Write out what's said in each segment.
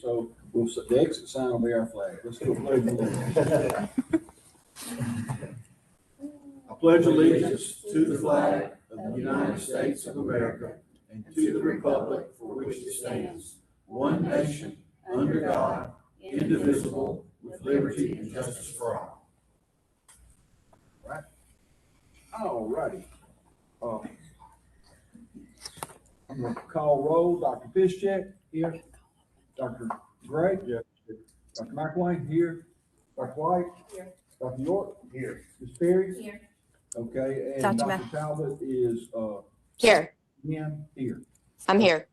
so the exit sign will be our flag. Let's do a pledge of allegiance. I pledge allegiance to the flag of the United States of America and to the republic for which it stands, one nation, under God, indivisible, with liberty and justice for all. Right? All righty. I'm going to call roll. Dr. Piszczek here. Dr. Gray? Yes. Dr. McElwain here. Dr. White? Here. Dr. York? Here. Ms. Perry? Here. Okay, and Dr. Talbot is, Here. again, here. I'm here.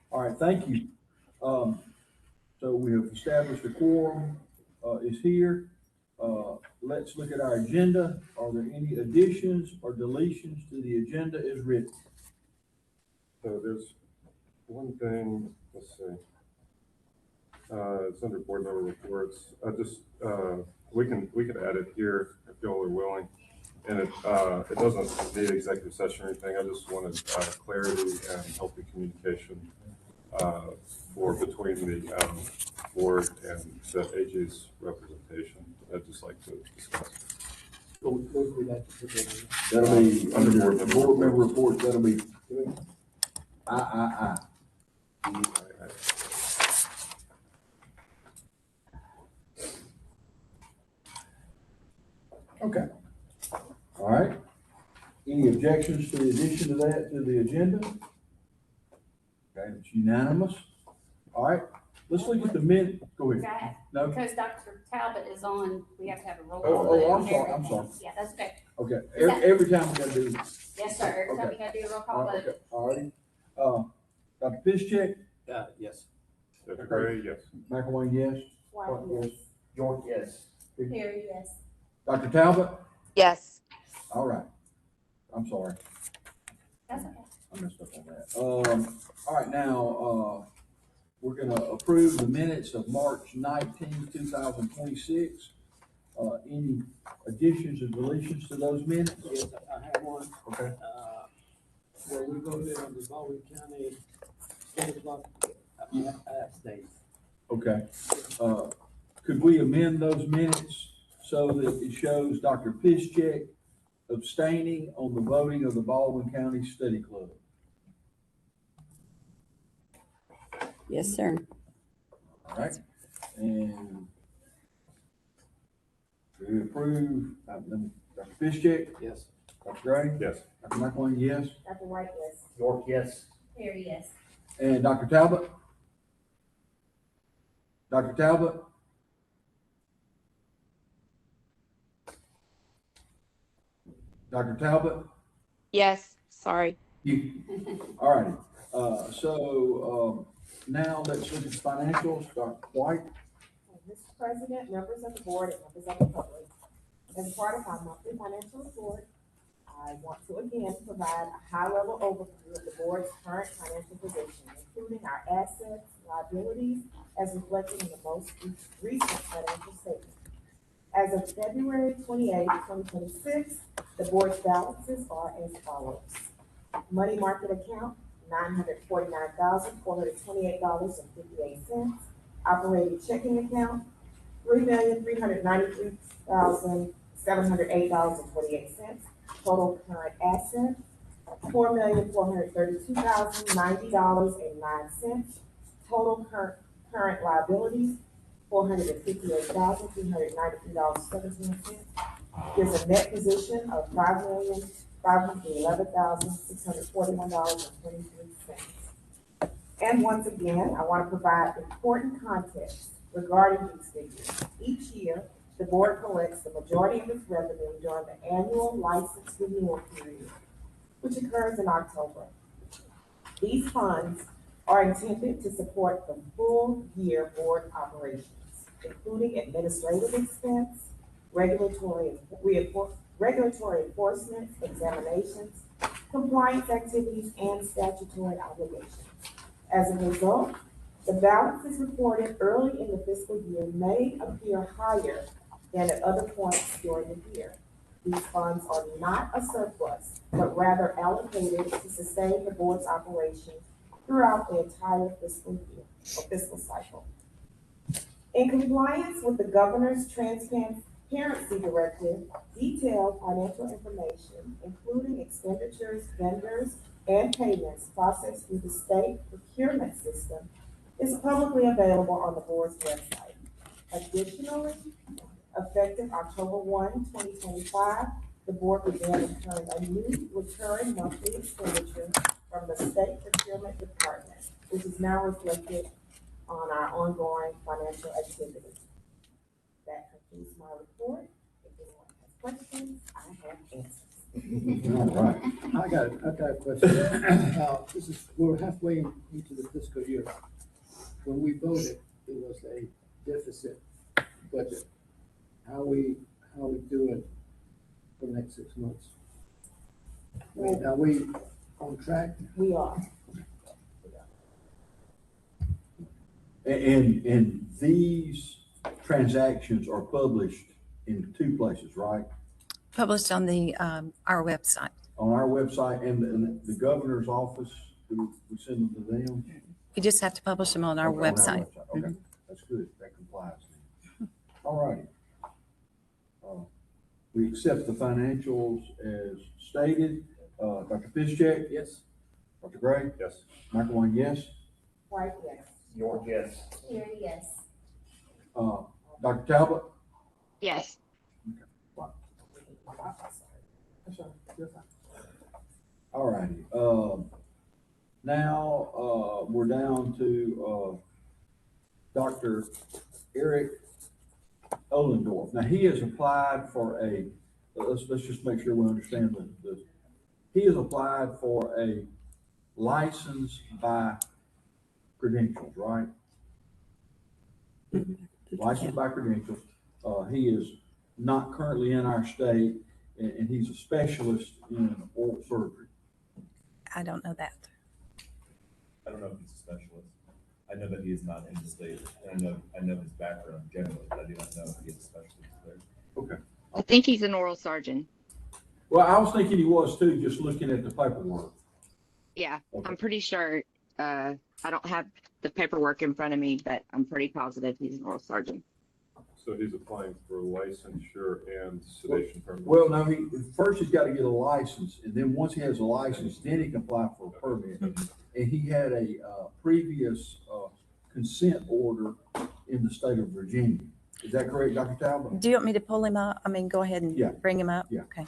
All right, thank you. So we have established a quorum, is here. Let's look at our agenda. Are there any additions or deletions to the agenda as written? So there's one thing, let's see. It's under board member reports. We can add it here if y'all are willing. And it doesn't need executive session or anything. I just wanted clarity and healthy communication for between the board and the AG's representation. I'd just like to discuss. That'll be under the board member reports. That'll be I. Okay. All right. Any objections to the addition to that to the agenda? Okay, it's unanimous. All right. Let's look at the minute. Go ahead. Okay. No. Because Dr. Talbot is on, we have to have a roll Oh, call. oh, vote I'm and sorry, I'm everything. sorry. Yeah, that's okay. Okay. Every time we gotta do. Yes, sir. Every time Okay. we gotta do a roll call vote. Okay. All righty. Dr. Piszczek? Yes. Dr. Gray, yes. McElwain, yes. White, yes. York, yes. Perry, yes. Dr. Talbot? Yes. All right. I'm sorry. That's okay. I messed up on that. All right, now, we're gonna approve the minutes of March 19th, 2026. Any additions or deletions to those minutes? Yes, I have one. Okay. Where we voted on the Baldwin County state block abstain. Okay. Could we amend those minutes so that it shows Dr. Piszczek abstaining on the voting of the Baldwin County Study Club? Yes, sir. All right, and we approve, Dr. Piszczek, Yes. Dr. Gray, Yes. Dr. McElwain, yes, Dr. White, yes. York, yes. Perry, yes. and Dr. Talbot? Dr. Talbot? Dr. Talbot? Yes. Sorry. All righty, now let's look at the financials. Dr. White? Mr. President, members of the board, and members of the public, as part of our monthly financial report, I want to again provide a high-level overview of the board's current financial position, including our assets, liabilities, as reflected in the most recent financial statement. As of February 28, 2026, the board's balances are as follows. Money market account, $949,428.58. Operating checking account, $3,393,708.28. Total current assets, $4,432,090.09. Total current liabilities, $458,393.17. Gives a net position of $5,511,641.23. And once again, I want to provide important context regarding these figures. Each year, the board collects the majority of its revenue during the annual license renewal period, which occurs in October. These funds are intended to support the full year board operations, including administrative expense, regulatory enforcement, examinations, compliance activities, and statutory obligations. As a result, the balances reported early in the fiscal year may appear higher than at other points during the year. These funds are not a surplus, but rather allocated to sustain the board's operations throughout the entire fiscal year or fiscal cycle. In compliance with the governor's transparency directive, detailed financial information, including expenditures, vendors, and payments processed through the state procurement system, is publicly available on the board's website. Additionally, effective October 1, 2025, the board began incurring a new recurring monthly expenditure from the state procurement department, which is now reflected on our ongoing financial activities. That concludes my report. If anyone has questions, I have answers. All right. I got a question. We're halfway into the fiscal year. When we voted, it was a deficit budget. How we doing for the next 6 months? Are we on track? We are. And these transactions are published in two places, right? Published on the, our website. On our website and the governor's office, do we send them to them? You just have to publish them on our Okay, on website. Okay, that's good. That complies. All righty. We accept the financials as stated. Dr. Fischcheck? Yes. Dr. Gray? Yes. McElwain, yes. White, yes. York, yes. Carrie, yes. Dr. Talbot? Yes. All righty. Now, we're down to, Dr. Eric Ohlendorf. Now, he has applied for let's just make sure we understand he has applied for a license by credentials, right? Licensed by credentials. He is not currently in our state, and he's a specialist in oral surgery. I don't know that. I don't know if he's a specialist. I know that he is not in the state. And I know his background generally, but I do not know if he is a specialist there. Okay. I think he's an oral surgeon. Well, I was thinking he was too, just looking at the paperwork. Yeah, Okay. I'm pretty sure. I don't have the paperwork in front of me, but I'm pretty positive he's an oral surgeon. So he's applying for licensure and sedation permit. Well, no, first he's got to get a license, and then once he has a license, then he can apply for a permit. And he had a previous consent order in the state of Virginia. Is that correct, Dr. Talbot? Do you want me to pull him up? I mean, go ahead and Yeah. bring him up? Yeah. Okay.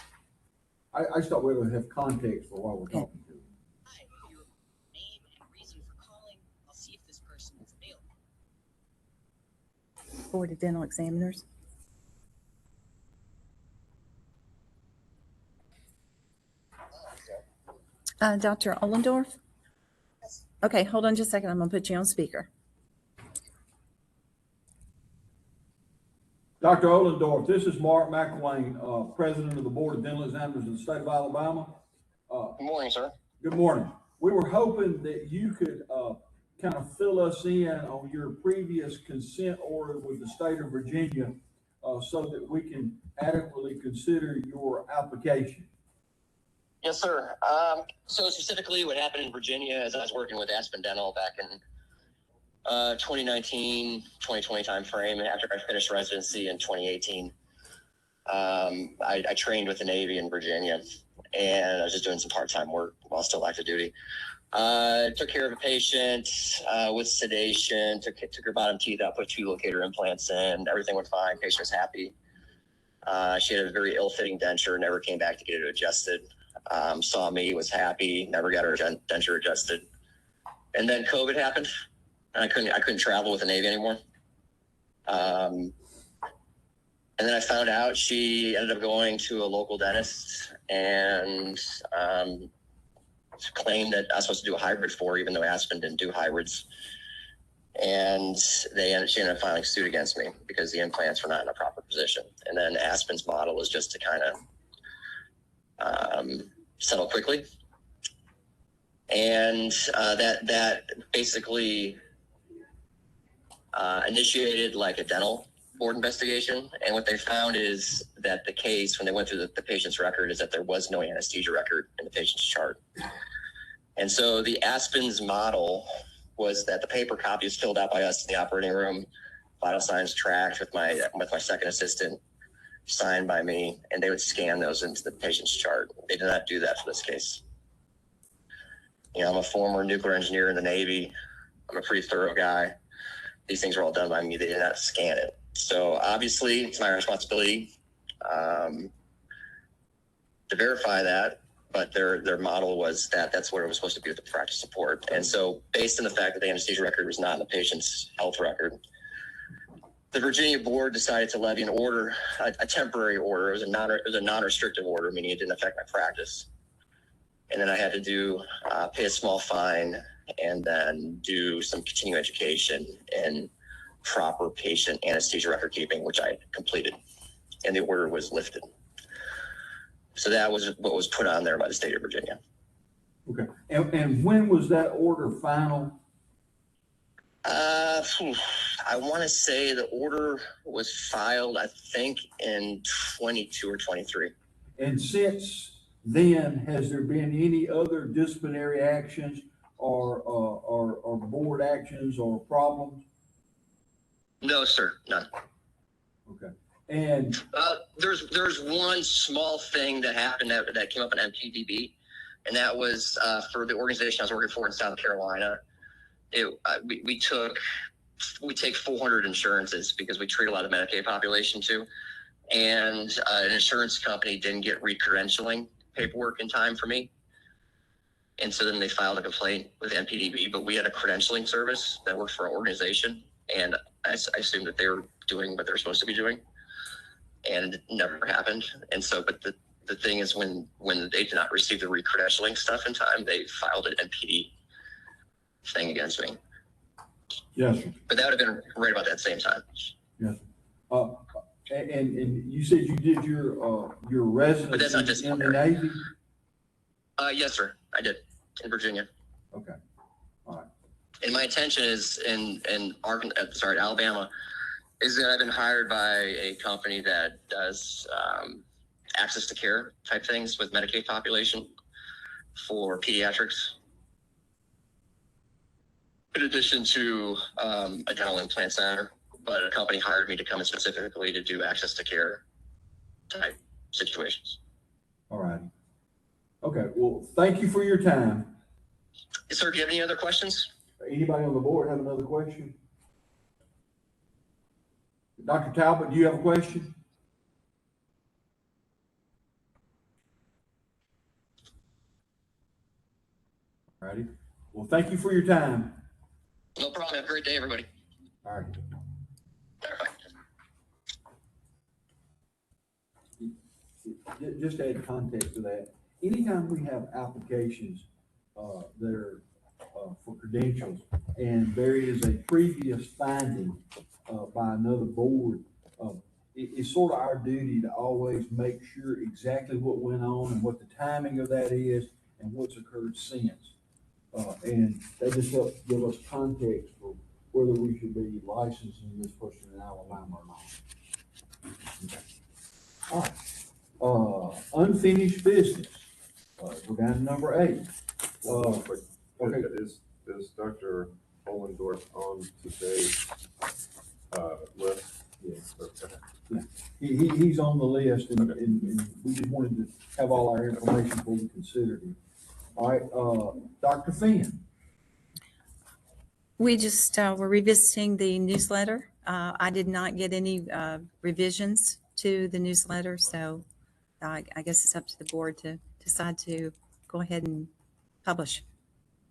I just thought we would have context for why we're Okay. talking to him. Hi, your name and reason for calling. I'll see if this person is available. Board of Dental Examiners. Dr. Ohlendorf? Okay, hold on just a second. I'm gonna put you on speaker. Dr. Ohlendorf, this is Mark McElwain, President of the Board of Dental Examiners in the state of Alabama. Good morning, sir. Good morning. We were hoping that you could kind of fill us in on your previous consent order with the state of Virginia so that we can adequately consider your application. Yes, sir. So specifically what happened in Virginia is I was working with Aspen Dental back in 2019, 2020 timeframe after I finished residency in 2018. I trained with the Navy in Virginia, and I was just doing some part-time work while still active duty. Took care of a patient with sedation, took her bottom teeth out, put 2 locator implants in. Everything went fine. Patient was happy. She had a very ill-fitting denture, never came back to get it adjusted. Saw me, was happy, never got her denture adjusted. And then COVID happened, and I couldn't travel with the Navy anymore. And then I found out she ended up going to a local dentist and claimed that I was supposed to do a hybrid for her, even though Aspen didn't do hybrids. And she ended up filing suit against me because the implants were not in a proper position. And then Aspen's model was just to kind of settle quickly. And that basically initiated like a dental board investigation. And what they found is that the case, when they went through the patient's record, is that there was no anesthesia record in the patient's chart. And so the Aspen's model was that the paper copy is filled out by us in the operating room. vital signs tracked with my second assistant, signed by me, and they would scan those into the patient's chart. They did not do that for this case. You know, I'm a former nuclear engineer in the Navy. I'm a pretty thorough guy. These things were all done by me. They did not scan it. So obviously it's my responsibility to verify that, but their model was that that's what it was supposed to be with the practice support. And so based on the fact that the anesthesia record was not in the patient's health record, the Virginia board decided to levy an order, a temporary order. It was a non-restrictive order, meaning it didn't affect my practice. And then I had to pay a small fine and then do some continuing education and proper patient anesthesia record keeping, which I completed, and the order was lifted. So that was what was put on there by the state of Virginia. Okay. And when was that order final? I want to say the order was filed, I think, in 22 or 23. And since then, has there been any other disciplinary actions or board actions or problems? No, sir, none. Okay. And there's one small thing that happened that came up in MPDB, and that was for the organization I was working for in South Carolina. We take 400 insurances because we treat a lot of Medicaid population too, and an insurance company didn't get re-credentialing paperwork in time for me, and so then they filed a complaint with MPDB. But we had a credentialing service that worked for our organization, and I assumed that they were doing what they're supposed to be doing, and it never happened. And so, but the thing is, when they did not receive the re-credentialing stuff in time, they filed an MPD thing against me. yes, sir. But that would have been right about that same time. Yes. And you said you did your But that's not residency in the disciplinary. Navy? Yes, sir, I did in Virginia. Okay. All right. And my intention is in Alabama, is that I've been hired by a company that does access to care type things with Medicaid population for pediatrics. In addition to a dental implant center, but a company hired me to come in specifically to do access to care type situations. All right. Okay. Well, thank you for your time. Sir, do you have any other questions? Anybody on the board have another question? Dr. Talbot, do you have a question? All righty. Well, thank you for your time. No problem. Have a great day, everybody. All right. Just to add context to that, anytime we have applications that are for credentials and there is a previous finding by another board, it's sort of our duty to always make sure exactly what went on and what the timing of that is and what's occurred since. And they just help give us context for whether we should be licensing this person in Alabama or not. Okay. All right. Unfinished business. We're down to number 8. Okay. Is Dr. Ollendorf on today's list? Yes. Okay. He's on the list and we just wanted to have all our information before we considered him. All right, Dr. Finn. We just were revisiting the newsletter. I did not get any revisions to the newsletter, so I guess it's up to the board to decide to go ahead and publish.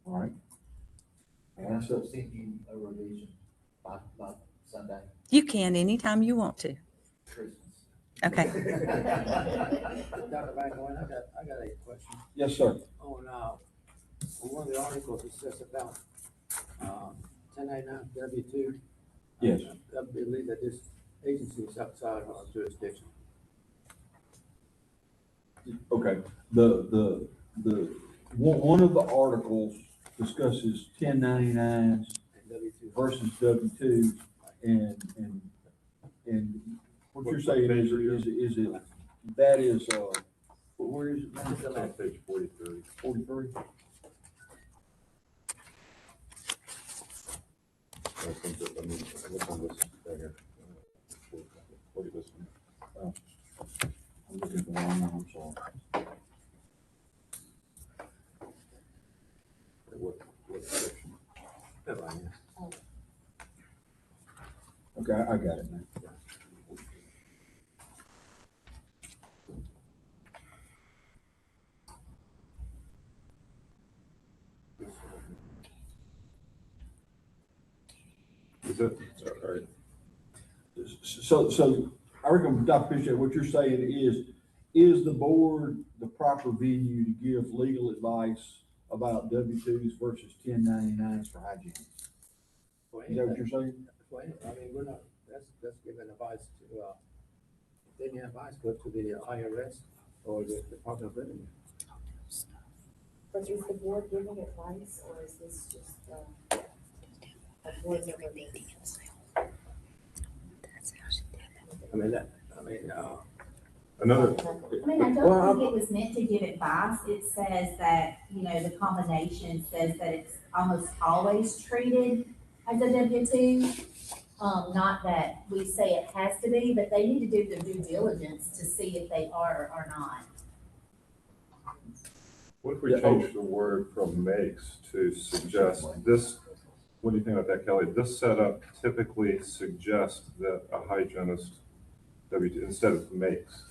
All right. And I'm still seeking a revision by Sunday. You can anytime you want to. Christmas. Okay. Dr. McElwain, I got a question. Yes, sir. On one of the articles, it says about 1099 W-2. Yes. I believe that this agency is outside our jurisdiction. Okay. The one of the articles discusses 1099s And W-2 versus W-2s and what you're saying is it that is where is it now? It's on page 43. 43? I think that- I mean, What's on this right here? Look at this one. I'm looking for one, I'm sorry. What section? Okay, I got it now. Is it, all right, So I reckon, Dr. Bishop, what you're saying is the board the proper venue to give legal advice about W-2s versus 1099s for hygiene? Is that what you're saying? Well, I mean, we're not, that's giving advice to, they need advice, go to the IRS or the Department of Revenue. But is the board giving advice, or is this just, a board member? I mean, another, I mean, I don't think it was meant to give advice. It says that, you know, the combination says that it's almost always treated as a W-2. Not that we say it has to be, but they need to do their due diligence to see if they are or not. what if we change the word from makes to suggest this? What do you think about that, Kelly? This setup typically suggests that a hygienist W-2 instead of makes.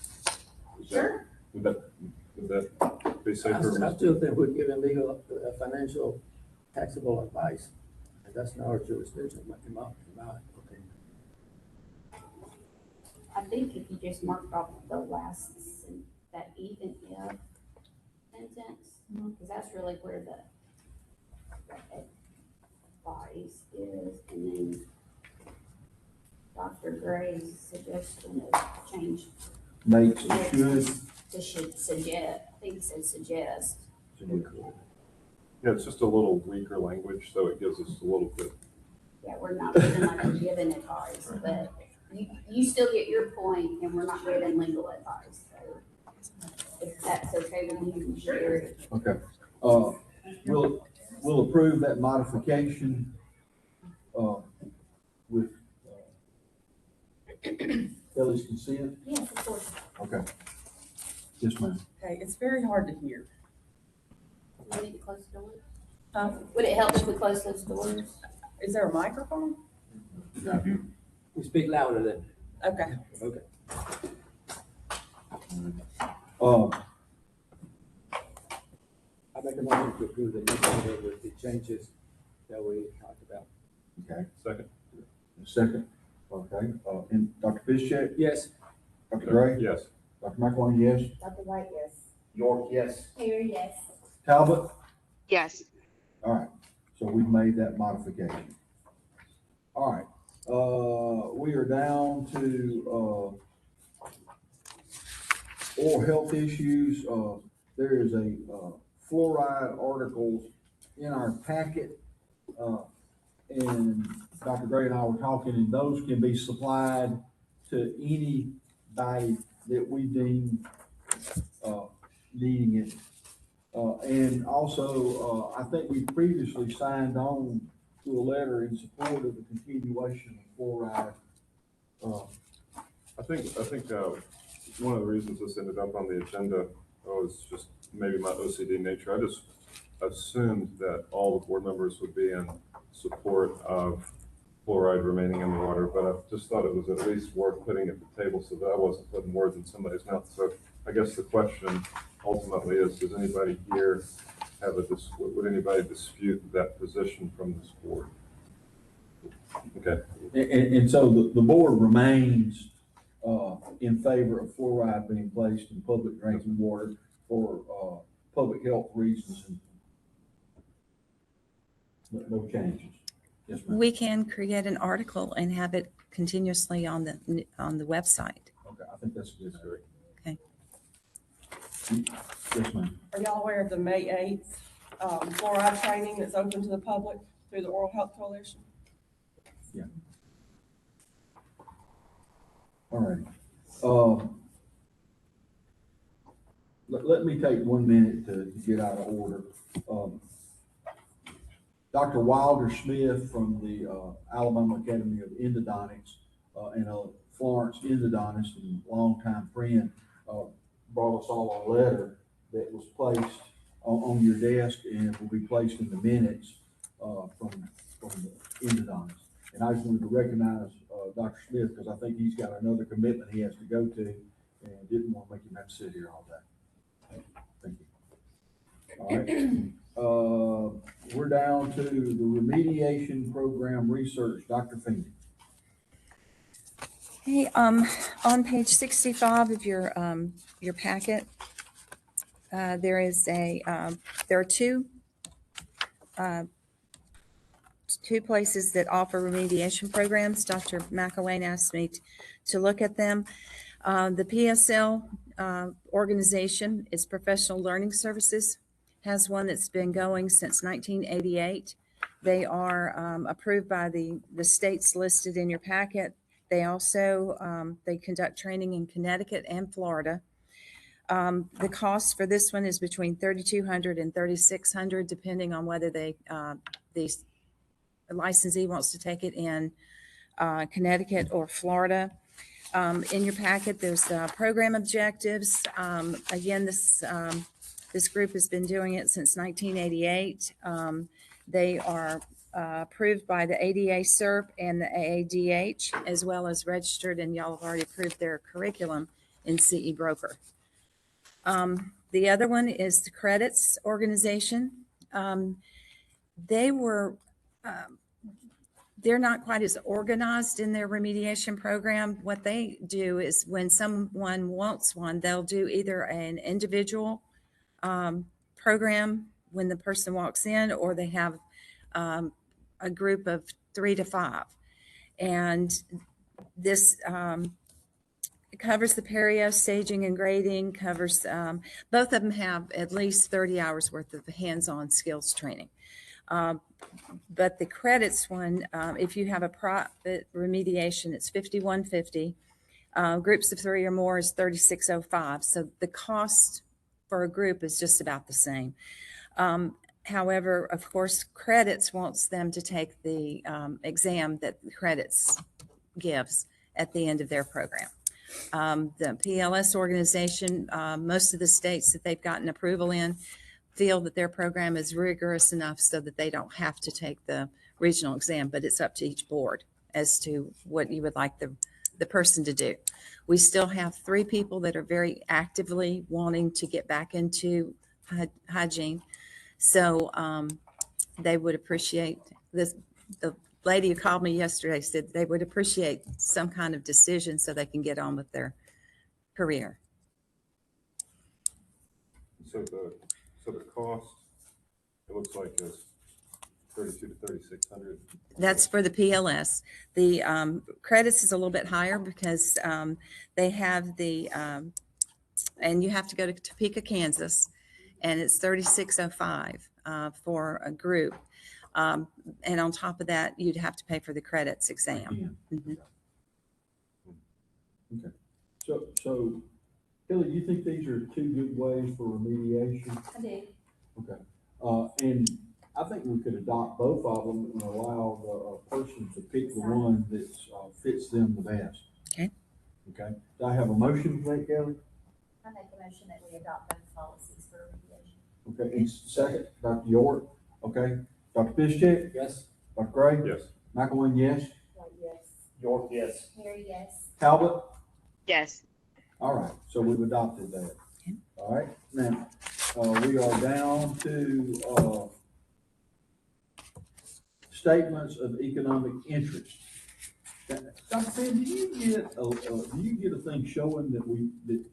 Sure. Would that be safer? I still think we're giving legal, financial, taxable advice, and that's not our jurisdiction, in my opinion. I think if you just marked off the last, that even if sentence, because that's really where the advice is, and then Dr. Gray's suggestion is change Makes it should. to should suggest, I think it said suggest. Yeah, it's just a little weaker language, so it gives us a little bit. Yeah, we're not giving like a given advice, but you still get your point, and we're not giving legal advice, so if that's okay with you, sure. Okay. We'll approve that modification, with, Kelly's consent? Yes, of course. Okay. Yes, ma'am. Okay, it's very hard to hear. We need to close the doors. Huh? Would it help if we close those doors? Is there a microphone? We speak louder then. Okay. Okay. I make a motion to approve the newsletter with the changes that we talked about. Okay. Second? Second. Okay. And Dr. Bishop, Yes. Dr. Gray, Yes. Dr. McElwain, yes. Dr. White, yes. York, yes. Terry, yes. Talbot? Yes. All right, so we've made that modification. All right, we are down to, oral health issues. There is a, fluoride articles in our packet. And Dr. Gray and I were talking, and those can be supplied to anybody that we deem, needing it. And also, I think we previously signed on to a letter in support of the continuation of fluoride. I think, one of the reasons this ended up on the agenda was just maybe my OCD nature. I just assumed that all the board members would be in support of fluoride remaining in the water, but I just thought it was at least worth putting at the table so that I wasn't putting words in somebody's mouth. So I guess the question ultimately is, does anybody here have would anybody dispute that position from this board? Okay. And so the board remains, in favor of fluoride being placed in public drinking water for, public health reasons. And no changes. Yes, ma'am. We can create an article and have it continuously on the website. Okay, I think that's good. Okay. Yes, ma'am. Are y'all aware of the May 8th fluoride training that's open to the public through the Oral Health Coalition? Yeah. All right. Let me take 1 minute to get out of order. Dr. Wilder Smith from the Alabama Academy of Endodontics and Florence endodontist and longtime friend brought us all a letter that was placed on your desk and will be placed in the minutes from the endodontist. And I just wanted to recognize Dr. Smith because I think he's got another commitment he has to go to and didn't want to make him have to sit here all day. Thank you. All right. We're down to the remediation program research. Dr. Feeney. Hey, on page 65 of your packet, there are two places that offer remediation programs. Dr. McElwain asked me to look at them. The PSL organization is Professional Learning Services, has one that's been going since 1988. They are approved by the states listed in your packet. They also, they conduct training in Connecticut and Florida. The cost for this one is between $3,200 and $3,600, depending on whether the licensee wants to take it in Connecticut or Florida. In your packet, there's program objectives. Again, this group has been doing it since 1988. They are approved by the ADA CERP and the AADH, as well as registered, and y'all have already approved their curriculum in CE Broker. The other one is the credits organization. They're not quite as organized in their remediation program. What they do is when someone wants one, they'll do either an individual program when the person walks in, or they have a group of 3 to 5. And this covers the perio, staging and grading, covers, both of them have at least 30 hours worth of hands-on skills training. But the credits one, if you have a private remediation, it's $5,150. Groups of 3 or more is $3,605. So the cost for a group is just about the same. However, of course, credits wants them to take the exam that credits gives at the end of their program. The PLS organization, most of the states that they've gotten approval in feel that their program is rigorous enough so that they don't have to take the regional exam, but it's up to each board as to what you would like the person to do. We still have 3 people that are very actively wanting to get back into hygiene. So they would appreciate this. The lady who called me yesterday said they would appreciate some kind of decision so they can get on with their career. So the cost, it looks like is $3,200 to $3,600. That's for the PLS. The credits is a little bit higher because they have the, and you have to go to Topeka, Kansas, and it's $3,605 for a group. And on top of that, you'd have to pay for the credits exam. Mm-hmm. Okay. So Kelly, do you think these are 2 good ways for remediation? I do. Okay. And I think we could adopt both of them and allow the person to pick the one that fits them the best. Okay. Okay. Do I have a motion for that, Kelly? I make a motion that we adopt both policies for remediation. Okay. And second, Dr. York. Okay. Dr. Piszczek? Yes. Dr. Gray? Yes. McElwain, yes. Yes. York, yes. Harry, yes. Talbot? Yes. All right, so we've adopted that. All right, now, we are down to statements of economic interest. Dr. Finn, do you get a thing showing that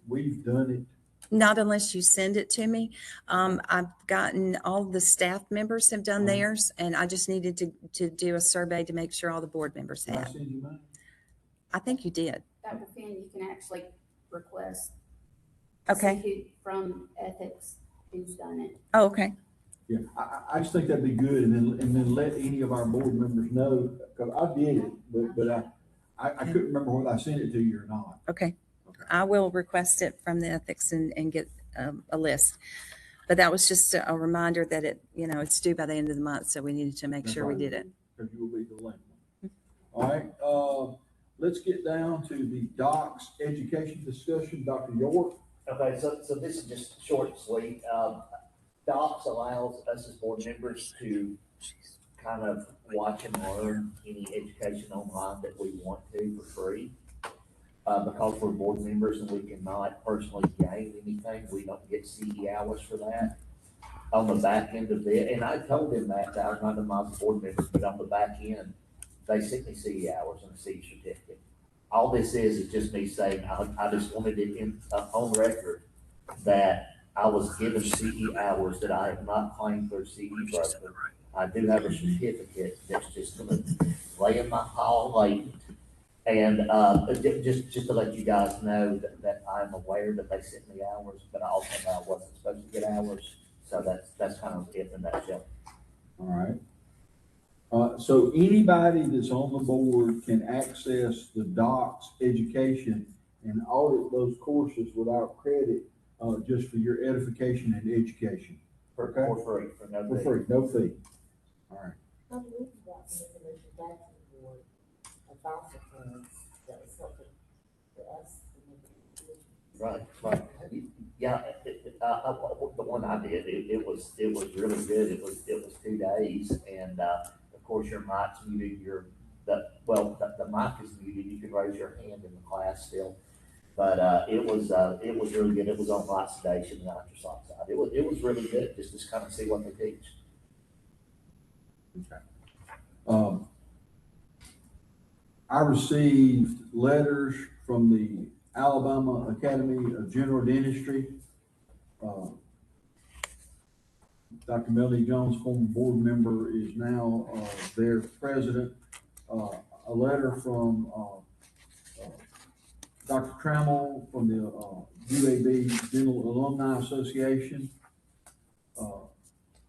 we've done it? Not unless you send it to me. I've gotten, all the staff members have done theirs, and I just needed to do a survey to make sure all the board members Did I had. send you mine? I think you did. Dr. Finn, you can actually request. Okay. see who from ethics, who's done it. Oh, okay. Yeah, I just think that'd be good, and then let any of our board members know, because I did it, but I couldn't remember whether I sent it to you or not. Okay. Okay. I will request it from the ethics and get a list. But that was just a reminder that it's due by the end of the month, so we needed to make That's sure we right. did it. Because you will be delinquent. All right, let's get down to the docs education discussion. Dr. York? Okay, so this is just short and sweet. Docs allows us as board members to kind of watch and learn any education online that we want to for free. Because we're board members and we cannot personally gain anything, we don't get CE hours for that. On the back end of it, and I told them that I'm not my board members, but on the back end, they sent me CE hours and a CE certificate. All this is just me saying, I just wanted it on record that I was given CE hours that I have not claimed through CE broker. I do have a certificate that's just gonna lay in my hall latent. And, just to let you guys know that I'm aware that they sent me hours, but I also know I wasn't supposed to get hours. So that's kind of it in a nutshell. All right. So anybody that's on the board can access the docs education and audit those courses without credit, just for your edification and education. For free, for no For fee. free, no fee. All right. I believe we got some information back to the board about the plans that was helpful for us to make a decision. Right. Yeah, the one I did, it was really good. It was 2 days, and of course your mic's muted. The mic is muted. You can raise your hand in the class still, but it was really good. It was on light sedation and nitrous oxide. It was really good just to kind of see what they teach. Okay. I received letters from the Alabama Academy of General Dentistry. Dr. Melanie Jones, former board member, is now their president. A letter from Dr. Trammell from the UAB Dental Alumni Association. A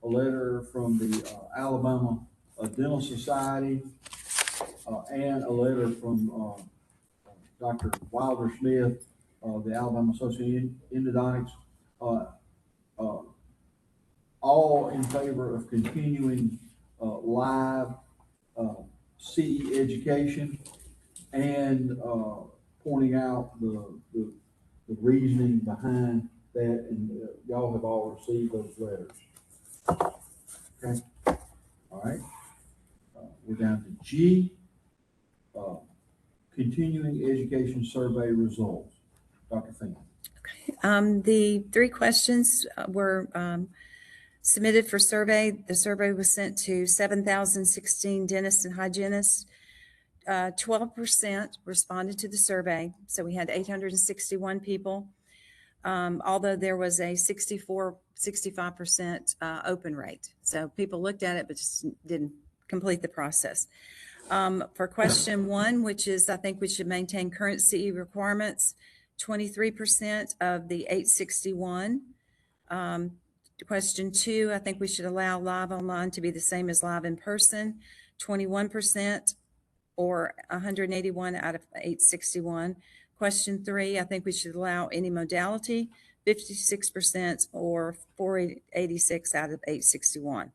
letter from the Alabama Dental Society, and a letter from Dr. Wilder Smith, the Alabama Association of Endodontics, all in favor of continuing live CE education and pointing out the reasoning behind that, and y'all have all received those letters. Okay, all right. We're down to G, continuing education survey results. Dr. Finn. The 3 questions were submitted for survey. The survey was sent to 7,016 dentists and hygienists. 12% responded to the survey. So we had 861 people, although there was a 65% open rate. So people looked at it, but just didn't complete the process. For question 1, which is, I think we should maintain current CE requirements, 23% of the 861. Question 2, I think we should allow live online to be the same as live in person, 21%, or 181 out of 861. Question 3, I think we should allow any modality, 56%, or 486 out of 861.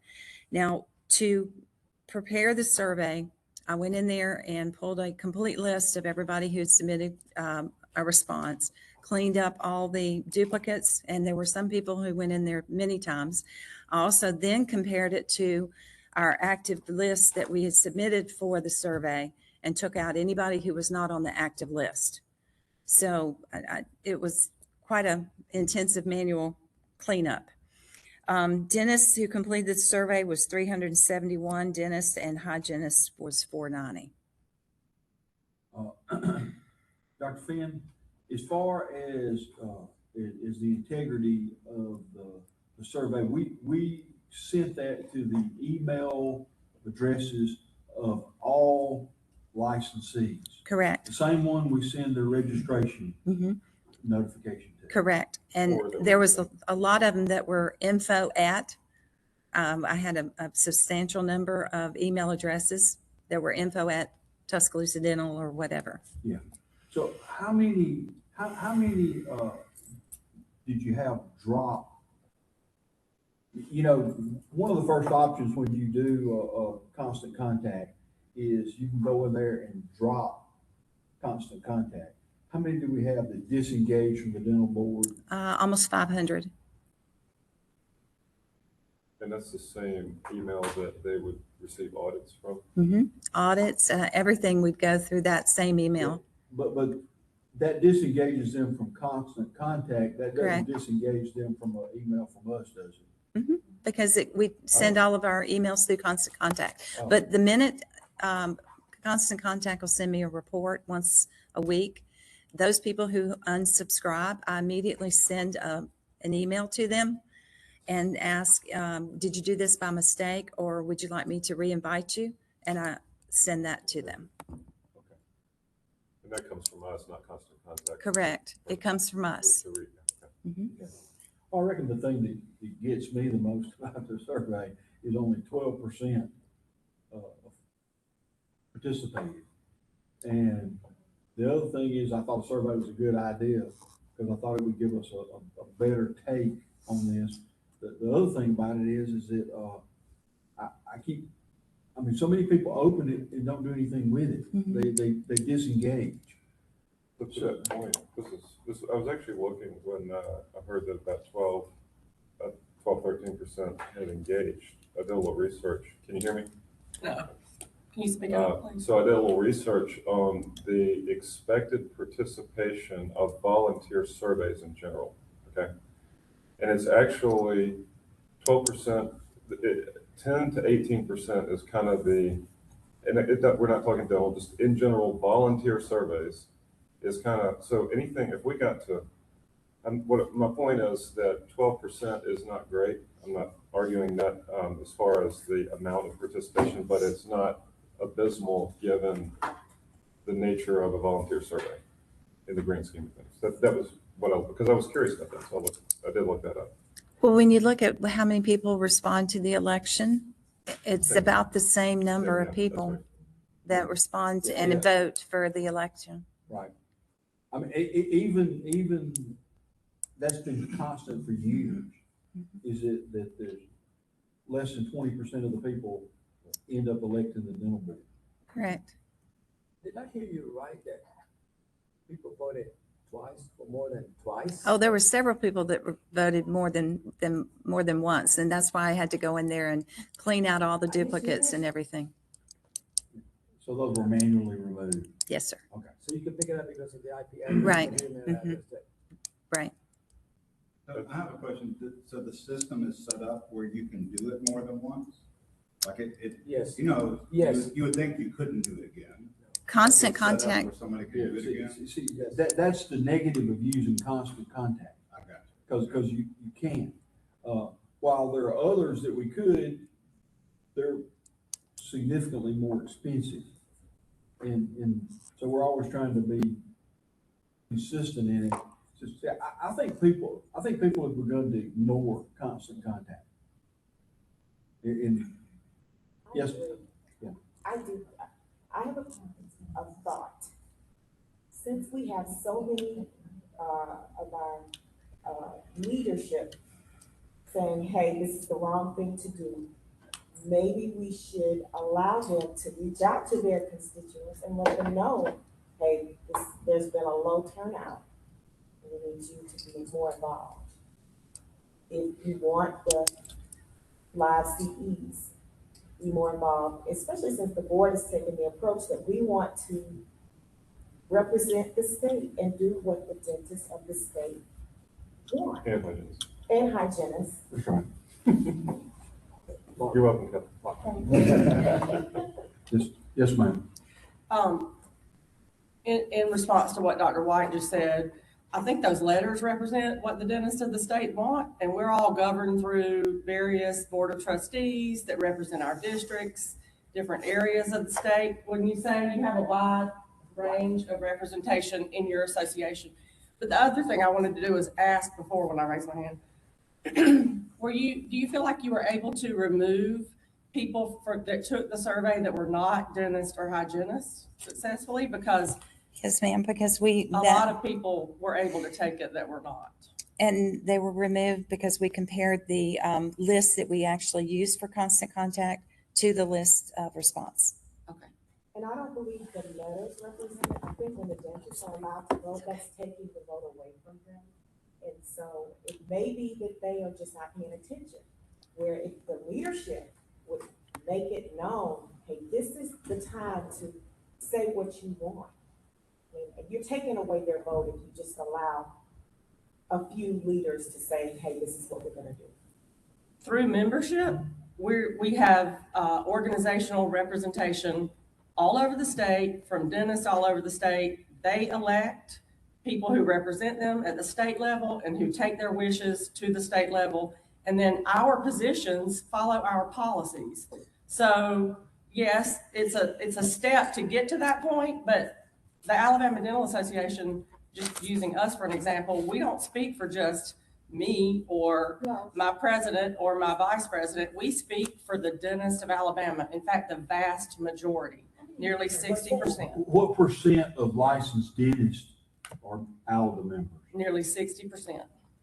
Now, to prepare the survey, I went in there and pulled a complete list of everybody who had submitted a response, cleaned up all the duplicates, and there were some people who went in there many times. I also then compared it to our active list that we had submitted for the survey and took out anybody who was not on the active list. So it was quite an intensive manual cleanup. Dentists who completed the survey was 371 dentists, and hygienists was 490. Dr. Finn, as far as the integrity of the survey, we sent that to the email addresses of all licensees. Correct. The same one we send the registration notification to. Correct. And there was a lot of them that were info at. I had a substantial number of email addresses that were info at Tuscaloosa Dental or whatever. Yeah. So how many did you have drop you know, one of the first options when you do a constant contact is you can go in there and drop constant contact. How many do we have that disengage from the dental board? Almost 500. And that's the same email that they would receive audits from? Audits, everything would go through that same email. But that disengages them from constant contact. That doesn't Correct. disengage them from an email from us, does it? Because we send all of our emails through Constant Contact. Oh. But the minute Constant Contact will send me a report once a week, those people who unsubscribe, I immediately send an email to them and ask, did you do this by mistake, or would you like me to re-invite you? And I send that to them. Okay. And that comes from us, not Constant Contact? Correct. It comes from us. Okay. I reckon the thing that gets me the most about the survey is only 12% participated. And the other thing is, I thought the survey was a good idea because I thought it would give us a better take on this. The other thing about it is that I mean, so many people open it and don't do anything with it. They disengage. But to that point, I was actually looking when I heard that about 13% had engaged. I did a little research. Can you hear me? No. Can you speak up, please? So I did a little research on the expected participation of volunteer surveys in general, okay? And it's actually 12%, 10 to 18% is kind of the, and we're not talking dental, just in general, volunteer surveys is kind of, so anything, if we got to, my point is that 12% is not great. I'm not arguing that as far as the amount of participation, but it's not abysmal given the nature of a volunteer survey in the grand scheme of things. That was what because I was curious about that, so I did look that up. Well, when you look at how many people respond to the election, it's about the same number of people that respond and vote for the election. Right. I mean, even that's been constant for years. Is it that there's less than 20% of the people end up electing the dental board? Correct. Did I hear you right that people voted twice or more than twice? Oh, there were several people that voted more than once, and that's why I had to go in there and clean out all the duplicates and everything. So those were manually removed? Yes, sir. Okay. So you can pick it up because of the IP address. Right. and email address that- Right. I have a question. So the system is set up where you can do it more than once? Like Yes. you know, Yes. you would think you couldn't do it again. Constant It's set up contact. where somebody can do it again? See, that's the negative of using constant contact. I got you. Because you can't. While there are others that we could, they're significantly more expensive. And so we're always trying to be consistent in it. Just, I think people have begun to ignore constant contact. Yes. Yeah. I do. I have a thought. Since we have so many of our leadership saying, hey, this is the wrong thing to do, maybe we should allow them to reach out to their constituents and let them know, hey, there's been a low turnout. We need you to be more involved. If you want the live CEs, be more involved, especially since the board has taken the approach that we want to represent the state and do what the dentists of the state want. And hygienists. And hygienists. That's right. You're welcome, Kevin. Yes, ma'am. In response to what Dr. White just said, I think those letters represent what the dentists of the state want, and we're all governed through various board of trustees that represent our districts, different areas of the state. Wouldn't you say you have a wide range of representation in your association? But the other thing I wanted to do is ask before when I raised my hand. Do you feel like you were able to remove people that took the survey that were not dentists or hygienists successfully? Because Yes, ma'am, because a lot of people were able to take it that were not. And they were removed because we compared the list that we actually use for Constant Contact to the list of response. Okay. And I don't believe the letters represent it. I think when the dentists are allowed to vote, that's taking the vote away from them. And so it may be that they are just not paying attention, where if the leadership would make it known, hey, this is the time to say what you want. I mean, you're taking away their vote if you just allow a few leaders to say, hey, this is what we're gonna do. Through membership, we have organizational representation all over the state, from dentists all over the state. They elect people who represent them at the state level and who take their wishes to the state level. And then our positions follow our policies. So yes, it's a step to get to that point, but the Alabama Dental Association, just using us for an example, we don't speak for just me or my president or my vice president. We speak for the dentists of Alabama. In fact, the vast majority, nearly 60%. What percent of licensed dentists are ALDA members? Nearly 60%.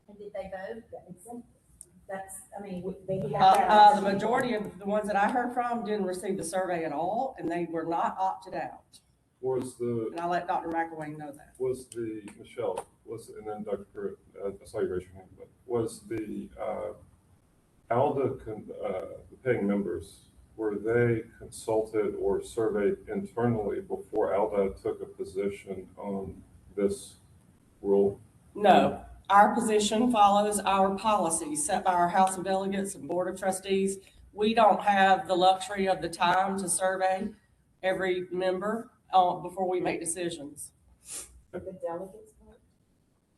And did they vote? That's, I mean, They have The majority of the ones that I heard from didn't receive the survey at all, and they were not opted out. And I let Dr. McElwain know that. Michelle, and then Dr. Pruitt, I saw you raise your hand, but was the ALDA, the paying members, were they consulted or surveyed internally before ALDA took a position on this rule? No, our position follows our policies set by our House of Delegates and Board of Trustees. We don't have the luxury of the time to survey every member before we make decisions. the delegates vote.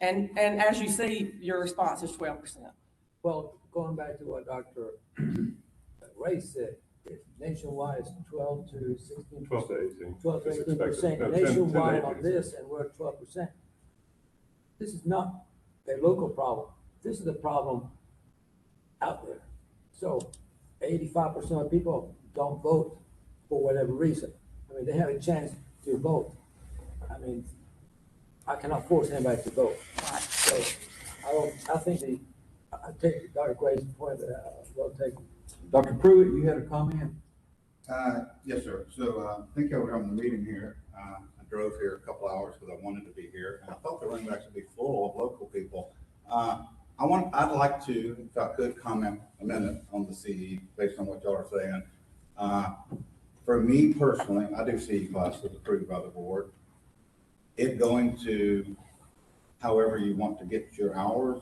And as you see, your response is 12%. Well, going back to what Dr. Ray said, if nationwide is 12 to 16. 12 to 18. 12 to It's 18%. expected. No, 10 to Nationwide on 18. this, and we're at 12%. This is not a local problem. This is a problem out there. So 85% of people don't vote for whatever reason. I mean, they have a chance to vote. I mean, I cannot force anybody to vote. So I think I take Dr. Gray's point, well taken. Dr. Pruitt, you had a comment? Yes, sir. So, thank you for having the meeting here. I drove here a couple hours because I wanted to be here, and I thought the room would actually be full of local people. I'd like to, if I could, comment a minute on the CE based on what y'all are saying. For me personally, I do CE classes approved by the board. It going to however you want to get your hours,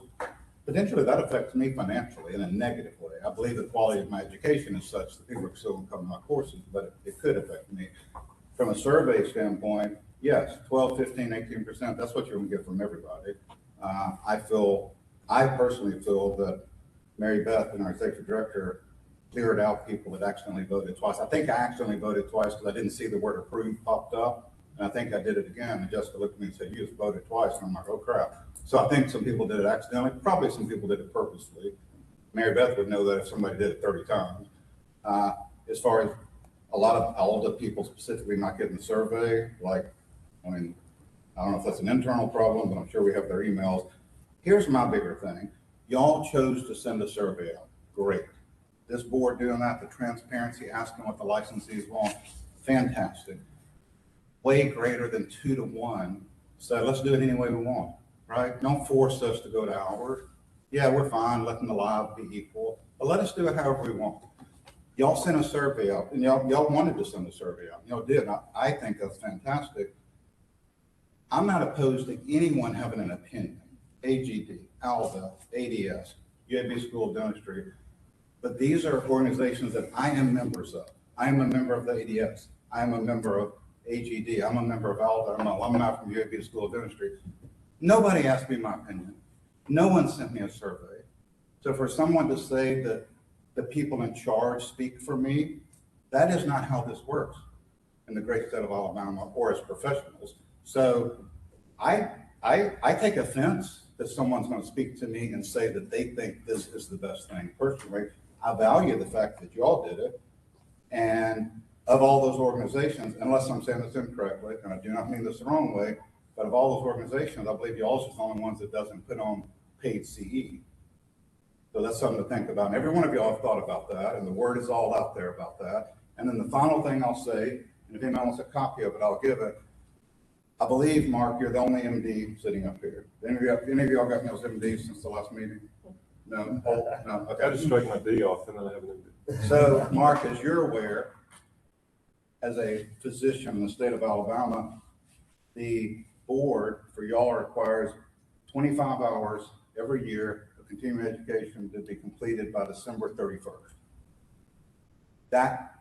potentially that affects me financially in a negative way. I believe the quality of my education is such that people are still going to come to my courses, but it could affect me. From a survey standpoint, yes, 12, 15, 18%, that's what you're going to get from everybody. I personally feel that Mary Beth and our executive director cleared out people that accidentally voted twice. I think I accidentally voted twice because I didn't see the word approved popped up. And I think I did it again. And Jessica looked at me and said, you just voted twice. And I'm like, oh crap. So I think some people did it accidentally. Probably some people did it purposely. Mary Beth would know that if somebody did it 30 times. As far as a lot of older people specifically not getting the survey, I don't know if that's an internal problem, but I'm sure we have their emails. Here's my bigger thing. Y'all chose to send a survey out. Great. This board doing that, the transparency, asking what the licensees want, fantastic. Way greater than 2 to 1. So let's do it any way we want, right? Don't force us to go to ours. Yeah, we're fine letting the live be equal, but let us do it however we want. Y'all sent a survey out, and y'all wanted to send a survey out. Y'all did. I think that's fantastic. I'm not opposed to anyone having an opinion. AGD, ALDA, ADS, UAB School of Dentistry. But these are organizations that I am members of. I am a member of the ADS. I am a member of AGD. I'm a member of ALDA. I'm an alumni from UAB School of Dentistry. Nobody asked me my opinion. No one sent me a survey. So for someone to say that the people in charge speak for me, that is not how this works in the great state of Alabama or as professionals. So I take offense that someone's going to speak to me and say that they think this is the best thing. Personally, I value the fact that y'all did it. And of all those organizations, unless I'm saying this incorrectly, and I do not mean this the wrong way, but of all those organizations, I believe y'all is the only ones that doesn't put on paid CE. So that's something to think about. And every one of y'all have thought about that, and the word is all out there about that. And then the final thing I'll say, and if anyone wants a copy of it, I'll give it. I believe, Mark, you're the only MD sitting up here. Any of y'all got those MDs since the last meeting? No? No, I okay. just strike my D off and then I have an MD. So, Mark, as you're aware, as a physician in the state of Alabama, the board for y'all requires 25 hours every year of continuing education to be completed by December 31st. That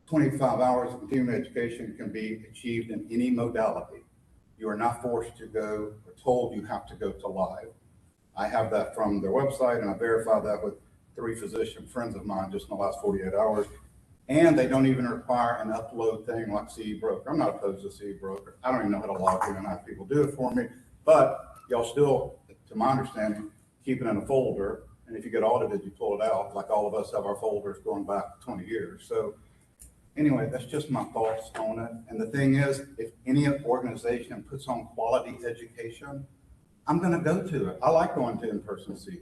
25 hours of continuing education can be achieved in any modality. You are not forced to go or told you have to go to live. I have that from their website, and I verified that with 3 physician friends of mine just in the last 48 hours. And they don't even require an upload thing like CE Broker. I'm not opposed to CE Broker. I don't even know how to log in and have people do it for me. But y'all still, to my understanding, keep it in a folder. And if you get audited, you pull it out, like all of us have our folders going back 20 years. So anyway, that's just my thoughts on it. And the thing is, if any organization puts on quality education, I'm going to go to it. I like going to in-person CE.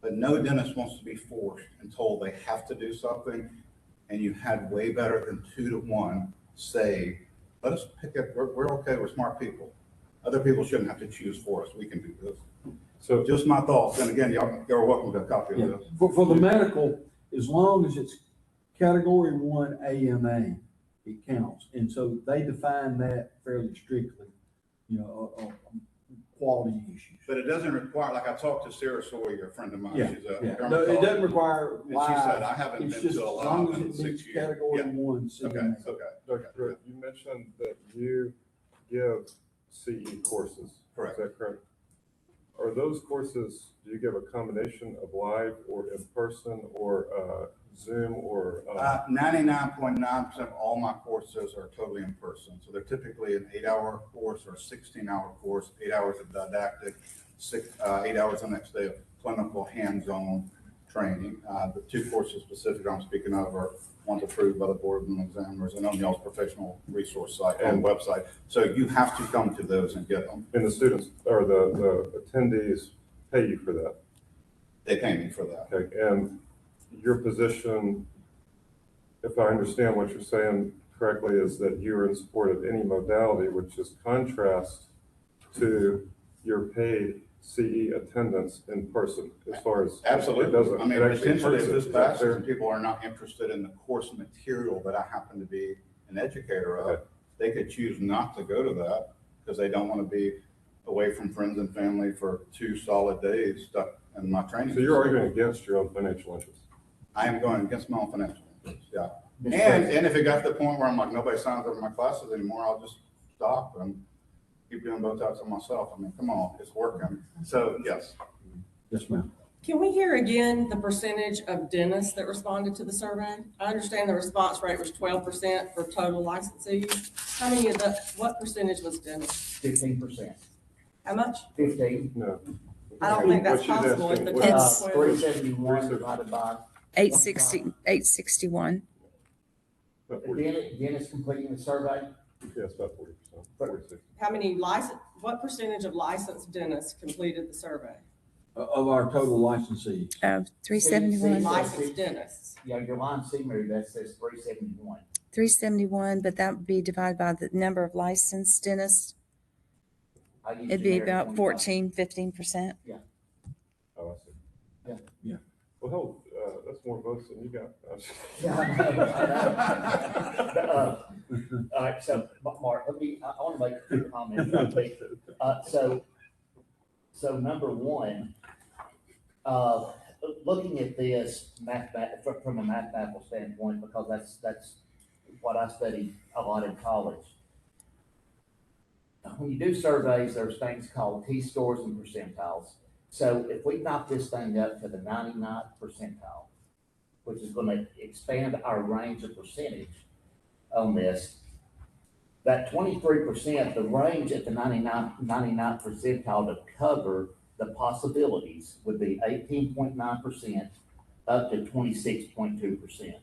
But no dentist wants to be forced and told they have to do something. And you had way better than 2 to 1 say, let us pick it. We're okay. We're smart people. Other people shouldn't have to choose for us. We can do this. So just my thoughts. And again, y'all are welcome to a copy of this. For the medical, as long as it's category 1 AMA, it counts. And so they define that fairly strictly, you know, quality issues. But it doesn't require, like I talked to Sarah Sawyer, a friend of mine. Yeah, She's a yeah. No, it doesn't require And she live. said, I haven't It's been just to a as long lab as in it 6 meets years. category Yeah. 1 CMA. Okay. Dr. Pruitt, you mentioned that you give CE courses. Correct. Is that correct? Are those courses, do you give a combination of live or in person or Zoom or? 99.9% of all my courses are totally in person. So they're typically an 8-hour course or a 16-hour course, 8 hours of didactic, 8 hours the next day of clinical hands-on training. The 2 courses specifically I'm speaking of are ones approved by the board of examiners and on y'all's professional resource site and website. So you have to come to those and get them. And the students or the attendees pay you for that? They pay me for that. Okay, and your position, if I understand what you're saying correctly, is that you're in support of any modality, which is contrast to your paid CE attendance in person, as far as. Absolutely. It doesn't. I mean, it actually potentially, if hurts it. this Is that passes fair? and people are not interested in the course material that I happen to be an educator of, they could choose not to go to that because they don't want to be away from friends and family for 2 solid days stuck in my training. So you're arguing against your own financial interests? I am going against my own financial interests, yeah. And if it got to the point where I'm like, nobody signs up for my classes anymore, I'll just stop and keep doing Botox on myself. I mean, come on, it's working. So, yes. Yes, ma'am. Can we hear again the percentage of dentists that responded to the survey? I understand the response rate was 12% for total licensees. How many of the, what percentage was dentists? 15%. How much? 15. No. I don't think that's What she's possible if the asking- total It's- was 371 divided by. 861. About The 40%. dentist completing the survey, Yeah, it's about 40%, 46. How many what percentage of licensed dentists completed the survey? Of our total licensees. 371. Licensed dentists. yeah, your line C, Mary, that says 371. 371, but that would be divided by the number of licensed dentists. I use It'd be generic about 25. 14-15%. Oh, I see. Yeah. Yeah. Well, hell, that's more votes than you got. Yeah, I know, I know. All right, so, Mark, I want to make a few comments. So number one, looking at this from a mathematical standpoint, because that's what I studied a lot in college. When you do surveys, there's things called T-scores and percentiles. So if we knock this thing up to the 99th percentile, which is going to expand our range of percentage on this, that 23%, the range at the 99th percentile to cover the possibilities would be 18.9% up to 26.2%.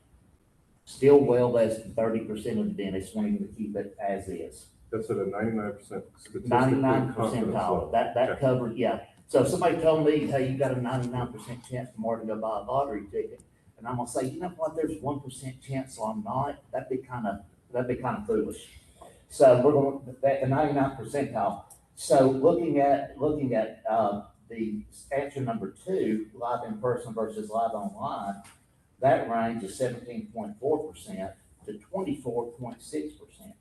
Still well less than 30% of the dentists wanting to keep it as is. That's at a 99% 99 percentile, that covered, yeah. So if somebody told me, hey, you got a 99% chance tomorrow to go buy a lottery ticket, and I'm gonna say, you know what, there's 1% chance, so I'm not, that'd be kind of foolish. So we're going, the 99th percentile. So looking at, the answer number 2, live in person versus live online, that range is 17.4% to 24.6%.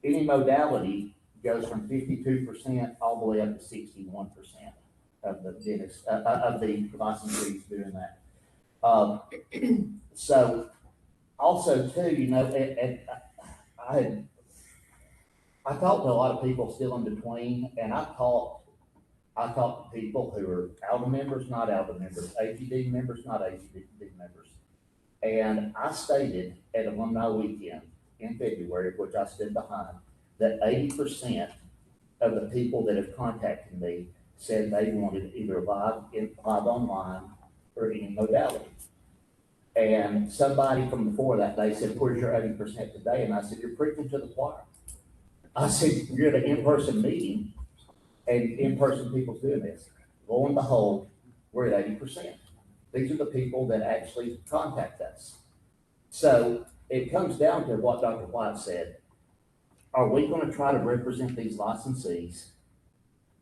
Any modality goes from 52% all the way up to 61% of the dentists, of the licensees doing that. So also too, you know, and I talked to a lot of people still in between, and I talked to people who are ALDA members, not ALDA members, AGD members, not AGD members. And I stated at Alumni Weekend in February, which I stood behind, that 80% of the people that have contacted me said they wanted either live online or any modality. And somebody from before that day said, where's your 80% today? And I said, you're preaching to the choir. I said, you're at an in-person meeting and in-person people doing this. Lo and behold, we're at 80%. These are the people that actually contact us. So it comes down to what Dr. White said. Are we going to try to represent these licensees?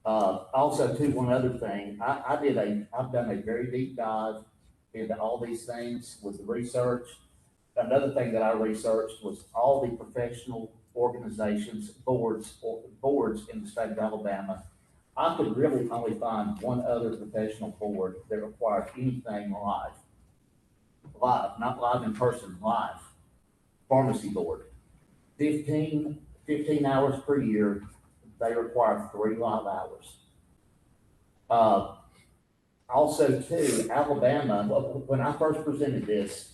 Also, too, one other thing, I've done a very deep dive into all these things with the research. Another thing that I researched was all the professional organizations, boards in the state of Alabama. I could really only find one other professional board that required anything live, not live in person, live. Pharmacy board, 15 hours per year. They require 3 live hours. Also too, Alabama, when I first presented this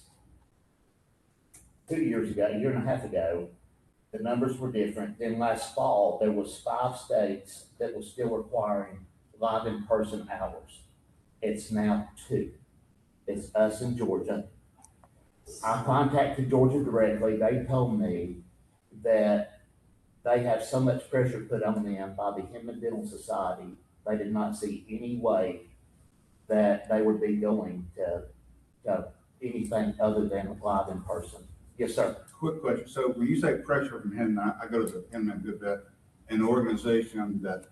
2 years ago, a year and a half ago, the numbers were different. Then last fall, there was 5 states that were still requiring live in-person hours. It's now 2. It's us in Georgia. I contacted Georgia directly. They told me that they have so much pressure put on them by the Human Dental Society, they did not see any way that they would be going to anything other than live in person. Yes, sir. Quick question. So when you say pressure from him, I go to him a good bit, an organization that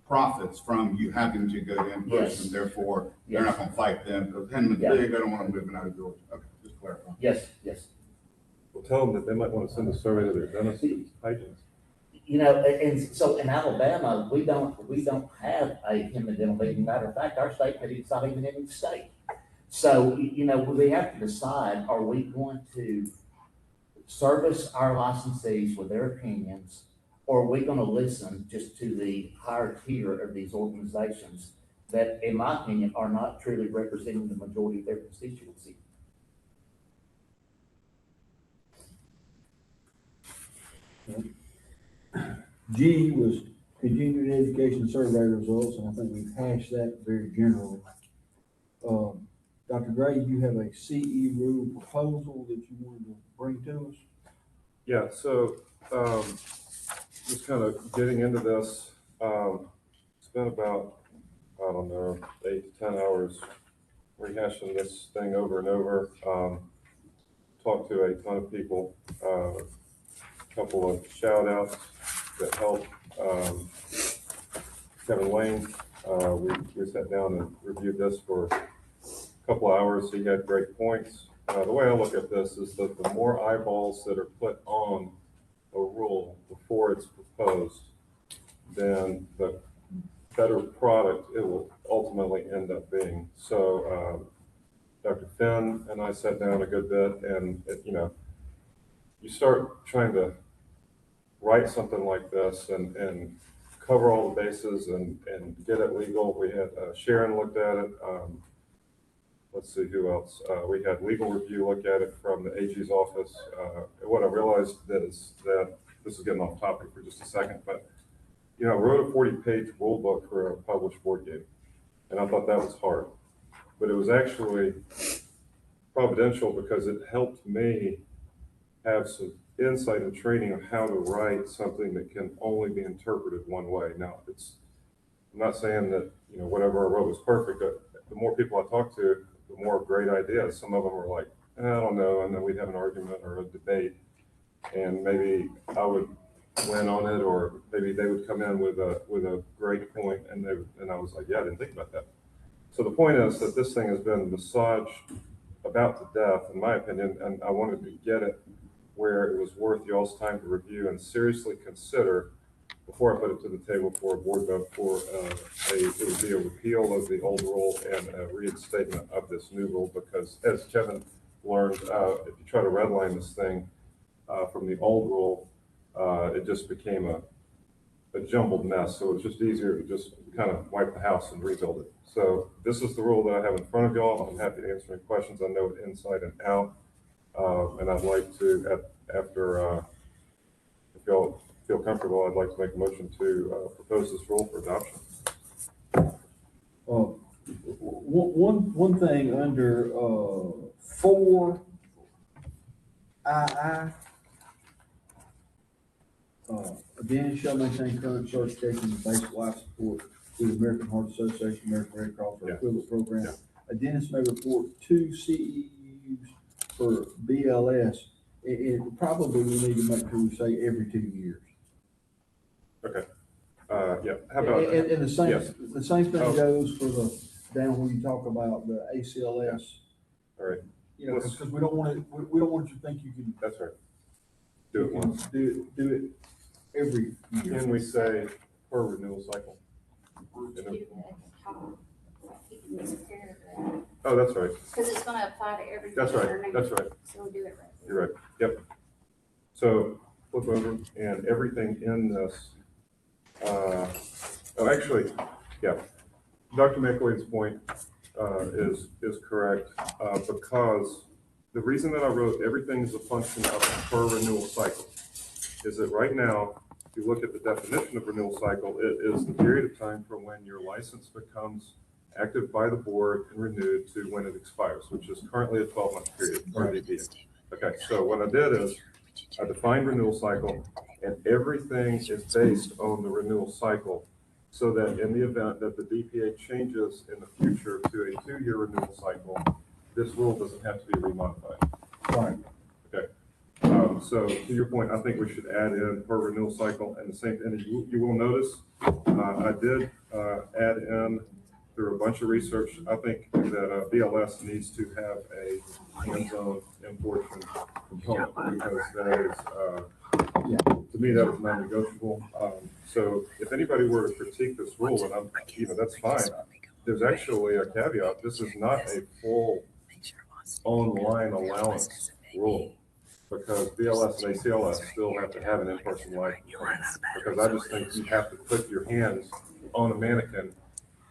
profits from you having to go in person, Yes. therefore they're Yes. not going to fight them because Hinman's Yeah. big, they don't want them moving out of Georgia. Okay, just clarify. Yes, yes. We'll tell them that they might want to send a survey to their dentist and hygienist. You know, and so in Alabama, we don't have a human dental meeting. Matter of fact, our state meeting's not even in the state. So, you know, we have to decide, are we going to service our licensees with their opinions, or are we going to listen just to the higher tier of these organizations that, in my opinion, are not truly representing the majority of their constituency? G was continuing education survey results, and I think we've hashed that very generally. Dr. Gray, you have a CE rule proposal that you wanted to bring to us? Yeah, so just kind of getting into this, spent about, I don't know, 8 to 10 hours rehashing this thing over and over. Talked to a ton of people, a couple of shout outs that helped. Kevin Lane, we sat down and reviewed this for a couple of hours. He had great points. The way I look at this is that the more eyeballs that are put on a rule before it's proposed, then the better product it will ultimately end up being. So Dr. Finn and I sat down a good bit, and you start trying to write something like this and cover all the bases and get it legal. We had Sharon looked at it. Let's see who else. We had legal review look at it from the AG's office. What I realized is that this is getting off topic for just a second, but I wrote a 40-page rule book for a published board game, and I thought that was hard, but it was actually providential because it helped me have some insight and training on how to write something that can only be interpreted one way. Now, I'm not saying that, you know, whatever I wrote was perfect, but the more people I talk to, the more great ideas. Some of them were like, I don't know, and then we'd have an argument or a debate, and maybe I would win on it, or maybe they would come in with a great point, and I was like, yeah, I didn't think about that. So the point is that this thing has been massaged about to death, in my opinion, and I wanted to get it where it was worth y'all's time to review and seriously consider before I put it to the table for a board vote for it would be a repeal of the old rule and a reinstatement of this new rule, because as Kevin learned, if you try to redline this thing from the old rule, it just became a jumbled mess. So it's just easier to just kind of wipe the house and rebuild it. So this is the rule that I have in front of y'all. I'm happy to answer any questions. I know it inside and out. And I'd like to, after, if y'all feel comfortable, I'd like to make a motion to propose this rule for adoption. One thing under 4II, Dennis shall maintain current certification of basic life support through the American Heart Association, American Red Cross, or equivalent program. Yeah. A dentist may report 2 CEUs for BLS. It probably we need to make sure we say every 2 years. Okay. Yeah. How about And the same, yes. the same thing Oh. goes for the, down when you talk about the ACLS. All right. You know, because we don't want it, we don't want you to think you can. That's right. Do it once. Do it every year. Can we say per renewal cycle? Oh, that's right. Because it's gonna apply to everything. That's right. underneath. That's right. So we'll do it right. You're right. Yep. So flip over and everything in this, actually, yeah. Dr. McLean's point is correct, because the reason that I wrote everything is a function of a per renewal cycle is that right now, if you look at the definition of renewal cycle, it is the period of time from when your license becomes active by the board and renewed to when it expires, which is currently a 12-month period for DPA. Okay, so what I did is I defined renewal cycle, and everything is based on the renewal cycle, so that in the event that the DPA changes in the future to a 2-year renewal cycle, this rule doesn't have to be remodified. Right. Okay. So to your point, I think we should add in per renewal cycle, and the same, and you will notice, I did add in through a bunch of research. I think that BLS needs to have a hands-on enforcement component, because that is, to me, that is non-negotiable. So if anybody were to critique this rule, and that's fine. There's actually a caveat. This is not a full online allowance rule, because BLS and ACLS still have to have an in-person license. Because I just think you have to put your hands on a mannequin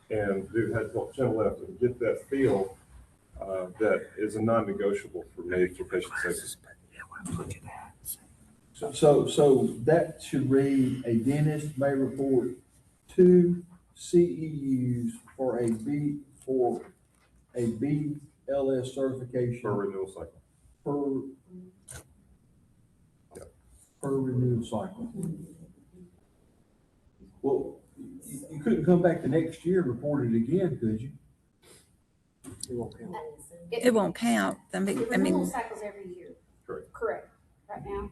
and do head tilt, chin lift, and get that feel that is a non-negotiable for me for patient safety. So that should read, a dentist may report 2 CEUs for a BLS certification. Per renewal cycle. Per renewal cycle. Well, you couldn't come back the next year and report it again, could you? It won't count. I The mean, renewal cycle's every year. Correct. Correct, right now.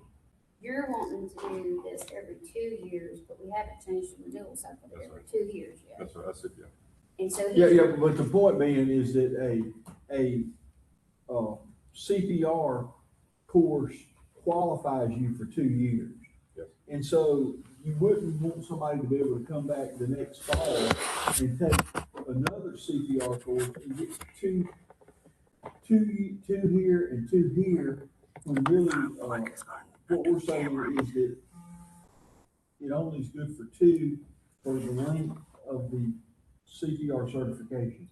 You're wanting to do this every 2 years, but we haven't changed the renewal cycle to every 2 years yet. That's right. That's it. Yeah. And so. Yeah, but the point being is that a CPR course qualifies you for 2 years. Yes. And so you wouldn't want somebody to be able to come back the next fall and take another CPR course and get two here and 2 here, when really, what we're saying is that it only is good for 2 for the length of the CPR certification.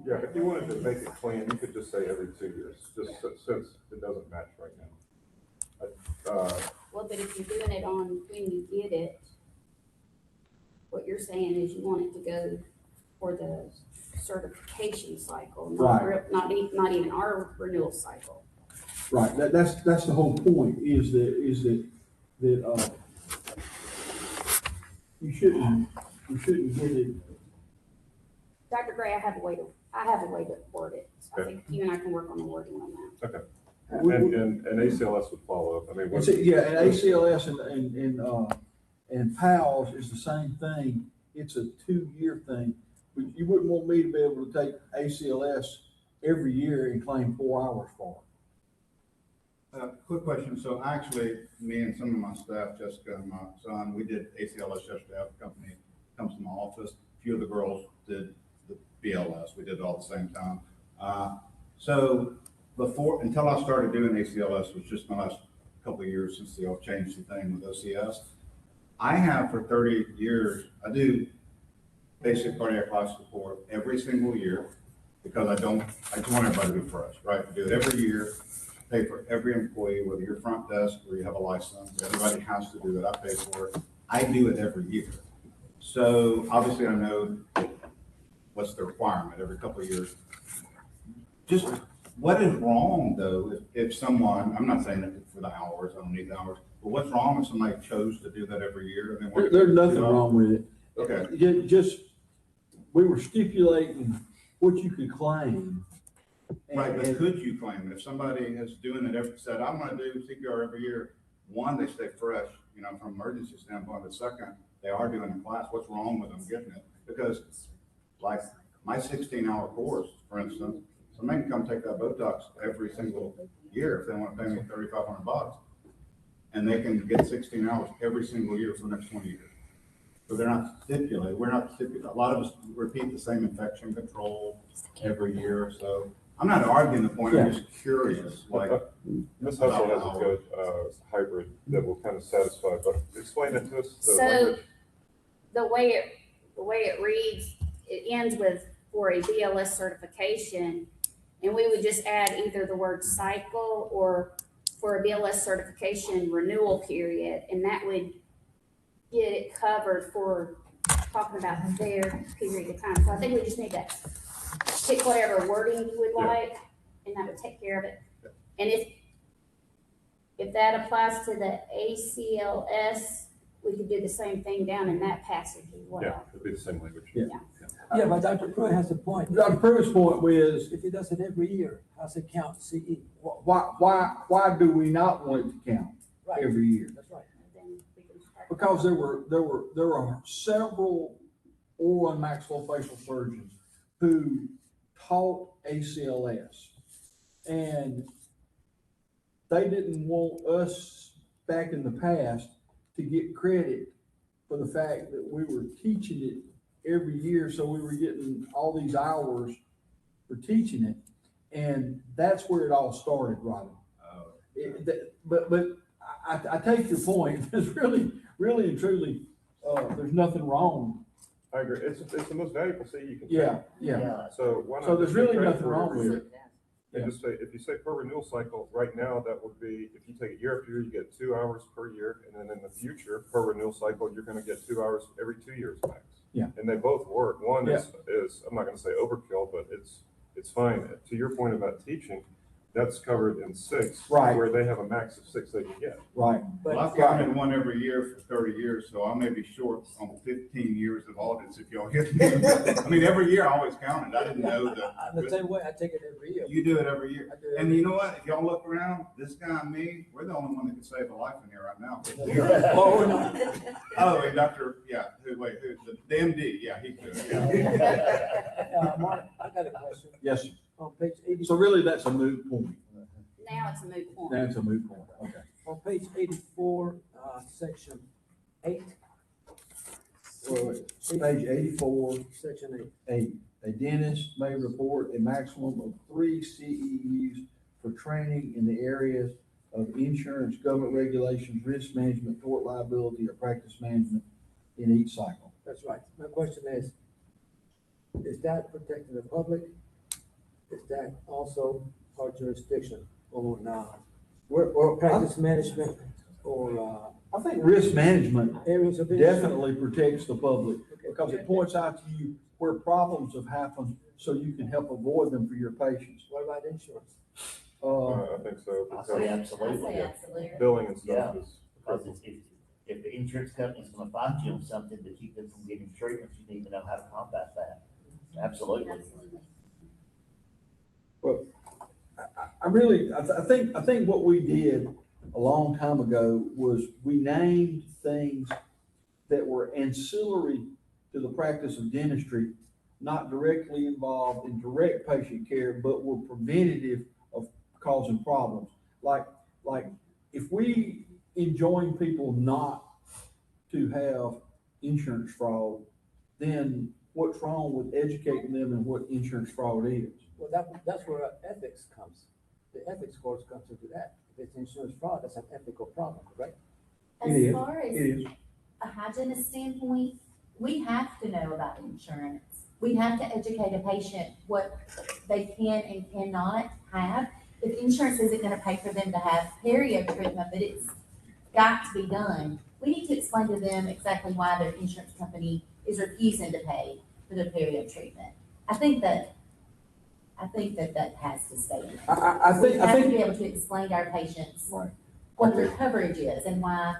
Yeah, if you wanted to make it clean, you could just say every 2 years, just since it doesn't match right now. Well, but if you're doing it on when you get it, what you're saying is you want it to go for the certification cycle, Right. not even our renewal cycle. Right, that's the whole point, is that you shouldn't we shouldn't get it. Dr. Gray, I have a way to word it. I think you and I can work on the wording on that. And ACLS would follow up. I mean, what, Yeah, and ACLS and PALS is the same thing. It's a 2-year thing. But you wouldn't want me to be able to take ACLS every year and claim 4 hours for it. Quick question. So actually, me and some of my staff, Jessica and my son, we did ACLS yesterday. Our company comes to my office. A few of the girls did the BLS. We did it all at the same time. So until I started doing ACLS, which was just my last couple of years since they all changed the thing with OCS, I have for 30 years, I do basic cardiac life support every single year because I just want everybody to be fresh, right? I do it every year, pay for every employee, whether you're front desk or you have a license, everybody has to do it. I pay for it. I do it every year. So obviously I know what's the requirement every couple of years. Just what is wrong though, if someone, I'm not saying that for the hours, I don't need the hours, but what's wrong if somebody chose to do that every year? And then There's nothing wrong with it. Okay. Just, we were stipulating what you could claim. Right, but could you claim it? If somebody is doing it said, I'm gonna do CPR every year, one, they stay fresh, from an emergency standpoint, but second, they are doing a class, what's wrong with them getting it? Because like my 16-hour course, for instance, somebody can come take that Botox every single year if they want to pay me $3,500, and they can get 16 hours every single year for the next 20 years. So they're not stipulated. We're not stipulated. A lot of us repeat the same infection control every year. So I'm not arguing the point. I'm just curious. Like Ms. Hustle has a good hybrid that will kind of satisfy, but explain it to us. So the way it reads, it ends with for a BLS certification, and we would just add either the word cycle or for a BLS certification renewal period, and that would get it covered for talking about their period of time. So I think we just need to pick whatever wording you would like, and that would take care of it. And if that applies to the ACLS, we could do the same thing down in that passage as well. Yeah, it'd be the same language. Yeah, but Dr. Pruitt has a point. Dr. Pruitt's point was, If he does it every year, how's it count CE? why do we not want it to count Right. every year? That's right. Then we can start. Because there were several oral and maxillofacial surgeons who taught ACLS, and they didn't want us back in the past to get credit for the fact that we were teaching it every year, so we were getting all these hours for teaching it, and that's where it all started, Robin. But I take your point. There's really and truly, there's nothing wrong. I agree. It's the most valuable CE you can Yeah, take. yeah. So why not? So there's just really take credit nothing for wrong every with year? it. And just say, if you say per renewal cycle, right now, that would be, if you take it year after year, you get 2 hours per year. And then in the future, per renewal cycle, you're gonna get 2 hours every 2 years max. Yeah. And they both work. One is, I'm not gonna say overkill, but it's fine. To your point about teaching, that's covered in 6. Right. Where they have a max of 6 they can get. Right. Well, I've counted one every year for 30 years, so I may be short on 15 years of audits if y'all get me. I mean, every year I always counted. I didn't know that. I'm the same way. I take it every year. You do it every year. I do it And every you know what? If y'all look around, this guy and me, we're the only one that can save a life in here right now. Oh, we're not. Oh, and Dr. The MD, yeah, he could. Mark, I got a question. Yes. On page 80, So really, that's a moot point. Now it's a moot point. That's a moot point. Okay. on page 84, section 8. Page 84, Section 8. A dentist may report a maximum of 3 CEUs for training in the areas of insurance, government regulations, risk management, tort liability, or practice management in each cycle. 8. That's right. My question is that protecting the public? Is that also our jurisdiction on or practice management or I think risk management areas of insurance? definitely protects the public Okay. because it points out to you where problems have happened so you can help avoid them for your patients. What about insurance? I think so. I say because absolutely. I say absolutely. Billing and stuff Yeah. is. Because if if the insurance company's gonna fight you on something to keep them from getting treatment, you need to know how to combat that. Absolutely. I think what we did a long time ago was we named things that were ancillary to the practice of dentistry, not directly involved in direct patient care, but were preventative of causing problems. Like if we enjoin people not to have insurance fraud, then what's wrong with educating them in what insurance fraud is? Well, that's where ethics comes. The ethics course comes into that. If it's insurance fraud, that's an ethical problem, right? It is. As far It as is. a hygienist standpoint, we have to know about insurance. We have to educate a patient what they can and cannot have. If insurance isn't gonna pay for them to have perio treatment, but it's got to be done, we need to explain to them exactly why their insurance company is refusing to pay for their perio treatment. I think that has to stay in. We have to be able to explain to our patients Right. what their coverage is and why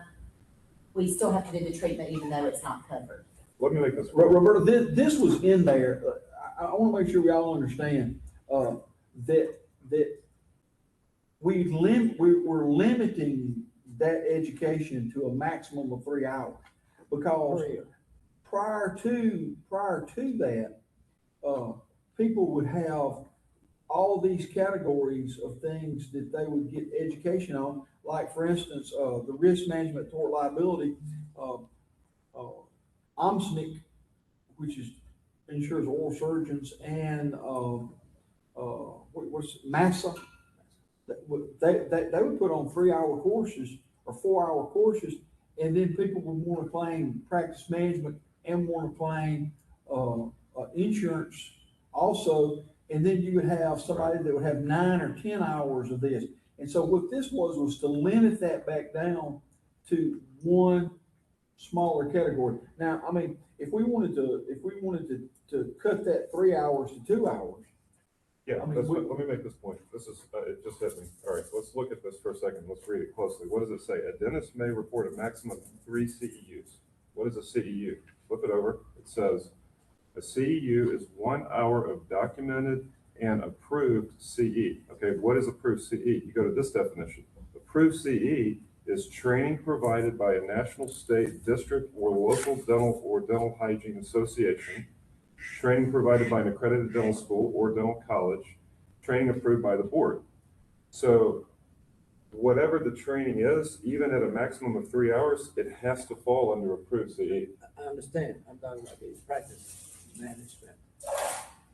we still have to do the treatment even though it's not covered. Let me make this. Roberta, this was in there. I want to make sure we all understand, that we're limiting that education to a maximum of 3 hours. Because prior to that, people would have all these categories of things that they would get education on, like for instance, the risk management tort liability, OMSNIC, which insures oral surgeons, and what's MASA. They would put on 3-hour courses or 4-hour courses, and then people would want to claim practice management and want to claim insurance also. And then you would have somebody that would have 9 or 10 hours of this. And so what this was to limit that back down to one smaller category. Now, I mean, if we wanted to cut that 3 hours to 2 hours. Yeah, I mean, let me make this point. This is, it just hit me. All right, let's look at this for a second. Let's read it closely. What does it say? A dentist may report a maximum of 3 CEUs. What is a CEU? Flip it over. It says, a CEU is 1 hour of documented and approved CE. Okay, what is approved CE? You go to this definition. Approved CE is training provided by a national, state, district, or local dental hygiene association, training provided by an accredited dental school or dental college, training approved by the board. So whatever the training is, even at a maximum of 3 hours, it has to fall under approved CE. I understand. I'm talking about the practice management.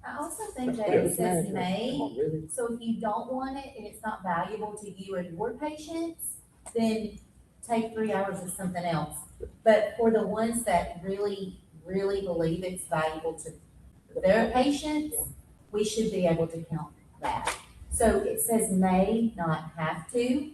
I also think that Yeah. it says may, Oh, really? so if you don't want it and it's not valuable to you and your patients, then take 3 hours of something else. But for the ones that really, really believe it's valuable to their patients, we should be able to count that. So it says may, not have to.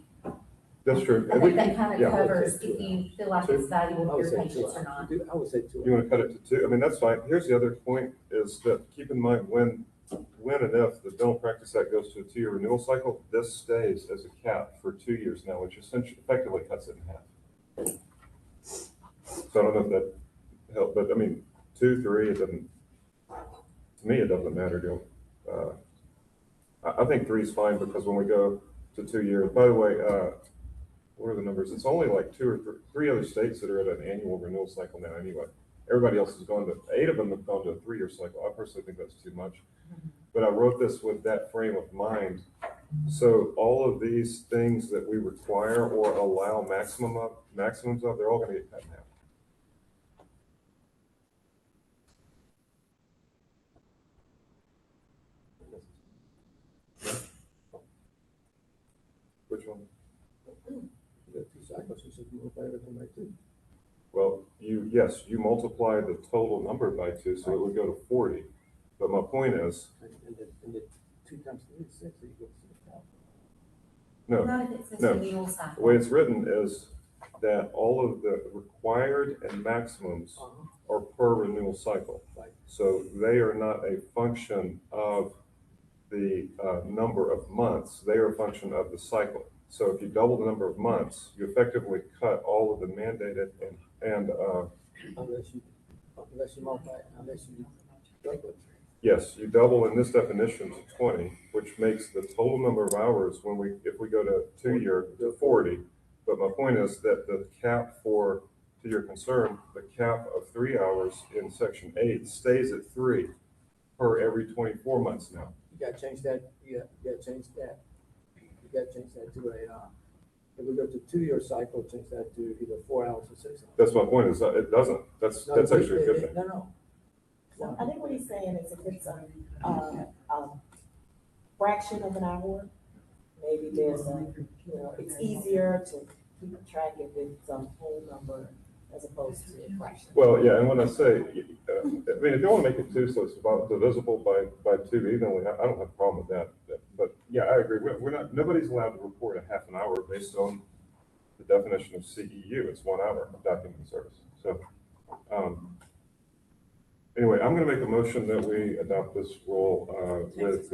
That's true. I think that kind of Yeah. covers if you feel like it's valuable I to would your say 2 patients or hours. not. I would say 2 You hours. want to cut it to 2? I mean, that's fine. Here's the other point is that keep in mind when and if the Dental Practice Act goes to a 2-year renewal cycle, this stays as a cap for 2 years now, which essentially effectively cuts it in half. So I don't know if that helped, but I mean, 2, 3, it doesn't, to me, it doesn't matter, Joe. I think 3 is fine because when we go to 2 years, by the way, what are the numbers? It's only like 2 or 3 other states that are at an annual renewal cycle now anyway. Everybody else has gone to, 8 of them have gone to a 3-year cycle. I personally think that's too much. But I wrote this with that frame of mind. So all of these things that we require or allow maximums of, they're all going to get cut in half. Which one? You got 2 cycles, you should multiply everything by 2. Well, yes, you multiply the total number by 2, so it would go to 40. But my point is, And the 2 times 3 is 6, so you go to 6,000. no, Not if it says no. renewal The cycle. way it's written is that all of the required and maximums are per renewal cycle. Right. So they are not a function of the number of months, they are a function of the cycle. So if you double the number of months, you effectively cut all of the mandated and Unless you multiply, unless you double it. yes, you double in this definition to 20, which makes the total number of hours if we go to 2-year to 40. But my point is that the cap to your concern, the cap of 3 hours in section 8 stays at 3 per every 24 months now. You gotta change that, you gotta change that. You gotta change that to if we go to 2-year cycle, change that to either 4 hours or 6 hours. That's my point, is it doesn't. That's actually a good thing. No. So I think what he's saying is if it's a fraction of an hour, maybe there's it's easier to keep track if it's a whole number as opposed to a fraction. Well, yeah, and when I say, I mean, if you want to make it 2, so it's about divisible by 2 evenly, I don't have a problem with that. But yeah, I agree. Nobody's allowed to report a half an hour based on the definition of CEU. It's 1 hour of document service. So, anyway, I'm going to make a motion that we adopt this rule with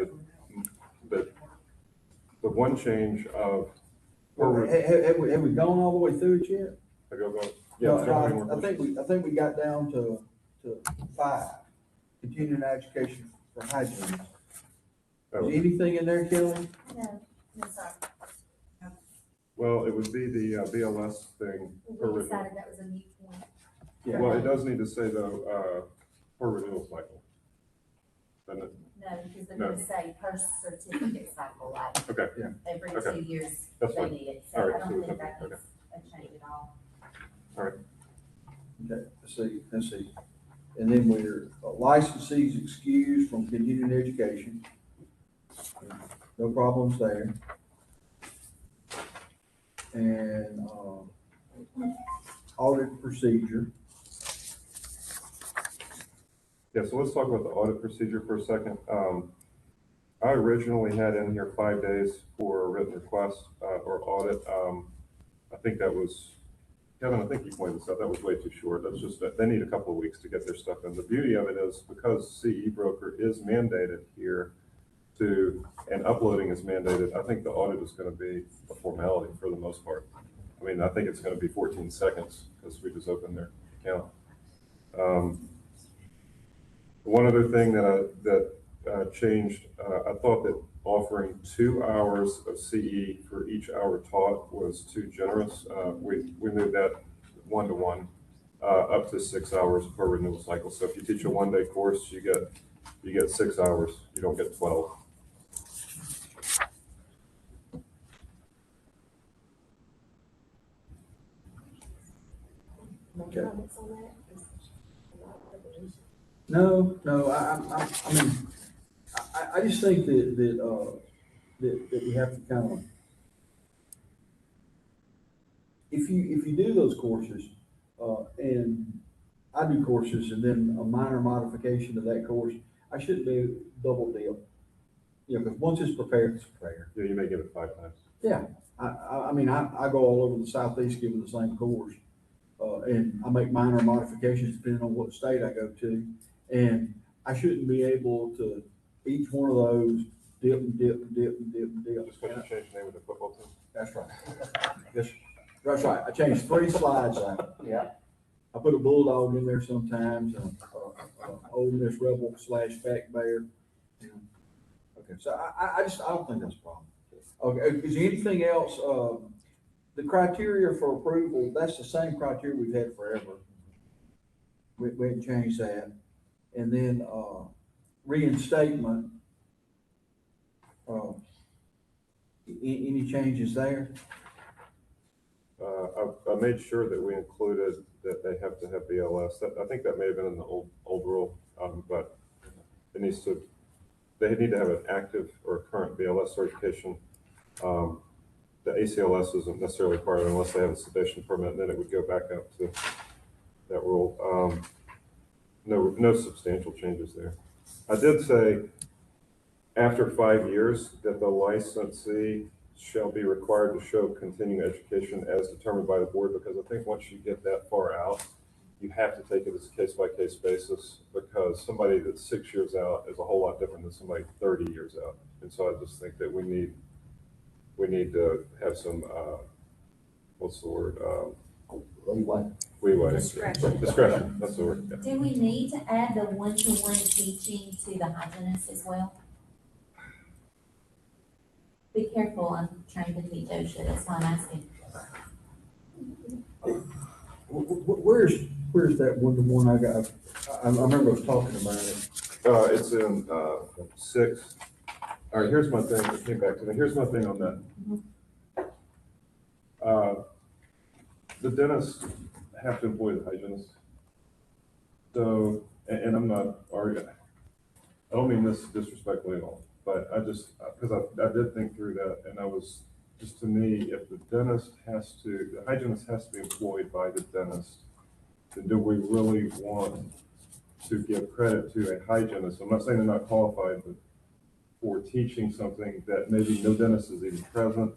the one change of. Have we gone all the way through it yet? I go. No, Yeah, don't have any more I think we got down to 5, continuing education for hygiene. Oh. Is anything in there, Kelly? No, no, sorry. Well, it would be the BLS thing per We renewal. decided that was a moot point. Yeah. Well, it does need to say though, per renewal cycle. Doesn't it? No, because they're No. gonna say per certificate cycle, like Okay, every Okay. 2 years That's they fine. need it. All So right, I so don't we think have- that needs a change at all. Okay, let's see. And then we're licensees excused from continuing education. No problems there. And, audit procedure. yeah, so let's talk about the audit procedure for a second. I originally had in here 5 days for a written request, or audit. I think that was, Kevin, I think you pointed this out, that was way too short. That's just, they need a couple of weeks to get their stuff in. The beauty of it is because CE Broker is mandated here and uploading is mandated, I think the audit is going to be a formality for the most part. I mean, I think it's going to be 14 seconds because we just opened their account. One other thing that changed, I thought that offering 2 hours of CE for each hour taught was too generous. We moved that 1-to-1 up to 6 hours per renewal cycle. So if you teach a 1-day course, you get 6 hours. You don't get 12. No Okay. comments on that? No, I mean, I just think that we have to kind of, if you do those courses, and I do courses and then a minor modification to that course, I shouldn't be double dip. You know, because once it's prepared, it's prepared. Yeah, you may get it 5 times. Yeah, I mean, I go all over the Southeast giving the same course. And I make minor modifications depending on what state I go to. And I shouldn't be able to, each one of those, dip and dip and dip and dip and dip. Just want to change the name of the football team. That's right. Yes, that's right. I changed 3 slides out. Yeah. I put a bulldog in there sometimes, and Ole Miss Rebel / Back Bear. Okay, so I don't think that's a problem. Okay, is there anything else, the criteria for approval, that's the same criteria we've had forever. We hadn't changed that. And then, reinstatement, any changes there? I made sure that we included that they have to have BLS. I think that may have been in the old rule, but it needs to, they need to have an active or current BLS certification. The ACLS isn't necessarily required unless they have a sedation permit, and then it would go back up to that rule. No substantial changes there. I did say after 5 years that the licensee shall be required to show continuing education as determined by the board, because I think once you get that far out, you have to take it as a case-by-case basis, because somebody that's 6 years out is a whole lot different than somebody 30 years out. And so I just think that we need we need to have some, what's the word? Leeway. Leeway. Discretion. Discretion, that's the word, yeah. Do we need to add the one-to-one teaching to the hygienist as well? Be careful, I'm trying to teach OSHA, that's why I'm asking. Where's that one-to-one I got? I remember us talking about it. It's in, 6. All right, here's my thing, it came back to me, here's my thing on that. The dentists have to employ the hygienist. So, and I'm not arguing, I don't mean this disrespectfully at all, but I just, because I did think through that, and I was, just to me, if the hygienist has to be employed by the dentist, then do we really want to give credit to a hygienist? I'm not saying they're not qualified, but for teaching something that maybe no dentist is even present.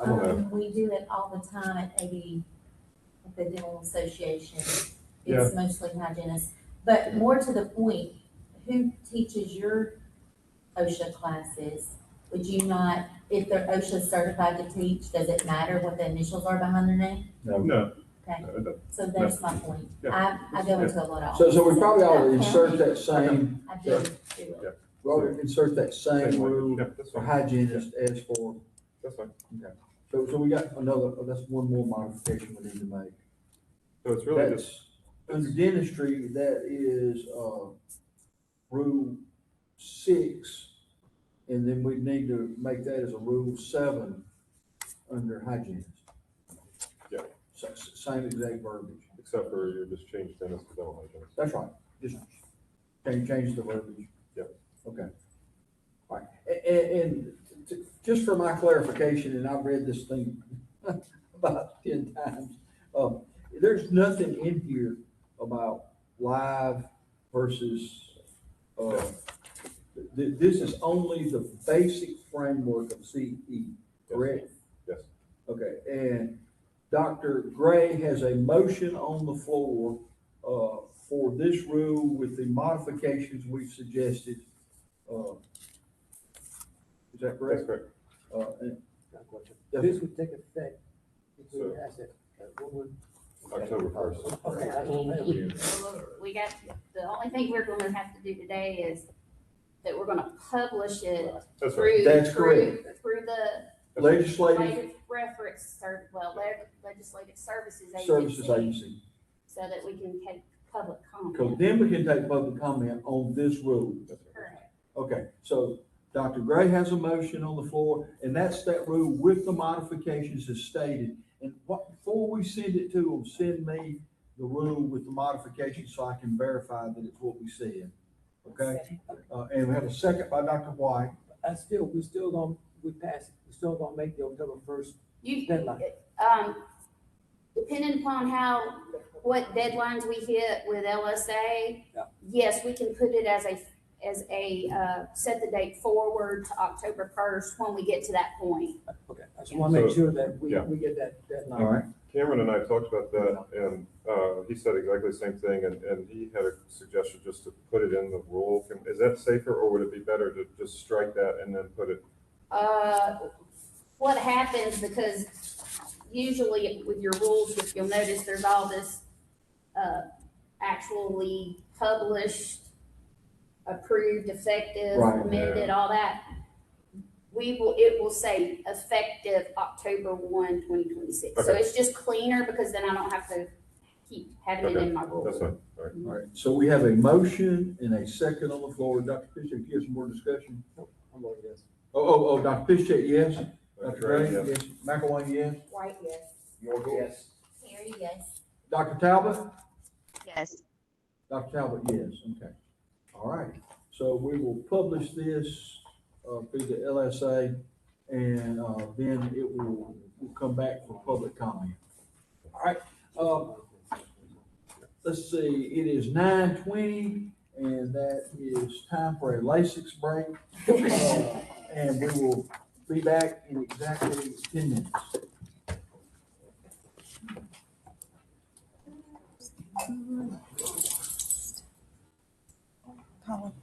I don't know. We do it all the time at the dental association. Yeah. It's mostly hygienists, but more to the point, who teaches your OSHA classes? Would you not, if they're OSHA certified to teach, does it matter what the initials are behind their name? No. Okay, No, it doesn't. so there's my point. Yeah. I go into a lot of. So we probably ought to offices. insert that same, I do it. Yeah. we ought to insert that same Same way. rule Yeah, that's for fine. hygienist as for, That's fine. so we got another, that's one more modification we need to make. So it's really just, That's, under dentistry, that is, rule 6, and then we need to make that as a rule 7 under hygienist. Yeah. Same exact verbiage. except for you just change dentist to dental hygienist. That's right, just change the verbiage. Yep. Okay. All right, and just for my clarification, and I've read this thing about 10 times, there's nothing in here about live versus, this is only the basic framework of CE, correct? Yes. Okay, and Dr. Gray has a motion on the floor, for this rule with the modifications we've suggested. Is that correct? That's correct. And- This would take effect if we So- pass it. What would- October 1st. Okay, that's what I'm We got, the only thing we're gonna have to do today is that we're gonna publish it That's through, right. That's through the Legislative legislative reference, legislative services Services agency, Agency, so that we can take public because comment. then we can take public comment on this rule. Correct. Okay, so Dr. Gray has a motion on the floor, and that's that rule with the modifications as stated. And before we send it to them, send me the rule with the modifications so I can verify that it's what we said. Okay? And we have a second by Dr. White. we pass it, we still gonna make the October 1st You, deadline. depending upon what deadlines we hit with LSA, Yeah. yes, we can put it as a, set the date forward to October 1st when we get to that point. Okay, I just wanna make So, sure that we yeah. get that deadline. All right. Cameron and I talked about that, and he said exactly the same thing, and he had a suggestion just to put it in the rule. Is that safer, or would it be better to just strike that and then put it? What happens, because usually with your rules, if you'll notice, there's all this, actually published, approved, effective, Right, amended, all that. It will say effective October 1, 2026. So Okay. it's just cleaner because then I don't have to keep having it in my rules. That's fine, all right. All right, so we have a motion and a second on the floor. Dr. Piszczek, you have some more discussion? I'm voting yes. Oh, Dr. Piszczek, yes. Dr. Gray, Yes. yes. McElwain, yes. White, yes. York, yes. Terry, yes. Dr. Talbot? Yes. Dr. Talbot, yes, okay. All right, so we will publish this through the LSA, and then it will come back for public comment. All right, let's see, it is 9:20, and that is time for a Lasix break. And we will be back in exactly 10 minutes. Colin.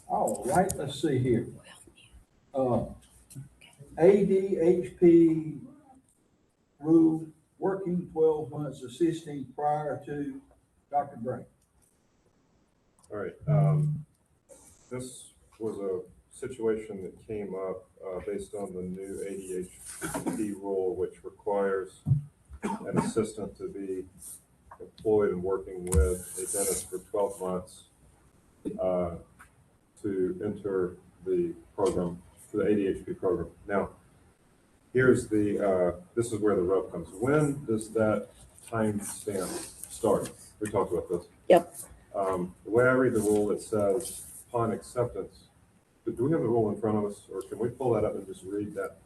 All right, let's see here. ADHP rule, working 12 months assisting prior to Dr. Gray. All right, this was a situation that came up, based on the new ADHP rule, which requires an assistant to be employed and working with a dentist for 12 months, to enter the program, for the ADHP program. Now, here's the, this is where the rub comes. When does that time stamp start? We talked about this. Yep. The way I read the rule, it says upon acceptance. Do we have the rule in front of us, or can we pull that up and just read that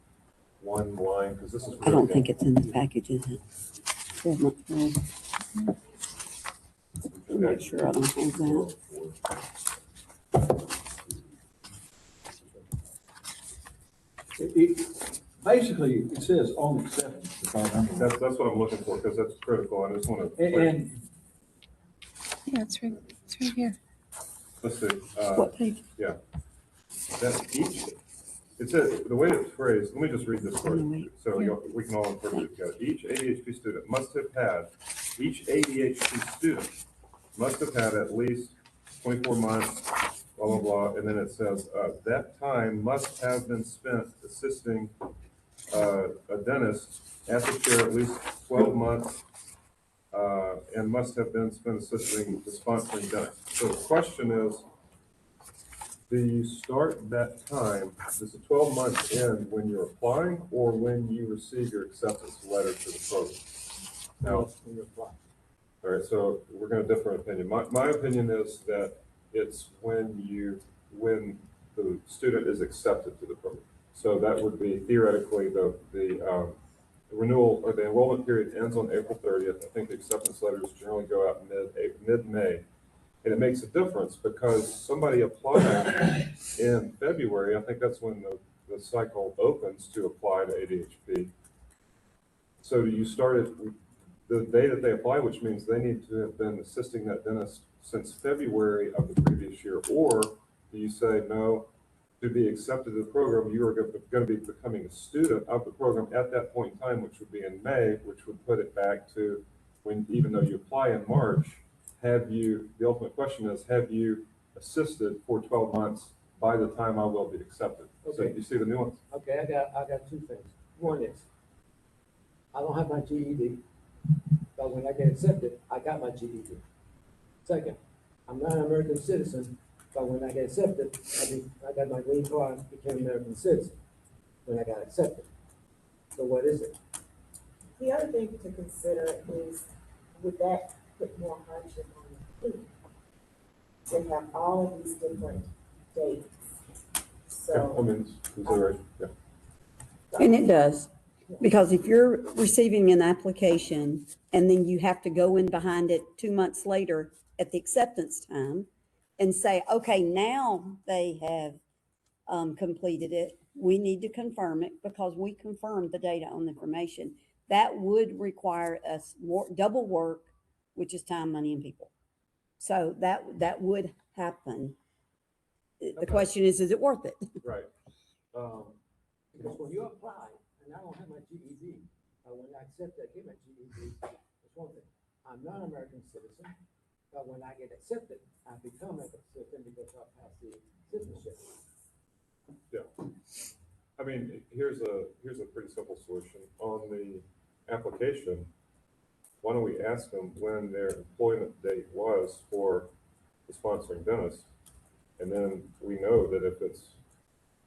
one line? Because this is. I don't think it's in the package, is it? 12 month rule. I'm not sure I don't have that. Basically, it says on acceptance. If I remember. That's what I'm looking for, because that's critical. I just want to. And Yeah, it's right here. Let's see. What page? Yeah. That each, it says, the way it's phrased, let me just read this for you, so we can all interpret it together. Each ADHP student must have had at least 24 months, blah, blah, blah, and then it says, that time must have been spent assisting a dentist at the chair at least 12 months, and must have been spent assisting the sponsoring dentist. So the question is, do you start that time, does the 12 months end when you're applying or when you receive your acceptance letter to the program? Now, When you apply. all right, so we're going to differ in opinion. My opinion is that it's when the student is accepted to the program. So that would be theoretically the renewal or the enrollment period ends on April 30th. I think the acceptance letters generally go out mid-May. And it makes a difference because somebody applied in February, I think that's when the cycle opens to apply to ADHP. So do you start it the day that they apply, which means they need to have been assisting that dentist since February of the previous year? Or do you say, no, to be accepted to the program, you are going to be becoming a student of the program at that point in time, which would be in May, which would put it back to when, even though you apply in March, the ultimate question is, have you assisted for 12 months by the time I will be accepted? So Okay. you see the nuance? Okay, I got two things. One is, I don't have my GED, but when I get accepted, I got my GED. Second, I'm not an American citizen, but when I get accepted, I got my green card, became an American citizen when I got accepted. So what is it? The other thing to consider is, would that put more hardship on the student to have all of these different dates? I So, mean, it's consideration, yeah. And it does, because if you're receiving an application and then you have to go in behind it 2 months later at the acceptance time and say, okay, now they have completed it, we need to confirm it because we confirmed the data on the information. That would require us more double work, which is time, money, and people. So that would happen. The question is it worth it? Right. Because when you apply, and I don't have my GED, when I accept that, get my GED, that's one thing. I'm not an American citizen, but when I get accepted, I become a citizen because I pass the citizenship. Yeah. I mean, here's a pretty simple solution. On the application, why don't we ask them when their employment date was for the sponsoring dentist? And then we know that if it's,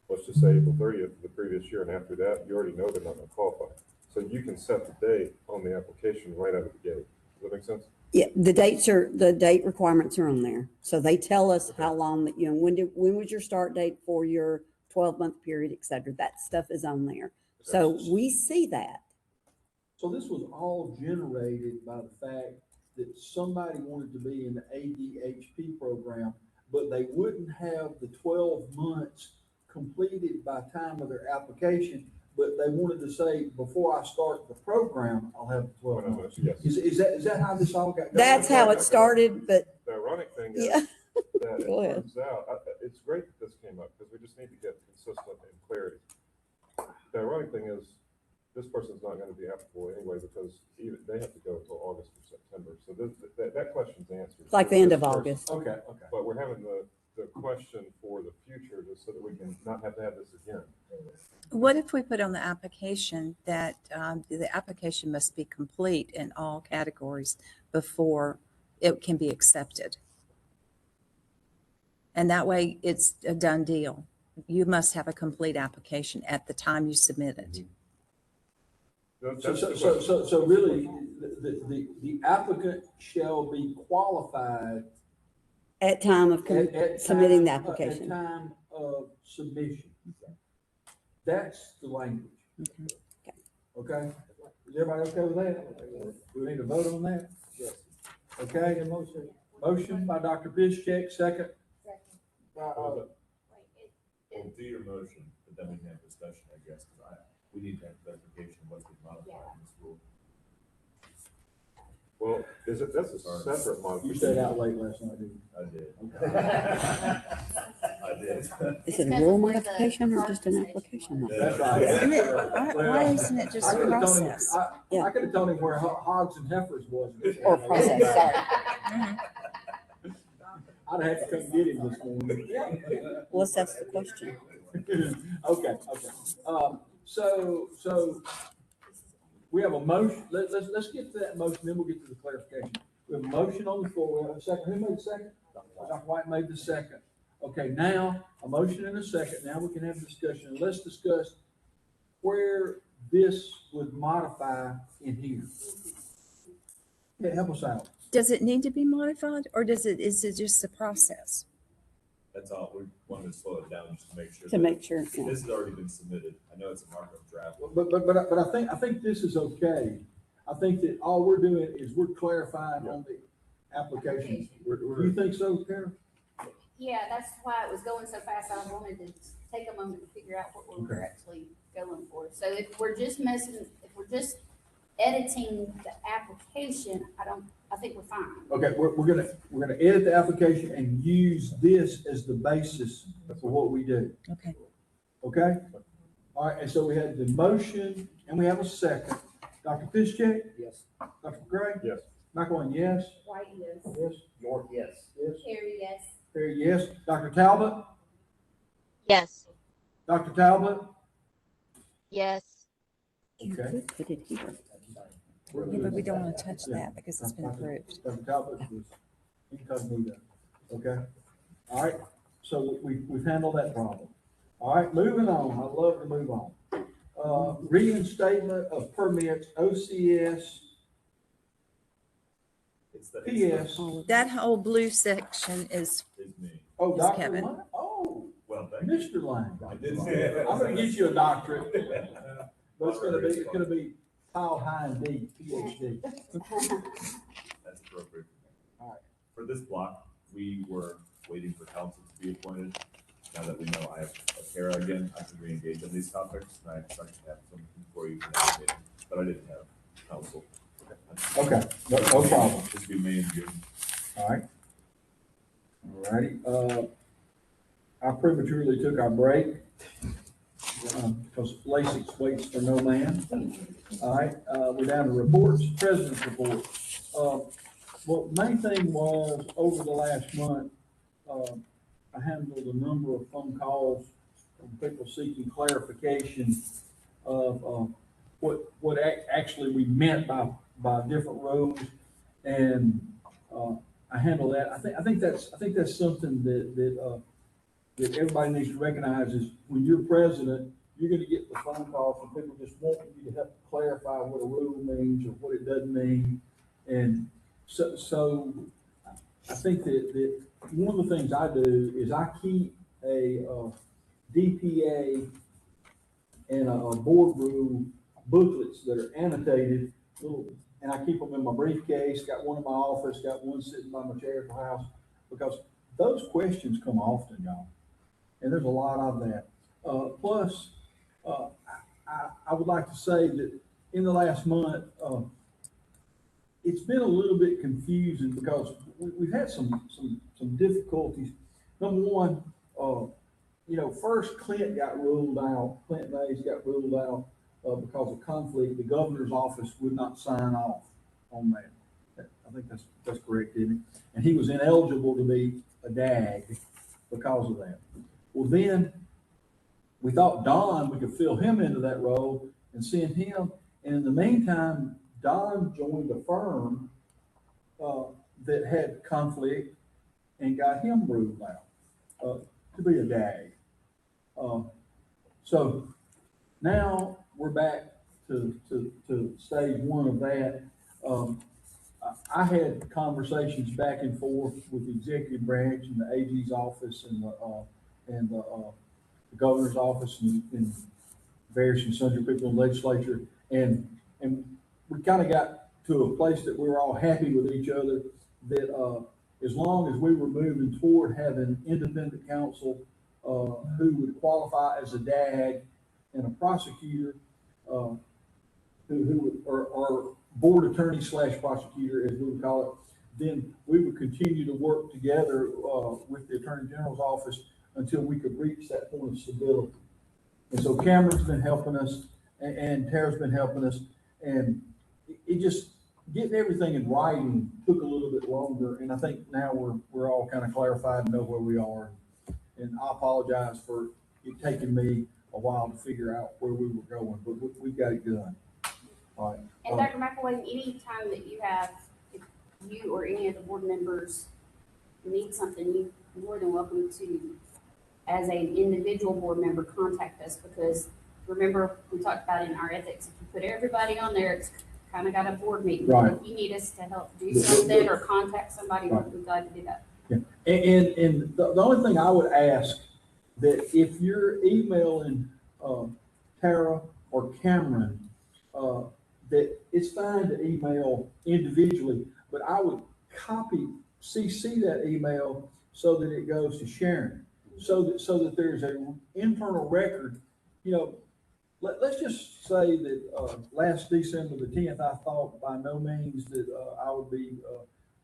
let's just say April 30th of the previous year, and after that, you already know they're not going to qualify. So you can set the date on the application right out of the gate. Does that make sense? Yeah, the date requirements are on there. So they tell us how long that, when was your start date for your 12-month period, et cetera. That stuff is on there. So we see that. so this was all generated by the fact that somebody wanted to be in the ADHP program, but they wouldn't have the 12 months completed by time of their application, but they wanted to say, before I start the program, I'll have 12 months. Yes. Is that how this all got going? That's how it started, but The ironic thing is yeah. that Go it ahead. turns out, it's great that this came up, because we just need to get consistent and clarity. The ironic thing is, this person's not gonna be applicable anyway, because even, they have to go until August or September, so that question's answered. It's like the end of This person- August. Okay, okay. But we're having the question for the future, just so that we can not have to have this again. What if we put on the application that the application must be complete in all categories before it can be accepted? And that way, it's a done deal. You must have a complete application at the time you submit it. So really, the applicant shall be qualified At time of at submitting the time- application. At time of submission. That's the language. Okay? Is everybody okay with that? We need to vote on that? Yes. Okay, a motion by Dr. Piszczek, second. Well, do your motion, but then we can have discussion, I guess, because we need to have clarification of what's been modified in this rule. Well, that's a separate modification. You stayed out late last night, didn't I did. you? I did. Is it a rule modification or just an application? That's right. Isn't it- why isn't it just I could've told him- process? I could have told him where hogs and heifers was. Or process, sorry. I'd have to come get him this morning. Let's ask the question. Okay. So we have a motion, let's get to that motion, then we'll get to the clarification. We have a motion on the floor, we have a second, who made the second? Dr. White made the second. Okay, now, a motion and a second, now we can have a discussion, let's discuss where this would modify in here. Yeah, help us out. Does it need to be modified or is it just the process? That's all, we wanted to slow it down just to make sure. To that make sure, yeah. This has already been submitted. I know it's a markup draft. But I think this is okay. I think that all we're doing is we're clarifying on the application. Do you think so, Karen? Yeah, that's why it was going so fast. I wanted to take a moment to figure out what we were actually going for. So if we're just editing the application, I think we're fine. Okay, we're gonna edit the application and use this as the basis for what we do. Okay. Okay? All right, and so we had the motion and we have a second. Dr. Piszczek? Yes. Dr. Gray? Yes. McElwain, yes? White, yes. Yes. York, yes. Yes. Carrie, yes. Perry, yes. Dr. Talbot? Yes. Dr. Talbot? Yes. You Okay. could put it here. Yeah, but we don't want to touch that because it's been approved. Dr. Talbot was incognito. Okay? All right, so we've handled that problem. All right, moving on. I love to move on. Reinstatement of permits, OCS, PS. That whole blue section is me. Oh, It's Dr. Kevin. Lang? Oh, Well, thank you. Mr. Lang. I did say it. I'm gonna get you a doctorate. But it's gonna be piled high and deep, PhD. That's appropriate. All right. For this block, we were waiting for council to be appointed. Now that we know I have a Kara again, I can re-engage on these topics, and I expect to have something for you for next meeting, but I didn't have council. Okay, no problem. This will be May and June. All right. All righty, I prematurely took our break, because Lasix waits for no man. All right, we're down to reports, president's report. Well, main thing was, over the last month, I handled a number of phone calls from people seeking clarification of, what actually we meant by different roads. And, I handled that. I think that's something that everybody needs to recognize is when you're president, you're gonna get the phone calls from people just wanting you to help clarify what a rule means or what it doesn't mean. And so I think that one of the things I do is I keep a DPA and a board rule booklets that are annotated, and I keep them in my briefcase, got one in my office, got one sitting by my chair at the house, because those questions come often, y'all. And there's a lot of that. Plus, I would like to say that in the last month, it's been a little bit confusing because we've had some difficulties Number one, first Clint got ruled out, Clint Mays got ruled out, because of conflict. The governor's office would not sign off on that. I think that's correct, isn't it? And he was ineligible to be a DAG because of that. Well, then, we thought Don, we could fill him into that role and send him. And in the meantime, Don joined a firm that had conflict and got him ruled out to be a DAG. So now we're back to stage one of that. I had conversations back and forth with the executive branch and the AG's office and the governor's office and various and sundry people in the legislature. And we kind of got to a place that we were all happy with each other, that as long as we were moving toward having independent counsel who would qualify as a DAG and a prosecutor or board attorney / prosecutor, as we would call it, then we would continue to work together with the Attorney General's office until we could reach that point of stability. And so Cameron's been helping us, and Tara's been helping us, and it just, getting everything in writing took a little bit longer, and I think now we're all kind of clarified and know where we are. And I apologize for it taking me a while to figure out where we were going, but we've got it done. All right. And Dr. McElwain, anytime that you have, if you or any of the board members need something, you're more than welcome to, as an individual board member, contact us, because remember, we talked about in our ethics, if you put everybody on there, it's kind of got a board meeting. Right. If you need us to help do something or contact somebody, we'd be glad to do that. Yeah. And the only thing I would ask, that if you're emailing Tara or Cameron, that it's fine to email individually, but I would CC that email so that it goes to Sharon, so that there's an internal record. Let's just say that last December the 10th, I thought by no means that I would be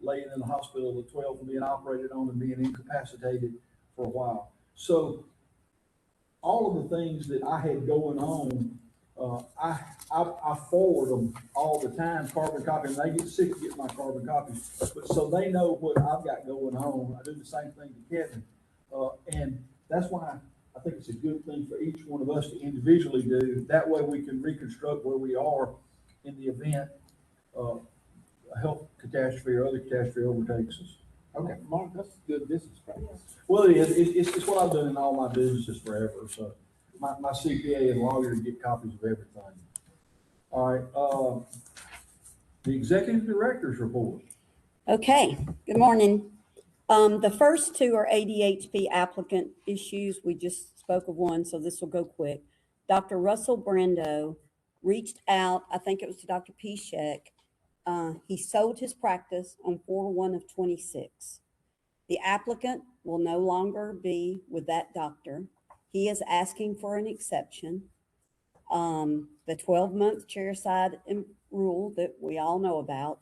laying in the hospital the 12th and being operated on and being incapacitated for a while. So all of the things that I had going on, I forward them all the time, carbon copy, and they get sick of getting my carbon copies. But so they know what I've got going on. I do the same thing to Kevin. And that's why I think it's a good thing for each one of us to individually do. That way we can reconstruct where we are in the event a health catastrophe or other catastrophe overtakes us. Okay. Mark, that's good business practice. Well, it is. It's what I've done in all my businesses forever. So my CPA and lawyer get copies of everything. All right. The executive director's report. Okay, good morning. The first two are ADHP applicant issues. We just spoke of one, so this will go quick. Dr. Russell Brando reached out, I think it was to Dr. Piszek. He sold his practice on 4/1/26. The applicant will no longer be with that doctor. He is asking for an exception. The 12-month chairside rule that we all know about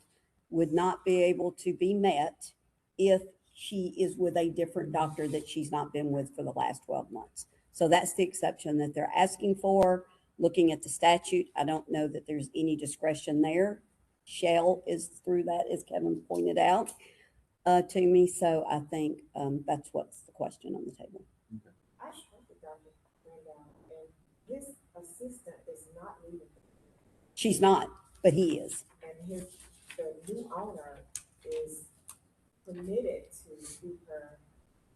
would not be able to be met if she is with a different doctor that she's not been with for the last 12 months. So that's the exception that they're asking for. Looking at the statute, I don't know that there's any discretion there. Shell is through that, as Kevin pointed out to me. So I think that's what's the question on the table. I spoke to Dr. Brando, and his assistant is not leaving. She's not, but he is. And the new owner is permitted to do her.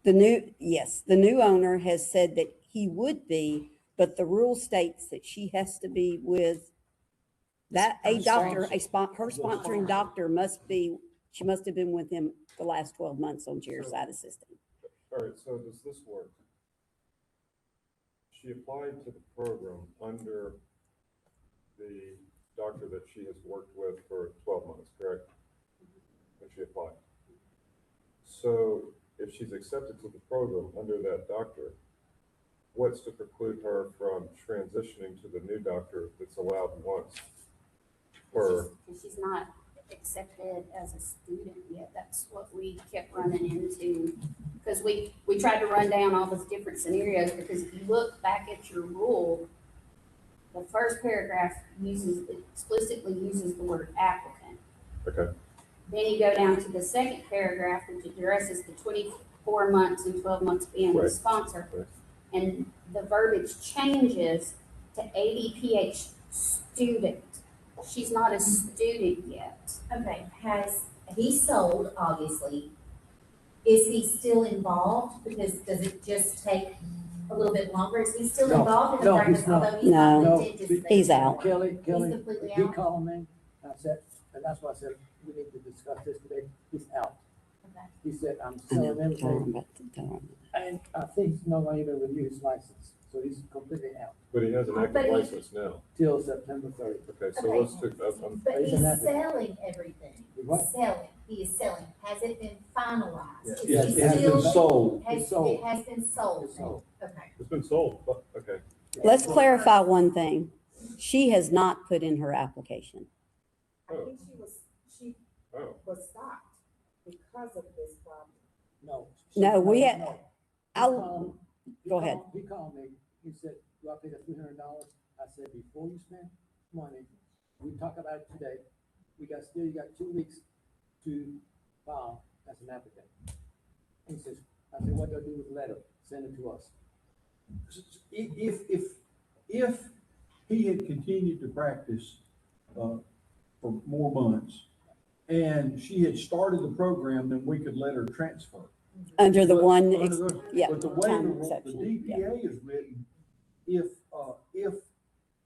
The new owner has said that he would be, but the rule states that she has to be with that, her sponsoring doctor she must have been with him the last 12 months on chairside assistant. All right, so does this work? She applied to the program under the doctor that she has worked with for 12 months, correct? When she applied. So if she's accepted to the program under that doctor, what's to preclude her from transitioning to the new doctor that's allowed once? And she's not accepted as a student yet. That's what we kept running into, because because we tried to run down all those different scenarios, because if you look back at your rule, the first paragraph explicitly uses the word applicant. Okay. Then you go down to the second paragraph, which addresses the 24 months and 12 months being the Right. sponsor. Right. And the verbiage changes to ADPH student. She's not a student yet. Okay, he sold, obviously. Is he still involved? Because does it just take a little bit longer? Is he still No, involved in the no, practice, he's not. although he's not No, contingent to he's stay? out. Kelly, completely he out? called me, I said, and that's why I said, we need to discuss this today, he's out. Okay. He said, I'm I know, selling I'm everything, about to tell him. and I think he's no longer even renew his license, so he's completely out But he has an But active he- license now. till September 30th. Okay, so Okay. let's take, I'm, But he's Isn't that the- selling everything. What? Selling, he is selling. Has it been finalized? Yeah, Is Yes, he it has been still- sold. Has, It's sold. it has been sold. It's sold. Okay. it's been sold, but, okay. Let's clarify one thing. She has not put in her application. I think she Oh, was stopped because of this problem. No. No, we no, had- no. He I'll- called- he go ahead. called- He called me, he said, do I pay the $300? I said, before you spend money, we talk about it today, you got 2 weeks to file as an applicant. He says, I said, what do I do with the letter? Send it to us. If he had continued to practice, for more months, and she had started the program, then we could let her transfer. Under the But- one, under ex- the- yeah, But the way time the exception, DPA is written, if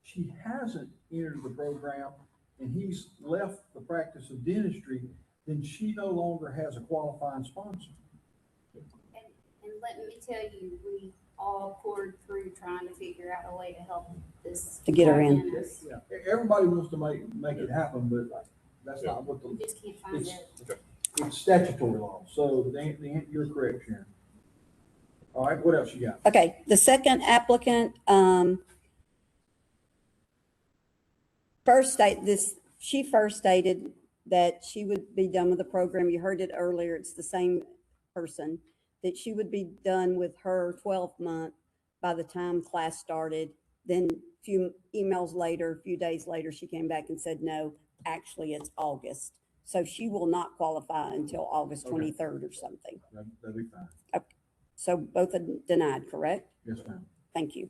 she hasn't entered the program and he's left the practice of dentistry, then she no longer has a qualifying sponsor. And let me tell you, we all poured through trying to figure out a way to help this. To get her in. hygienist. Yeah, everybody wants to make it happen, but that's not what We the, just can't find it's, it. it's statutory law. So you're correct, Sharon. All right, what else you got? okay, the second applicant, she first stated that she would be done with the program. You heard it earlier. It's the same person, that she would be done with her 12-month by the time class started. Then a few emails later, a few days later, she came back and said, no, actually it's August. So she will not qualify until August Okay. 23rd or something. That'd be fine. So both are denied, correct? Yes, ma'am. Thank you.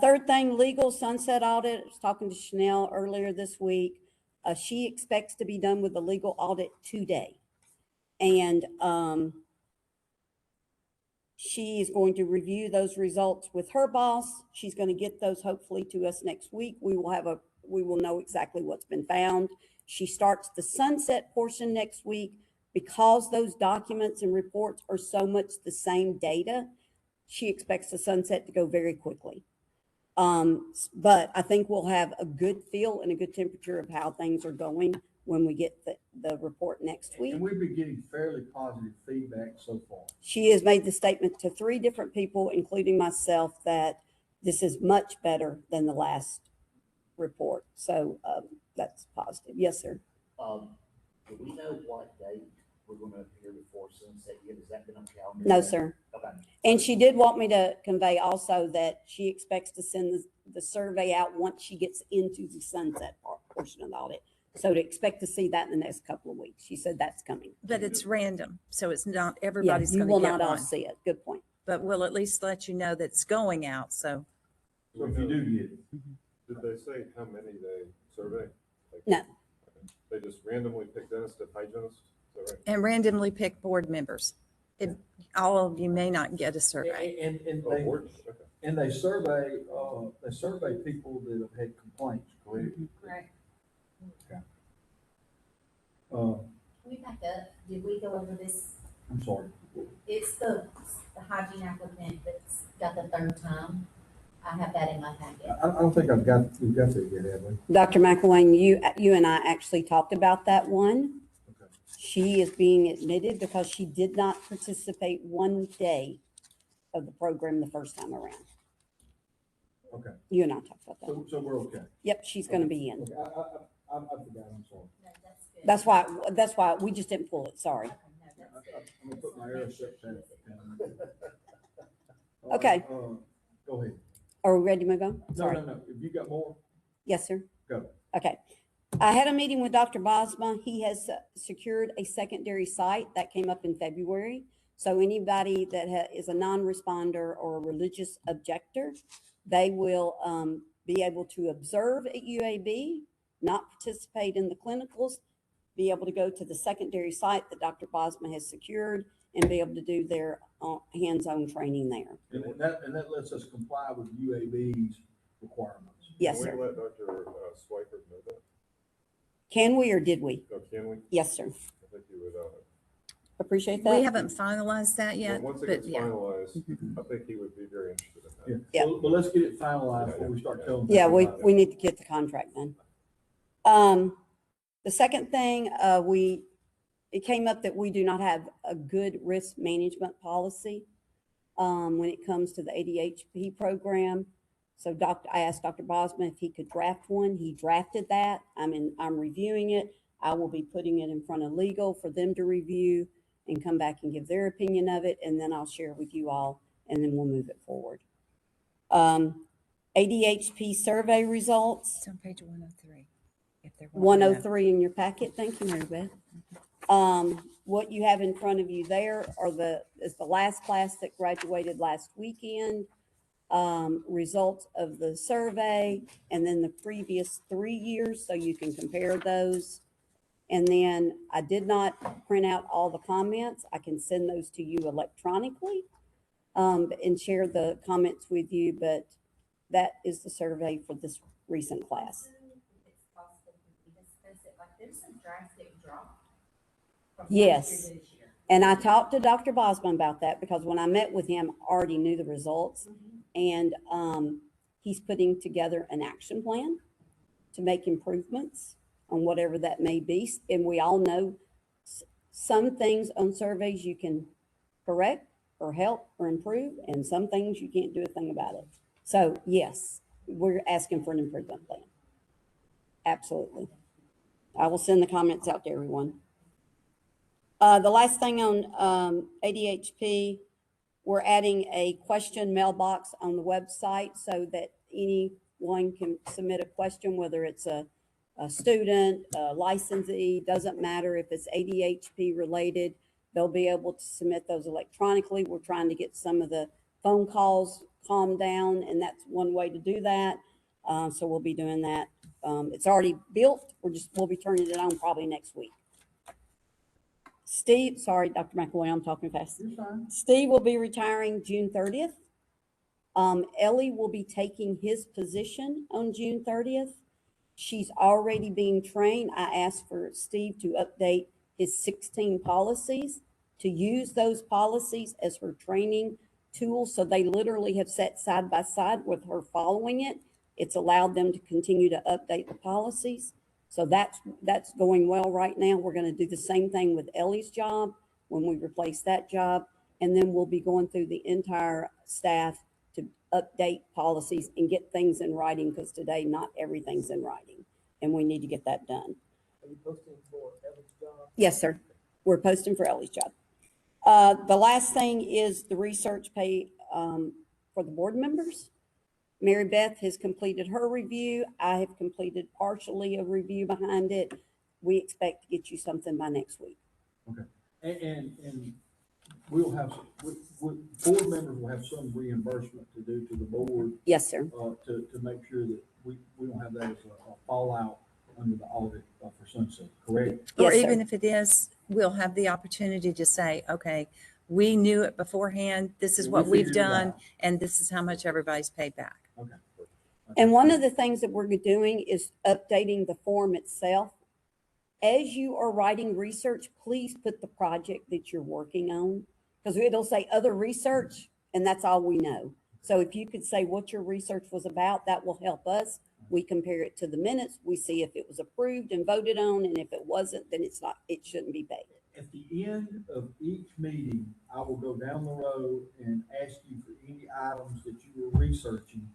Third thing, legal sunset audit. I was talking to Chanel earlier this week. She expects to be done with the legal audit today. And she is going to review those results with her boss. She's going to get those hopefully to us next week. We will know exactly what's been found. She starts the sunset portion next week. Because those documents and reports are so much the same data, she expects the sunset to go very quickly. But I think we'll have a good feel and a good temperature of how things are going when we get the report next week. And we've been getting fairly positive feedback so far. She has made the statement to 3 different people, including myself, that this is much better than the last report. So that's positive. Yes, sir. Do we know what date we're gonna appear before sunset yet? Has that been on calendar? No, yet? sir. Okay. And she did want me to convey also that she expects to send the survey out once she gets into the sunset portion of the audit. So to expect to see that in the next couple of weeks. She said that's coming. But it's random, so it's not, Yeah, everybody's you going will to not get all one. see it. Good point. But we'll at least let you know that it's going out, so. So if you do get it. Did they say how many they survey? Like- No. Okay. They just randomly pick dentists and hygienists? Is that right? And randomly pick board members. All of you may not get a survey. And Oh, board, okay. and they survey people that have had complaints, correct? Correct. Can we back up? Did we go over this? I'm sorry. It's the hygiene applicant that's got the third time. I have that in my packet. I don't think we've got that yet, have we? Dr. McElwain, you and I actually talked about that one. Okay. She is being admitted because she did not participate one day of the program the first time around. Okay, You and I talked about that. so we're okay. Yep, she's going to be in. Okay, I forgot, I'm sorry. No, that's good. That's why we just didn't pull it. Sorry. Okay, no, that's good. I'm gonna put my Myra September. Okay. Go ahead. Are we ready to move on? No, Sorry. no, no. If you got more, Yes, sir. go. Okay. I had a meeting with Dr. Bosma. He has secured a secondary site that came up in February. So anybody that is a non-responder or a religious objector, they will be able to observe at UAB, not participate in the clinicals, be able to go to the secondary site that Dr. Bosma has secured and be able to do their hands-on training there. And that lets us comply with UAB's requirements. Yes, Can sir. we let Dr. Swiper know that? Can we or did we? Oh, can we? Yes, sir. I think you would, Appreciate that. We haven't finalized that yet, once it but gets yeah. finalized, I think he would be very interested in that. Yeah. Yeah. But let's get it finalized before we start telling. Yeah, people we about it. need to get the contract done. The second thing, it came up that we do not have a good risk management policy when it comes to the ADHP program. So I asked Dr. Bosma if he could draft one. He drafted that. I'm reviewing it. I will be putting it in front of legal for them to review and come back and give their opinion of it. And then I'll share with you all, and then we'll move it forward. ADHP survey results. It's on page 103. If they're 103 in your packet. Thank you, Mary Beth. What you have in front of you there is the last class that graduated last weekend. Results of the survey, and then the previous 3 years, so you can compare those. And then I did not print out all the comments. I can send those to you electronically and share the comments with you, but that is the survey for this recent class. It's possible to discuss it, like there's some drastic drop from Yes. last year to this year. And I talked to Dr. Bosman about that because when I met with him, I already knew the results. And he's putting together an action plan to make improvements on whatever that may be. And we all know some things on surveys you can correct or help or improve, and some things you can't do a thing about it. So yes, we're asking for an improvement plan. Absolutely. I will send the comments out to everyone. The last thing on ADHP, we're adding a question mailbox on the website so that anyone can submit a question, whether it's a student, a licensee, doesn't matter if it's ADHP related, they'll be able to submit those electronically. We're trying to get some of the phone calls calmed down, and that's one way to do that. So we'll be doing that. It's already built. We'll be turning it on probably next week. Steve, sorry, Dr. McElwain, I'm talking fast. You're fine. Steve will be retiring June 30th. Ellie will be taking his position on June 30th. She's already being trained. I asked for Steve to update his 16 policies, to use those policies as her training tool. So they literally have sat side by side with her following it. It's allowed them to continue to update the policies. So that's going well right now. We're going to do the same thing with Ellie's job when we replace that job. And then we'll be going through the entire staff to update policies and get things in writing, because today not everything's in writing, and we need to get that done. Are you posting for Evan's job? Yes, sir. We're posting for Ellie's job. The last thing is the research pay for the board members. Mary Beth has completed her review. I have completed partially a review behind it. We expect to get you something by next week. Okay. And we'll have, board members will have some reimbursement to do to the board. Yes, sir. To make sure that we don't have that as a fallout under the audit for Sunset, correct? Or Yes, sir. even if it is, we'll have the opportunity to say, okay, we knew it beforehand. This is We what we've figured it done, out. and this is how much everybody's paid back. Okay. And one of the things that we're doing is updating the form itself. As you are writing research, please put the project that you're working on, because it'll say other research, and that's all we know. So if you could say what your research was about, that will help us. We compare it to the minutes. We see if it was approved and voted on, and if it wasn't, then it shouldn't be paid. At the end of each meeting, I will go down the road and ask you for any items that you were researching.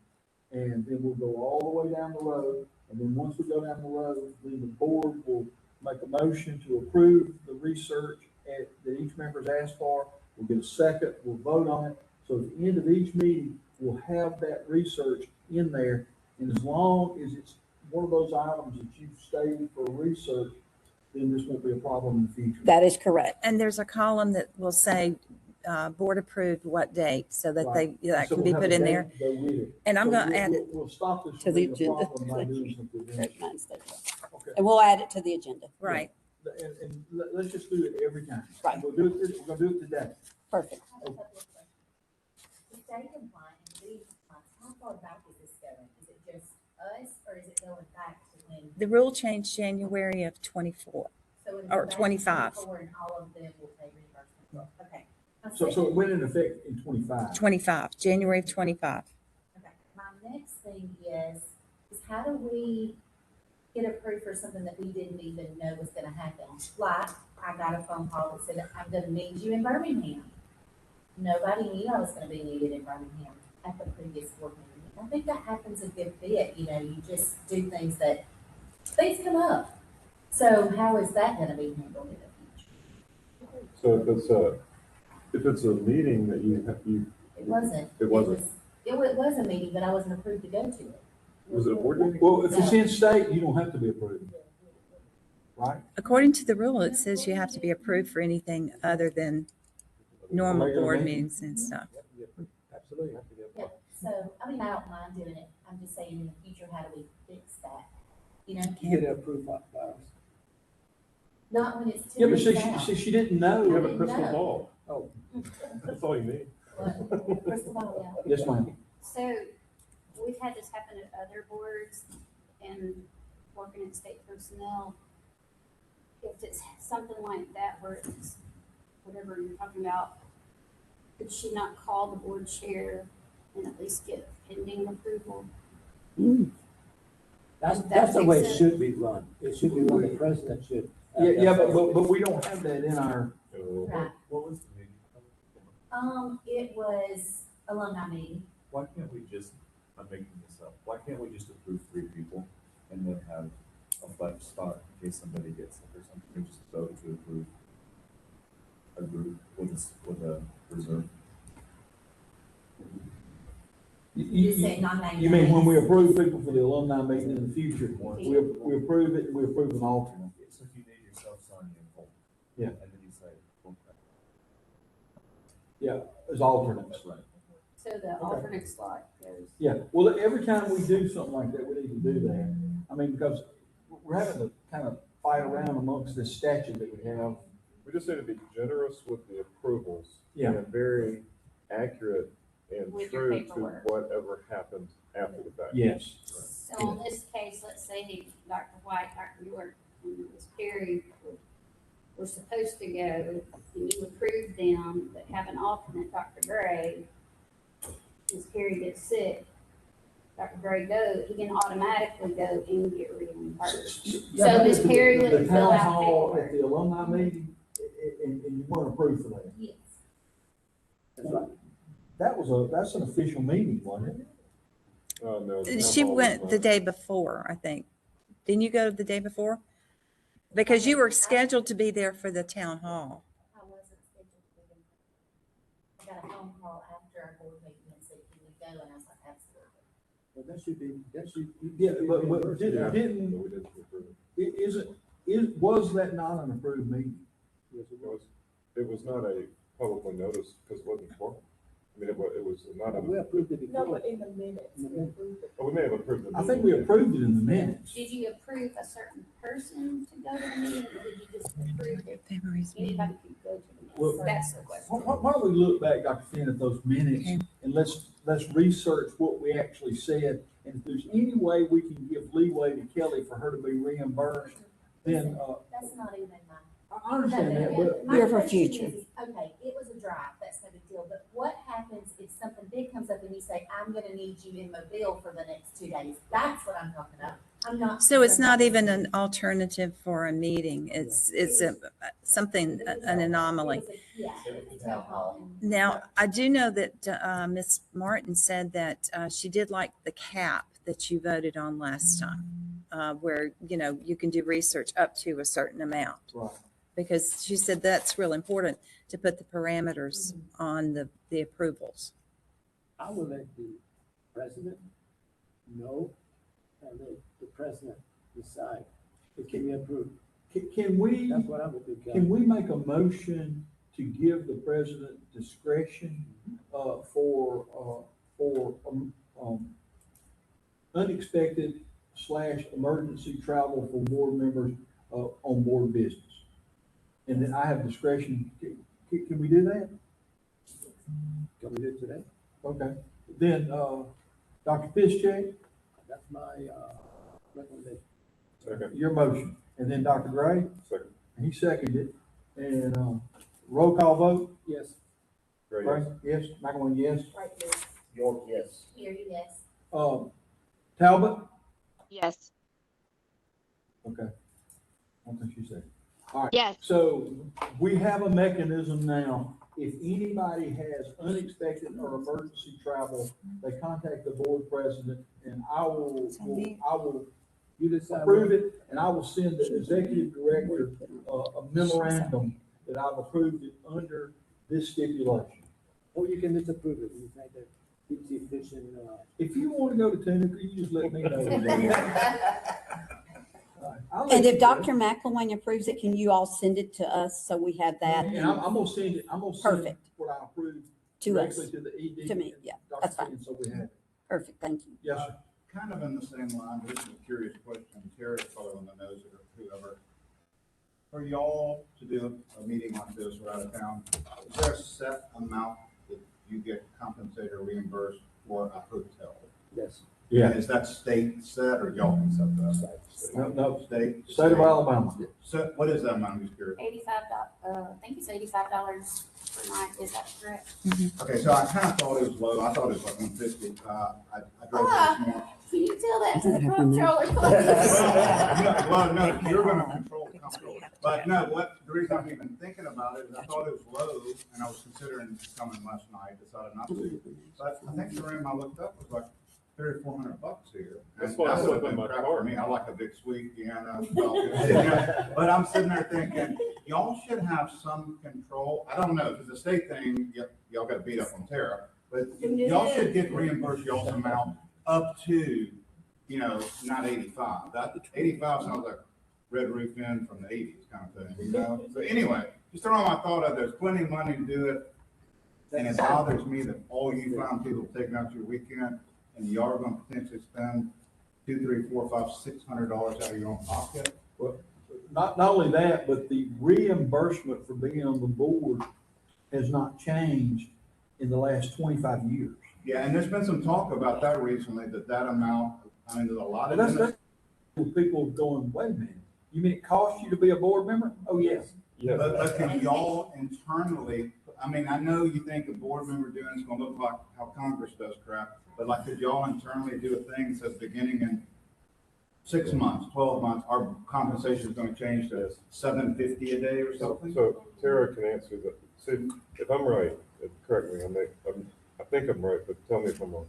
And then we'll go all the way down the road. And then once we go down the road, then the board will make a motion to approve the research that each member's asked for. we'll get a second, we'll vote on it. So at the end of each meeting, we'll have that research in there. And as long as it's one of those items that you've stated for research, then this won't be a problem in the future. That is correct. And there's a column that will say, board approved what date, so that Right. that So can be we'll put have in a there. date to go with it. And I'm So gonna add it. We'll stop this To from the being a agenda. problem by doing something. Great minds think alike. Okay. And we'll add it to the agenda. Right. And let's just do it every time. Right. We're gonna do it today. Perfect. I have a couple of questions. The state compliance, the compliance, how far back is this going? Is it just us, or is it going back to when? The rule changed January of 24. So it'll go or back to 25. 24 and all of them will pay reimbursement? Okay. My So it second- went into effect in 25. 25, January of 25. Okay, my next thing is how do we get approved for something that we didn't even know was gonna happen? Like, I got a phone call that said, I'm gonna need you in Birmingham. Nobody knew I was gonna be needed in Birmingham at the previous board meeting. I think that happens a good bit, you know, you just do things things come up. So how is that gonna be handled in the future? So if it's a meeting that It wasn't. It wasn't. It was a meeting, but I wasn't approved to go to it. Was it a board meeting? Well, if it's in state, you don't have to be approved. Right? According to the rule, it says you have to be approved for anything other than normal Regular board meeting. meetings and stuff. Absolutely. Yeah, so, I mean, I don't mind doing it. I'm just saying in the future, how do we fix that? You know, You get it approved by us. not when it's Yeah, too but weeks out. she didn't You have know. a crystal No. ball. Oh, That's all you need. What? First of all, yeah. Yes, ma'am. So we've had this happen at other boards and working in state personnel. If it's something like that where it's whatever you're talking about, could she not call the board chair and at least get pending approval? that's the way it should be run. It should be run, the president should. Yeah, but we don't have that in our, Right. What was the meeting? It was alumni meeting. Why can't we just, I'm making this up, why can't we just approve 3 people and then have a flex spot in case somebody gets sick or something, or just vote to approve a group with a reserve? You say non-named. you mean when we approve people for the alumni meeting in the future, we approve it, we approve an alternate. So if you name yourself Sonia and Cole. Yeah. And then you say, okay. Yeah, as alternates. That's right. So the alternate slot goes. Yeah, well, every time we do something like that, we need to do that. I mean, because we're having to kind of fight around amongst this statute that we have. We just need to be generous with the approvals. Yeah. And very accurate and With your true to paperwork. whatever happens after the fact. Yes. So in this case, let's say Dr. White, Dr. York, and Ms. Perry were supposed to go, and you approved them, but have an alternate, Dr. Gray. Ms. Perry gets sick, Dr. Gray he can automatically go and get reimbursed. Yeah, So Ms. Perry the would fill town out hall paperwork. At the alumni meeting, and you weren't approved for that. Yes. That's right. That's an official meeting, wasn't it? No. She went the day before, I think. Didn't you go the day before? Because you were scheduled to be there for the town hall. I wasn't scheduled to be there. I got a phone call after our board meeting and said, can we go? And I was like, absolutely. Well, that should be. Yeah, but Yeah, didn't, but we didn't approve it. was that not an approved meeting? It was not a publicly noticed because it wasn't formal. I mean, it was not We a, approved it No, before. but in the minutes, we approved it. oh, we may have approved it. I think we approved it in the minutes. Did you approve a certain person to go to the meeting, or did you just approve that February's meeting. anybody could go to the Well, meeting? That's the question. Why don't we look back, Dr. Finn, at those minutes Okay. and let's research what we actually said. And if there's any way we can give leeway to Kelly for her to be reimbursed, then, That's not even my. I understand that, but My Here for question future. is, okay, it was a drive, that's no big deal, but what happens if something big comes up and you say, I'm gonna need you in Mobile for the next 2 days? That's what I'm talking about. I'm not. So it's not even an alternative for a meeting. It's something, an anomaly. It was yeah, it was a town hall. Now, I do know that Ms. Martin said that she did like the cap that you voted on last time, where, you can do research up to a certain amount. Right. Because she said that's real important. to put the parameters on the approvals. I will let the president know, and let the president decide. It can be approved. Can we, That's what I would do. can we make a motion to give the president discretion, for unexpected / emergency travel for board members, on board business? And then I have discretion. Can we do that? Can we do it today? Okay. Then, Dr. Fischbeck, That's my, recommendation. Second. your motion, and then Dr. Gray, Second. he seconded it, and, roll call vote. Yes. Great. Gray, yes, McElwain, yes. Right, yes. York, yes. Here, yes. Talbot? Yes. Okay. I think she said. All right. Yes. So we have a mechanism now. If anybody has unexpected or emergency travel, they contact the board president, and I will You decide. approve it, and I will send the executive director a memorandum that I've approved it under this stipulation. Or you can disapprove it. You think that keeps the efficient, If you want to go to Tunica, you just let me know. All right, I'll let And you if go. Dr. McElwain approves it, can you all send it to us so we have that And I'm gonna send it, I'm gonna send Perfect. what I approved to us? directly to the ED. To me, and yeah, Dr. that's fine. Finn, so we have it. Perfect, thank you. Yes, sir. Kind of in the same line, this is a curious question, Terry probably on the nose or whoever. For y'all to do a meeting like this or out of town, is there a set amount that you get compensated or reimbursed for a hotel? yes. Yeah. And is that state set or y'all can set that? No, State? State of Alabama. So what is that amount, I'm just curious? I think it's $85 per night, is that correct? Okay, so I kind of thought it was low, I thought it was like 150, I drove this morning. Can you tell that to the Doesn't happen comptroller, please? Well, no, you're gonna control the company. But no, the reason I'm even thinking about it is I thought it was low, and I was considering coming last night, decided not to. But I think the room I looked up was like $300-400 here. That's And why I that slept would've in been my crap car. for me. I like a big suite, balcony. But I'm sitting there thinking, y'all should have some control. I don't know, because the state thing, y'all got beat up on Tara, but y'all should get reimbursed y'all's amount up to, not 85. That 85 sounds like Red Roof Inn from the 80s kind of thing, So anyway, just throwing my thought out, there's plenty of money to do it. And it bothers me that all you found people taking out your weekend, and you are gonna potentially spend $200, $300, $400, $500, $600 out of your own pocket. Well, not only that, but the reimbursement for being on the board has not changed in the last 25 years. Yeah, and there's been some talk about that recently, that amount, I mean, there's a lot of. That's people going, wait a minute, you mean it costs you to be a board member? Oh, yes. Yes. But can y'all internally, I mean, I know you think a board member doing it's gonna look like how Congress does crap, but like, could y'all internally do a thing that says beginning in 6 months, 12 months, our compensation is gonna change to $750 a day or something? So Tara can answer that. See, if I'm right, correct me, I think I'm right, but tell me if I'm wrong.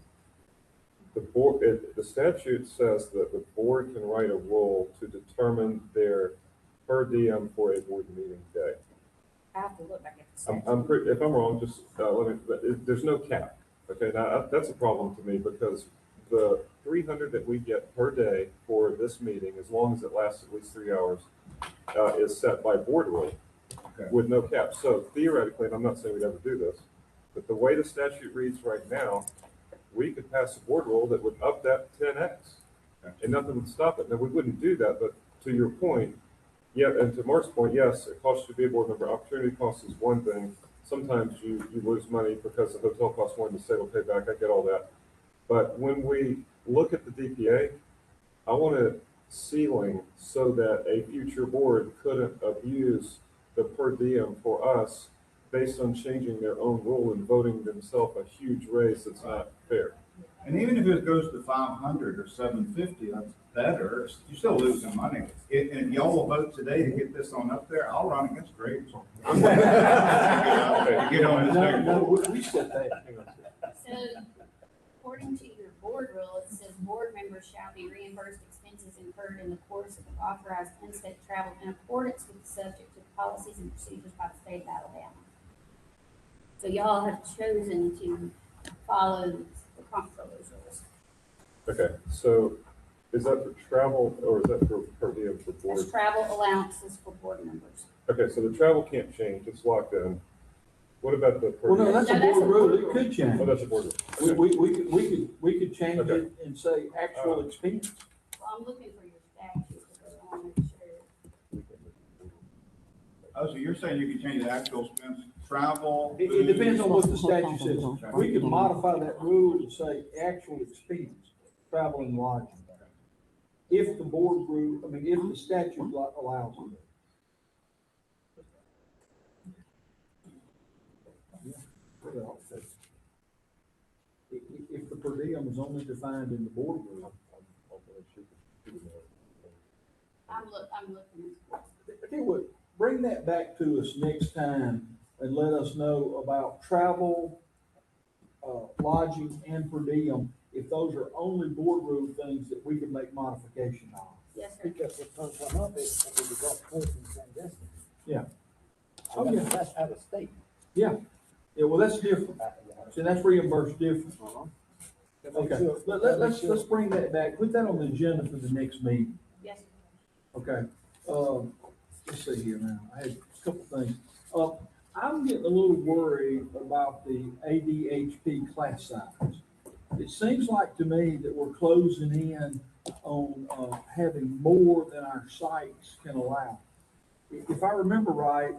The statute says that the board can write a rule to determine their per diem for a board meeting day. I have to look back at the statute. If I'm wrong, just there's no cap. Okay, now that's a problem to me because the 300 that we get per day for this meeting, as long as it lasts at least 3 hours, is set by board rule with no cap. So theoretically, and I'm not saying we'd ever do this, but the way the statute reads right now, we could pass a board rule that would up that 10x, and nothing would stop it. Now we wouldn't do that, but to your point. Yeah, and to Mark's point, yes, it costs you to be a board member. Opportunity cost is one thing. Sometimes you lose money because the hotel costs more than the state will pay back. I get all that. But when we look at the DPA, I want a ceiling so that a future board couldn't abuse the per diem for us based on changing their own rule and voting themselves a huge raise that's not fair. And even if it goes to 500 or 750, that's better. You're still losing money. And y'all will vote today to get this on up there, I'll run against Graves. We said that. So, according to your board rule, it says board members shall be reimbursed expenses incurred in the course of authorized in-state travel in accordance with the subject to the policies and procedures by the state of Alabama. So y'all have chosen to follow the comptroller's rules. Okay, so is that for travel or is that for per diem for board? There's travel allowances for board members. Okay, so the travel can't change, it's locked in. What about the per Well, no, diem? that's a No, that's board a rule, board it rule. could change. Oh, that's a board rule. We could change Okay. it and say actual expense. Well, I'm looking for your statute because I want to make sure. Oh, so you're saying you can change the actual expense, travel? It depends on what the statute says. We could modify that rule to say actual expense, travel and lodging. If the board rule, if the statute allows it. If the per diem is only defined in the board rule. I'm looking. I tell you what, bring that back to us next time and let us know about travel, lodging and per diem, if those are only board rule things that we can make modification on. Yes, sir. Because it comes from up, it's going to be Gulf Coast and Sandestin. Yeah. Oh, Oh, yeah. That's out of state. Yeah, well, that's different. See, that's reimbursed different. Okay, let's bring that back. Put that on the agenda for the next meeting. Yes, sir. Okay, let's see here now. I had a couple things. I'm getting a little worried about the ADHP class size. It seems like to me that we're closing in on, having more than our sites can allow. If I remember right,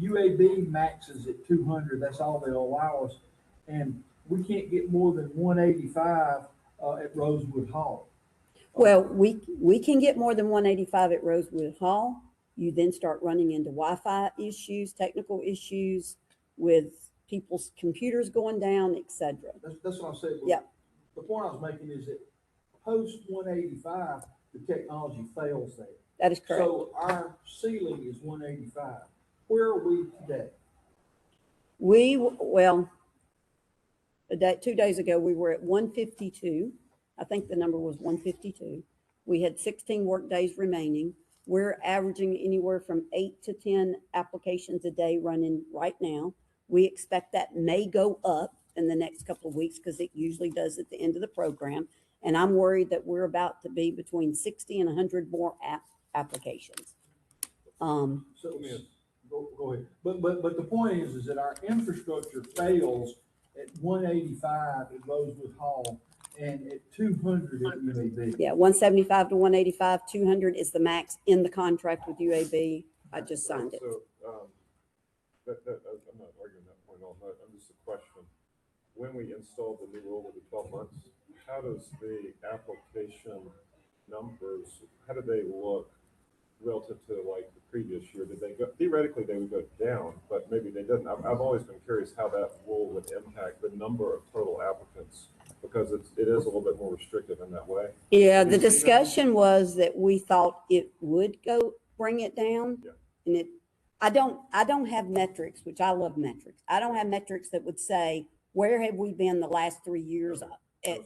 UAB maxes at 200, that's all they'll allow us. And we can't get more than 185, at Rosewood Hall. Well, we can get more than 185 at Rosewood Hall. You then start running into Wi-Fi issues, technical issues with people's computers going down, et cetera. That's what I said. Yeah. The point I was making is that post 185, the technology fails there. That is correct. So our ceiling is 185. Where are we today? Well, 2 days ago, we were at 152. I think the number was 152. We had 16 work days remaining. We're averaging anywhere from 8 to 10 applications a day running right now. We expect that may go up in the next couple of weeks because it usually does at the end of the program. And I'm worried that we're about to be between 60 and 100 more applications. So, go ahead. But the point is that our infrastructure fails at 185 at Rosewood Hall and at 200 at UAB. Yeah, 175 to 185, 200 is the max in the contract with UAB. I just signed it. So, I'm not arguing that point all night. I'm just a question. When we installed the new rule of the 12 months, how does the application numbers, how do they look relative to like the previous year? Did they go, theoretically they would go down, but maybe they didn't. I've always been curious how that rule would impact the number of total applicants because it is a little bit more restrictive in that way. Yeah, the discussion was that we thought it would bring it down. Yeah. And I don't have metrics, which I love metrics. I don't have metrics that would say, where have we been the last 3 years at,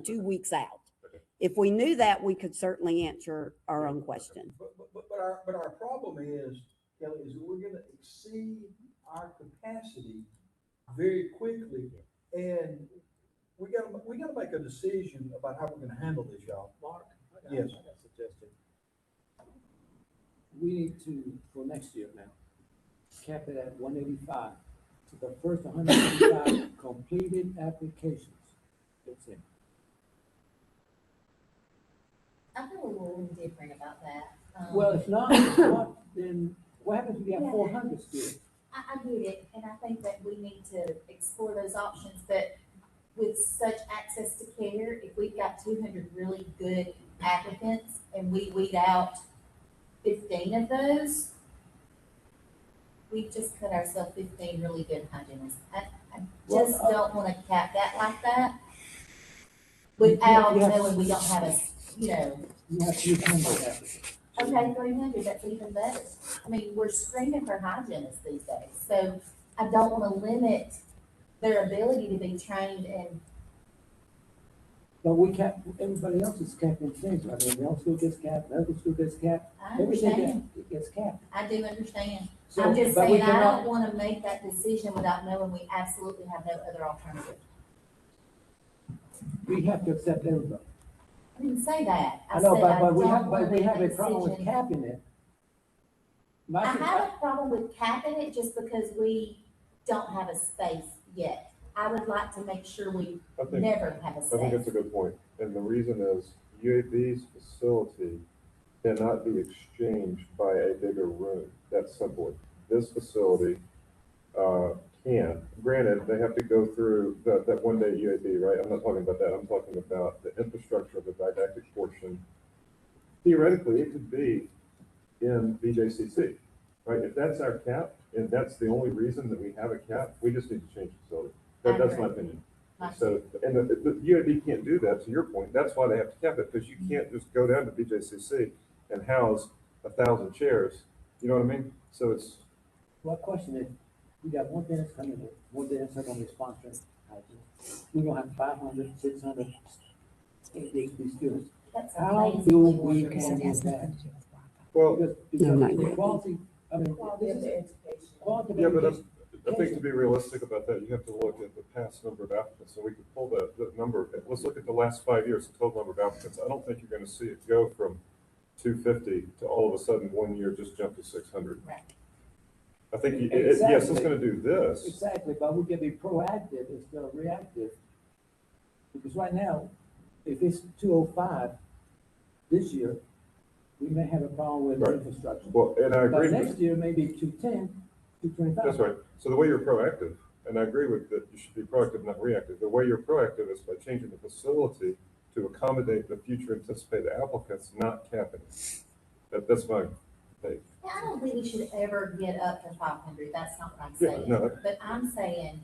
2 weeks out? Okay. If we knew that, we could certainly answer our own question. But our problem is, Kelly, is that we're gonna exceed our capacity very quickly. And we gotta make a decision about how we're gonna handle this, y'all. Mark? Yes. I got a suggestion. We need to, for next year now, cap it at 185. To the first 185 completed applications. That's it. I feel a little indifferent about that. Well, it's not, then what happens if you have Yeah. 400 still? I get it, and I think that we need to explore those options, but with such access to care, if we've got 200 really good applicants and we weed out 15 of those, we've just cut ourselves 15 really good hygienists. I just don't want to cap that like that without Yeah. knowing we don't have You have 300 applicants. Okay, 300, that's even better. I mean, we're screaming for hygienists these days, so I don't want to limit their ability to be trained and. But we cap, everybody else is capping things. I mean, the school gets capped, the other school gets capped. I Everything understand. gets capped. I do understand. So, I'm just but we saying, I cannot- don't wanna make that decision without knowing we absolutely have no other alternative. We have to accept everybody. I didn't say that. I know, said but we don't have, wanna but we make have a that problem with decision. capping it. My- I have a problem with capping it just because we don't have a space yet. I would like to make sure we I think, never have a I think that's space. a good point. And the reason is UAB's facility cannot be exchanged by a bigger room. That's simple. This facility, can. Granted, they have to go through that one day UAB, right? I'm not talking about that. I'm talking about the infrastructure of the didactic portion. Theoretically, it could be in BJCC, right? If that's our cap, and that's the only reason that we have a cap, we just need to change the facility. That's my opinion. So, and the UAB can't do that, to your point. That's why they have to cap it, because you can't just go down to BJCC and house 1,000 chairs. You know what I mean? So it's, Well, question is, we got one dentist coming in, one dentist are gonna be sponsoring houses. We're gonna have 500, 600 these students. That's How amazing. do we handle that? well, Because not the yet. quality, I mean, Quality of the education. quality of yeah, but education. I think to be realistic about that, you have to look at the past number of applicants. So we could pull the number, let's look at the last 5 years, the total number of applicants. I don't think you're gonna see it go from 250 to all of a sudden 1 year just jump to 600. Right. I think, yes, it's Exactly. gonna do this. Exactly, but we can be proactive instead of reactive. Because right now, if it's 205 this year, we may have a problem with Right. infrastructure. Well, and I But agree next with, year, maybe 210, 225. that's right. So the way you're proactive, and I agree with that, you should be proactive, not reactive. The way you're proactive is by changing the facility to accommodate the future anticipated applicants, not capping it. That's my take. Yeah, I don't think we should ever get up to 500. That's not what I'm Yeah, saying. no. But I'm saying,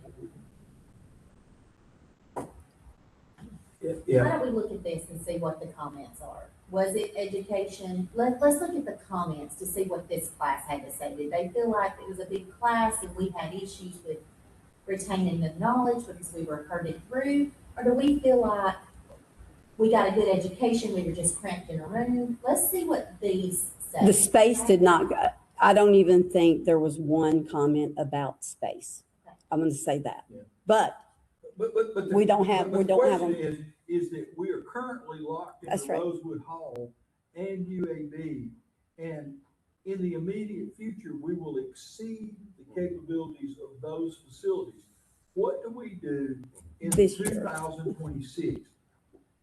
Yeah, why don't we look at this and see what the comments are? Was it education? Let's look at the comments to see what this class had to say. Did they feel like it was a big class and we had issues with retaining the knowledge because we were herded through? Or do we feel like we got a good education, we were just cramped in a room? Let's see what these say. The space did not, I don't even think there was one comment about space. I'm going to say that. Yeah. But but the- We don't have- but we the don't have question is that we are currently locked That's into right. Rosewood Hall and UAB. And in the immediate future, we will exceed the capabilities of those facilities. What do we do in This year. 2026?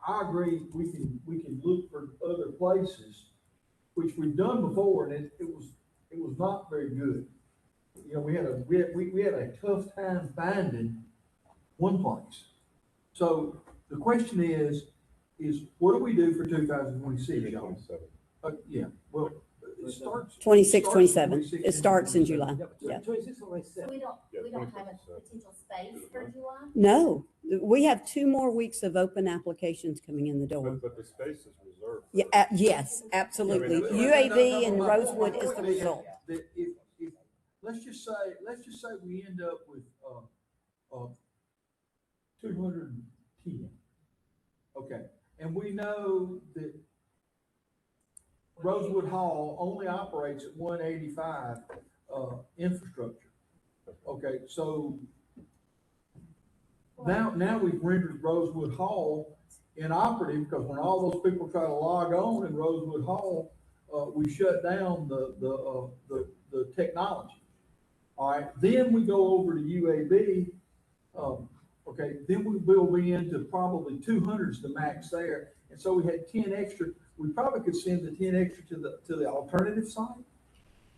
I agree, we can look for other places, which we've done before, and it was not very good. You know, we had a tough time finding one place. So the question is what do we do for 2026, y'all? 27. Yeah, well, it starts. 26, starts 27. 26 It starts in 27. July. Yeah. 26 or So 27. we don't Yeah, have a 26%. potential space for July? no, we have 2 more weeks of open applications coming in the door. But the space is reserved. Yeah, yes, absolutely. I mean, UAB and My Rosewood point is the is result. that if, let's just say we end up with, 210. Okay, and we know that Rosewood Hall only operates at 185, infrastructure. Okay, so now we've rendered Rosewood Hall inoperative, because when all those people try to log on in Rosewood Hall, we shut down the technology. All right, then we go over to UAB, okay, then we will be into probably 200s the max there. And so we had 10 extra, we probably could send the 10 extra to the alternative site.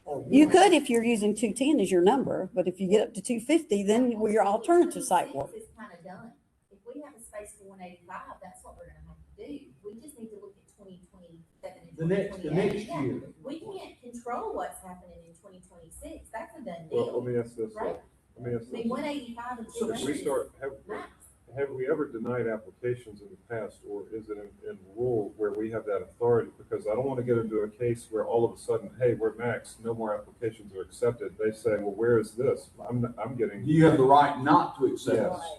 Or You one. could if you're using 210 as your number, but if you get up to 250, then your alternative site work. It's kind of done. If we have a space for 185, that's what we're gonna have to do. We just need to look at 2027 and The next 2028. Yeah. year. We can't control what's happening in 2026. That's a done Well, deal. let me ask this, Right. let me ask I mean, this. 185 and So If we 200 start, max. have we ever denied applications in the past, or is it in rule where we have that authority? Because I don't want to get into a case where all of a sudden, hey, we're maxed, no more applications are accepted. They say, well, where is this? I'm getting. Do you have the right not to accept? Yes.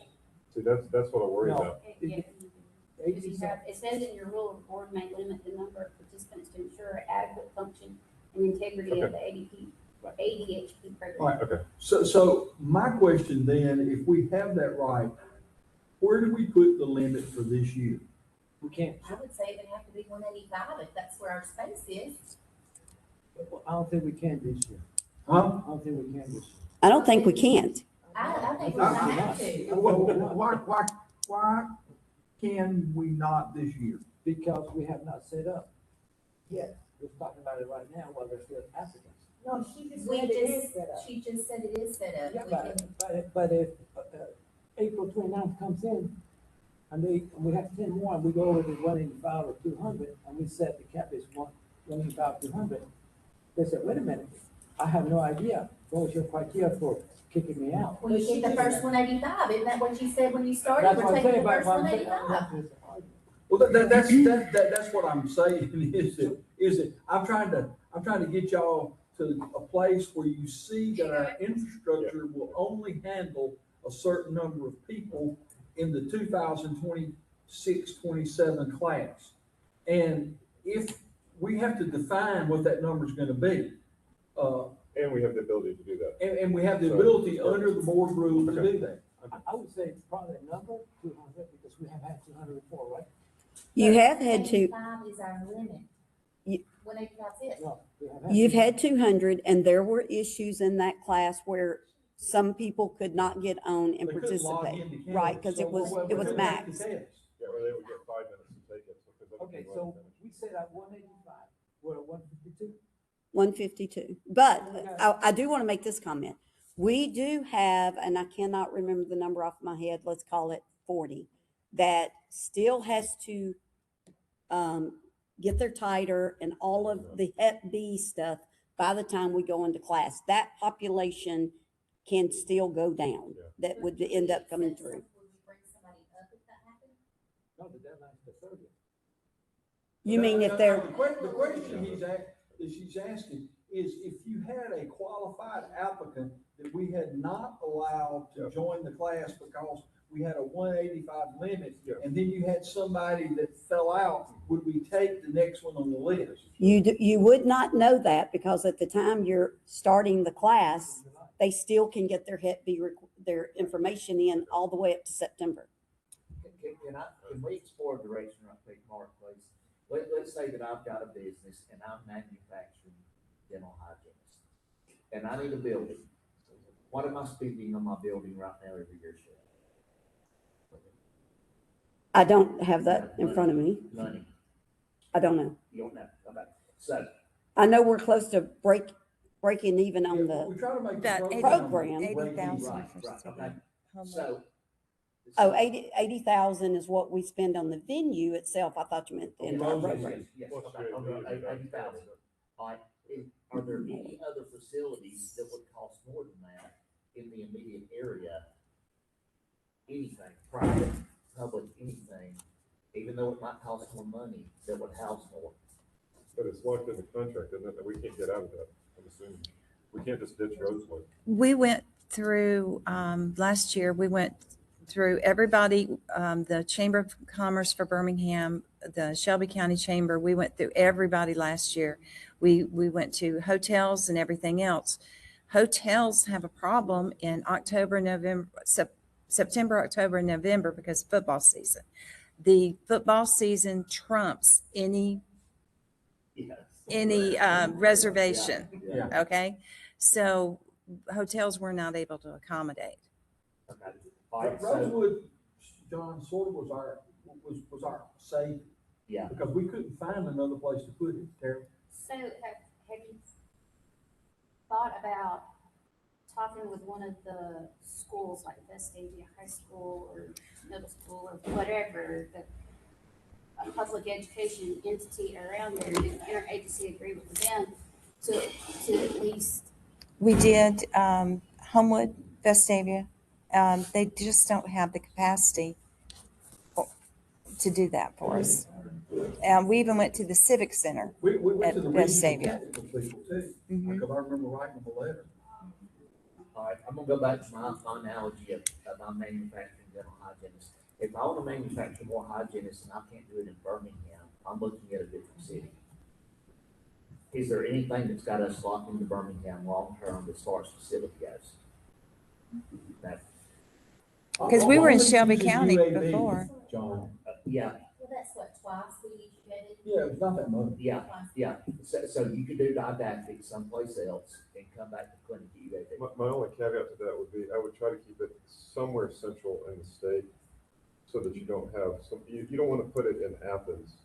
See, that's what I worry No. about. Yeah. Because you have, it says in your rule, the board may limit the number of participants to ensure adequate function and integrity of the ADP ADHD program. All right. Okay. So my question then, if we have that right, where do we put the limit for this year? We can't, I would say it'd have to be 185 if that's where our space is. I don't think we can this year. Huh? I don't think we can this year. I don't think we can't. I think we're gonna have to. Why can we not this year? Because we have not set up yet. We're talking about it right now while there's still applicants. No, she just We said it is set up. she just said it is set up. Yeah, We can- but if April 29th comes in, and we have 10 more, and we go over to 185 or 200, and we set the cap is 185, 200, they said, wait a minute, I have no idea. What was your criteria for kicking me out? Well, you get the first 185, isn't that what you said when you started? That's We're what I'm taking saying, the but first what I'm saying, 185. Well, that's what I'm saying is that I'm trying to get y'all to a place where you see that our infrastructure will only handle a certain number of people in the 2026-27 class. And if we have to define what that number is gonna be, And we have the ability to do that. and we have the ability under the board rule to do that. I would say probably a number, 200, because we have had 200 before, right? You have had to, 185 is our limit. You- 185 is it. No, we have you've had 200, and there were issues in that class where some people could not get on and They couldn't log participate. into Canvas, Right, because so it was we couldn't take the max. test. Yeah, or they would get 5 minutes to take it. because other Okay, people so haven't finished. we said at 185, we're at 152. 152. But I do want to make this comment. We do have, and I cannot remember the number off my head, let's call it 40, that still has to get their titer and all of the Hep B stuff by the time we go into class. That population can still go down. That would end up coming through. Would we bring somebody up if that happened? No, the deadline's the 30th. You mean No, if no, they're, no, the question she's asking is if you had a qualified applicant that we had not allowed to join the class because we had a 185 limit, Yeah. and then you had somebody that fell out, would we take the next one on the list? you would not know that because at the time you're starting the class, they still can get their Hep B, their information in all the way up to September. Can we explore a direction right quick, Mark, please? Let's say that I've got a business and I'm manufacturing dental hygienists, and I need a building. What am I spending on my building right now every year, Sheriff? I don't have that in front of me. Money, I don't know. you don't know, okay, so, I know we're close to breaking even on We the, try to make About the 80 program. break even. 80,000. right, okay, Homework. so. 80,000 is what we spend on the venue itself. I thought you meant the Okay, entire yes, program. yes, What's okay, your- okay, 80,000. All right, are there any other facilities that would cost more than that in the immediate area? Anything, private, public, anything, even though it might cost more money, that would house more? But it's locked in the contract, isn't it, that we can't get out of that, I'm assuming. We can't just ditch roads like. We went through, last year, we went through everybody, the Chamber of Commerce for Birmingham, the Shelby County Chamber, we went through everybody last year. We went to hotels and everything else. Hotels have a problem in October, November, September, October, and November because of football season. The football season trumps any reservation, Yeah. okay? So hotels were not able to accommodate. Okay, all right, so, Rosewood, John, sort of was our safe, yeah, because we couldn't find another place to put it, Terry. So have you thought about talking with one of the schools like Vestavia High School or middle school or whatever, a public education entity around there, and interagency agreement with them to at least, We did Homewood, Vestavia. They just don't have the capacity to do that for us. And we even went to the Civic Center. We went At to the West regional Savia. technical people too, Mhm. because I remember writing them a letter. all right, I'm gonna go back to my analogy of my manufacturing dental hygienist. If I want to manufacture more hygienists and I can't do it in Birmingham, I'm looking at a different city. is there anything that's got us locked into Birmingham long-term as far as facility goes? That, Because we were in Only Shelby using County UAV, before. John, yeah, Well, that's what, twice we vetted? yeah, it's not that much. yeah, yeah. So you could do didactic someplace else and come back to clinic at UAB. My only caveat to that would be, I would try to keep it somewhere central in the state so that you don't have you don't want to put it in Athens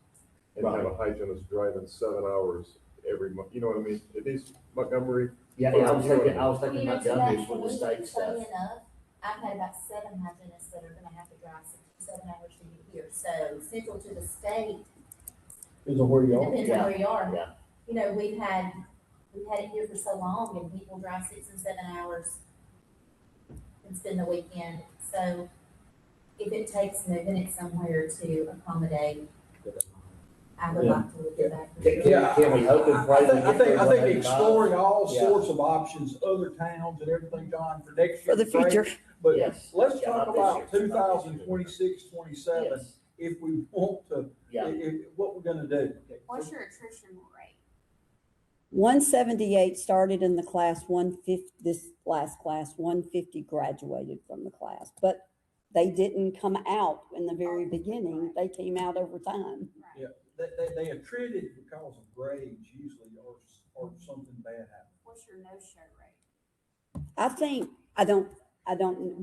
and have a hygienist driving 7 hours every month. You know what I mean? It needs Montgomery. Yeah, I was thinking Well, you know, to that Montgomery's with the point, state stuff. funny enough, I've had about 7 hygienists that are gonna have to drive 6 to 7 hours to get here, so central to the state, Depends on where you are. depends on where you are. Yeah. You know, we've had it here for so long, and people drive 6 and 7 hours and spend the weekend, so if it takes moving it somewhere to accommodate, I would like to look at that. Can we hope and pray? we I get through think 185? exploring all Yeah. sorts of options, other towns and everything, John, for next year. For the is great. future. But Yes. let's Yeah, talk not this about year. 2026, 27, Yes. if we want to, Yeah. what we're gonna do. What's your attrition rate? 178 started in the class, 150, this last class, 150 graduated from the class. But they didn't come out in the very beginning. They came out over time. They attrited because of grades usually, or something bad happened. What's your no-show rate? I think,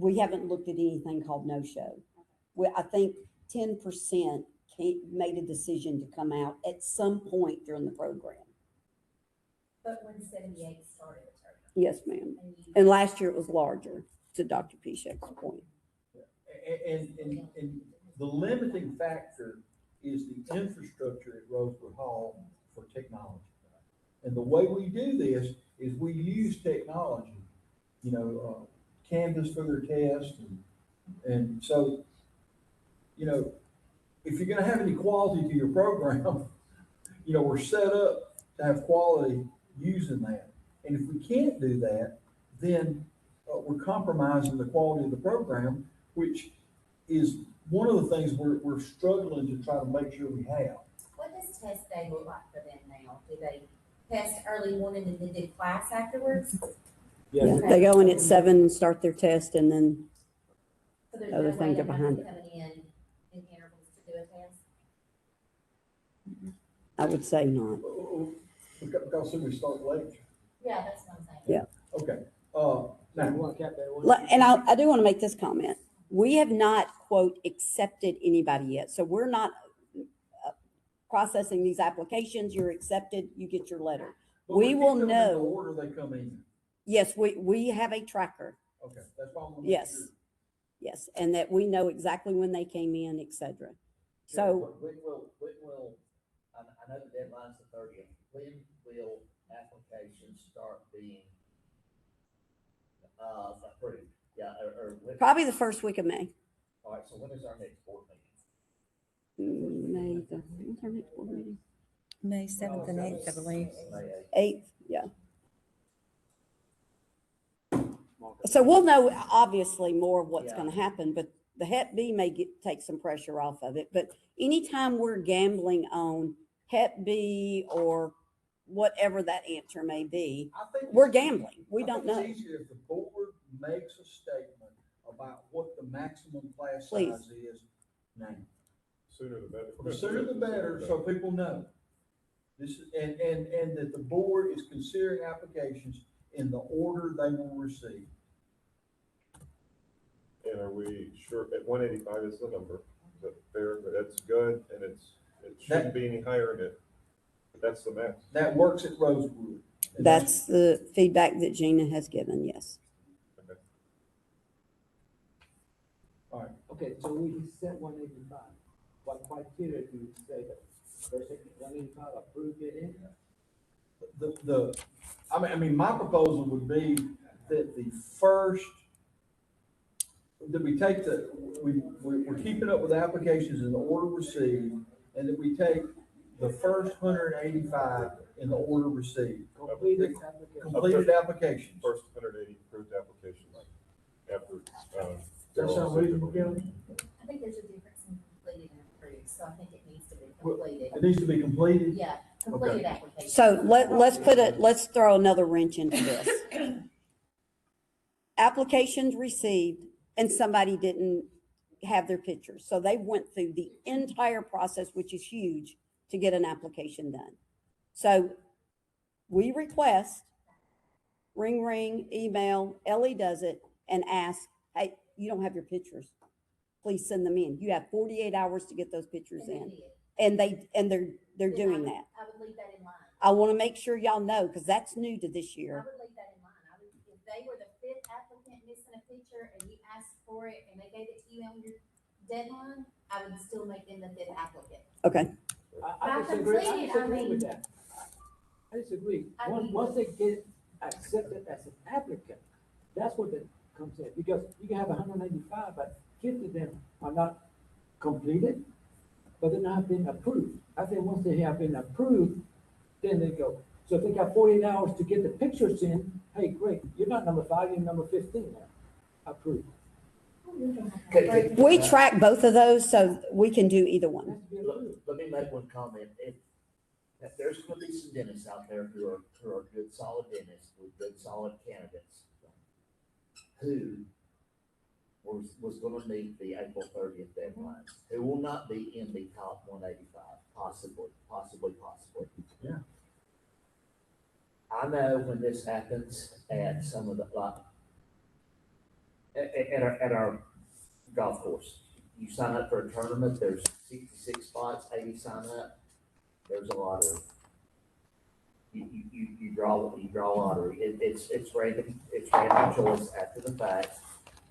we haven't looked at anything called no-show. I think 10% made a decision to come out at some point during the program. But when 78 started, it's hard. Yes, ma'am. And you- And last year it was larger, to Dr. Pishek's point. And the limiting factor is the infrastructure at Rosewood Hall for technology. And the way we do this is we use technology, Canvas for their test. And so, if you're gonna have any quality to your program, we're set up to have quality using that. And if we can't do that, then we're compromising the quality of the program, which is one of the things we're struggling to try to make sure we have. What does test day look like for them now? Do they test early morning and then do class afterwards? Yeah, they go in at 7 and start their test, and then So there's other no way things they are have behind them it. coming in intervals to do a test? I would say not. Because we start late. Yeah, that's what I'm saying. Yeah. Okay, And I do want to make this comment. We have not, quote, accepted anybody yet. So we're not processing these applications. You're accepted, you get your letter. but We we're will keeping them in the know. order they come in. Yes, we have a tracker. Okay, that's why I want to make Yes. sure. Yes, and that we know exactly when they came in, et cetera. So When will, I know the deadline's the 30th, when will applications start being, approved? Yeah, or when, probably the first week of May. all right, so when is our next board meeting? When's our next board meeting? May 7th and 8th, I believe. May 8th. 8th, yeah. So we'll know obviously more of what's Yeah. going to happen, but the Hep B may take some pressure off of it. But anytime we're gambling on Hep B or whatever that answer may be, I think we're it's- gambling. We I don't think know. It's easier if the board makes a statement about what the maximum class Please. size is now. Sooner the better. The sooner the better, so people know. This is, and that the board is considering applications in the order they will receive. And are we sure, at 185 is the number, is that fair? That's good, and it shouldn't be any higher than it. That's the max. That works at Rosewood. And That's the feedback that Gina has given, yes. All right. Okay, so we set 185. What criteria do you say that person 185 approved it in? I mean, my proposal would be that that we take we're keeping up with applications in the order received, and that we take the first 185 in the order received. Completed application. Completed applications. First 180 approved applications after. That sound reasonable, Kelly? I think there's a difference in completed and approved, so I think it needs to be completed. It needs to be completed. Yeah, completed application. So let's throw another wrench into this. Applications received and somebody didn't have their pictures. So they went through the entire process, which is huge, to get an application done. So we request, ring, email, Ellie does it, and ask, hey, you don't have your pictures. Please send them in. You have 48 hours to get those pictures in. And they're doing that. I would leave that in mind. I want to make sure y'all know, because that's new to this I year. would leave that in mind. If they were the fifth applicant missing a picture and you asked for it and they gave it to you on your deadline, I would still make them the fifth applicant. Okay. I disagree with that. I disagree. Once they get accepted as an applicant, that's what it comes in, because you can have 185, but 50 of them are not completed, but they're not been approved. I think once they have been approved, then they go. So if they got 48 hours to get the pictures in, hey, great, you're not number 5, you're number 15 now, approved. We track both of those, so we can do either one. Let me make one comment. If there's gonna be some dentists out there who are good, solid dentists with good, solid candidates who was gonna meet the April 30th deadline, who will not be in the top 185, possibly. Yeah. I know when this happens at some of the, at our golf course, you sign up for a tournament, there's 66 spots, 80 sign up. There's a lot of, you draw lottery. It's random choice after the fact.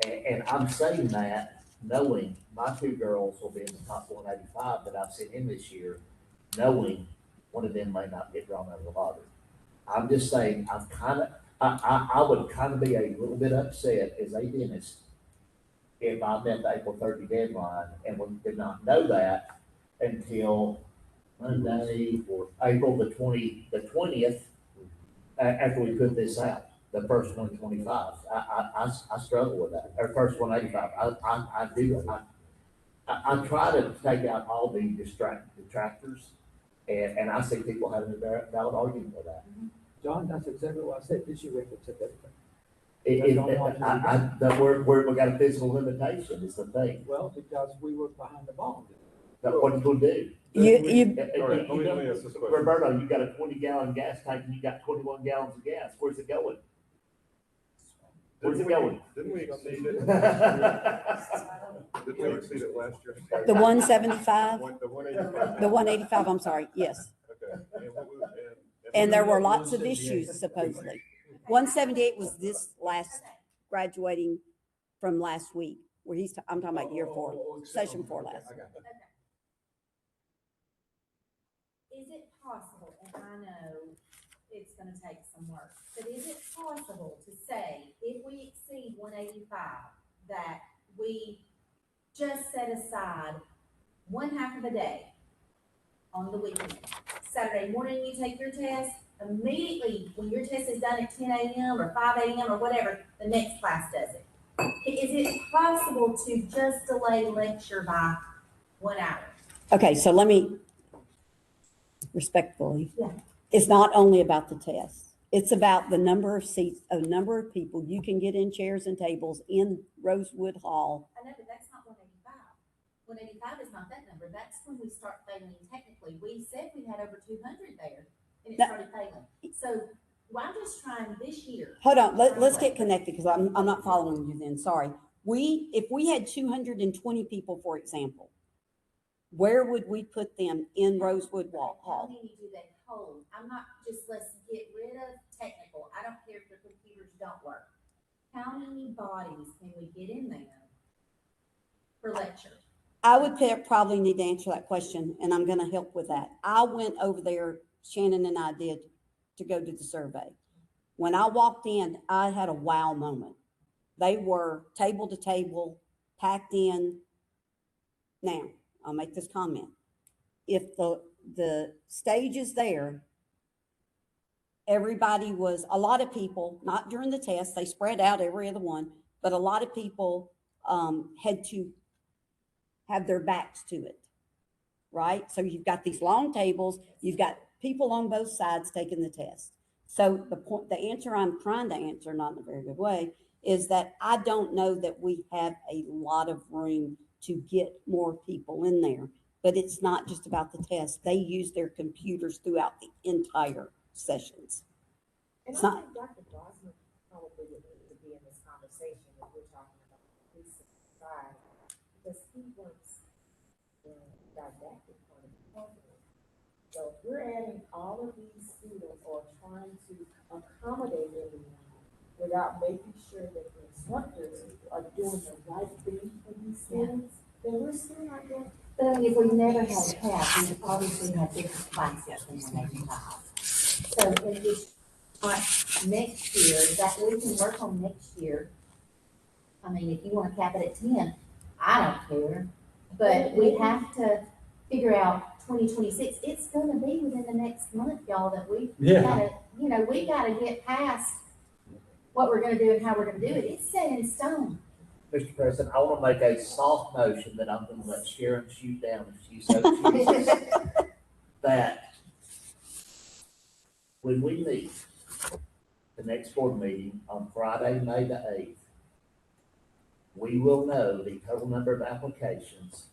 And I'm saying that knowing my two girls will be in the top 185 that I've seen in this year, knowing one of them may not get drawn out of the lottery. I'm just saying, I would kind of be a little bit upset as a dentist if I met the April 30 deadline and we did not know that until Monday or April the 20th, after we put this out, the first 125. I struggle with that, or first 185. I try to take out all the detractors, and I see people having a valid argument with that. John, that's exactly what I said. This year we have to accept everything. We got a physical limitation is the thing. Well, because we were behind the ball. But what are you gonna do? All right, let me ask this question. Roberto, you got a 20-gallon gas tank and you got 21 gallons of gas. Where's it going? Where's it going? Didn't we exceed it last year? Didn't we exceed it last year? The 175? The 185? The 185, I'm sorry, yes. Okay. And there were lots of issues supposedly. 178 was this last graduating from last week, where I'm talking about year 4, session 4 last. Is it possible, and I know it's gonna take some work, but is it possible to say, if we exceed 185, that we just set aside one half of a day on the weekend? Saturday morning, you take your test, immediately, when your test is done at 10 a.m. or 5 a.m. or whatever, the next class does it. Is it possible to just delay lecture by 1 hour? Okay, so let me respectfully. Yeah. It's not only about the tests. It's about the number of seats, a number of people you can get in chairs and tables in Rosewood Hall. I know, but that's not 185. 185 is not that number. That's when we start failing technically. We said we had over 200 there, and it started failing. So, well, I'm just trying this year. Hold on, let's get connected, because I'm not following you then, sorry. If we had 220 people, for example, where would we put them in Rosewood Hall? How many do they hold? I'm not just, let's get rid of technical. I don't care if the computers don't work. How many bodies can we get in there for lecture? I would probably need to answer that question, and I'm gonna help with that. I went over there, Shannon and I did, to go do the survey. When I walked in, I had a wow moment. They were table to table, packed in. Now, I'll make this comment. If the stage is there, everybody was, a lot of people, not during the test, they spread out every other one, but a lot of people had to have their backs to it, right? So you've got these long tables, you've got people on both sides taking the test. So the answer I'm trying to answer, not in a very good way, is that I don't know that we have a lot of room to get more people in there. But it's not just about the test. They use their computers throughout the entire sessions. And It's I not- think Dr. Bosman probably would need to be in this conversation if we're talking about the police side, because he works the didactic part of the program. So if we're adding all of these students or trying to accommodate everyone without making sure that the instructors are doing the right thing for these students, then we're still not going. But if we never had a cap, we would obviously have different classes than 185. So in this, next year, that we can work on next year. I mean, if you want to cap it at 10, I don't care. But we have to figure out 2026. It's gonna be within the next month, y'all, that we gotta, we gotta get past what we're gonna do and how we're gonna do it. It's set in stone. Mr. President, I want to make a soft motion that I'm going to let Sharon shoot down if she so chooses. That when we meet, the next board meeting on Friday, May the 8th, we will know the total number of applications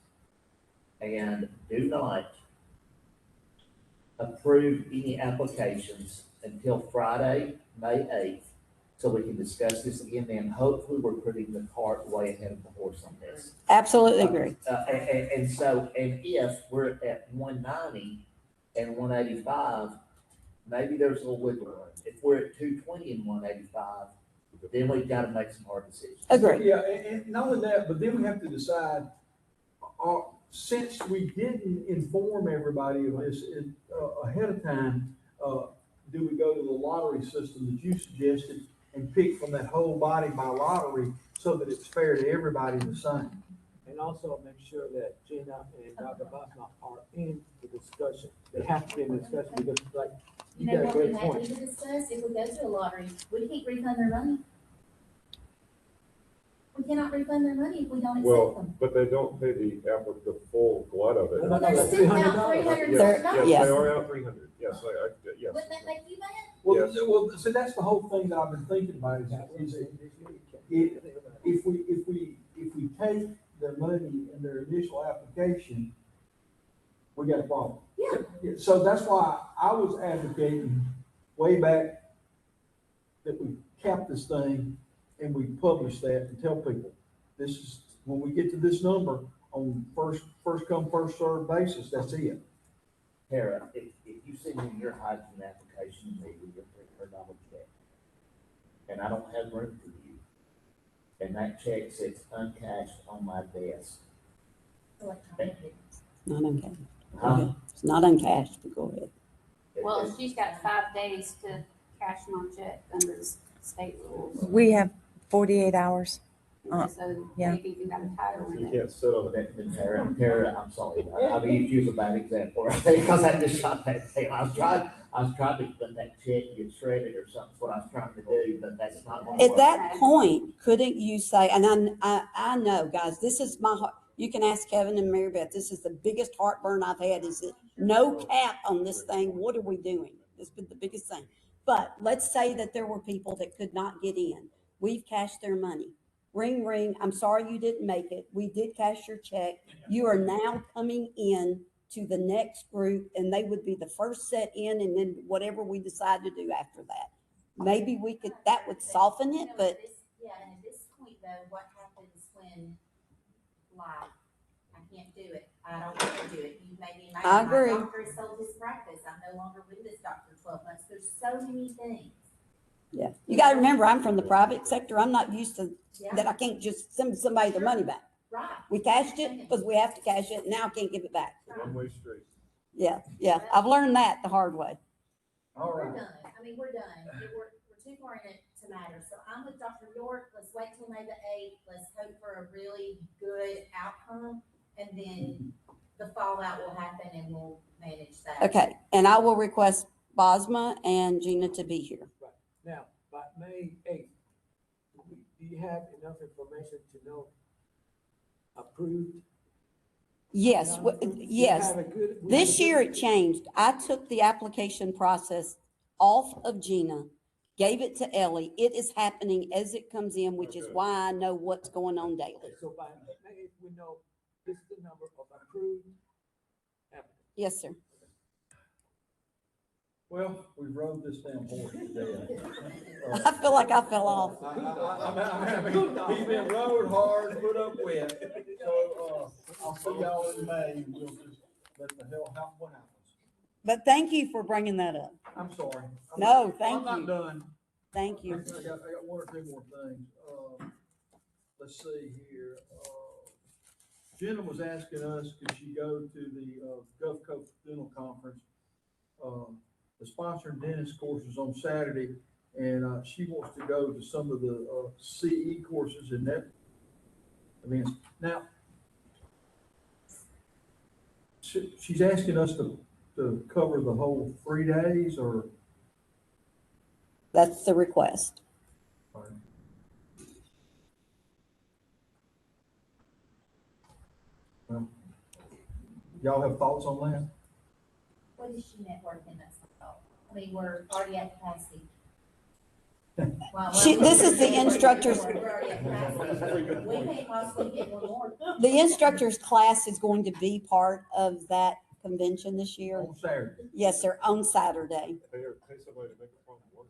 and do not approve any applications until Friday, May 8th, so we can discuss this again then. Hopefully, we're putting the cart way ahead of the horse on this. Absolutely agree. And if we're at 190 and 185, maybe there's a little wiggle room. If we're at 220 and 185, then we've got to make some hard decisions. Agree. Yeah, and not only that, but then we have to decide, since we didn't inform everybody of this ahead of time, do we go to the lottery system that you suggested and pick from that whole body by lottery so that it's fair to everybody the same? And also make sure that Gina and Dr. Bosma are in the discussion. They have to be in the discussion because like, you You know got a what we great have point. to discuss if we go to a lottery? We can't refund their money. We cannot refund their money if we don't accept Well, them. but they don't pay the full glut of it. No, Well, they're that's sitting out $300. $300. Yes, No. yes, Yes. they are out 300. Yes, yes. Wouldn't that make you mad? Well, Yes. well, so that's the whole thing that I've been thinking about is if we take their money in their initial application, we got a problem. Yeah. So that's why I was advocating way back that we cap this thing and we publish that and tell people, this is, when we get to this number on first come, first served basis, that's it. Tara, if you send me your hygiene application to me with your $300 check, and I don't have room for you, and that check sits uncashed on my desk. Electronic. Not uncashed. Huh? It's not uncashed, but go ahead. Well, she's got 5 days to cash them on check under the state rules. We have 48 hours. So yeah. maybe you got a title You in it. can't sit on it. Tara, I'm sorry, I mean, you use a bad example, right? Because I just shot that thing. I was trying to let that check get shredded or something, what I was trying to do, but that's not gonna At work. that point, couldn't you say, and I know, guys, this is my heart. You can ask Kevin and Mary Beth. This is the biggest heartburn I've had is that no cap on this thing. What are we doing? It's been the biggest thing. But let's say that there were people that could not get in. We've cashed their money. Ring, ring. I'm sorry you didn't make it. We did cash your check. You are now coming in to the next group and they would be the first set in and then whatever we decide to do after that. Maybe we could, that would soften it, but Yeah, and at this point though, what happens when, like, I can't do it, I don't want to do it, you made me mad. I agree. My doctor has sold his practice, I'm no longer with this doctor 12 months, there's so many things. yeah. You got to remember, I'm from the private sector. I'm not used to Yeah. that. I can't just send somebody their money back. Right. We cashed it because we have to cash it. Now I can't give it back. One-way street. Yeah, yeah. I've learned that the hard way. All We're right. done, I mean, we're done, we're too far in it to matter, so I'm with Dr. York, let's wait till May the 8th, let's hope for a really good outcome, and then the fallout will happen and we'll manage that. Okay. And I will request Bosma and Gina to be here. Right. Now, by May 8th, do you have enough information to know approved Yes, yes. Have a good- This year it changed. I took the application process off of Gina, gave it to Ellie. It is happening as it comes in, which is Okay. why I know what's going on daily. So by, if we know, this is the number of approved applicants. Yes, sir. Well, we rode this damn horse to death. I feel like I fell off. I mean, he's been rode hard, put up with, so, I'll see y'all in May, we'll just let the hell happen what happens. But thank you for bringing that up. I'm sorry. No, thank I'm you. not done. Thank I you. got one or two more things. Let's see here. Jenna was asking us, could she go to the Gulf Coast Dental Conference? The sponsored dentist course is on Saturday, and she wants to go to some of the CE courses in that events. Now, she's asking us to cover the whole 3 days, or? That's the request. Well, y'all have thoughts on that? What is she networking us about? I mean, we're already at capacity. Well, This is the instructors. We're already at capacity. We can't possibly get one more. The instructors class is going to be part of that convention this year. On Saturday. Yes, sir, on Saturday. Pay somebody to make a phone work.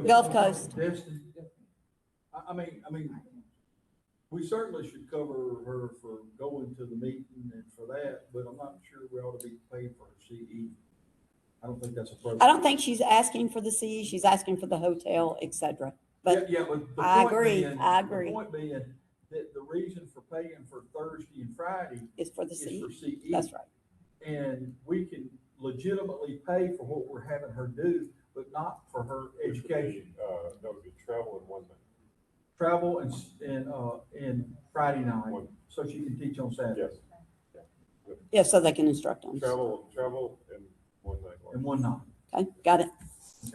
Gulf Coast. Destin. I mean, we certainly should cover her for going to the meeting and for that, but I'm not sure we ought to be paid for her CE. I don't think that's appropriate. I don't think she's asking for the CE, she's asking for the hotel, et cetera. But Yeah, but the I point agree, being- I agree. The point being that the reason for paying for Thursday and Friday It's for the is CE. for CE. That's right. And we can legitimately pay for what we're having her do, but not for her education. That would be travel in one night. Travel and Friday night, so she can teach on Saturday. Yes. Yeah, so they can instruct them. Travel in one night. In one night. Okay, got it.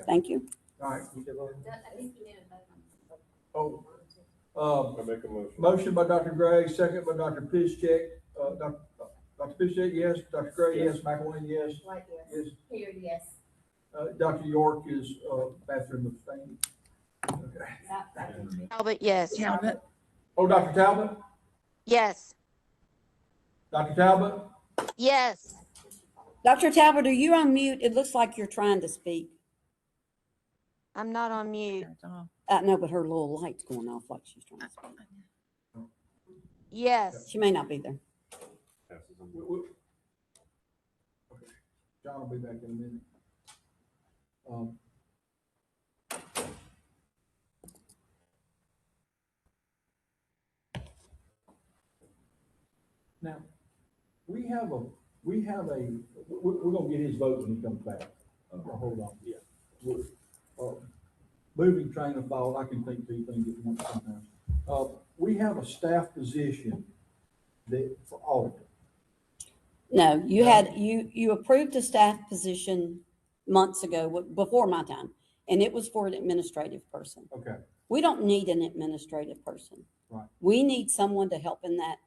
Thank you. All right. I think you need a Oh, I make a motion. motion by Dr. Gray, second by Dr. Piszczek. Dr. Piszczek, yes. Dr. Gray, yes. McElwain, yes. White, yes. Yes. Period, yes. Dr. York is bathroom abstaining. Okay. Talbot, yes. Oh, Dr. Talbot? Yes. Dr. Talbot? Yes. Dr. Talbot, are you on mute? It looks like you're trying to speak. I'm not on mute. No, but her little light's going off like she's trying to speak. Yes. She may not be there. Okay. John will be back in a minute. Now, we're gonna get his vote when he comes back. Hold on. Yeah. Moving train of thought, I can think two things at once sometimes. We have a staff position for auditor. No, you approved a staff position months ago, before my time, and it was for an administrative person. Okay. We don't need an administrative person. Right. We need someone to help in that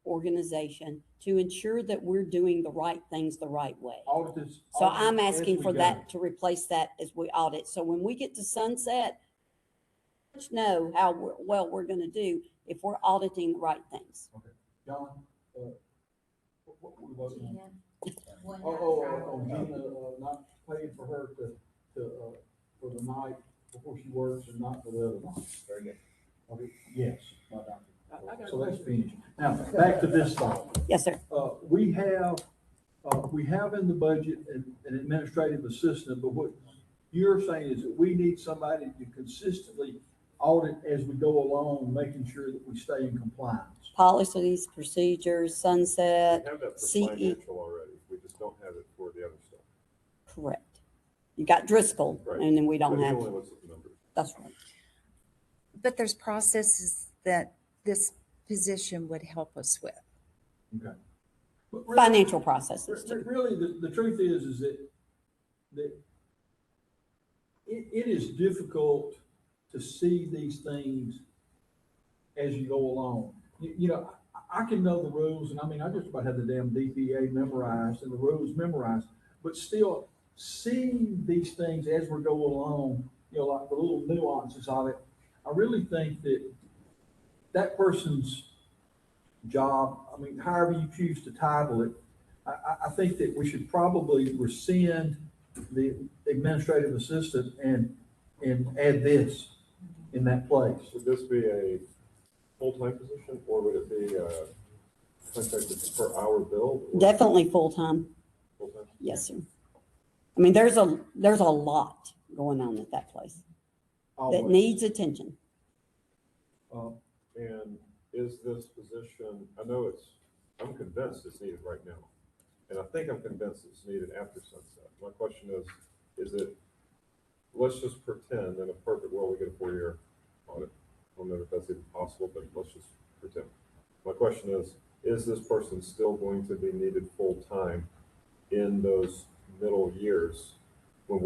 organization to ensure that we're doing the right things the right way. Auditors. So I'm as asking we for go. that, to replace that as we audit. So when we get to sunset, let's know how well we're gonna do if we're auditing the right things. John, what we voting on? Gina, one night Oh, travel. Gina, not paying for her for the night before she works and not for the other night. Very good. Okay, yes, my doctor. So that's finished. Now, back to this thought. Yes, sir. We have in the budget an administrative assistant, but what you're saying is that we need somebody to consistently audit as we go along, making sure that we stay in compliance. Policies, procedures, sunset, We have that for CE. financial already. We just don't have it for the other stuff. Correct. You got Driscoll, Right. and then we But don't he have, only looks at the numbers. that's right. But there's processes that this position would help us with. Okay. But really- Financial processes too. Really, the truth is that it is difficult to see these things as you go along. You know, I can know the rules, and I mean, I just about had the damn DPA memorized and the rules memorized, but still seeing these things as we go along, you know, like the little nuances of it, I really think that that person's job, I mean, however you choose to title it, I think that we should probably rescind the administrative assistant and add this in that place. Would this be a full-time position, or would it be contracted per hour bill? Definitely full-time. Full-time? Yes, sir. I mean, there's a lot going on at that place that Always. needs attention. And is this position, I'm convinced it's needed right now. And I think I'm convinced it's needed after sunset. My question is it, let's just pretend in a perfect world we get a 4-year audit. I don't know if that's even possible, but let's just pretend. My question is this person still going to be needed full-time in those middle years when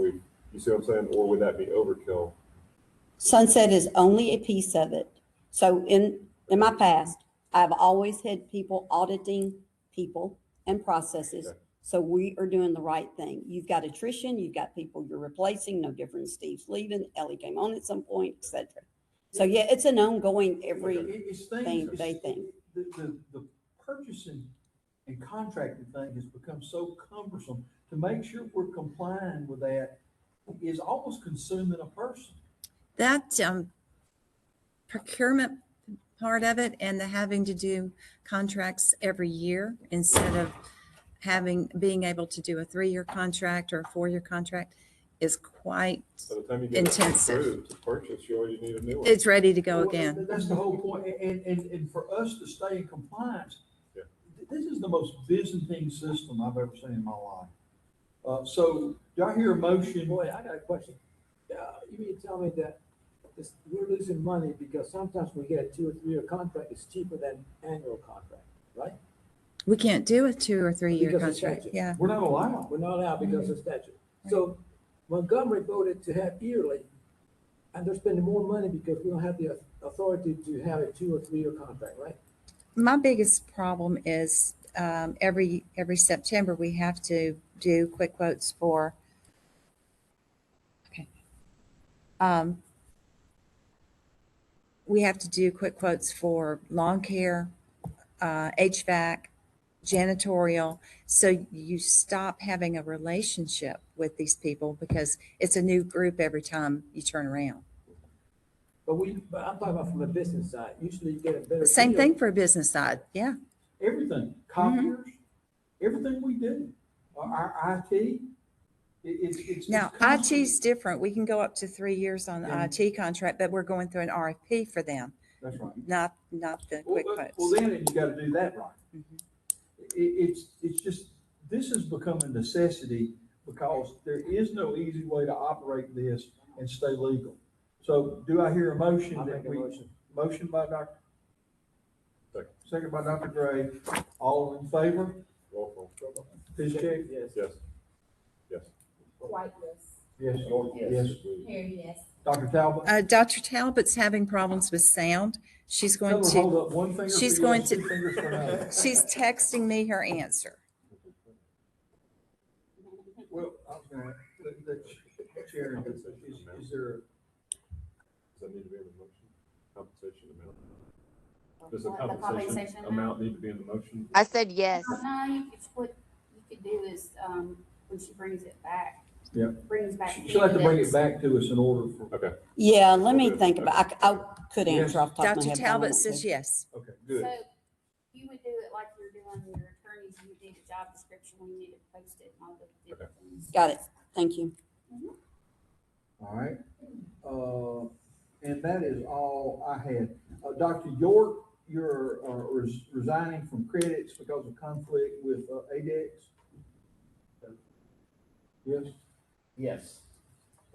you see what I'm saying? Or would that be overkill? Sunset is only a piece of it. So in my past, I've always had people auditing people and processes. Okay. So we are doing the right thing. You've got attrition, you've got people you're replacing, no different than Steve's leaving, Ellie came on at some point, et cetera. So yeah, it's an ongoing It's things, they think. the purchasing and contracting thing has become so cumbersome. To make sure we're complying with that is almost consuming a person. That procurement part of it and the having to do contracts every year instead of being able to do a 3-year contract or a 4-year contract is quite By the time you get intensive. approved to purchase, you already need a new one. It's ready to go Well, again. That's the whole point. And for us to stay in compliance, Yeah. this is the most Byzantine system I've ever seen in my life. So do I hear a motion? Boy, I got a question. You mean to tell me that we're losing money because sometimes we get a 2 or 3-year contract, it's cheaper than annual contract, right? We can't do a 2 or 3 year Because of contract. statute. Yeah. We're not allowed. We're not allowed because of statute. So Montgomery voted to have yearly, and they're spending more money because we don't have the authority to have a 2 or 3-year contract, right? My biggest problem is every September we have to do quick quotes for. Okay. We have to do quick quotes for lawn care, HVAC, janitorial. So you stop having a relationship with these people because it's a new group every time you turn around. But I'm talking about from a business side. Usually you get a better. Same deal. thing for a business side. Yeah. Everything, copiers, everything we do, our IT, it's. Now, IT's different. We can go up to 3 years on the Yeah. IT contract, but we're going through an RFP for them, That's right. not the quick Well, quotes. then you gotta do that right. Mhm. It's just, this has become a necessity because there is no easy way to operate this and stay legal. So do I hear a motion I'll that make a we, motion. motion by Dr. Second by Dr. Gray, all in favor? Roll call. Fitzgerald? Yes. Yes. Yes. White, yes. Yes. Yes. Harry, yes. Dr. Talbot? Dr. Talbot's having problems with sound. She's Tell going her to, hold up one finger for she's yes, going 2 to- fingers for no. she's texting me her answer. Well, I was gonna, the chair, is there, Does that need to be in the motion? Compensation amount? Does the The compensation compensation amount need to be in the motion? I said yes. No, what you could do is, when she brings it back. Yeah. Brings back. she'll have to bring it candidates. back to us in order for, Okay. Yeah, let me think about, I could answer off the top of my Dr. head. but I Talbot won't says to. yes. okay, good. So you would do it like you're doing your attorneys, you would need a job description, when you need to post it and all the different things. Got it. Thank you. All right. And that is all I had. Dr. York, you're resigning from credits because of conflict with ADEX? Yes? Yes.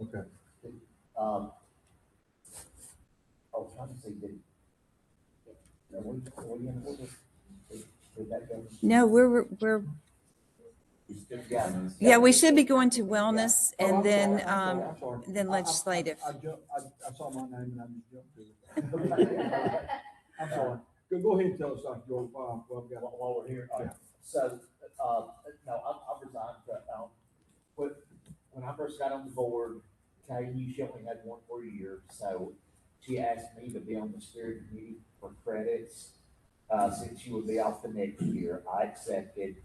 Okay. I was trying to see, did that go? No, we're, yeah, we should be going to wellness Oh, and I'm then, sorry, I'm sorry. then legislative. I saw my name and I just jumped to it. I'm sorry. Go ahead and tell us, Dr. York, while I've got. While we're here. Yeah. So, no, I'm resigned, but when I first got on the board, Kay knew she only had one more year, so she asked me to be on the steering committee for credits, since she would be off the next year. I accepted.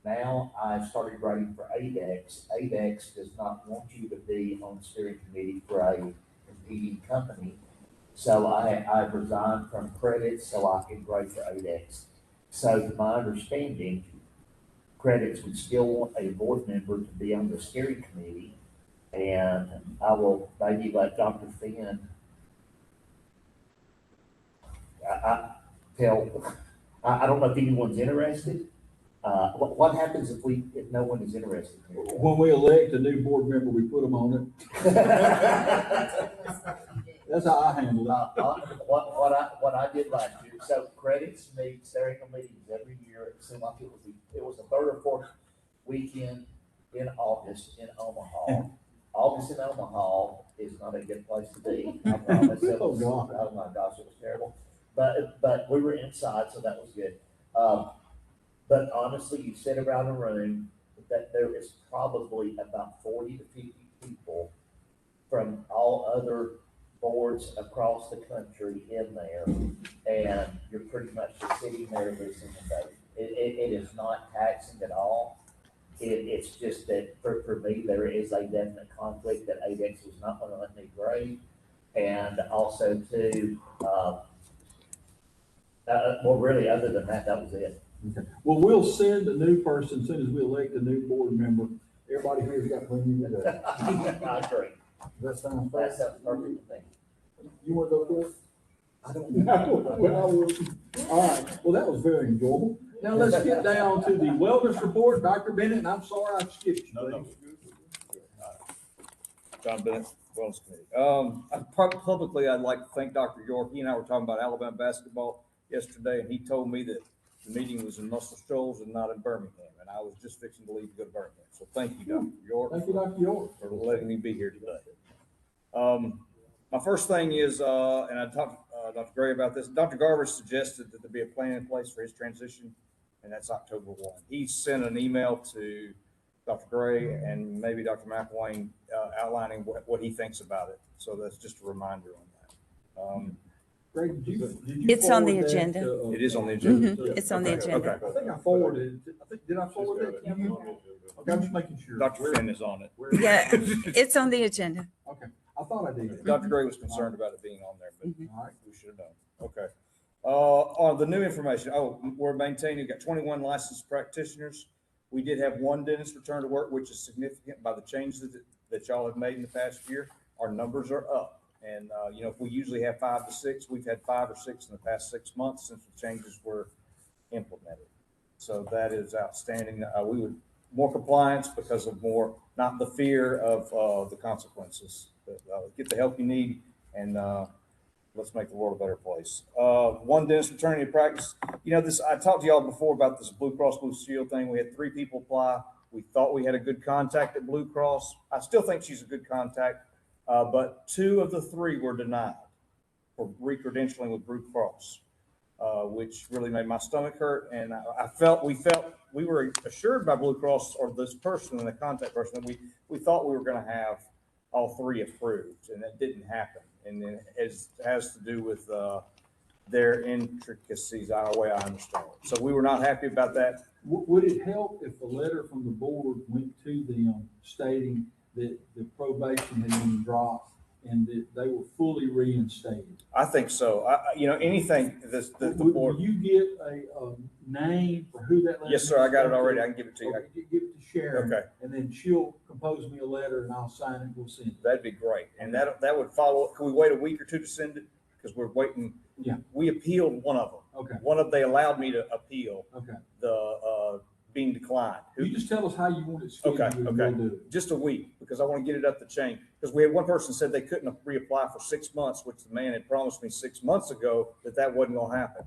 Now I've started writing for ADEX. ADEX does not want you to be on the steering committee for a competing company. So I've resigned from credits so I can grade for ADEX. So to my understanding, credits would still want a board member to be on the steering committee. And I will maybe let Dr. Finn, I don't know if anyone's interested. What happens if no one is interested? When we elect a new board member, we put them on it. That's how I handle it. What I did last year, so credits meets their annual meetings every year. It seemed like it was the third or fourth weekend in August in Omaha. August in Omaha is not a good place to be. I promise. Oh, God. Oh my gosh, it was terrible. But we were inside, so that was good. But honestly, you sit around a room that there is probably about 40 to 50 people from all other boards across the country in there, and you're pretty much just sitting there listening to vote. It is not taxing at all. It's just that for me, there is a definite conflict that ADEX was not going to let me grade. And also too, well, really, other than that, that was it. Okay. Well, we'll send a new person as soon as we elect a new board member. Everybody here's got plenty to do. I agree. That sounds fair. That sounds perfect to me. You want to go first? I don't know. All right. Well, that was very enjoyable. Now let's get down to the wellness report. Dr. Bennett, and I'm sorry I skipped you. No. John Bennett, Wellness Committee. Publicly, I'd like to thank Dr. York. He and I were talking about Alabama basketball yesterday, and he told me that the meeting was in Muscle Shoals and not in Birmingham, and I was just fixing to leave to go to Birmingham. So thank you, Dr. York. Thank you, Dr. York, for letting me be here today. My first thing is, and I talked to Dr. Gray about this. Dr. Garber suggested that there be a plan in place for his transition, and that's October 1. He sent an email to Dr. Gray and maybe Dr. McElwain outlining what he thinks about it. So that's just a reminder on that. Greg, did you It's on the forward that agenda. to, It is on the agenda. Mhm. It's on the agenda. Okay. I think I forwarded it. Did I forward that to you? Okay, I'm just making sure. Dr. Finn is on it. Yeah, it's on the agenda. Okay, I thought I did. Dr. Gray was concerned about it being on there, but All right. we should have known. Okay. On the new information, we're maintaining, we've got 21 licensed practitioners. We did have one dentist return to work, which is significant by the changes that y'all have made in the past year. Our numbers are up. And, if we usually have 5 to 6, we've had 5 or 6 in the past 6 months since the changes were implemented. So that is outstanding. We would more compliance because of more, not the fear of the consequences. But, get the help you need, and let's make the world a better place. One dentist returning to practice. I talked to y'all before about this Blue Cross Blue Shield thing. We had 3 people apply. We thought we had a good contact at Blue Cross. I still think she's a good contact. But 2 of the 3 were denied for re-credentialing with Blue Cross, which really made my stomach hurt. And we were assured by Blue Cross or this person and the contact person that we thought we were going to have all 3 approved, and that didn't happen. And then it has to do with their intricacies, the way I understand it. So we were not happy about that. Would it help if a letter from the board went to them stating that the probation had been dropped and that they were fully reinstated? I think so. Anything the board. Will you get a name for who that letter? Yes, sir. I got it already. I can give it to you. Okay, give it to Sharon. Okay. And then she'll compose me a letter and I'll sign it. We'll send it. That'd be great. And that would follow. Can we wait a week or 2 to send it? Because we're waiting. Yeah. We appealed one of them. Okay. They allowed me to appeal. Okay. The being declined. You just tell us how you want it scheduled. Okay. and we'll do it. Just a week, because I want to get it up the chain. Because we had one person said they couldn't reapply for 6 months, which the man had promised me 6 months ago that wasn't going to happen.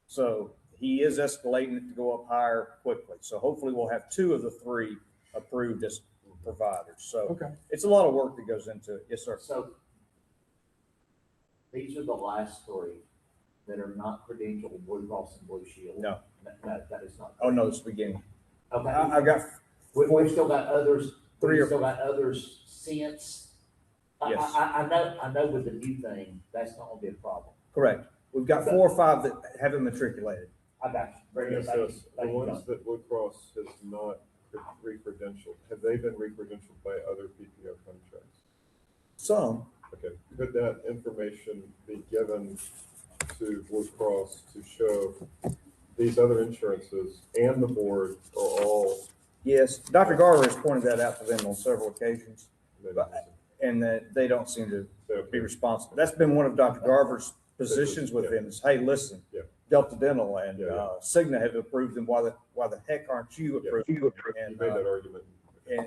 So he is escalating it to go up higher quickly. So hopefully we'll have 2 of the 3 approved as providers. So it's a lot of work that goes into it. Yes, sir. So these are the last 3. that are not credentialed with Blue Cross and Blue Shield? No. That is not. Oh, no, it's beginning. Okay. I've got We've still got others, Three we've or- still got others since. Yes. I know with the new thing, that's not gonna be a problem. correct. We've got 4 or 5 that haven't matriculated. I got you. Very good. Yes, Thank yes. you. The Thank you, ones that Blue Cross has not re-credentialed, have they been re-credentialed by other PPO contracts? Some, Okay, could that information be given to Blue Cross to show these other insurances and the board are all? yes. Dr. Garver has pointed that out to them on several occasions, maybe and that they don't seem to Okay. be responsible. That's been one of Dr. Garver's positions with Yeah. them is, hey, listen, Yeah. Delta Dental and Yeah. Cigna have approved them. Why the heck aren't you Yeah. approved? You And, made that argument.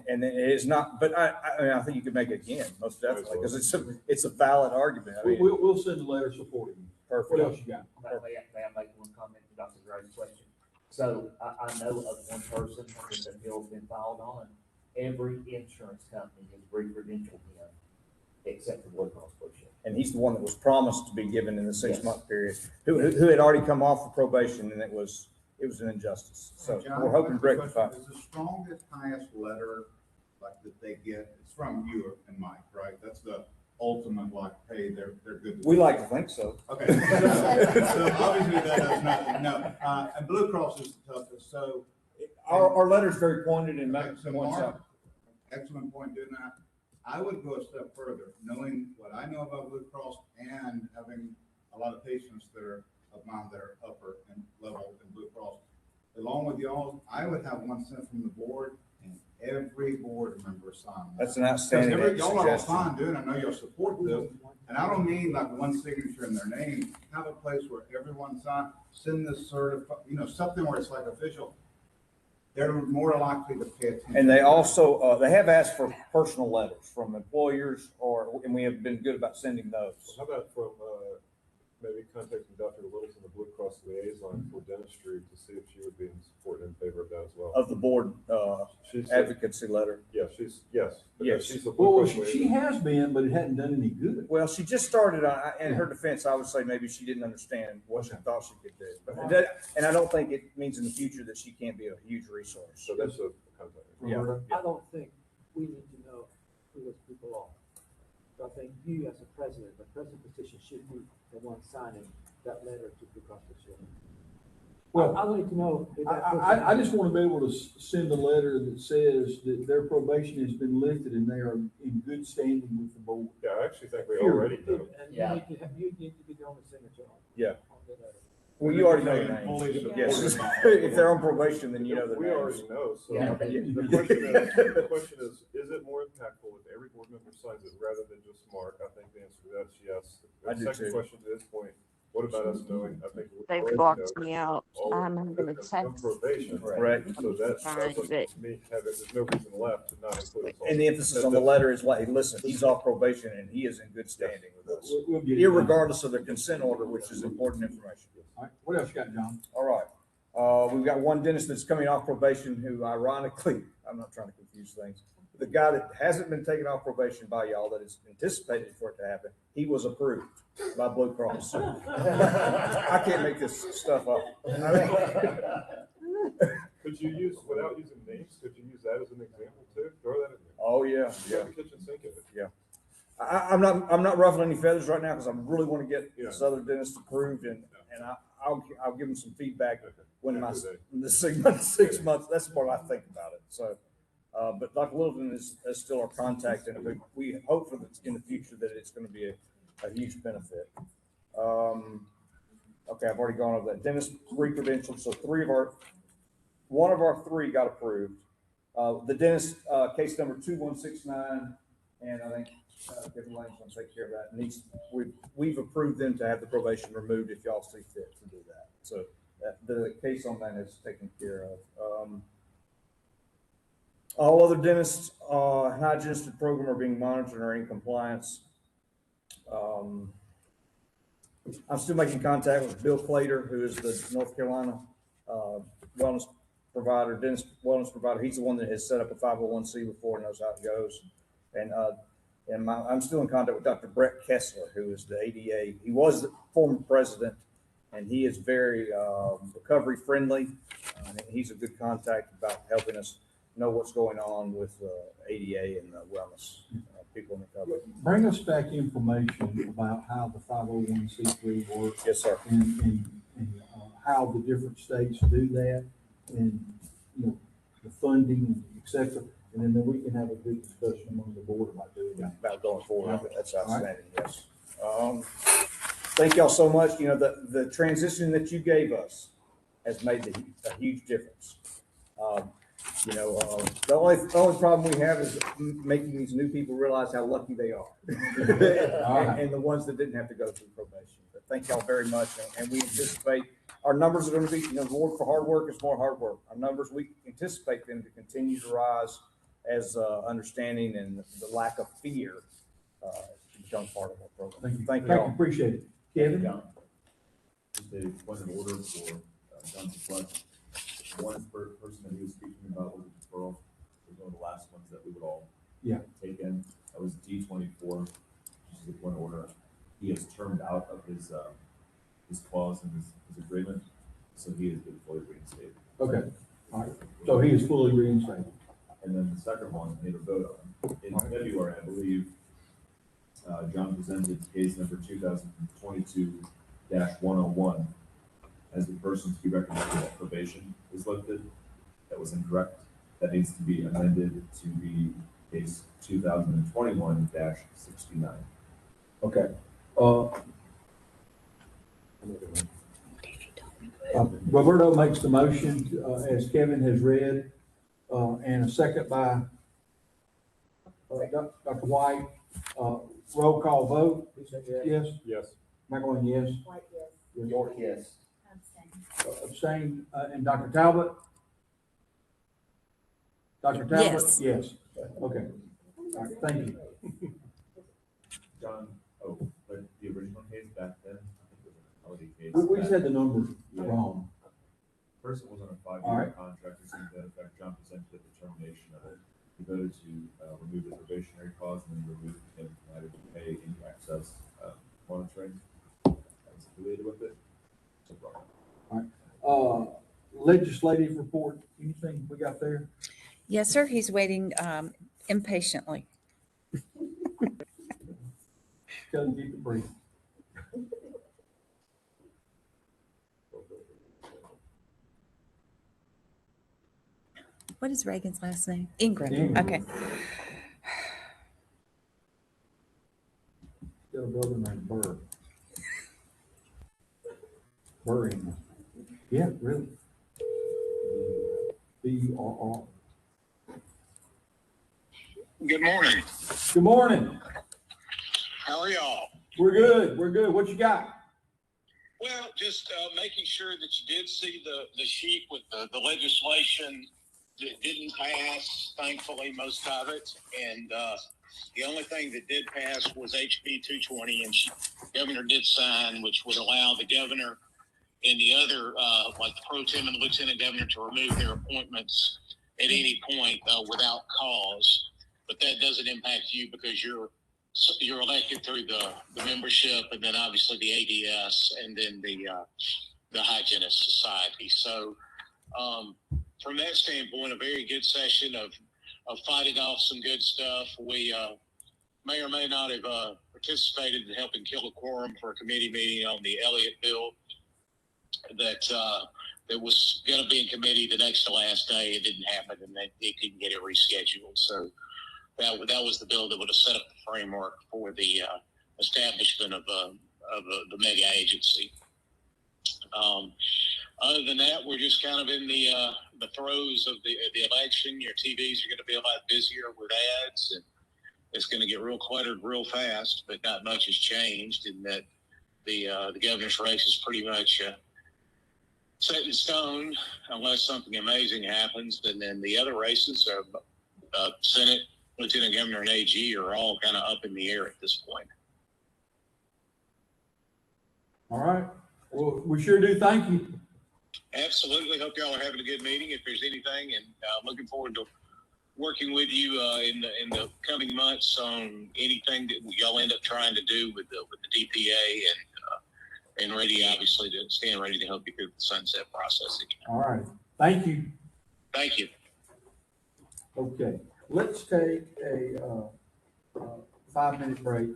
and it is not, but I mean, I think you could make it again, most definitely, because it's a valid argument. I mean, We'll send a letter supporting you. perfect. What else you got? May I make one comment to Dr. Gray's question? So I know of one person that the bill's been filed on. Every insurance company has re-credentialed him except for Blue Cross Blue Shield. And he's the one that was promised to be given in the 6-month period, who had already come off of probation, and it was an injustice. So John, we're hoping to quick rectify. question. Is the strongest, highest letter, like, that they get, it's from you and Mike, right? That's the ultimate, like, hey, they're good. We like to think so. Okay. So obviously that does nothing, no. And Blue Cross is the toughest, so. Our letter's very pointed and makes So points Mark, out. excellent point doing that. I would go a step further, knowing what I know about Blue Cross and having a lot of patients that are of mine that are upper and level in Blue Cross. Along with y'all, I would have one sent from the board and every board member sign. That's an outstanding Y'all are all suggestion. fine doing, I know y'all support this, and I don't mean like one signature in their name. Have a place where everyone sign, send this something where it's like official. They're more likely to pay attention. And they also, they have asked for personal letters from employers and we have been good about sending those. How about from, maybe contacting Dr. Littleton, the Blue Cross liaison for dentistry, to see if she would be in support and in favor of that as well. Of the board, She's- advocacy letter. Yeah, yes. Yes. She's the Blue Well, Cross she liaison. has been, but it hadn't done any good. Well, she just started, in her defense, I would say maybe she didn't understand what she thought she could do. But and I don't think it means in the future that she can't be a huge resource. So that's a contact. Yeah. I don't think we need to know who those people are. So I think you as a president, the president position should be the one signing that letter to Blue Cross Blue Shield. Well, I need to know. who that I person just want to be able to send a letter that says that their probation has been lifted and they are in good standing with the board. Yeah, I actually think we Period. already is. know. And Yeah. you need to be the only signature on. Yeah. On the letter. Well, you already know your Fully names. support. Yes. If they're on probation, then you know their We names. already know, so Yeah. the question is it more impactful if every board member signs it rather than just Mark? I think the answer to that is yes. I do The second too. question to this point, what about us knowing, I think. we They've already blocked know me out. all I'm of gonna this on text. probation. Correct. So that's Fine, what but- to me, there's no reason left to not include us all. And the emphasis on the letter is like, listen, he's off probation and he is in good standing with us, We'll get it done. irregardless of their consent order, which is important information. All right, what else you got, John? All right. We've got one dentist that's coming off probation who ironically, I'm not trying to confuse things. The guy that hasn't been taken off probation by y'all that is anticipated for it to happen, he was approved by Blue Cross. I can't make this stuff up. Could you use, without using names, could you use that as an example too? Throw that in there. Oh, yeah, You yeah. have the kitchen sink in it. I'm not ruffling any feathers right now because I really want to get Yeah. this other dentist approved and I'll give him some feedback Okay. when After they- in the 6 months, that's the part I think about it. So, but Dr. Littleton is still our contact and we hope for in the future that it's going to be a huge benefit. Okay, I've already gone over that. Dentist re-credentialed, so one of our three got approved. The dentist, case number 2169, and I think Kevin Lane's gonna take care of that. We've approved them to have the probation removed if y'all see fit to do that. So the case on that is taken care of. All other dentists, hygienists and program are being monitored and are in compliance. I'm still making contact with Bill Clater, who is the North Carolina wellness provider, dentist wellness provider. He's the one that has set up a 501c before, knows how it goes. And I'm still in contact with Dr. Brett Kessler, who is the ADA. He was the former president and he is very recovery friendly. He's a good contact about helping us know what's going on with ADA and wellness people in recovery. Bring us back information about how the 501c3 works. Yes, sir. And how the different states do that, and, you know, the funding, et cetera. And then we can have a good discussion among the board about doing that. About going forward. That's outstanding, yes. Thank y'all so much. You know, the transition that you gave us has made a huge difference. You know, the only problem we have is making these new people realize how lucky they are. And the ones that didn't have to go through probation. But thank y'all very much. And we anticipate our numbers are going to be, you know, the reward for hard work is more hard work. Our numbers, we anticipate them to continue to rise as understanding and the lack of fear become part of our program. Thank you. Thank you Thank all. you. Appreciate it. Kevin? John. Just a point of order for John Fleck. One person that he was speaking about was a deferral. Was one of the last ones that we would all take in. That was D24, which is a point of order. He has termed out of his clause in his agreement, so he has been fully reinstated. Okay. All right. So he is fully reinstated. And then the second one, made a vote on. In February, I believe, John presented case number 2022-101 as the person to be recommended at probation is lifted. That was incorrect. That needs to be amended to be case 2021-69. Okay. Roberto makes the motion, as Kevin has read, and a second by Dr. White. Roll call vote. Yes. Yes. McElwain, yes. White, yes. York, yes. Abstain, and Dr. Talbot? Dr. Talbot? Yes. Yes. Okay. All right, thank you. John, but the original case back then, I think it was an holiday case. We just had the numbers wrong. Person was on a All 5-year right. contract, received that effect. John presented the determination of it. He voted to remove the probationary clause and then remove him from having to pay any access monitoring that was affiliated with it. So brought up. All right. Legislative report, anything we got there? Yes, sir. He's waiting impatiently. Gotta keep it brief. What is Reagan's last name? Ingram. Ingram. Okay. Got a brother named Burr. Burr Ingram. Yeah, really. B-U-R-R. Good morning. Good morning. How are y'all? We're good. We're good. What you got? Well, just making sure that you did see the sheet with the legislation that didn't pass, thankfully, most of it. And the only thing that did pass was HB 220, and the governor did sign, which would allow the governor and the other, like the pro tem and lieutenant governor, to remove their appointments at any point without cause. But that doesn't impact you because you're elected through the membership, and then obviously the ADS, and then the Hygienist Society. So from that standpoint, a very good session of fighting off some good stuff. We may or may not have participated in helping kill a quorum for a committee meeting on the Elliott bill that was going to be in committee the next to last day. It didn't happen, and they couldn't get it rescheduled. So that was the bill that would have set up the framework for the establishment of the mega agency. Other than that, we're just kind of in the throes of the election. Your TVs are going to be a lot busier with ads, and it's going to get real cluttered real fast. But not much has changed in that the governor's race is pretty much set in stone, unless something amazing happens. And then the other races are Senate, Lieutenant Governor, and AG are all kind of up in the air at this point. All right. Well, we sure do. Thank you. Absolutely. Hope y'all are having a good meeting. If there's anything, and looking forward to working with you in the coming months on anything that y'all end up trying to do with the DPA and ready, obviously, to stand ready to help you through the sunset process again. All right, thank you. Thank you. Okay, let's take a 5-minute break,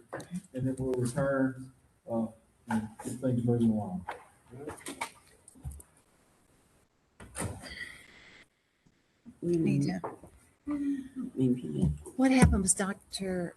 and then we'll return, and get things moving along. Need to- What happened was Dr.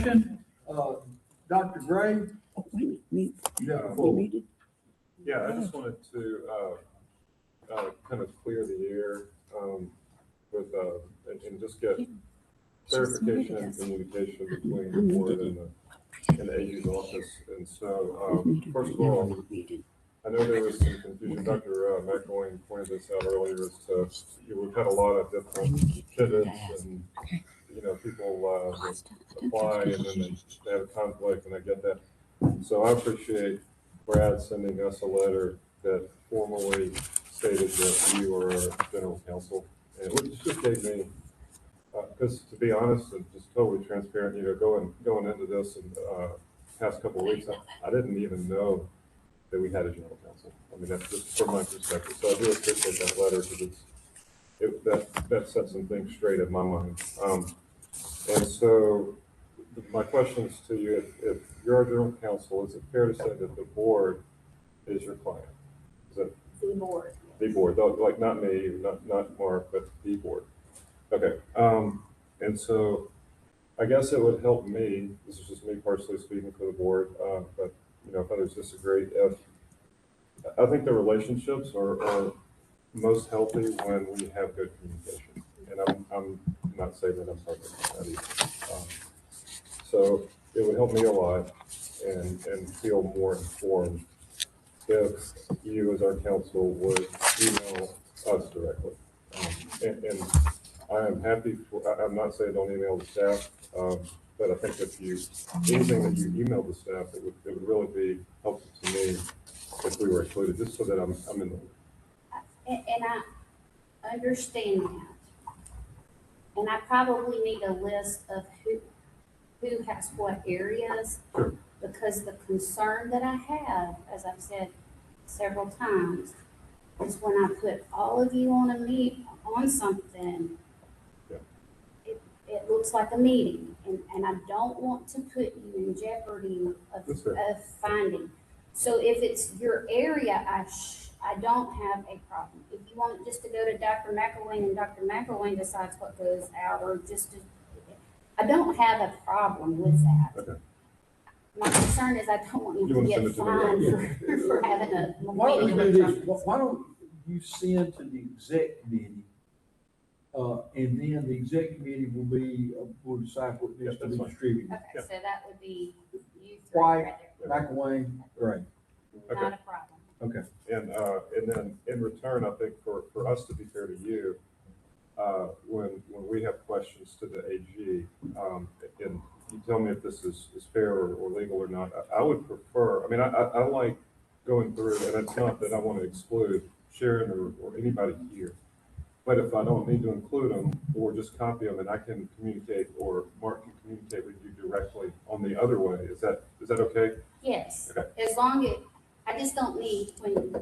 transportation, Dr. Gray. Oh, wait a minute, mute. You have the You floor. muted? Yeah, I just wanted to, kind of clear the air, with, and just get clarification and communication between the board and the AG's office. And so, first of all, I know there was some confusion. Dr. McElwain pointed this out earlier as to, we've had a lot of different pivots and, people apply and then they have a conflict, and I get that. So I appreciate Brad sending us a letter that formally stated that you are our general counsel, and which just gave me, because to be honest and just totally transparent, going into this and past couple of weeks, I didn't even know that we had a general counsel. I mean, that's just from my perspective. So I do appreciate that letter, because that set some things straight in my mind. And so my questions to you, if you're our general counsel, is it fair to say that the board is your client? Is that The board. the board, like not me, not Mark, but the board? Okay. And so I guess it would help me, this is just me personally speaking for the board, but if others disagree, I think the relationships are most healthy when we have good communication. And I'm not saying that I'm perfect, not either. So it would help me a lot and feel more informed if you as our counsel would email us directly. And I am happy I'm not saying don't email the staff, but I think anything that you email the staff, it would really be helpful to me if we were included, just so that I'm in the loop. And I understand that. And I probably need a list of who has what areas. Sure. Because the concern that I have, as I've said several times, is when I put all of you on something, Yeah. it looks like a meeting, and I don't want to put you in jeopardy That's fair. of finding. So if it's your area, I don't have a problem. If you want it just to go to Dr. McElwain and Dr. McElwain decides what goes out, or I don't have a problem with that. Okay. My concern is I don't want you You to want to get send it to the fined for having a Why don't meeting. we do this? Why don't you send to the exec committee? And then the exec committee will decide what needs to that's be fine. Okay, distributed. Yeah. so that would be you three White, right there. McElwain, Gray. Okay. Not a problem. Okay. And then in return, I think for us to be fair to you, when we have questions to the AG, and you tell me if this is fair or legal or not, I would prefer, I mean, I like going through, and it's not that I want to exclude Sharon or anybody here, but if I don't need to include them or just copy them and I can communicate, or Mark can communicate with you directly on the other way, is that okay? Yes, Okay. as long as, I just don't need when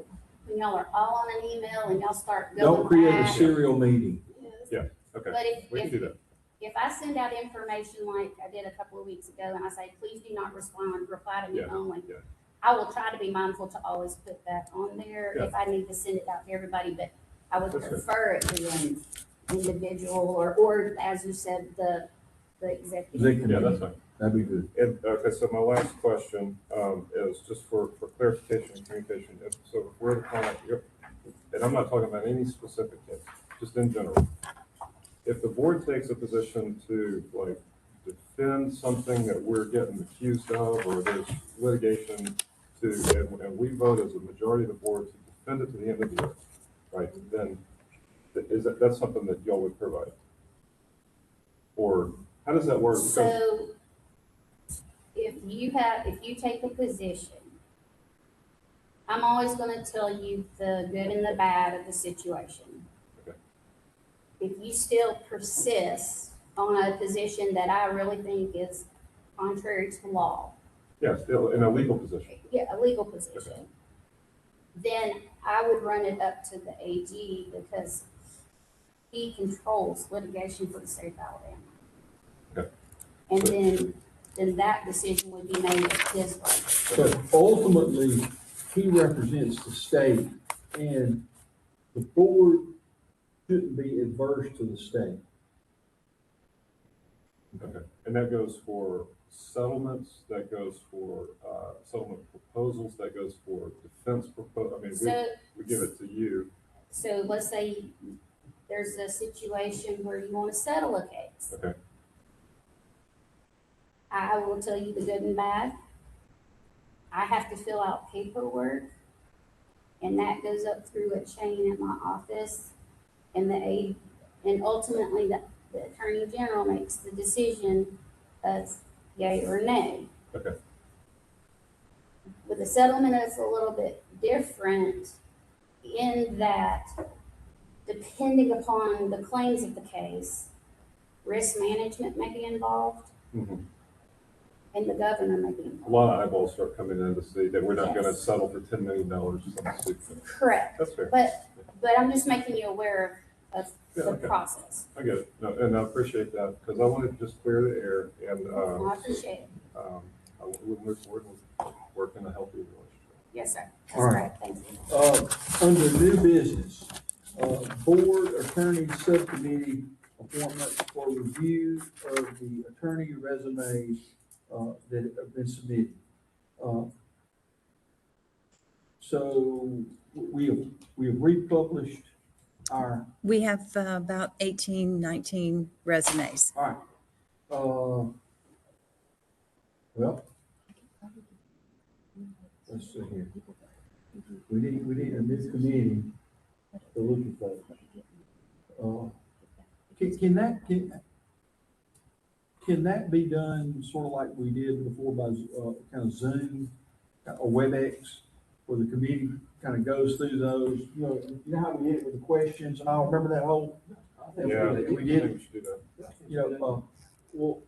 y'all are all on an email and y'all start going Don't create a back. serial meeting. Yeah, okay. But We can do that. if I send out information like I did a couple of weeks ago and I say, please do not respond, reply to me Yeah, only. yeah. I will try to be mindful to always put that on there Yeah. if I need to send it out to everybody, but I would That's good. prefer it to an individual or as you said, the executive. Exec Yeah, committee. that's fine. That'd be good. And, okay, so my last question, is just for clarification and communication. So if we're the client, and I'm not talking about any specific case, just in general. If the board takes a position to like defend something that we're getting accused of, or there's litigation and we vote as a majority of the board to defend it to the end of the year, right? Then that's something that y'all would provide? Or how does that work? Because- So if you take a position, I'm always gonna tell you the good and the bad of the situation. Okay. If you still persist on a position that I really think is contrary to law, Yeah, still in a legal position. a legal position, then I would run it up to the AG because he controls litigation for the state of Alabama. Okay. And then that decision would be made at his level. So ultimately, he represents the state, and the board shouldn't be adverse to the state. Okay. And that goes for settlements, that goes for, settlement proposals, that goes for defense I mean, So, we give it to you. so let's say there's a situation where you want to settle a case. Okay. I will tell you the good and bad. I have to fill out paperwork, and that goes up through a chain at my office, and and ultimately the Attorney General makes the decision of yay or nay. Okay. With the settlement, it's a little bit different in that, depending upon the claims of the case, risk management may be involved, Mhm. and the governor may be A involved. lot of eyeballs start coming in to see that we're not gonna Yes. settle for $10 million on a suit. Correct. That's fair. But I'm just making you aware of Yeah, the okay. process. I get it. No, and I appreciate that, because I wanted to just clear the air and, I appreciate it. we'll move forward with working a healthy relationship. Yes, sir. That's All right. great. Thank you. Under new business, board attorney subcommittee appointments for review of the attorney resumes that have been submitted. So we have republished our, We have about 18, 19 resumes. all right. Well, let's see here. We need a new committee to look at that. Can that be done sort of like we did before by kind of Zoom, or WebEx, where the committee kind of goes through those, you know how we did it with the questions and all, remember that whole? Yeah, We I think did, we should do that. you know,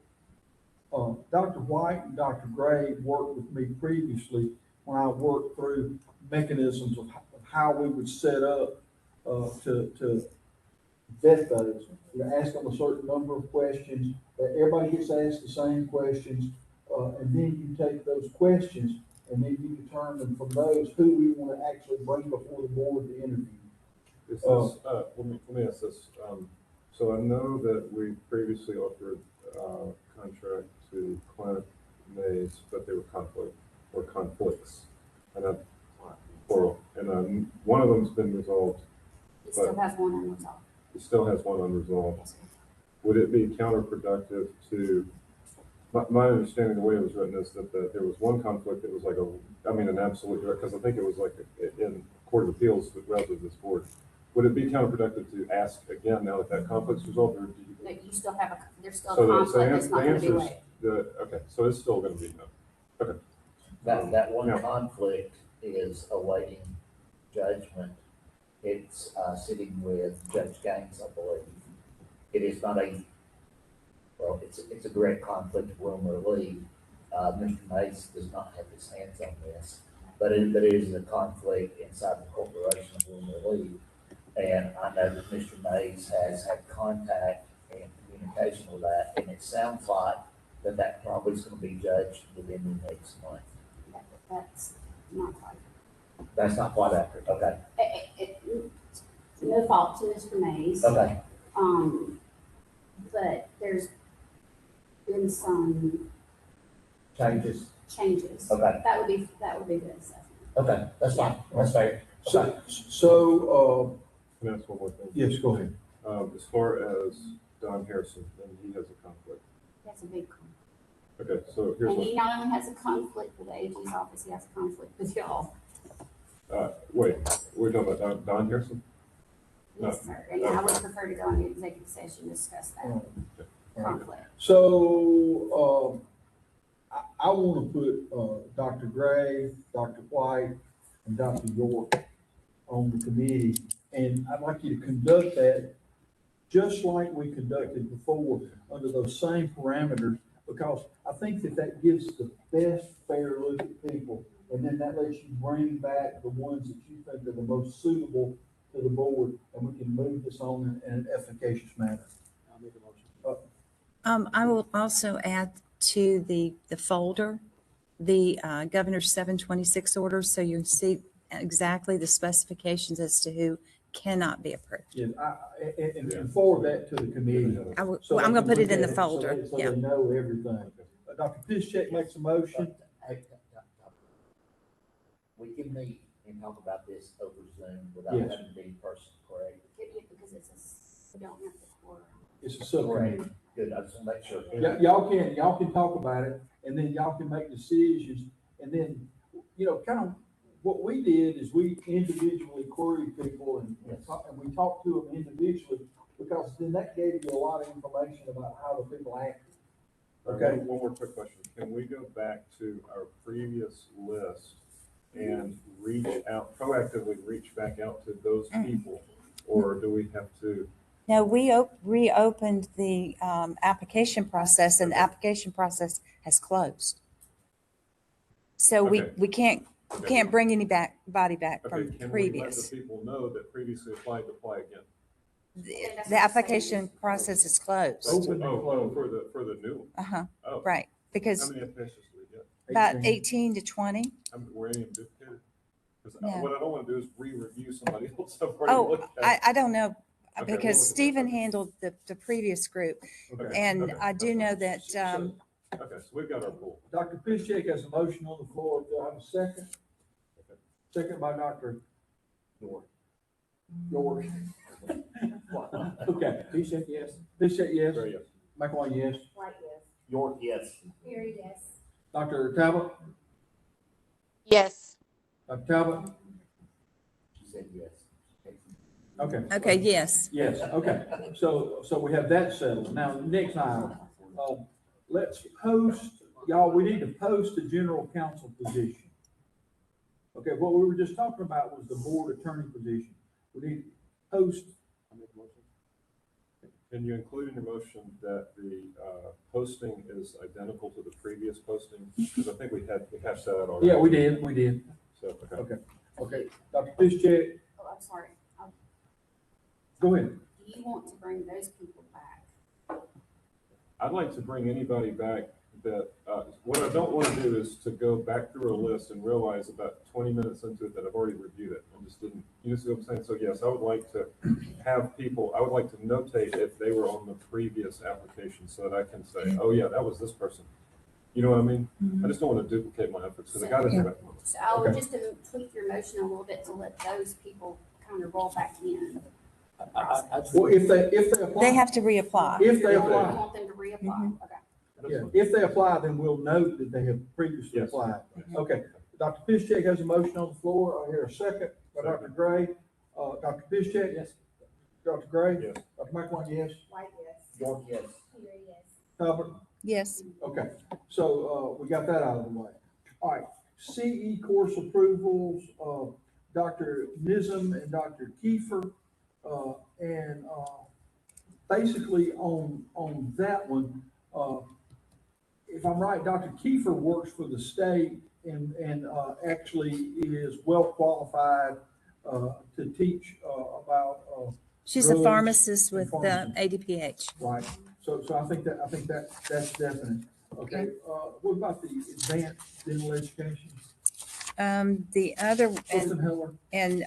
Dr. White and Dr. Gray worked with me previously when I worked through mechanisms of how we would set up to vet those. You ask them a certain number of questions, everybody gets asked the same questions, and then you take those questions and then you determine from those who we want to actually bring before the board to interview. Is this, let me ask this. So I know that we previously offered contract to Clint Mays, but they were conflicts. And plural. And one of them's been resolved. He still has one unresolved. He still has one unresolved. Would it be counterproductive to, my understanding, the way it was written is that there was one conflict that was like an absolute direct, because I think it was like in Court of Appeals rather than this board. Would it be counterproductive to ask again now that conflict's resolved, or do you? But you still have there's still So a the conflict that's not going to be answer's waived. okay, so it's still gonna be no. Okay. That one Yeah. conflict is awaiting judgment. It's sitting with Judge Gaines, I believe. It is not well, it's a direct conflict of Wilmer Lee. Mr. Mays does not have his hands on this, but it is a conflict inside the corporation of Wilmer Lee. And I know that Mr. Mays has had contact and communication with that, and it sounds like that probably is going to be judged within the next month. That's not quite. That's not quite accurate, okay, No fault to Mr. Mays. okay. But there's been some Changes, changes. Okay. That would be the assessment. okay, that's fine, that's fair. Okay. So, Can I ask one more thing? yes, go ahead. As far as Don Harrison, then he has a conflict. That's a big conflict. Okay, so here's And what, he not only has a conflict with the AG's office, he has a conflict with y'all. wait, we're talking about Don Harrison? No. Yes, sir. And I would prefer to go into executive session to discuss that conflict. So, I want to put Dr. Gray, Dr. White, and Dr. York on the committee, and I'd like you to conduct that just like we conducted before, under those same parameters, because I think that gives the best fair look at people, and then that lets you bring back the ones that you think are the most suitable to the board, and we can move this on in an efficacious manner. I'll make a motion. I will also add to the folder, the Governor's 726 order, so you see exactly the specifications as to who cannot be approved. Yes, and forward that to the committee. I'm So going to they put can it in the look at folder, So yeah. they know everything. Dr. Piszczek makes a motion. Hey, we can meet and talk about this over Zoom without Yes. having to be in person, correct? Because we don't have the quorum. It's a subcommittee. Correct. Good, I just want to make sure. Y'all can talk about it, and then y'all can make decisions, and then, kind of, what we did is we individually queried people and we talked to them individually, because then that gave you a lot of information about how the people acted. Okay, one more quick question. Can we go back to our previous list and proactively reach back out to those people? Or do we have to? No, we reopened the application process, and the application process has closed. So we can't bring anybody back Okay, from can we let previous. the people know that previously applied to apply again? The application process is closed. Open and Oh, closed. for the new one? Uh-huh, Oh. right, How because many applications do we get? about 18 to 20. Were any of them duplicated? Because No. what I don't want to do is re-review somebody else I've already looked at. I don't know, Okay, we'll because look at that. Stephen handled the previous group. Okay, And okay, I do know that, Okay, so we've got our pool. Dr. Piszczek has a motion on the floor. Do I have a second? Second by Dr. Yours. Okay. Piszczek, yes. Piszczek, yes. Very yes. McElwain, yes. White, yes. York, yes. Perry, yes. Dr. Talbot? Yes. Dr. Talbot? She said yes. Okay. okay, yes. Yes, okay. So we have that settled. Now, next item, let's post, y'all, we need to post a general counsel position. Okay, what we were just talking about was the board attorney position. We need to post. Can you include in your motion that the posting is identical to the previous posting? Because I think we hashed that out already. Yeah, we did. So, okay. Okay, Dr. Piszczek, Oh, I'm sorry. go ahead. Do you want to bring those people back? I'd like to bring anybody back that, what I don't want to do is to go back through a list and realize about 20 minutes into it that I've already reviewed it and just didn't, you see what I'm saying? So yes, I would like to have people, I would like to notate if they were on the previous application so that I can say, oh yeah, that was this person. You know what I mean? I just don't want to duplicate my efforts because I got to do that. So I would Okay. just tweak your motion a little bit to let those people kind of roll back in. Well, if they apply. They have to reapply. If they You apply, want them to reapply, okay. yeah, if they apply, then we'll note that they have previously Yes. applied. Okay, Dr. Piszczek has a motion on the floor. I hear a second by Dr. Gray. Dr. Piszczek? Yes. Dr. Gray? Yes. Dr. McElwain, yes. White, yes. York, yes. Perry, yes. Talbot? Yes. Okay, so, we got that out of the way. All right, CE course approvals, Dr. Nizam and Dr. Kiefer. And basically on that one, if I'm right, Dr. Kiefer works for the state and actually is well qualified to teach about. She's a drugs pharmacist and with the pharmacy. ADPH. Right, so I think that's definite. Okay, what about the advanced dental education? The other, Justin Heller? and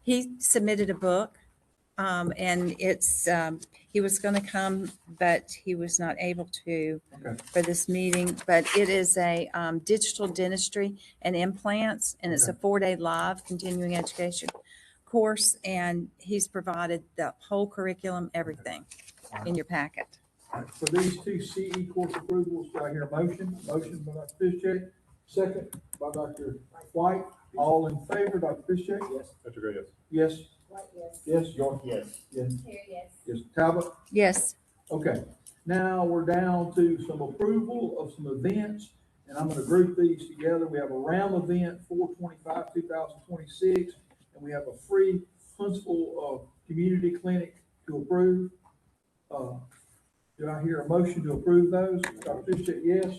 he submitted a book, and it's, he was going to come, but he was not able to Okay. for this meeting. But it is a digital dentistry and implants, and it's a 4-day live continuing education course, and he's provided the whole curriculum, everything in your packet. All right, for these two CE course approvals, do I hear a motion? Motion by Dr. Piszczek, second by Dr. White. All in favor, Dr. Piszczek? Yes. Dr. Gray, yes. Yes. White, yes. Yes. York, yes. Yes. Perry, yes. Yes. Talbot? Yes. Okay. Now we're down to some approval of some events, and I'm gonna group these together. We have a round event, 4/25/2026, and we have a free Huntsville, community clinic to approve. Do I hear a motion to approve those? Dr. Piszczek, yes.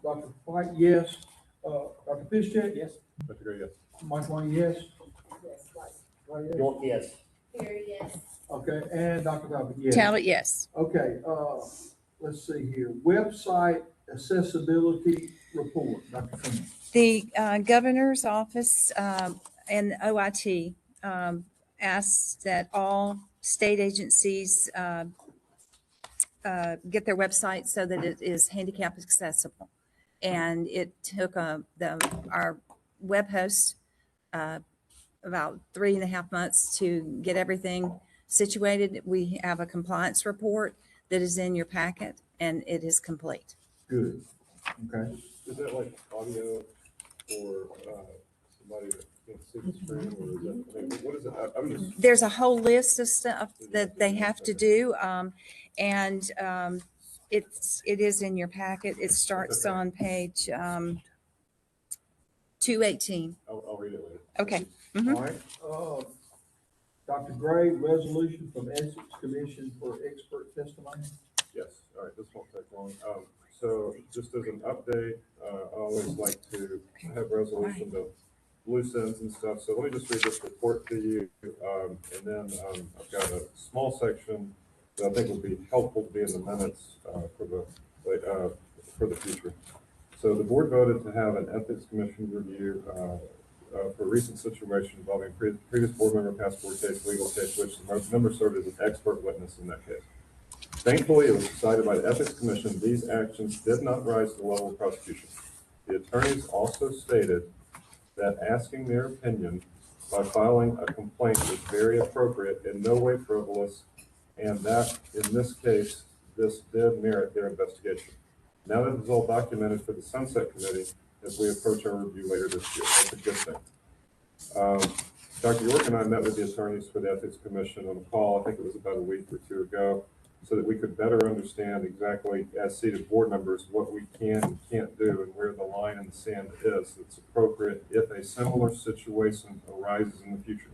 Dr. White, yes. Dr. Piszczek? Yes. Dr. Gray, yes. Mike Wayne, yes. Yes, white. White, yes. York, yes. Perry, yes. Okay, and Dr. Talbot, yes. Talbot, yes. Okay, let's see here. Website accessibility report, Dr. Freeman. The governor's office and OIT asked that all state agencies get their website so that it is handicap accessible. And it took our web host about 3.5 months to get everything situated. We have a compliance report that is in your packet, and it is complete. Good. Okay. Is that like audio or somebody that can't see the screen, or is that, I mean, what is it? I'm just. There's a whole list of stuff that they have to do, and it is in your packet. It starts on page 218. I'll read it later. Okay. Mhm. All right. Dr. Gray, resolution from Ethics Commission for expert testimony. Yes, all right, this won't take long. So just as an update, I always like to have resolutions of loose ends and stuff. So let me just read this report to you. And then I've got a small section that I think would be helpful to be in the minutes for the future. So the board voted to have an ethics commission review for a recent situation involving previous board member, past board case, legal case, which the member served as an expert witness in that case. Thankfully, it was decided by the Ethics Commission these actions did not rise to the level of prosecution. The attorneys also stated that asking their opinion by filing a complaint was very appropriate, in no way frivolous, and that in this case, this did merit their investigation. Now that it is all documented for the Sunset Committee as we approach our review later this year, that's a good thing. Dr. York and I met with the attorneys for the Ethics Commission on a call, I think it was about a week or two ago, so that we could better understand exactly, as seated board members, what we can and can't do and where the line in the sand is that's appropriate if a similar situation arises in the future.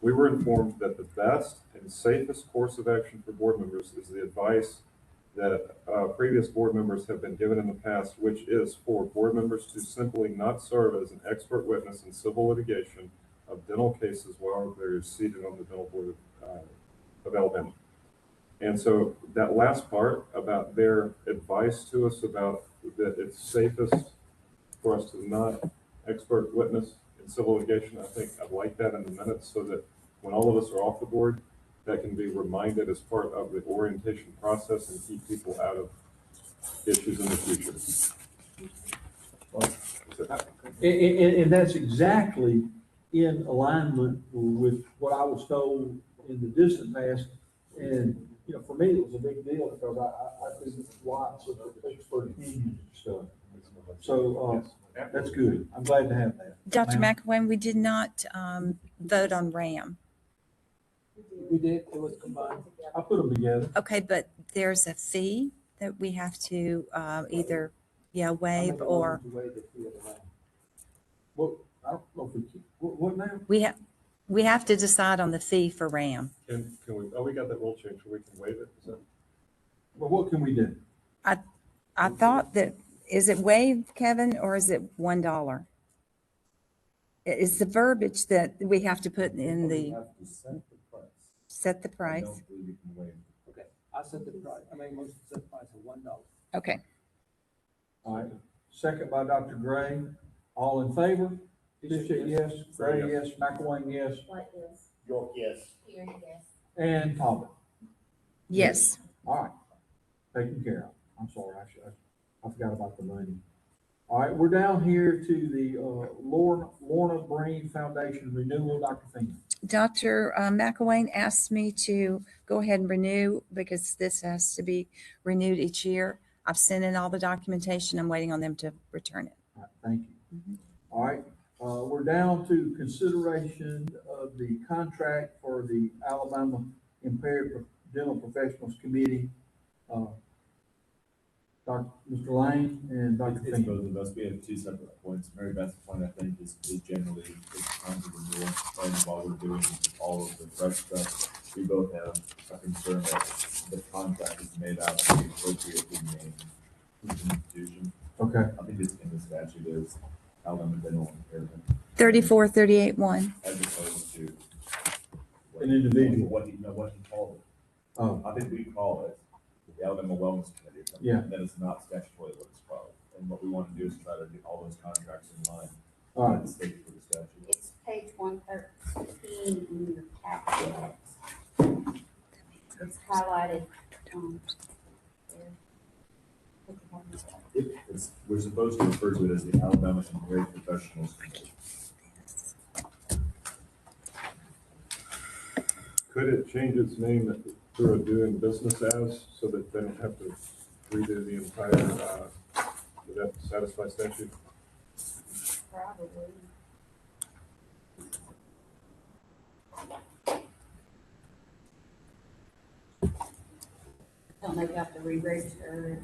We were informed that the best and safest course of action for board members is the advice that previous board members have been given in the past, which is for board members to simply not serve as an expert witness in civil litigation of dental cases while they're seated on the dental board of Alabama. And so that last part about their advice to us about that it's safest for us to not expert witness in civil litigation, I think I'd like that in the minutes so that when all of us are off the board, that can be reminded as part of the orientation process and keep people out of issues in the future. And that's exactly in alignment with what I was told in the distant past. And, you know, for me, it was a big deal because I did lots of expert opinions and stuff. So that's good. I'm glad to have that. Dr. McElwain, we did not vote on RAM. We did, it was combined. I put them together. Okay, but there's a fee that we have to either, waive or Well, I don't know if we keep, what now? we have to decide on the fee for RAM. Can we, we got that rule change, so we can waive it, is that? Well, what can we do? I thought that, is it waived, Kevin, or is it $1? It's the verbiage that we have to put in the, set the price. Okay, I set the price, I mean, most set the price of $1. Okay. All right, second by Dr. Gray. All in favor? Bishop, yes. Gray, yes. McElwain, yes. What is? York, yes. Here, yes. And Talbot. Yes. All right, taken care of. I'm sorry, I forgot about the money. All right, we're down here to the Lorna Breen Foundation renewal, Dr. Feeney. Dr. McElwain asked me to go ahead and renew because this has to be renewed each year. I've sent in all the documentation. I'm waiting on them to return it. All right, thank you. All right, we're down to consideration of the contract for the Alabama Impaired Dental Professionals Committee. Mr. Lane and Dr. It's Feeney. both of us. We have two separate points. Mary Beth's point, I think, is generally it's time to renewal. And while we're doing all of the fresh stuff, we both have a concern that the contract is made out to be appropriately named institution. Okay. I think it's in the statute is Alabama Dental Impairment. 3438-1. As opposed to An individual. What he called it. Oh. I think we call it the Alabama Wellness Committee. Or something. Yeah. And that is not statutorily what it's called. And what we want to do is try to get all those contracts in line. All right. With the state for the statute. It's page 113 in your packet. It's highlighted. We're supposed to refer to it as the Alabama Married Professionals Committee. Could it change its name through doing business as, so that they don't have to redo the entire, would that satisfy statute? Probably. Don't know if you have to re-register.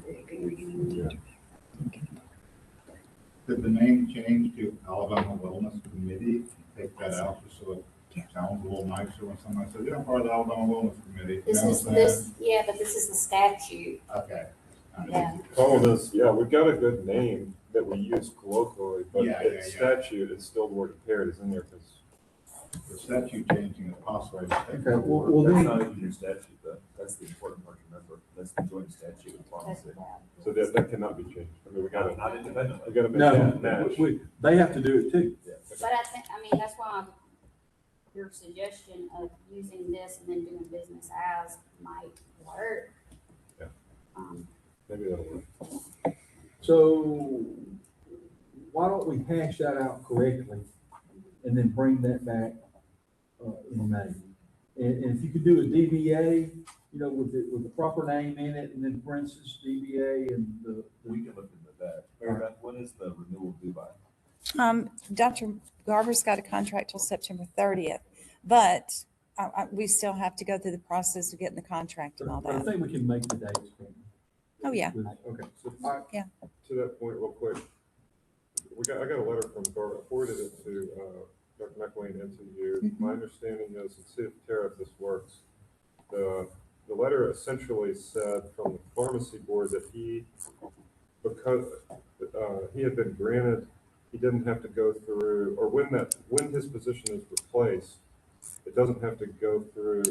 Did the name change to Alabama Wellness Committee? Take that out just so it sounds a little nicer when somebody says, yeah, I'm part of the Alabama Wellness Committee. This is, this, yeah, but this is the statute. Okay. Yeah. All of this, yeah, we've got a good name that we use colloquially, but Yeah, in yeah, yeah. statute, it's still the word impaired is in there because. The statute changing is possible. Okay, well, That's then, not even your statute, though. That's the important part to remember. That's the joint statute of policy. So that cannot be changed. I mean, we gotta, Not independently. we gotta make no, that match. they have to do it too. Yeah. But I think, I mean, that's why your suggestion of using this and then doing business as might work. Yeah. Um, Maybe that'll work. So why don't we hash that out correctly and then bring that back in May? And if you could do a DBA, you know, with the proper name in it, and then for instance, DBA and the. We can look into that. Mary Beth, when is the renewal due by? Dr. Garber's got a contract till September 30th, but we still have to go through the process of getting the contract and all But I that. think we can make the dates. Oh, yeah. Okay, so Yeah. to that point, real quick, I got a letter from Garber, I forwarded it to, Dr. McElwain and to you. Mhm. My understanding is, and see if Tara, if this works, the letter essentially said from the pharmacy board that because he had been granted, he didn't have to go through, or when his position is replaced, it doesn't have to go through,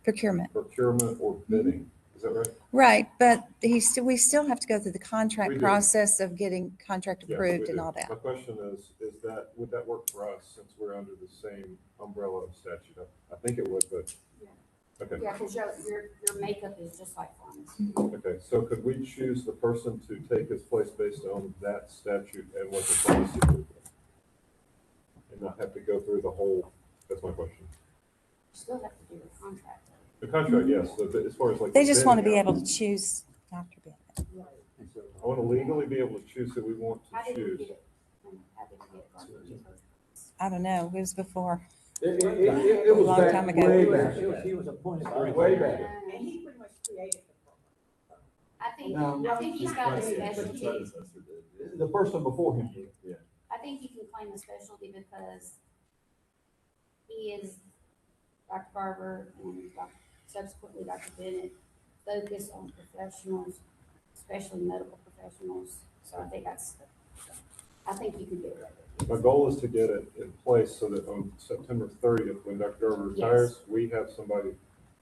Procurement. procurement or bidding. Is that right? Right, but we still have to go through the We contract do. process of getting contract Yes, we approved and do. all that. My question is would that work for us since we're under the same umbrella of statute? I think it would, but. Yeah. Okay, Yeah, because your makeup is just like pharmacy. okay, so could we choose the person to take his place based on that statute and what the policy would be? And not have to go through the whole, that's my question. You still have to do your contract. The contract, yes, so as far as like. They just want to be bidding, able to choose Dr. Bennett. I want to legally be able to choose who we want How to did you choose. get it? How did you get it? I don't know, it was before. It was Long back time ago. way back. He was appointed. Way back. And he pretty much created the program. I think he's got a specialty. Predecessor did. The person before him. Yeah. I think he can claim the specialty because he is Dr. Barber and subsequently Dr. Bennett focus on professionals, especially medical professionals. So I think you can do it. My goal is to get it in place so that on September 30th, when Dr. Garber retires, we have somebody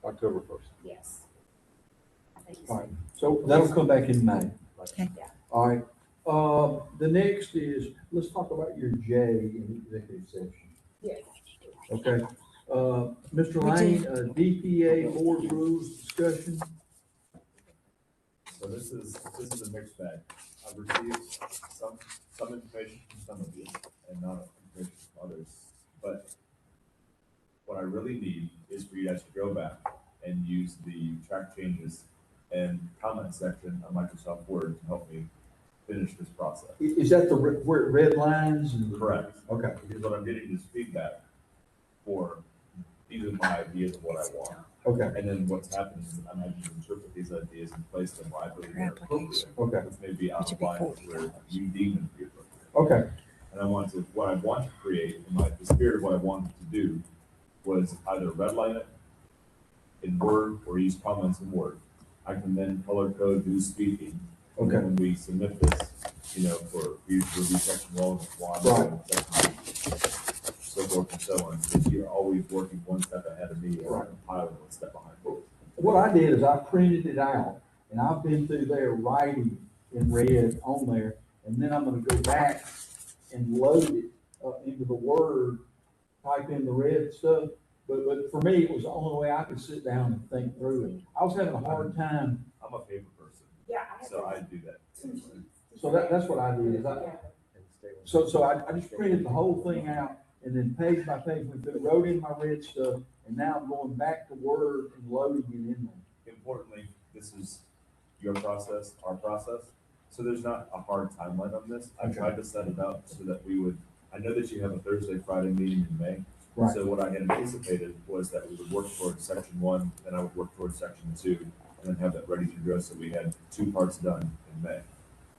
October 1st. Yes. I think All so. right, so that'll come back in May. Okay. All right, the next is, let's talk about your J in executive session. Yes. Okay, Mr. Lane, DPA board rules discussion. So this is a mixed bag. I've received some information from some of you and not information from others. But what I really need is for you guys to go back and use the track changes and comment section of Microsoft Word to help me finish this process. Is that where it red lines? Correct. Okay. Because what I'm getting is feedback for these are my ideas of what I want. Okay. And then what's happening is I'm having to interpret these ideas and place them where I believe they're appropriate. Okay. Which may be out of line with where you deem them to be appropriate. Okay. And what I want to create, the spirit of what I wanted to do was either redline it in Word or use comments in Word. I can then color code who's speaking. And then when we submit this, for you to review section 1, section 2, so forth and so on. Because you're always working one step ahead of me or compiling one step behind me. What I did is I printed it out, and I've been through there writing in red on there, and then I'm gonna go back and load it into the Word, type in the red stuff. But for me, it was the only way I could sit down and think through it. I was having a hard time. I'm a paper person. Yeah. So I do that. So that's what I did, is I just printed the whole thing out, and then page by page, wrote in my red stuff, and now I'm going back to Word and loading it in there. Importantly, this is your process, our process, so there's not a hard timeline on this. I tried to set it up so that we would, I know that you have a Thursday, Friday meeting in May. Right. So what I had anticipated was that we would work towards section 1, then I would work towards section 2, and then have that ready to go, so we had 2 parts done in May.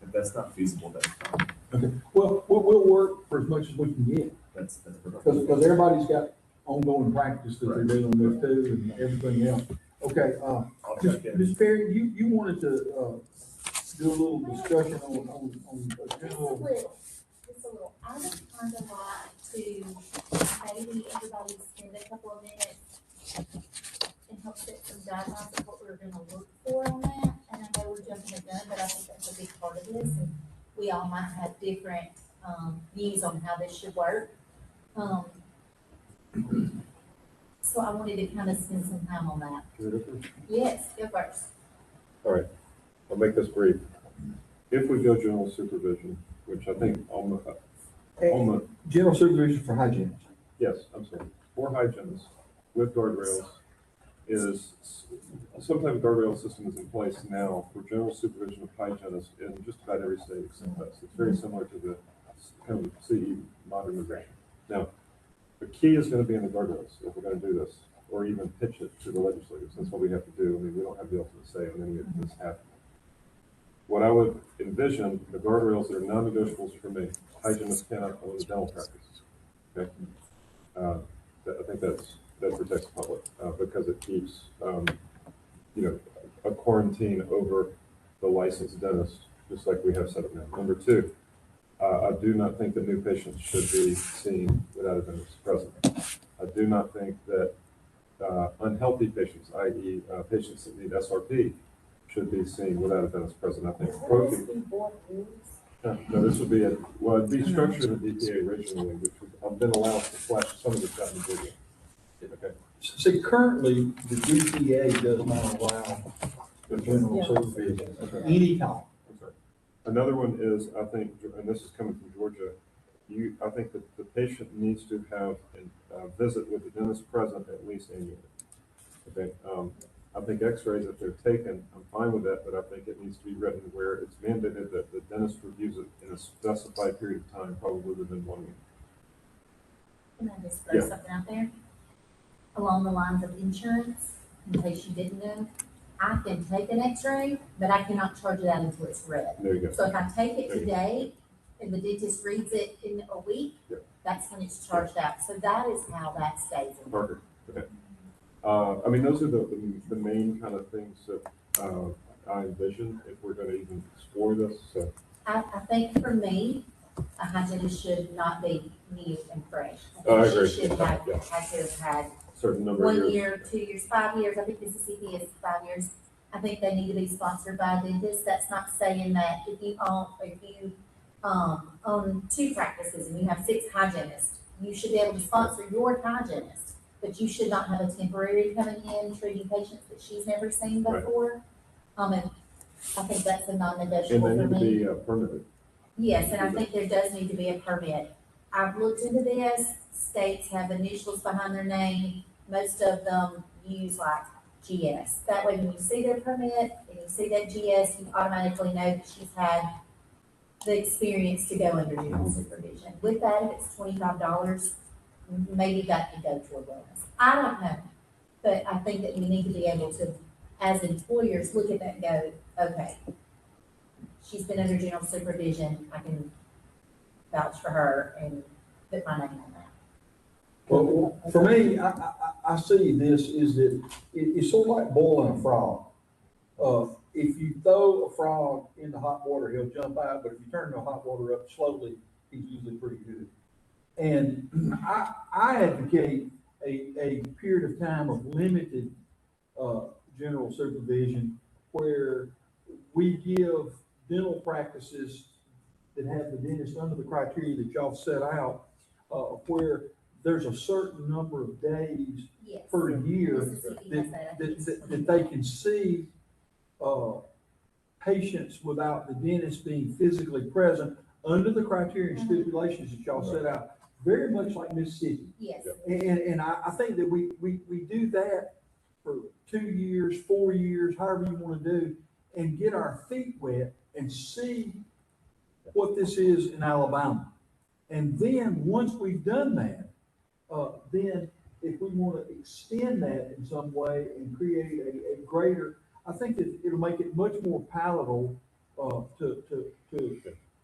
If that's not feasible, then fine. Okay, well, we'll work for as much as we can get, That's perfect. because everybody's got ongoing practice that they're doing there too, and everything else. Okay, I'll check in. Ms. Perry, you wanted to, do a little discussion on Just a general. little, I would kind of like to maybe everybody spend a couple of minutes and help set some guidelines of what we're gonna look for on that. And I know we're jumping the gun, but I think that's a big part of this, and we all might have different, views on how this should work. So I wanted to kind of spend some time on that. Yes, go first. All right, I'll make this brief. If we go general supervision, which I think almost, General supervision for hygienists. yes, I'm sorry, for hygienists with guardrails is, some type of guardrail system is in place now for general supervision of hygienists in just about every state except us. It's very similar to the kind of CE modernization. Now, the key is going to be in the guardrails if we're going to do this, or even pitch it to the legislators. That's what we have to do. I mean, we don't have the ultimate say on any of this happening. What I would envision, the guardrails that are non-negotiables for me, hygienists cannot own a dental practice. Okay? I think that protects the public, because it keeps, a quarantine over the licensed dentist, just like we have set up now. Number 2, I do not think that new patients should be seen without a dentist present. I do not think that unhealthy patients, i.e. Patients that need SRP, should be seen without a dentist present. I think no, this would be it'd be structured in the DPA originally, which I've been allowed to flash some of this out in the video. Okay. See, currently, the DPA does not allow the general supervision of any kind. Okay. Another one is, I think, and this is coming from Georgia, I think that the patient needs to have a visit with the dentist present at least annually. Okay, I think x-rays, if they're taken, I'm fine with that, but I think it needs to be written where it's mandated that the dentist reviews it in a specified period of time, probably within 1 week. Can I just throw something out there? Along the lines of insurance, in case you didn't know, I can take an x-ray, but I cannot charge it out until it's read. There you go. So if I take it There you go. today and the dentist reads it in a week, that's when it's charged out. So that is how that stays in. Perfect. Okay. I mean, those are the main kind of things that I envision if we're going to even explore this. So I think for me, a hygienist should not be new and fresh. I think agree. she should have, Yeah. have to have had certain number of 1 years. year, 2 years, 5 years. I think Mississippi is 5 years. I think they need to be sponsored by a dentist. That's not saying that if you own 2 practices and you have 6 hygienists, you should be able to sponsor your hygienist, but you should not have a temporary coming in treating patients that she's never seen Right. before. And I think that's a And non-negotiable they for need to me. be permitted. Yes, and I think there does need to be a permit. I've looked into this, states have initials behind their name, most of them use like GS. That way, when you see their permit and you see that GS, you automatically know that she's had the experience to go under general supervision. With that, if it's $25, maybe that could go toward wellness. I don't know, but I think that we need to be able to, as employers, look at that and go, okay, she's been under general supervision, I can vouch for her and put my name on that. Well, for me, I see this is that it's sort of like boiling a frog. If you throw a frog in the hot water, he'll jump out, but if you turn the hot water up slowly, he's usually pretty good. And I advocate a period of time of limited general supervision where we give dental practices that have the dentist under the criteria that y'all set out, where there's a certain number of days per year that they can see patients without the dentist being physically present under the criteria and stipulations that y'all set out, very much like Mississippi. Yes. And I think that we do that for 2 years, 4 years, however you want to do, and get our feet wet and see what this is in Alabama. And then, once we've done that, then if we want to extend that in some way and create a greater, I think that it'll make it much more palatable to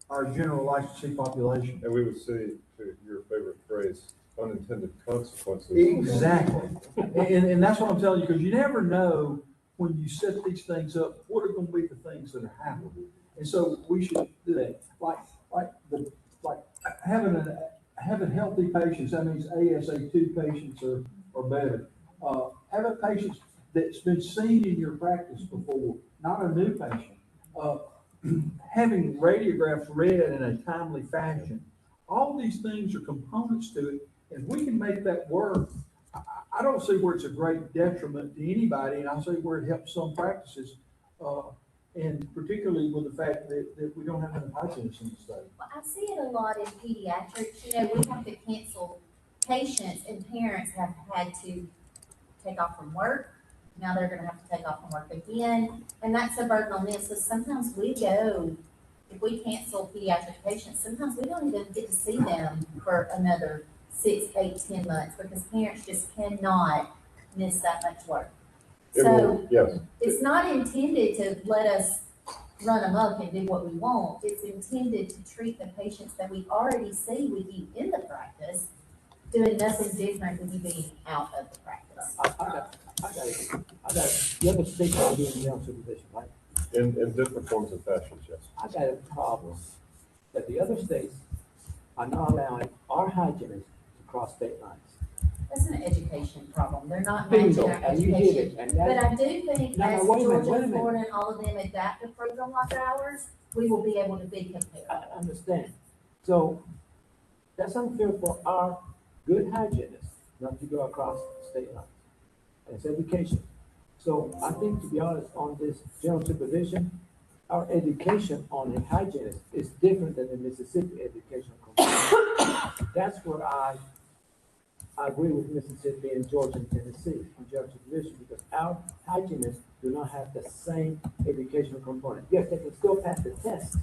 our general licensee population. And we would see, to your favorite phrase, unintended consequences. Exactly. And that's what I'm telling you, because you never know when you set these things up, what are going to be the things that are happening. And so we should do that. Like having healthy patients, that means ASA2 patients or better. Having patients that's been seen in your practice before, not a new patient. Having radiographs read in a timely fashion. All these things are components to it. If we can make that work, I don't see where it's a great detriment to anybody, and I see where it helps some practices, and particularly with the fact that we don't have enough hygienists in the state. Well, I see it a lot in pediatrics. You know, we have to cancel patients, and parents have had to take off from work. Now they're gonna have to take off from work again, and that's a burden on them. So sometimes we go, if we cancel pediatric patients, sometimes we don't even get to see them for another 6, 8, 10 months, because parents just cannot miss that much work. So Yes. it's not intended to let us run amok and do what we want. It's intended to treat the patients that we already see with you in the practice, doing nothing different with you being out of the practice. I got, the other states are doing general supervision, right? In different forms and fashions, yes. I got a problem that the other states are not allowing our hygienists to cross state lines. That's an education problem. They're not Bingo, matching our and you did it, education. and But that. I do think No, as wait a minute, Georgia, wait a minute. Florida, and all of them adapt a program like ours, we will be able to be I comparable. understand. So that's unfair for our good hygienists not to go across state lines. It's education. So I think, to be honest, on this general supervision, our education on a hygienist is different than the Mississippi education component. That's where I agree with Mississippi and Georgia and Tennessee on general supervision, because our hygienists do not have the same educational component. Yes, they can still pass the test.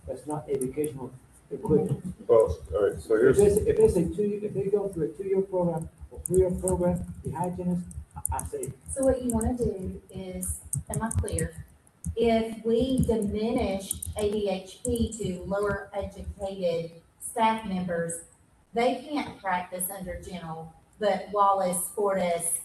That's not educational equivalent. Well, all right, so here's. If they go through a 2-year program or 3-year program, the hygienist, I say, So what you want to do is, am I clear? If we diminish ADHP to lower educated staff members, they can't practice under general, but Wallace, Fortis,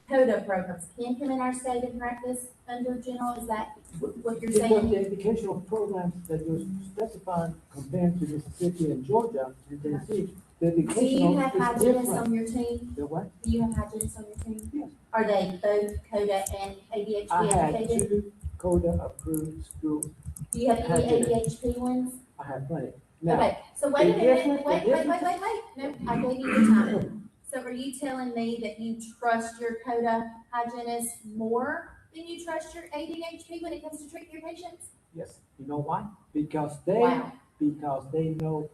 CODA programs can come in our state and practice under general. Is that what you're because the saying? educational programs that you're specifying compared to Mississippi and Georgia and Tennessee, the Do you educational have is hygienists different. on your team? The what? Do you have hygienists on your team? Yes. Are they both CODA and ADHP I had educated? 2 CODA approved schools. Do you have any hygienists. ADHP ones? I have plenty. Now, Okay, so wait a the minute, difference- wait. the No, I gave you the time. So are you telling me that you trust your CODA hygienist more than you trust your ADHP when it comes to treating your patients? Yes, you know why? Because Wow. they know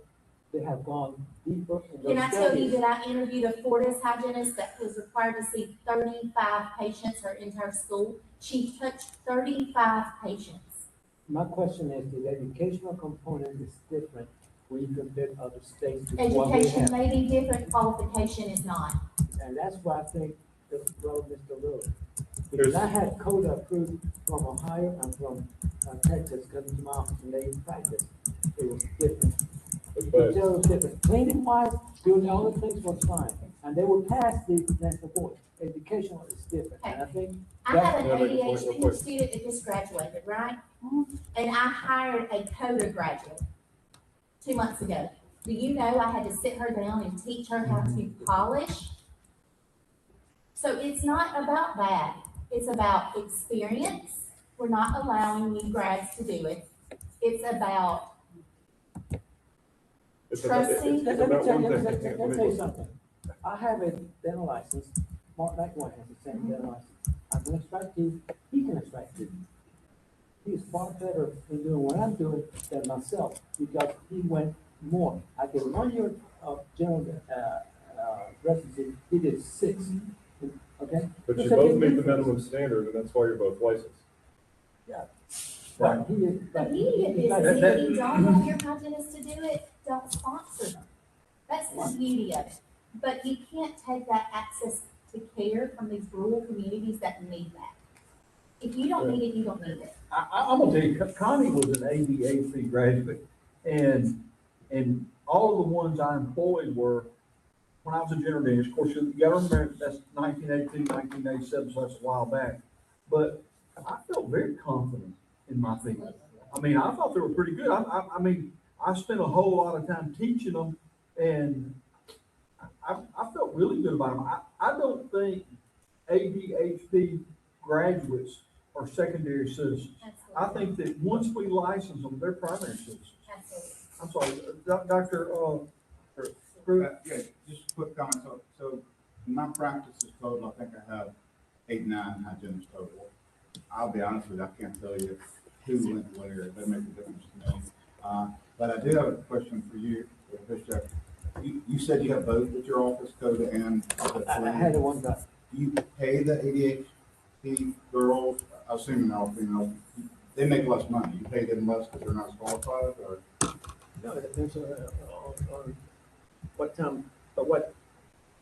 they have gone deeper in those Can I tell you studies. that I interviewed a Fortis hygienist that was required to see 35 patients her entire school? She touched 35 patients. My question is, the educational component is different when you compare to other states. with what we Education have. may be different, qualification is not. And that's why I think the role of Mr. Lewis. Because I had CODA approved from Ohio and from Texas coming to my office and they practiced. It was different. You could tell it was different. Cleaning wise, doing all the things was fine. And they would pass the national board. Educational is different. And I think I that's. have an ADHP student that just graduated, right? And I hired a CODA graduate 2 months ago. Do you know I had to sit her down and teach her how to polish? So it's not about that. It's about experience. We're not allowing new grads to do it. It's about trusting. Let me tell you something. I have a dental license. Mark McElwain has the same dental license. I'm an extractive, he can extract teeth. he's far better in doing what I'm doing than myself, because he went more. I did 1 year of general, residency, he did 6, okay? But you It's a both big meet the difference. minimum standard, and that's why you're both licensed. Yeah. Right. But he is, The but beauty of he's not- this is if you don't want your hygienist to do it, don't sponsor them. That's the beauty of it. But you can't take that access to care from these rural communities that need that. If you don't need it, you don't need it. I'm gonna tell you, Connie was an ABAC graduate, and all of the ones I employed were, when I was a general dentist, of course, you gotta remember, that's 1982, 1987, so that's a while back. But I felt very confident in my field. I mean, I thought they were pretty good. I mean, I spent a whole lot of time teaching them, and I felt really good about them. I don't think ADHD graduates are secondary citizens. I think that once we license them, they're primary citizens. Absolutely. I'm sorry, Dr. Pruitt? Yeah, just a quick comment. So my practice is total, I think I have 8, 9 hygienists total. I'll be honest with you, I can't tell you who went where. It doesn't make a difference to me. But I do have a question for you, Bishop. You said you have both at your office, CODA and the I had a one guy. Do you pay the ADHD girls, assuming they're all female, they make less money? You pay them less because they're not qualified, or? No, it depends on what time, but what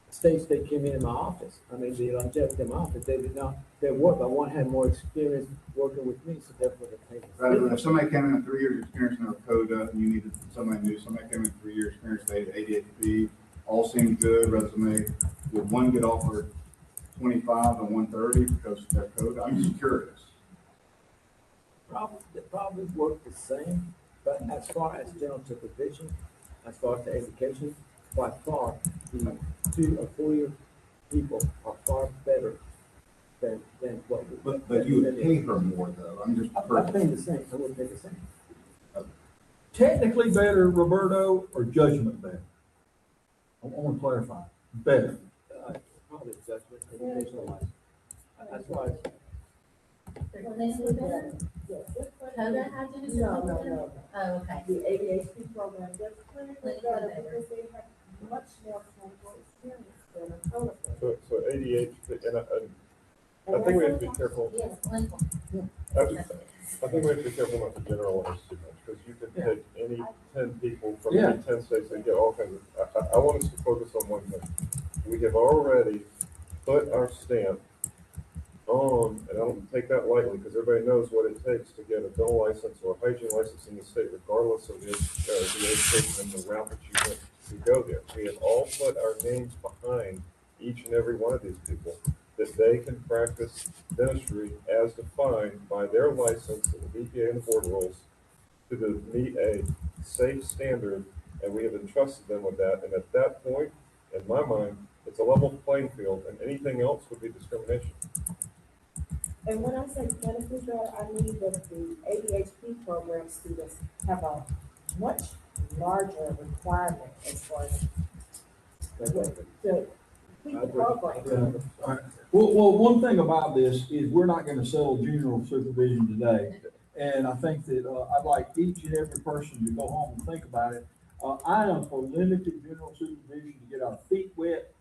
stage they came in my office. I mean, the longevity in my office, they did not, they work, but one had more experience working with me, so therefore they paid. Rather than if somebody came in with 3 years experience in their CODA and you needed somebody new, somebody came in with 3 years experience, they had ADHD, all seemed good, resume, would one get offered 25 and 130 because of their CODA? I'm just curious. They probably work the same, but as far as general supervision, as far as the education, by far, the 2 or 4 year people are far better than what. But you would pay her more though, I'm just. I'm paying the same, I would pay the same. Technically better, Roberto, or judgment better? I want to clarify, better. Probably judgment, educational wise. As far as. Clinically better? CODA hygienist? No. Oh, okay. The ADHD program, they're clinically better better. because they have much more clinical experience than a CODA program. So ADHD, and I think we have to be careful. Yes, clinical. I think we have to be careful not to generalize too much, because you could take any 10 people from Yeah. any 10 states and get all kinds of, I want us to focus on one thing. We have already put our stamp on, and I don't take that lightly, because everybody knows what it takes to get a dental license or a hygiene license in the state, regardless of the education and the route that you went to go there. We have all put our names behind each and every one of these people, that they can practice dentistry as defined by their license and the BPA and the board rules to meet a safe standard, and we have entrusted them with that. And at that point, in my mind, it's a level playing field, and anything else would be discrimination. And when I say clinically better, I mean that the ADHD program students have a much larger requirement as far as to keep the program. All right. Well, one thing about this is we're not gonna settle general supervision today. And I think that, I'd like each and every person to go home and think about it. I am for limited general supervision to get our feet wet,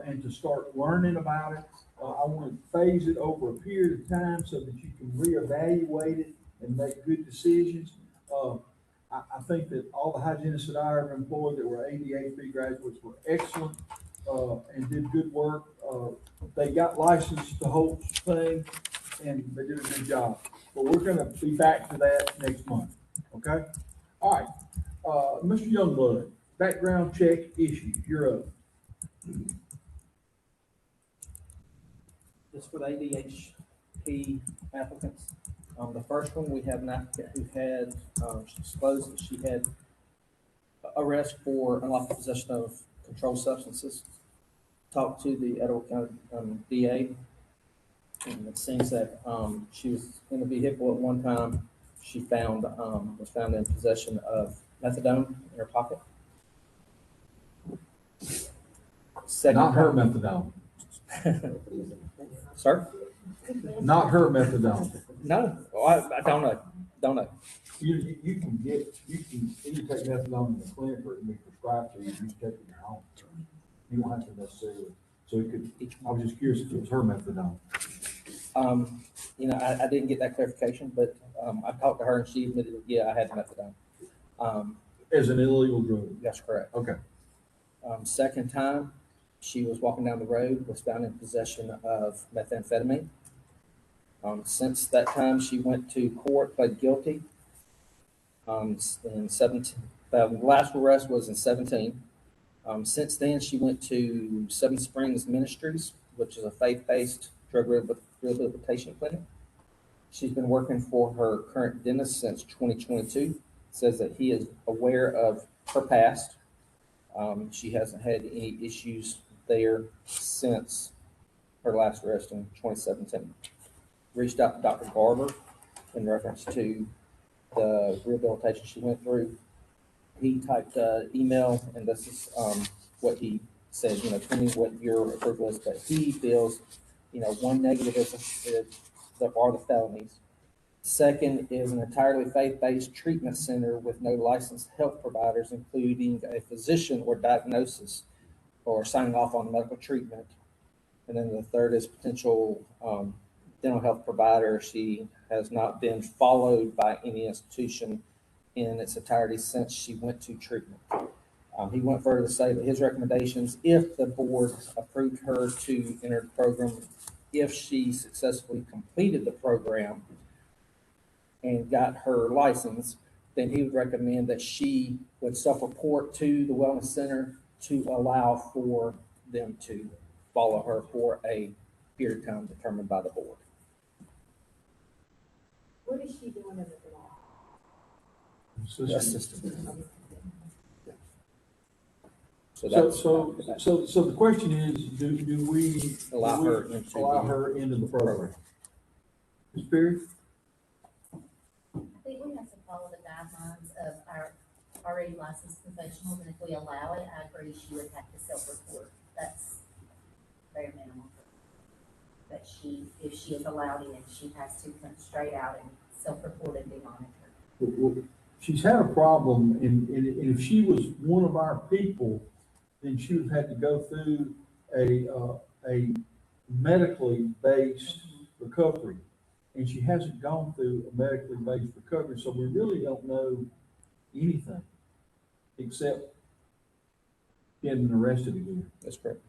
and to start learning about it. I want to phase it over a period of time so that you can reevaluate it and make good decisions. I think that all the hygienists that I ever employed that were ADHD graduates were excellent, and did good work. They got licensed the whole thing, and they did a good job. But we're gonna be back to that next month, okay? All right, Mr. Youngblood, background check issue, you're up. This for the ADHD applicants. The first one, we have an applicant who had, she disclosed that she had arrest for unlawful possession of controlled substances. Talked to the Etowah County DA. And it seems that she was in the vehicle at one time. She was found in possession of methadone in her pocket. Not her methadone. Sir? Not her methadone. No, I don't know. You can take methadone in the clinic or it can be prescribed to you, you can take it in your home. You don't have to necessarily, so it could, I was just curious if it was her methadone. I didn't get that clarification, but, I talked to her and she admitted, yeah, I had methadone. As an illegal drug? That's correct. Okay. Second time, she was walking down the road, was found in possession of methamphetamine. Since that time, she went to court, pled guilty. In 17, the last arrest was in 17. Since then, she went to Seven Springs Ministries, which is a faith-based drug rehabilitation clinic. She's been working for her current dentist since 2022. Says that he is aware of her past. She hasn't had any issues there since her last arrest in 2017. Reached out to Dr. Garber in reference to the rehabilitation she went through. He typed an email, and this is what he said, tell me what your approval is, but he feels, one negative is there are the felonies. Second is an entirely faith-based treatment center with no licensed health providers, including a physician or diagnosis or signing off on medical treatment. And then the third is potential dental health provider. She has not been followed by any institution in its entirety since she went to treatment. He went further to say that his recommendations, if the board approved her to enter the program, if she successfully completed the program and got her license, then he would recommend that she would self-report to the wellness center to allow for them to follow her for a period of time determined by the board. What is she doing in the law? Assistant. So that's, So the question is, do we Allow her into allow the her into the program? Ms. Perry? I think we have to follow the guidelines of our already licensed professionals, and if we allow it, I agree she would have to self-report. That's very minimal. That if she is allowed in, she has to come straight out and self-report and be monitored. She's had a problem, and if she was one of our people, then she would have had to go through a medically based recovery. And she hasn't gone through a medically based recovery, so we really don't know anything except getting arrested again. that's correct.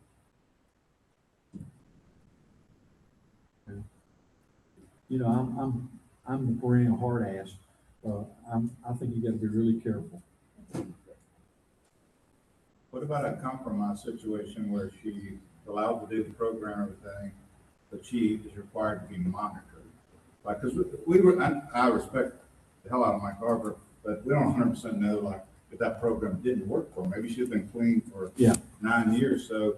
I'm the perennial hard ass. I think you gotta be really careful. What about a compromise situation where she's allowed to do the program and everything, but she is required to be monitored? Like, cause I respect the hell out of Mike Garber, but we don't 100% know, like, if that program didn't work for her. Maybe she's been clean for 9 years, so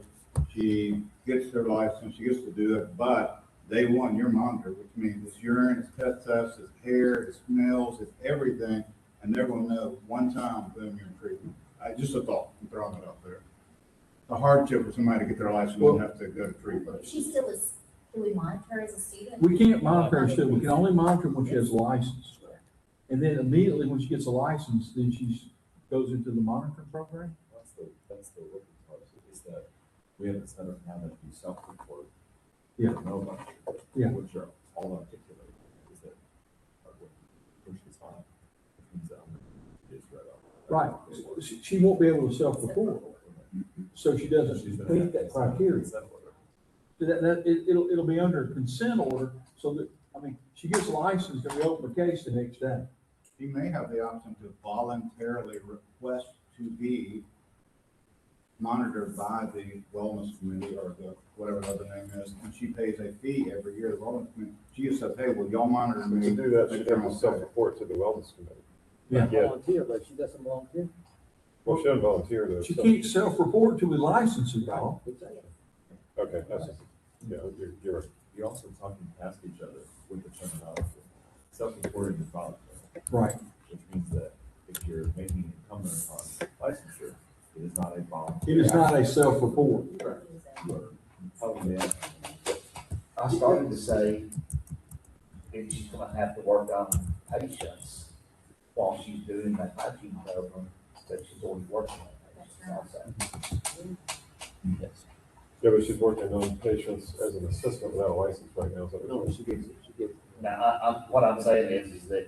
she gets her license, she gets to do it, but day one, you're monitored, which means it's urine, it's pet tests, it's hair, it's smells, it's everything, and they're gonna know one time, boom, you're in treatment. Just a thought, I'm throwing it out there. The hardship for somebody to get their license and have to go to treatment. She still is, do we monitor her as a student? We can't monitor her still. We can only monitor when she has a license. And then immediately when she gets a license, then she goes into the monitoring program. That's the working part, is that we have the center now that you self-report. Yeah. Know about it, Yeah. which are all articulated, is that when she's fine, it means it's right off. Right. She won't be able to self-report. So she doesn't meet that criteria. It'll be under a consent order, so that, she gets a license and we open the case the next day. She may have the option to voluntarily request to be monitored by the wellness committee or the, whatever the other name is, and she pays a fee every year. The wellness committee, she just says, hey, will y'all monitor me? To do that, she'd have to self-report to the wellness committee. Yeah. Volunteer, but she doesn't volunteer. Well, she doesn't volunteer though. She so- can't self-report till we license her, y'all. Okay, you're right. You're also talking past each other with the terminology. Self-reporting is voluntary. Right. Which means that if you're making incumbent upon licensure, it is not a voluntary. It is not a self-report. You are probably asking. I started to say that she's gonna have to work on patients while she's doing that hygiene program, that she's already working on patients also. Yeah, but she's working on patients as an assistant without a license right now, so. No, she gets it. Now, what I'm saying is that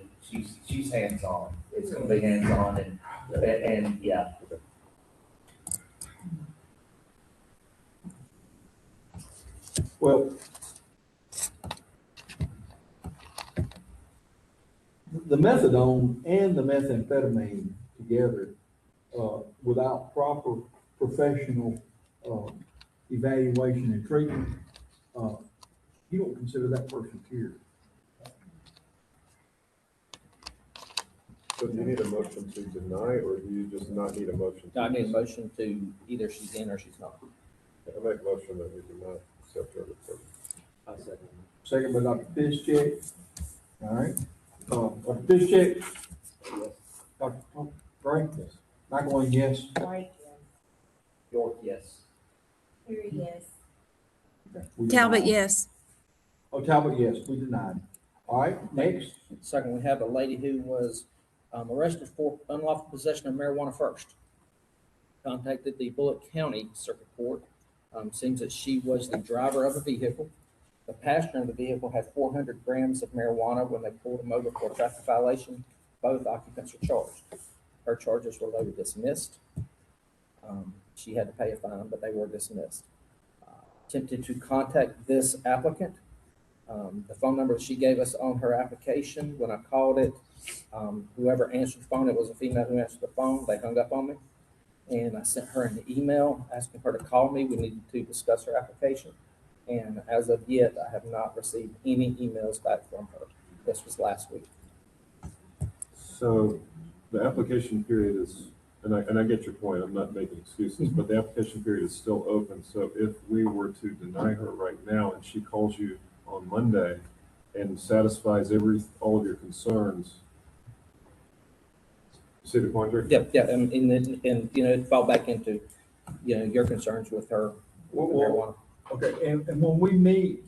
she's hands-on. It's gonna be hands-on and yeah. Well, the methadone and the methamphetamine together, without proper professional, evaluation and treatment, you don't consider that person cured. So do you need a motion to deny, or do you just not need a motion? I need a motion to either she's in or she's not. I make a motion that we do not accept her report. I second. Second by Dr. Piszczek. All right. Dr. Piszczek? Dr. Gray? Yes. McElwain, yes. White, York, yes. Perry, yes. We Talbot, deny. yes. Oh, Talbot, yes, we denied. All right, next. Second, we have a lady who was arrested for unlawful possession of marijuana first. Contacted the Bullitt County Circuit Court. Seems that she was the driver of a vehicle. The passenger of the vehicle had 400 grams of marijuana when they pulled him over for a traffic violation. Both occupants were charged. Her charges were later dismissed. She had to pay a fine, but they were dismissed. Attempted to contact this applicant. The phone number she gave us on her application, when I called it, whoever answered the phone, it was a female who answered the phone. They hung up on me. And I sent her an email asking her to call me. We needed to discuss her application. And as of yet, I have not received any emails back from her. This was last week. So the application period is, and I get your point, I'm not making excuses, but the application period is still open. So if we were to deny her right now and she calls you on Monday and satisfies all of your concerns, see the point, Rick? Yeah, and you know, it fall back into, you know, your concerns with her. With the marijuana. Okay, and when we meet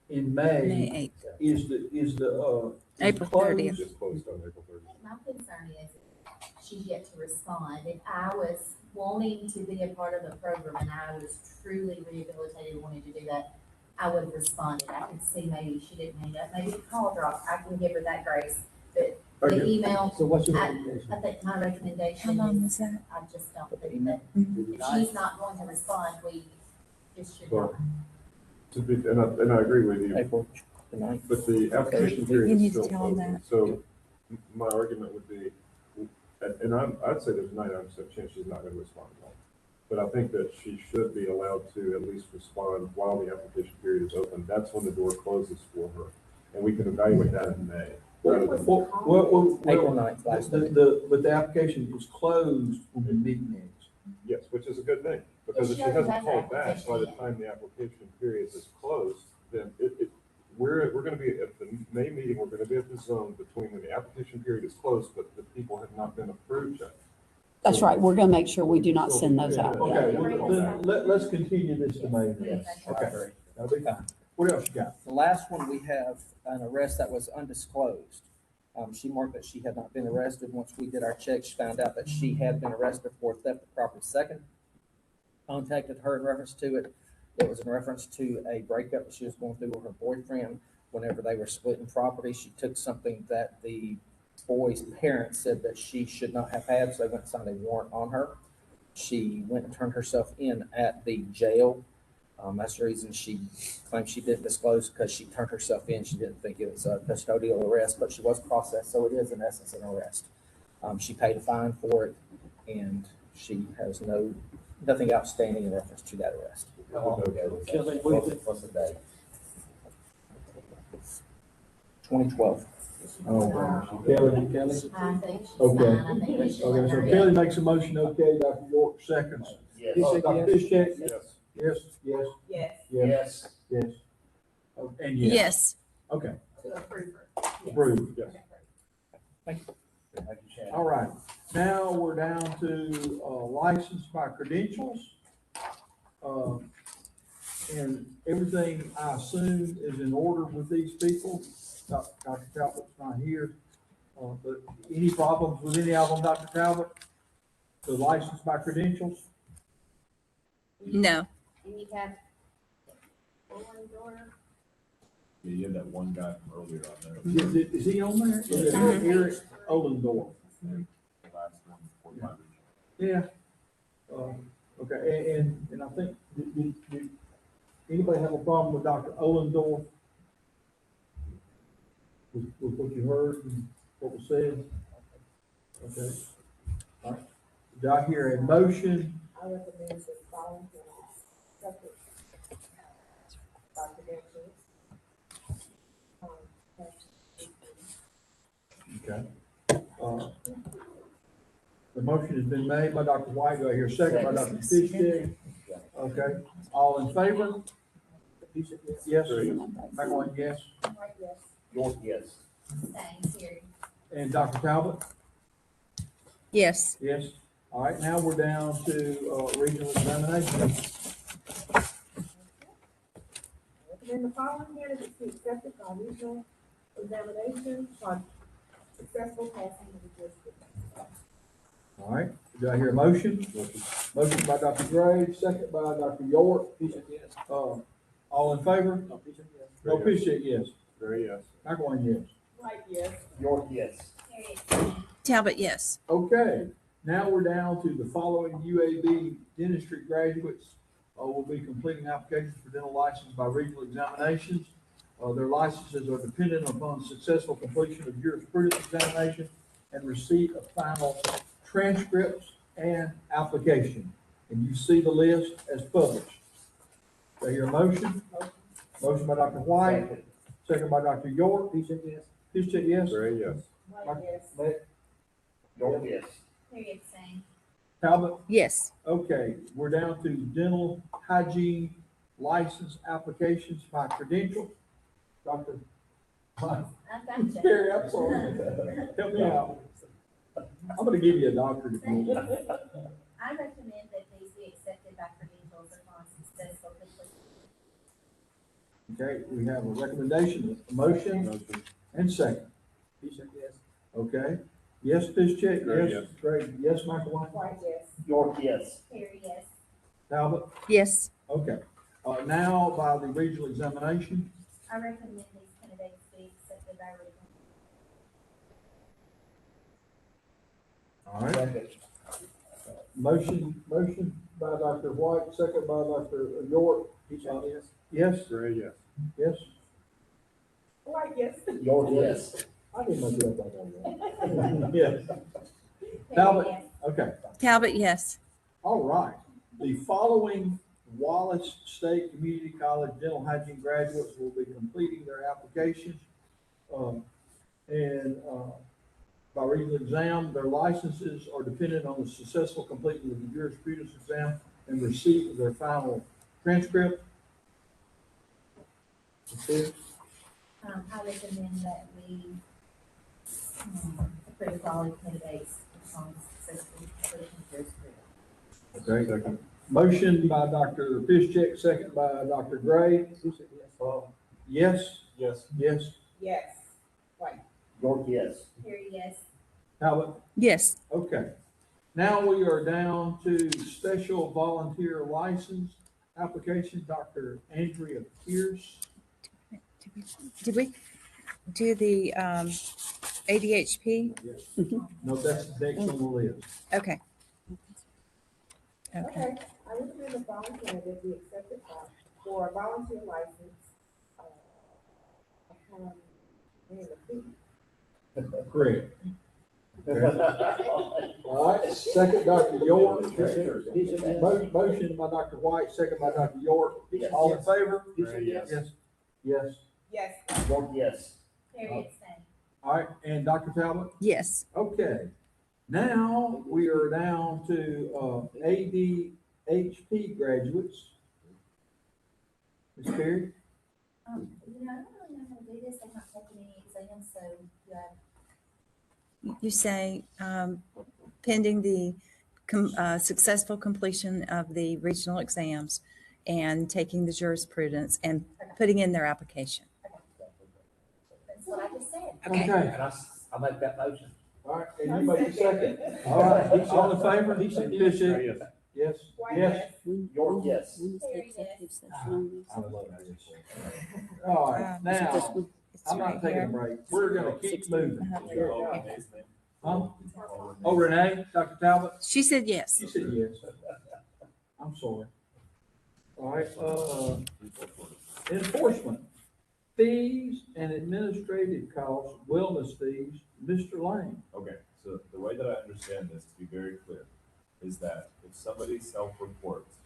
in May May, 8th. is the April closed? 30th. It's closed on April 30th. My concern is she's yet to respond. If I was wanting to be a part of the program and I was truly rehabilitated and wanted to do that, I would have responded. I could see maybe she didn't hang up, maybe the call dropped. I can give her that grace. But the Okay. email, So what's your I recommendation? think my recommendation How long is, is that? I just don't think that if she's not going to respond, we just should not. Well, and I agree with you, April the 9th. but the application period You is need to still tell them open. that. So my argument would be, and I'd say there's a 99% chance she's not going to respond at all. But I think that she should be allowed to at least respond while the application period is open. That's when the door closes for her. And we can evaluate that in May. rather than- April 9th, last week. But the application was closed when we meet next. Yes, which is a good thing, because if she hasn't called back by the time the application period is closed, then we're gonna be at the May meeting, we're gonna be at the zone between when the application period is closed, but the people have not been approved yet. That's right. We're gonna make sure we do not send those out. Okay, well, then let's continue this to May. then. Okay, that'll be fine. What else you got? The last one, we have an arrest that was undisclosed. She marked that she had not been arrested. Once we did our checks, found out that she had been arrested for theft of property. Second, contacted her in reference to it. It was in reference to a breakup that she was going through with her boyfriend. Whenever they were splitting property, she took something that the boy's parents said that she should not have had, so they went and signed a warrant on her. She went and turned herself in at the jail. That's the reason she claims she didn't disclose, because she turned herself in. She didn't think it was a custodial arrest, but she was processed, so it is in essence an arrest. She paid a fine for it, and she has nothing outstanding in reference to that arrest. How long ago was that? Kelly, What's the date? 2012. Oh, Kelly? I think she's Okay. fine. I think we should let Okay, so her Kelly in. makes a motion, okay, Dr. York seconds. Yes. Dr. Piszczek? Yes. Yes, yes, Yes, yes, Yes. yes. Oh, and yes. Yes. Okay, to approve her. Yes. approved. Yes. Thank you, Shannon. All right, now we're down to license by credentials. And everything, I assume, is in order with these people. Dr. Talbot's not here. But any problems with any of them, Dr. Talbot? The license by credentials? No. And you have one door. Yeah, you had that one guy from earlier on there. Is he on there? Is it Eric Olendorf? The last one, 45. Yeah. Okay, and I think, did anybody have a problem with Dr. Olendorf? With what you heard and what was said? Okay. All right. Do I hear a motion? I recommend this volunteer separate by credentials. Okay. The motion has been made by Dr. White. Do I hear a second by Dr. Fishkill? Okay. All in favor? Yes. McElwain, yes. Right, yes. York, yes. Thanks, Terry. And Dr. Talbot? Yes. Yes. All right, now we're down to, regional examination. Recommend the following candidates be accepted for regional examination for successful passing of the district. All right, do I hear a motion? Motion by Dr. Gray, second by Dr. York. All in favor? No, Pinchet, yes. Very yes. McElwain, yes. Right, yes. York, yes. Terry. Talbot, yes. Okay, now we're down to the following UAB dentistry graduates. Will be completing applications for dental license by regional examinations. Their licenses are dependent upon successful completion of jurisprudence examination and receipt of final transcripts and application. And you see the list as published. Do I hear a motion? Motion by Dr. White, second by Dr. York. Pinchet, yes. Pinchet, yes. Very yes. Right, yes. York, yes. Terry abstain. Talbot? Yes. Okay, we're down to dental hygiene license applications by credential. Dr. I gotcha. Terry, I'm sorry. Help me out. I'm gonna give you a doctorate. I recommend that these be accepted by credentials upon successful completion. Okay, we have a recommendation, a motion, and second. Okay, yes, Piszczek, Gray, yes, yes. Gray, yes, McElwain, Right, yes. York, yes. Terry, yes. Talbot, Yes. okay. Now by the regional examination, I recommend these candidates be accepted by regional. all right. Motion by Dr. White, second by Dr. York. Yes, Very yes. yes. Right, yes. York, yes. I didn't know that like that. Yes, Terry, Talbot. yes. Okay. Talbot, yes. All right. The following Wallace State Community College dental hygiene graduates will be completing their applications. By regional exam, their licenses are dependent on the successful completion of the jurisprudence exam and receipt of their final transcript. I recommend that we, approve all the candidates upon successful completion of jurisprudence. Okay. Second. Motion by Dr. Piszczek, second by Dr. Gray. Yes, Yes. yes. Yes. Right. York, yes. Terry, yes. Talbot? Yes. Okay. Now we are down to special volunteer license application, Dr. Andrea Pierce. Did we do the ADHP? No, that's next on the list. Okay. Okay. Okay, I recommend the following candidate be accepted for a volunteer license. Correct. All right, second, Dr. York. Motion by Dr. White, second by Dr. York. All in favor? Yes. Yes. Yes. Yes. York, yes. Terry, abstain. All right, and Dr. Talbot? Yes. Okay. Now we are down to ADHP graduates. Ms. Perry? I don't really know how to do this. I've not taken any exams, so do I You say pending the successful completion of the regional exams and taking the jurisprudence and putting in their application. That's what I just said. Okay. And I make that motion. All right, and you make the second. All right, all in favor? He said yes. Yes. Yes, White, yes. York, yes. Terry, yes. All right, now, I'm not taking a break. We're gonna keep moving. Huh? Oh, Renee, Dr. Talbot? She said yes. She said yes. I'm sorry. All right, enforcement, fees and administrative costs, wellness fees, Mr. Lane. Okay, so the way that I understand this, to be very clear, is that if somebody self-reports,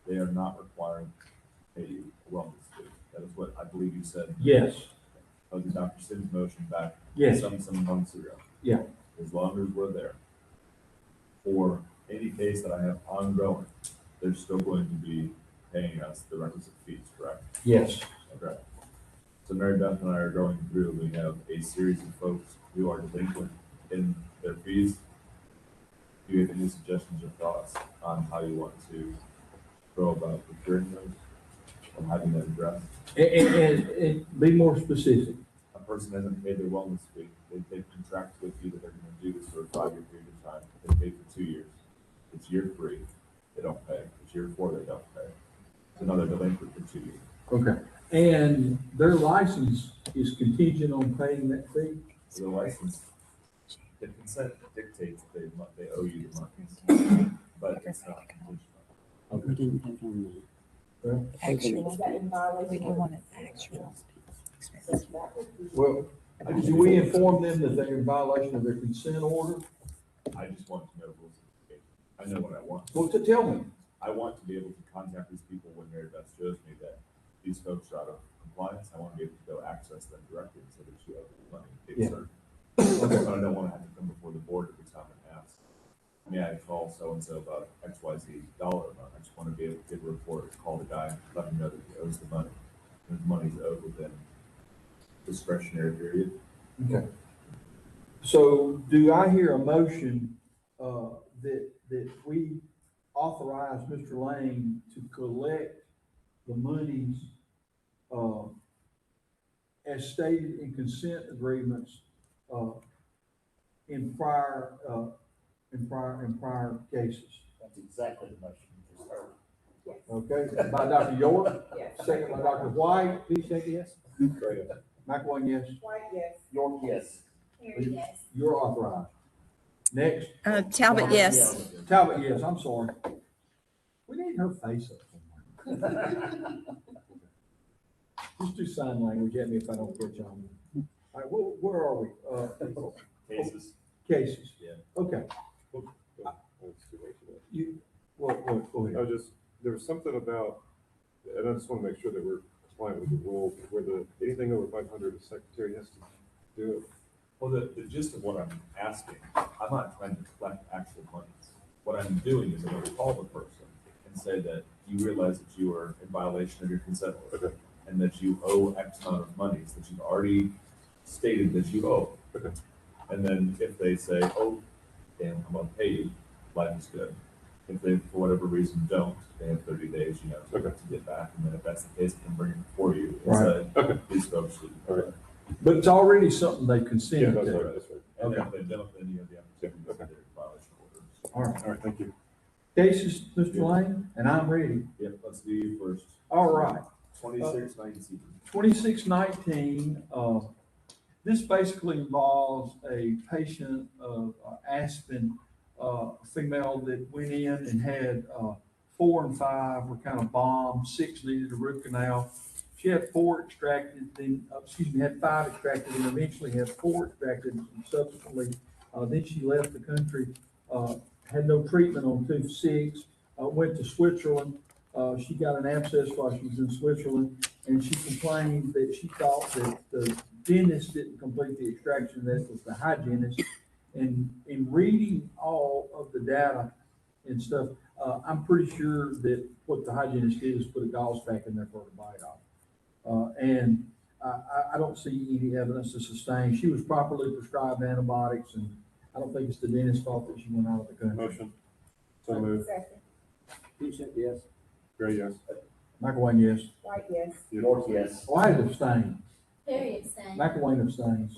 they are not required to pay you a wellness fee. That is what I believe you said. Yes. Of the Dr. Sims motion back Yes. some months ago. Yeah. As long as we're there. For any case that I have ongoing, they're still going to be paying us the requisite fees, correct? Yes. Okay. So Mary Beth and I are going through, we have a series of folks who are delinquent in their fees. Do you have any suggestions or thoughts on how you want to go about procuring those and having that addressed? And be more specific. A person hasn't paid their wellness fee, they contract with you that they're gonna do this for a 5-year period of time, they pay for 2 years. It's year 3, they don't pay, it's year 4, they don't pay. So now they're delinquent for 2 years. Okay. And their license is contingent on paying that fee? So the license, the consent dictates that they owe you the money, but it's not conditional. We didn't vote on that. Well, Actual. Is that in violation? We don't want it actual. well, do we inform them that they're in violation of their consent order? I just want to know rules of engagement. I know what I want. Well, to tell me. I want to be able to contact these people when Mary Beth shows me that these folks are out of compliance. I want to be able to go access them directly so that you owe them money. Yeah. But I don't want to have to come before the board every time and ask, may I call so-and-so about XYZ dollar amount? I just want to be able to give a report, call the guy, let him know that he owes the money. And the money's owed within discretionary period. Okay. So do I hear a motion, that we authorize Mr. Lane to collect the monies, as stated in consent agreements, in prior cases? That's exactly the motion you just heard. Yes. Okay, by Dr. York, Yes. second by Dr. White, Please say yes. McElwain, yes, White, yes. York, yes. Terry, yes. you're authorized. Next. Talbot, yes. Talbot, yes, I'm sorry. We need her face up somewhere. Just do sign language at me if I don't catch on. All right, where are we? Cases. Cases. Yeah. Okay. You, well, go ahead. There was something about, and I just want to make sure that we're compliant with the rule, where anything over 500, the secretary has to do it. Well, the gist of what I'm asking, I'm not trying to collect actual monies. What I'm doing is I'm going to call the person and say that you realize that you are in violation of your consent order. Okay. And that you owe X amount of monies that you've already stated that you owe. Okay. And then if they say, oh, damn, I'm gonna pay you, life is good. If they, for whatever reason, don't, they have 30 days, Okay. to get back. And then if that's the case, they can bring it before you and Right. say, Okay. these folks should. All right. But it's already something they Yeah, consented that's to. right, that's right. And then Okay. if they don't, then you have the opportunity to say they're in violation of orders. All right. All right, thank you. Cases, Mr. Lane, and I'm ready. Yep, let's do you first. All right. 2619. 2619, this basically involves a patient of Aspen, female that went in and had 4 and 5 were kind of bombed, 6 needed a root canal. She had 4 extracted, then, had 5 extracted and eventually had 4 extracted and subsequently. Then she left the country, had no treatment on tooth 6, went to Switzerland. She got an abscess while she was in Switzerland, and she complained that she thought that the dentist didn't complete the extraction, that was the hygienist. And in reading all of the data and stuff, I'm pretty sure that what the hygienist did is put a gauze pack in there for her to bite off. And I don't see any evidence to sustain. She was properly prescribed antibiotics, and I don't think it's the dentist's fault that she went out of the country. Motion. So moved. Second. Please say yes. Gray, yes. McElwain, yes. White, yes. York, yes. White abstained. Perry abstained. McElwain abstains.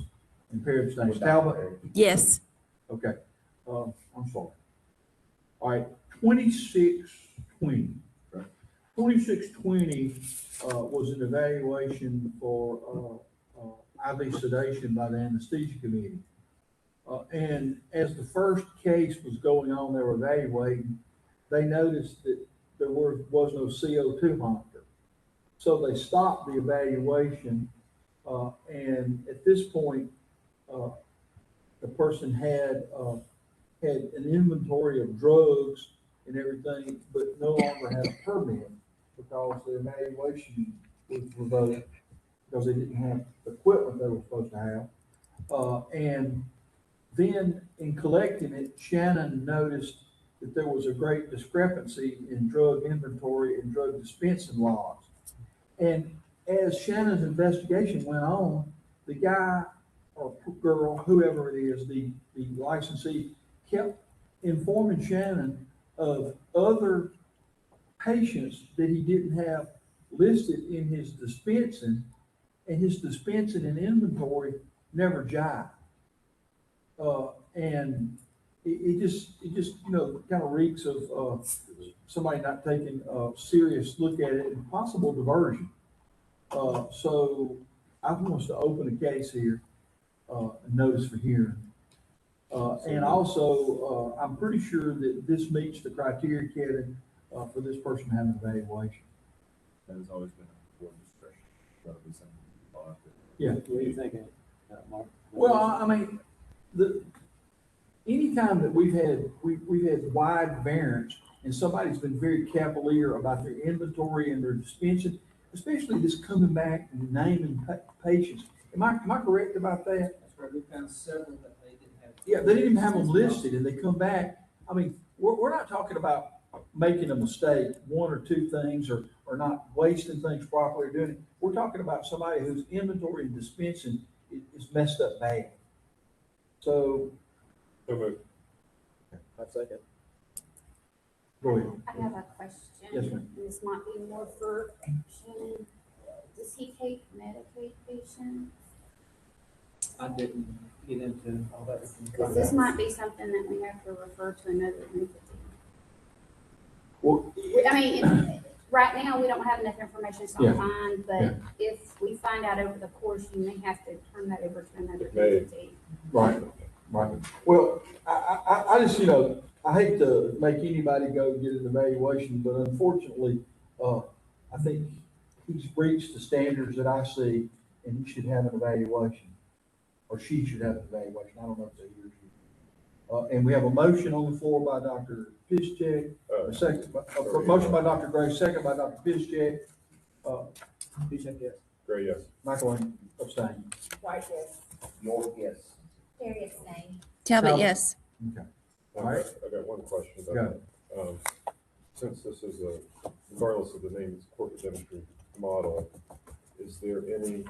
And Perry abstains. Talbot? Yes. Okay. I'm sorry. All right, 2620. 2620 was an evaluation for IV sedation by the anesthesia committee. And as the first case was going on, they were evaluating, they noticed that there was no CO2 monitor. So they stopped the evaluation, and at this point, the person had an inventory of drugs and everything, but no longer had a permit because the evaluation was revoked because they didn't have the equipment they were supposed to have. And then in collecting it, Shannon noticed that there was a great discrepancy in drug inventory and drug dispensing logs. And as Shannon's investigation went on, the guy or girl, whoever it is, the licensee, kept informing Shannon of other patients that he didn't have listed in his dispensing, and his dispensing and inventory never jived. And it just, kind of reeks of somebody not taking a serious look at it and possible diversion. So I want us to open a case here, notice for hearing. And also, I'm pretty sure that this meets the criteria, Kevin, for this person to have an evaluation. That has always been a board discretion. That'll be something I'll have to. Yeah. What are you thinking, Mark? Well, I mean, anytime that we've had wide variance and somebody's been very cavalier about their inventory and their dispensing, especially this coming back and naming patients. Am I correct about that? That's right, we found several that they didn't have. Yeah, they didn't even have them listed and they come back. I mean, we're not talking about making a mistake, one or two things, or not wasting things properly or doing it. We're talking about somebody whose inventory and dispensing is messed up bad. So. Okay. I second. Go ahead. I have a question. Yes, ma'am. This might be more for Shannon. Does he take Medicaid patients? I didn't get into all that. Because this might be something that we have to refer to another entity. Well, I mean, right now, we don't have enough information, so Yeah. I'm fine, but Yeah. if we find out over the course, you may have to turn that over to another May. entity. Right, right. Well, I just, I hate to make anybody go get an evaluation, but unfortunately, I think he's reached the standards that I see, and he should have an evaluation. Or she should have an evaluation. I don't know if they use it. And we have a motion on the floor by Dr. Piszczek, a second, motion by Dr. Gray, second by Dr. Piszczek. Piszczek, yes. Gray, yes. McElwain, abstain. White, yes. York, yes. Perry abstained. Talbot, yes. Okay. All right. I got one question Go about that. Since this is regardless of the name, it's a corporate dentistry model, is there any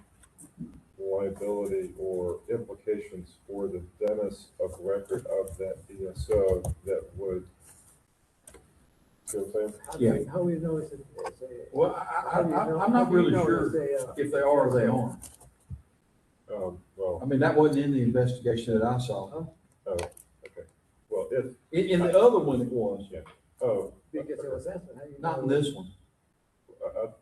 liability or implications for the dentist of record of that DSO that would, you know what I'm saying? How do you know it's a? Well, I'm not really sure if they are or they aren't. Well, I mean, that wasn't in the investigation that I saw. oh, okay. Well, if, In the other one, it was, yeah, oh, Because it was assessment, how do you not in know? this one.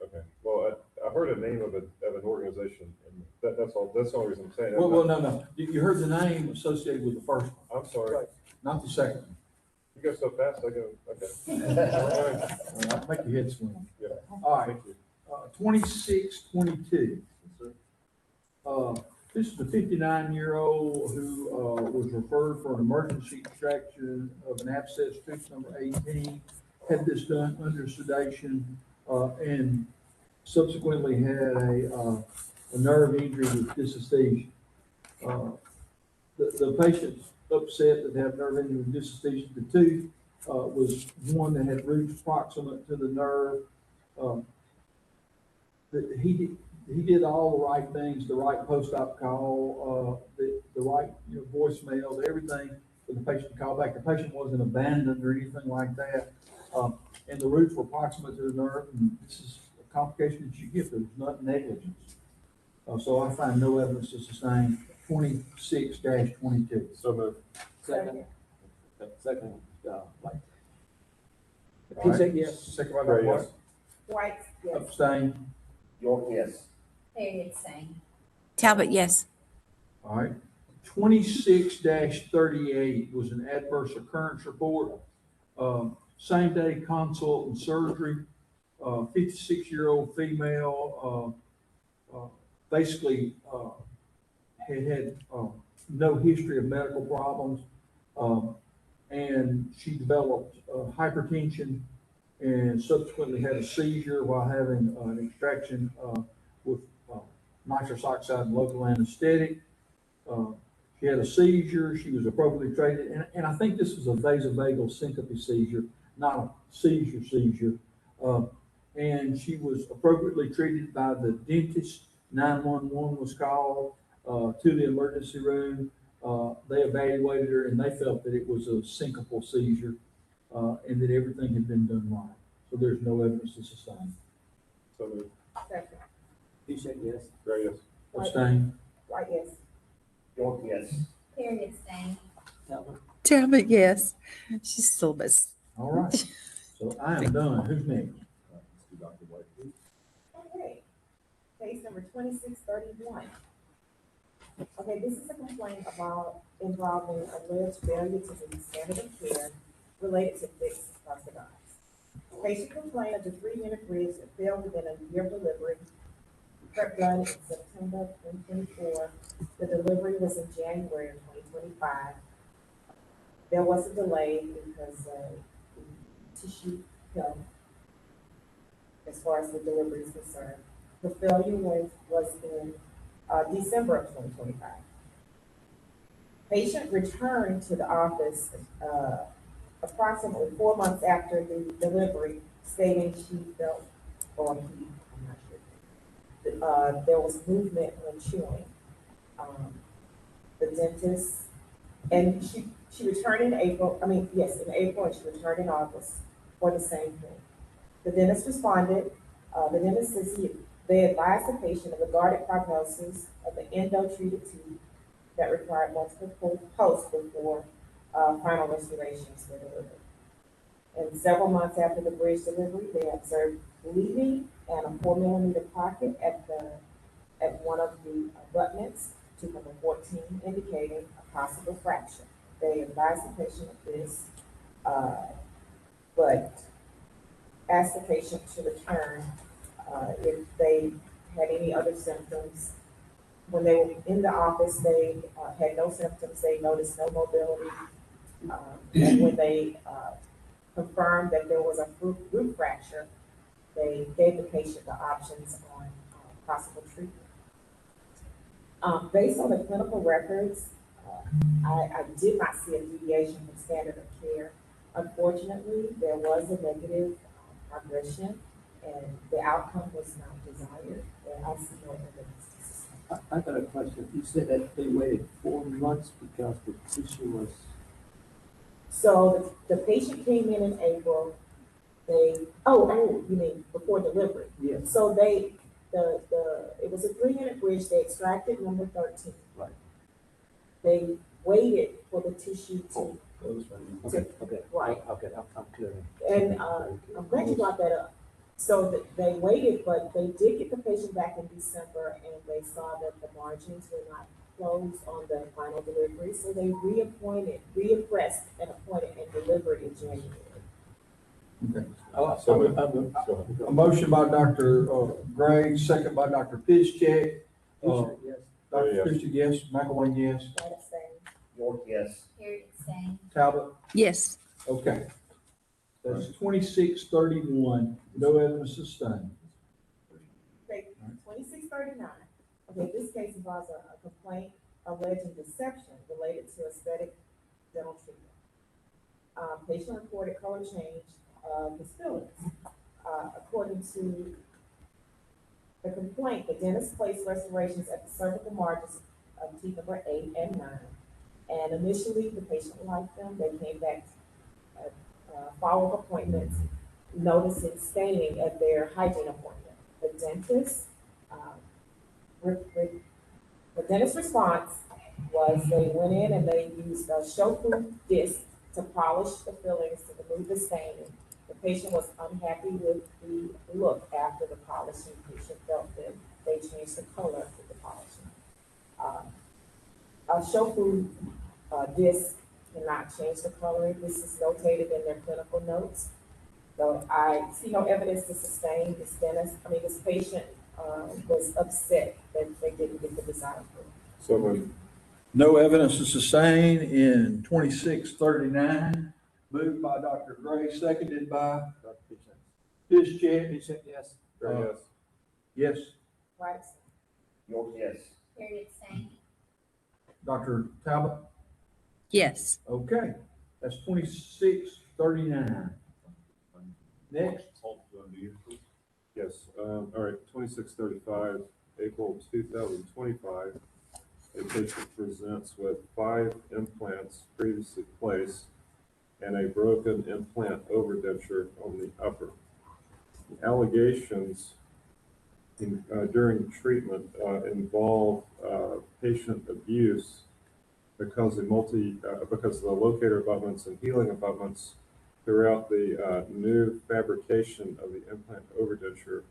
okay. Well, I heard a name of an organization, and that's all, that's the only reason I'm saying that. Well, no. You heard the name associated with the first one, I'm sorry. not the second one. You go so fast, I go, okay. All right, make your head swim. Yeah. All right, Thank you. 2622. This is a 59-year-old who was referred for an emergency extraction of an abscess tooth number 18. Had this done under sedation and subsequently had a nerve injury with dysesthesia. The patient's upset that they have nerve injury with dysesthesia. The tooth was one that had roots proximate to the nerve. He did all the right things, the right post-op call, the right voicemails, everything for the patient to call back. The patient wasn't abandoned or anything like that. And the roots were proximate to the nerve, and this is a complication that you get, there's not negligence. So I find no evidence to sustain 26-22. So moved. Second. Second, White. All He right. said yes. Second by Gray, Dr. yes. White. White, yes. Abstain. York, yes. Harriet saying. Talbot, yes. All right. 26-38 was an adverse occurrence report. Same day consult and surgery, 56-year-old female, basically, had no history of medical problems. And she developed hypertension and subsequently had a seizure while having an extraction with nitrous oxide and local anesthetic. She had a seizure. She was appropriately treated. And I think this was a vasovagal syncope seizure, not a seizure. And she was appropriately treated by the dentist. 911 was called to the emergency room. They evaluated her and they felt that it was a syncopal seizure and that everything had been done right. So there's no evidence to sustain. So moved. Second. He said yes. Gray, yes. Abstain. White, yes. York, yes. Harriet saying. Talbot. Talbot, yes. She's still best. All right. So I am done. Who's next? Let's do Dr. White, please. Okay. Case number 2631. Okay, this is a complaint involving alleged failure to meet standard of care related to fixed prostatitis. Patient complained of the 3-unit bridge that failed within a year of delivery. Prep done in September 2024. The delivery was in January of 2025. There was a delay because the tissue fell as far as the delivery is concerned. The failure was in December of 2025. Patient returned to the office approximately 4 months after the delivery, stating she felt, or he, I'm not sure, there was movement when chewing. The dentist, and she returned in April, in April, and she returned in August for the same thing. The dentist responded. The dentist says they advised the patient of a guarded prognosis of the endo-treated teeth that required multiple posts before final restorations were delivered. And several months after the bridge delivery, they observed bleeding and a 4-millimeter pocket at one of the abutments, tooth number 14, indicating a possible fracture. They advised the patient of this, but asked the patient to return if they had any other symptoms. When they were in the office, they had no symptoms. They noticed no mobility. And when they confirmed that there was a root fracture, they gave the patient the options on possible treatment. Based on the clinical records, I did not see a deviation from standard of care. Unfortunately, there was a negative progression, and the outcome was not desired. And I see no evidence. I got a question. You said that they waited 4 months because the tissue was. So the patient came in April. You mean before delivery? Yes. So it was a 3-unit bridge. They extracted number 13. Right. They waited for the tissue to. Okay. Right. Okay, I'm clear. And I'm glad you brought that up. So they waited, but they did get the patient back in December, and they saw that the margins were not closed on the final delivery. So they reimpressed and appointed and delivered in January. Okay. A motion by Dr. Gray, second by Dr. Piszczek. Yes. Dr. Yes. Piszczek, yes. McElwain, yes. White saying. York, yes. Harriet saying. Talbot? Yes. Okay. That's 2631, no evidence sustained. Okay, 2639. Okay, this case involves a complaint alleging deception related to aesthetic dental treatment. Patient reported color change of his fillings. According to the complaint, the dentist placed restorations at the cervical margins of teeth number 8 and 9. And initially, the patient liked them. They came back follow-up appointments, noticing staining at their hygiene appointment. The dentist, the dentist's response was they went in and they used a Shofu disc to polish the fillings to remove the staining. The patient was unhappy with the look after the polishing. The patient felt that they changed the color with the polishing. A Shofu disc cannot change the coloring. This is notated in their clinical notes. So I see no evidence to sustain this patient was upset that they didn't get the design approved. So moved. No evidence to sustain in 2639, moved by Dr. Gray, seconded by Piszczek. Yes. Yes. Yes. Right? York, yes. Harriet Sane. Dr. Talbot? Yes. Okay, that's 2639. Next. Yes, all right, 2635, April 2025. A patient presents with 5 implants previously placed and a broken implant overdenture on the upper. The allegations during treatment involve patient abuse because of the locator abutments and healing abutments throughout the new fabrication of the implant overdenture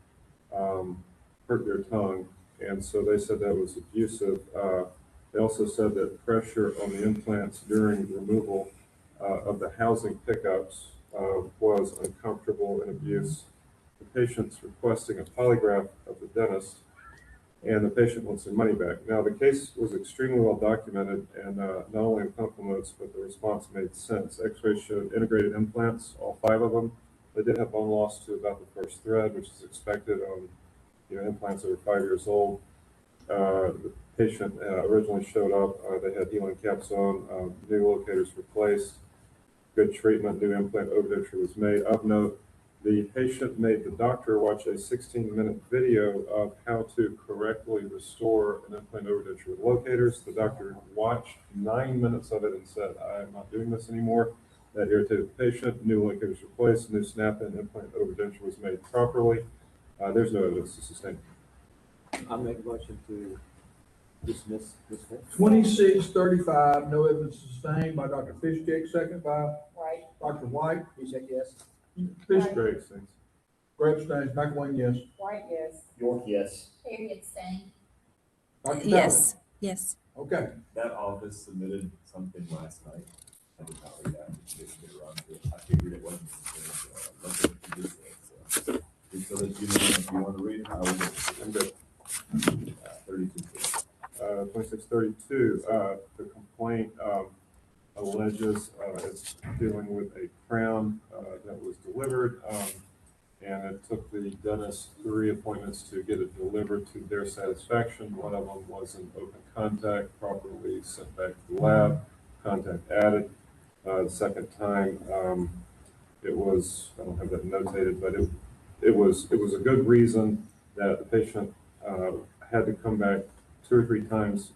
hurt their tongue. And so they said that was abusive. They also said that pressure on the implants during removal of the housing pickups was uncomfortable and abuse. The patient's requesting a polygraph of the dentist, and the patient wants their money back. Now, the case was extremely well documented, and not only in clinical notes, but the response made sense. X-rays showed integrated implants, all 5 of them. They did have bone loss to about the first thread, which is expected on implants that are 5 years old. The patient originally showed up. They had healing caps on, new locators replaced, good treatment, new implant overdenture was made. Of note, the patient made the doctor watch a 16-minute video of how to correctly restore an implant overdenture with locators. The doctor watched 9 minutes of it and said, "I am not doing this anymore." That irritated the patient. New locators replaced, new snap-in implant overdenture was made properly. There's no evidence to sustain. I'll make a motion to dismiss this case. 2635, no evidence sustained by Dr. Piszczek, second by Right? Dr. White. Piszczek, yes. Piszczek, Great, thanks. Gray abstains, McElwain, yes. White, yes. York, yes. Harriet Sane. Dr. Yes. Yes. Talbot? Okay, That office submitted something last night. I did not read that. Didn't get around to it. I figured it wasn't. So that you know, if you want to read it, I will. I'm good. 32. 2632, the complaint alleges it's dealing with a crown that was delivered, and it took the dentist 3 appointments to get it delivered to their satisfaction. One of them was an open contact, properly sent back to the lab, contact added. The second time, it was, I don't have that notated, but it was a good reason that the patient had to come back 2 or 3 times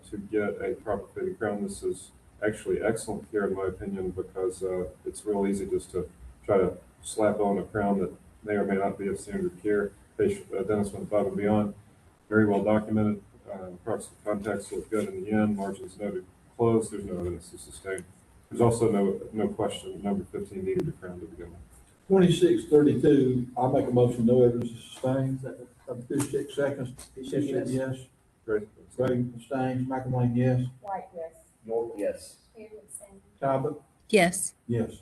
to get a proper fitting crown. This is actually excellent care, in my opinion, because it's real easy just to try to slap on a crown that may or may not be of standard care. Dentist went above and beyond. Very well documented. Proximate contacts look good in the end. Margins noted closed. There's no evidence to sustain. There's also no question that number 15 needed a crown to begin with. 2632, I'll make a motion, no evidence to sustain. Dr. Piszczek, seconds. Piszczek, yes. Great. Gray abstains, McElwain, yes. White, yes. York, yes. Harriet Sane. Talbot? Yes. Yes.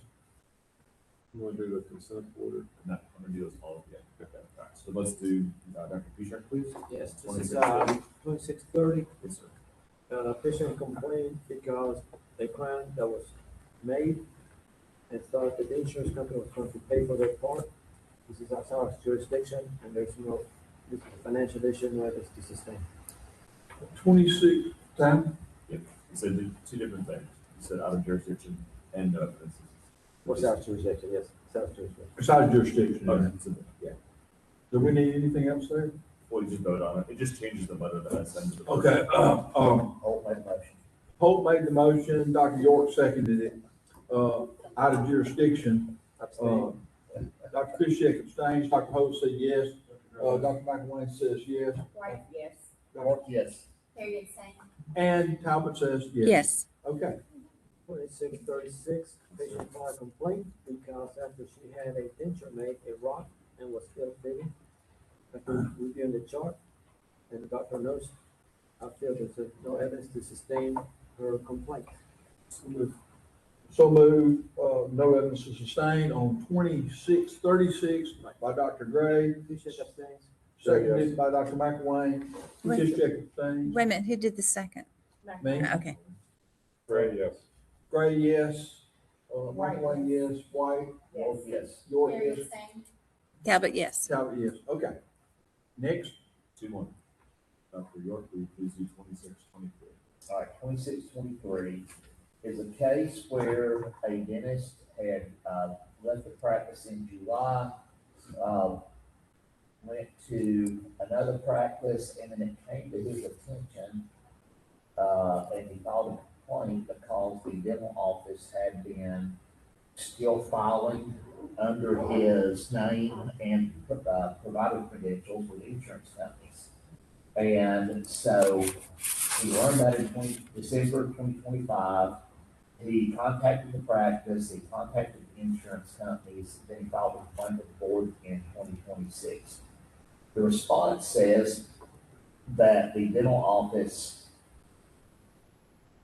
You want to do the consent order? No, I'm gonna do those all again. Okay. All right. So let's do Dr. Piszczek, please. Yes, this 2630. is 2630. Yes, sir. Patient complained because a crown that was made and thought that the insurance company was going to pay for their part. This is outside of jurisdiction, and there's no this is a financial issue, no evidence to sustain. 26, Tam? Yep. You said 2 different things. You said out of jurisdiction and no evidence. What's out of jurisdiction? Yes, it's out of jurisdiction. It's out of jurisdiction. Okay. yeah. So, Yeah. Do we need anything else there? well, you just vote on it. It just changes the letter that I send to the. Okay, Holt made a motion. Holt made the motion, Dr. York seconded it. out of jurisdiction. Abstain. Dr. Fischbeck abstains, Dr. Holt said yes, Dr. McElwain says yes, White, yes. Yes. Harriet saying. and Talbot says yes. Yes. Okay, 2636, patient filed a complaint because after she had a denture made, it rocked and was still fitting. After reviewing the chart and the doctor notes, I feel there's no evidence to sustain her complaint. so move, no evidence to sustain on 2636 by Dr. Gray, Fischbeck abstains. seconded by Dr. McElwain. Wait. Fischbeck abstains. Wait a minute, who did the second? Me? Okay. Great, yes. Gray, yes, McElwain, yes, White, Yes. Yes. York, Harriet yes, saying. Talbot, yes. Talbot, yes, okay. Next. 2-1. Dr. York, will you please do 2623? All right, 2623 is a case where a dentist had left the practice in July, went to another practice, and then it came to his attention, and he filed a complaint because the dental office had been still filing under his name and provider credentials with insurance companies. And so he learned that in December 2025. He contacted the practice, he contacted the insurance companies, then he filed a complaint with the board in 2026. The response says that the dental office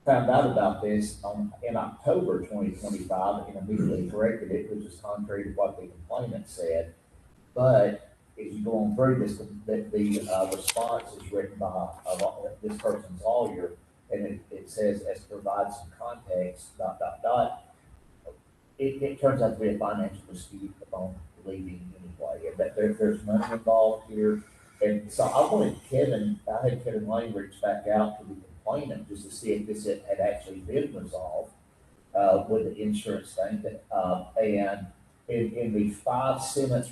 found out about this in October 2025 and immediately corrected it, which is contrary to what the complainant said. But if you go on through this, the response is written by this person's lawyer, and it says, as provides some context, ... It turns out to be a financial dispute upon leaving anyway, and that there's money involved here. And so I had Kevin Lane reach back out to the complainant just to see if this had actually been resolved with the insurance thing. And in the 5-sentence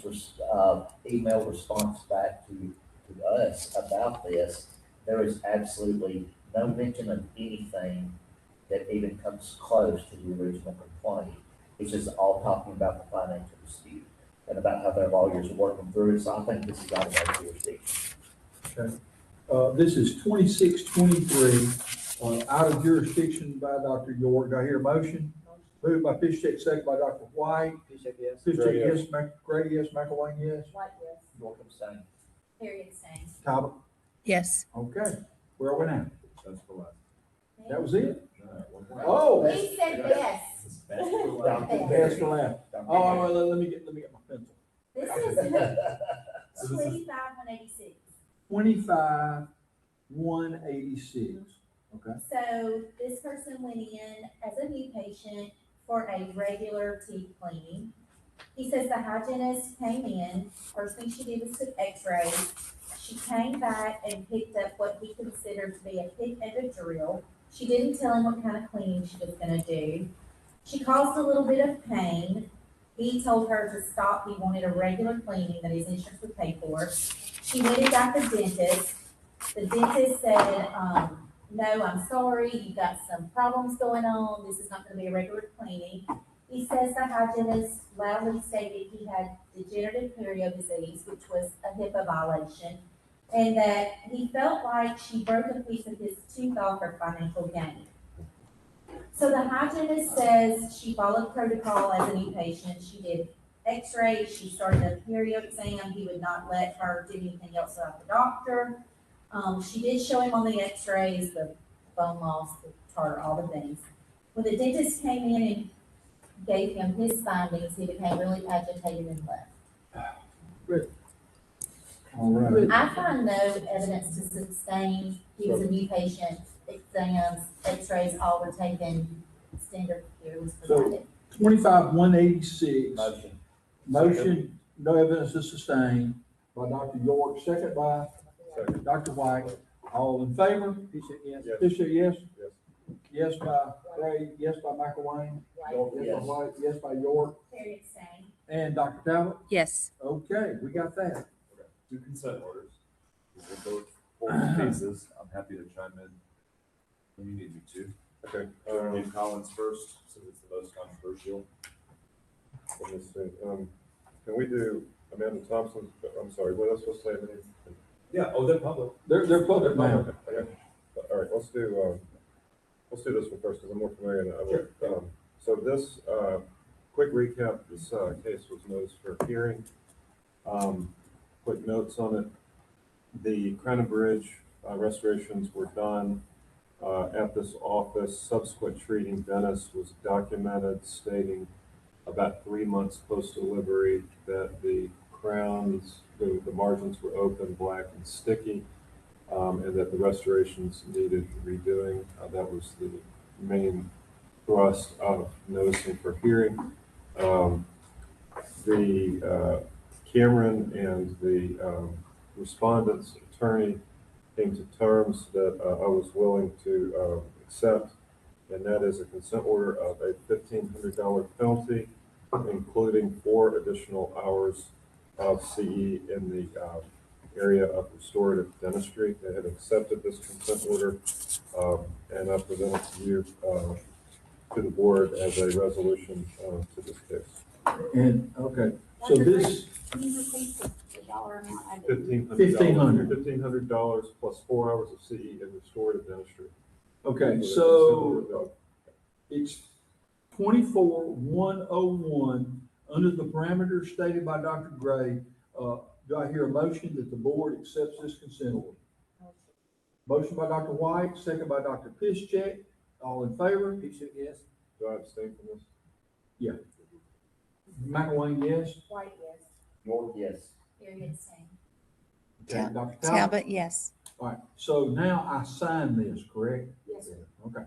email response back to us about this, there is absolutely no mention of anything that even comes close to the original complaint. It's just all talking about the financial dispute and about how their lawyers are working through it. So I think this is out of our jurisdiction. Okay. This is 2623, out of jurisdiction by Dr. York. Do I hear a motion? Moved by Fischbeck, second by Dr. White. Fischbeck, yes. Fischbeck, yes. Gray, yes. McElwain, yes. White, yes. York abstain. Harriet saying. Talbot. Yes. Okay. Where are we now? That's for last. That was it? No, one more. Oh. He said yes. That's for last. That's the last. Oh, well, let me get my pencil. This is 25,186. 25,186. Okay. So this person went in as a new patient for a regular teeth cleaning. He says the hygienist came in, first thing she did was took x-rays. She came back and picked up what he considered to be a pick and a drill. She didn't tell him what kind of cleaning she was gonna do. She caused a little bit of pain. He told her to stop. He wanted a regular cleaning that his insurance would pay for. She went and got the dentist. The dentist said, no, I'm sorry, you've got some problems going on. This is not gonna be a regular cleaning. He says the hygienist loudly stated he had degenerative perio disease, which was a HIPAA violation, and that he felt like she broke a piece of his tooth off for financial gain. So the hygienist says she followed protocol as a new patient. She did x-rays, she started a perio exam. He would not let her do anything else without the doctor. She did show him on the x-rays, the bone loss, the tartar, all the things. When the dentist came in and gave him his findings, he became really agitated and left. All right. I find no evidence to sustain he was a new patient, exams, x-rays, all were taken, standard care was provided. 25,186. Motion. Motion, no evidence to sustain by Dr. York, second by Dr. White. All in favor? Fischbeck, yes. Fisher, yes. Yes. Yes by Gray, yes by McElwain, York, yes by yes. White, yes by York, Harriet saying. and Dr. Talbot. Yes. Okay, we got that. Two consent orders. These are both for cases. I'm happy to chime in when you need me to. Okay, Name Collins first, since it's the most controversial. let me see, can we do Amanda Thompson? I'm sorry, what else was I saying? Yeah, oh, they're public. They're public now. Okay. All right, let's do this one first, because I'm more familiar than I will. So this, quick recap, this, case was noticed for hearing. Quick notes on it. The Crown Bridge, restorations were done, at this office. Subsequent treating dentist was documented stating about 3 months post-delivery that the crowns, the margins were open, black and sticky, and that the restorations needed redoing. That was the main thrust of noticing for hearing. Cameron and the respondent's attorney came to terms that I was willing to accept, and that is a consent order of a $1,500 penalty, including 4 additional hours of CE in the area of restorative dentistry. They had accepted this consent order, and I present it to you, to the board as a resolution to this case. And, okay, so this, Can you repeat the dollar amount? I didn't- $1,500 plus 4 hours of CE in restorative dentistry. okay, so it's 24,101, under the parameters stated by Dr. Gray. Do I hear a motion that the board accepts this consent order? Motion by Dr. White, second by Dr. Piszczek. All in favor? Piszczek, yes. Do I abstain from this? Yeah. McElwain, yes. White, yes. York, yes. Period, same. Okay, Dr. Talbot? Talbot, yes. All right, so now I sign this, correct? Yes, sir. Okay.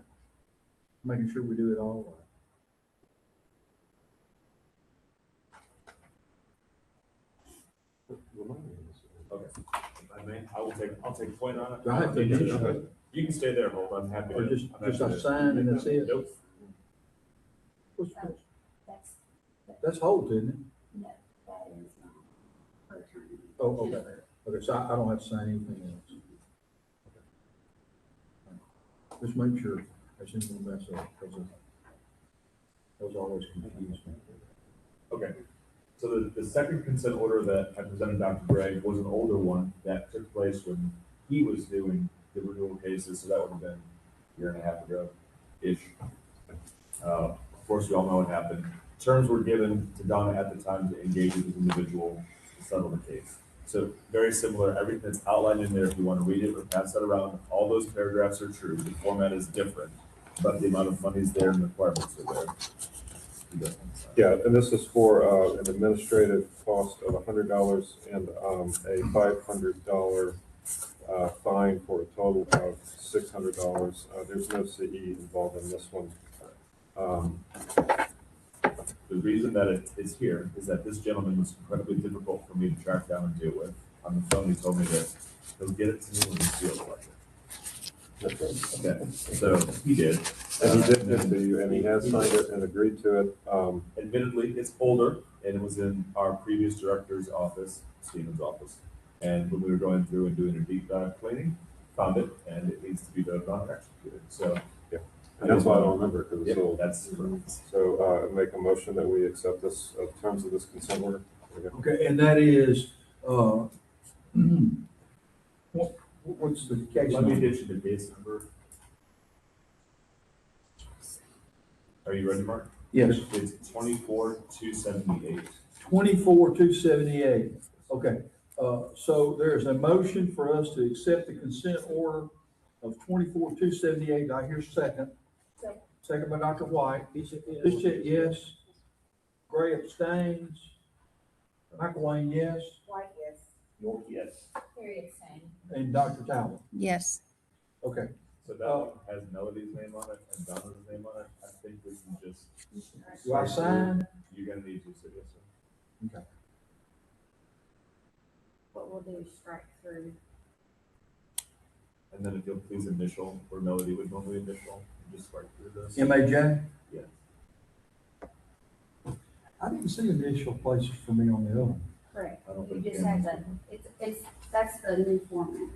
Making sure we do it all right. Okay. I'll take point on it. Do I have to initial it? You can stay there, Holt, I'm happy to. Or just I'm happy I to- sign and that's it? Nope. That's, That's Holt, isn't it? no, that is not her attorney. Oh, okay. Okay, so I don't have to sign anything else. Okay. Just make sure I shouldn't mess up, because those always confuse me. Okay, so the second consent order that I presented Dr. Gray was an older one that took place when he was doing the renewal cases, so that would have been a year and a half ago-ish. Of course, we all know what happened. Terms were given to Donna at the time to engage with this individual to settle the case. So very similar, everything that's outlined in there, if you want to read it or pass that around, all those paragraphs are true. The format is different, but the amount of money is there and the requirements are there. Yeah, and this is for an administrative cost of $100 and a $500 fine for a total of $600. There's no CE involved in this one. The reason that it is here is that this gentleman was incredibly difficult for me to track down and deal with. On the phone, he told me that he'll get it to me when he feels like it. Okay, so he did. And he did this to you, and he has signed it and agreed to it. Admittedly, it's older, and it was in our previous director's office, Stephen's office. And when we were going through and doing a deep dive cleaning, found it, and it needs to be voted on and executed. So, yeah, and that's why I don't remember it, because it's yeah, old. that's correct. So make a motion that we accept this, terms of this consent order. Okay, and that is, what's the case Let me number? get you the case number. Are you ready, Mark? Yes. It's 24,278. 24,278. Okay, so there's a motion for us to accept the consent order of 24,278. I hear second. Second. Second by Dr. White. Piszczek, yes. Gray abstains. McElwain, yes. White, yes. York, yes. Period, same. And Dr. Talbot. Yes. Okay. So that one has Melody's name on it and Donna's name on it. I think we can just. Do I sign? You're gonna need to, so yes, sir. Okay. What we'll do is strike through. And then if you'll please initial, where Melody would normally initial, and just strike through this. MAJ? Yeah. I didn't see initial places for me on the other one. Correct. I don't You think just Cameron's- have the, it's, that's the new format.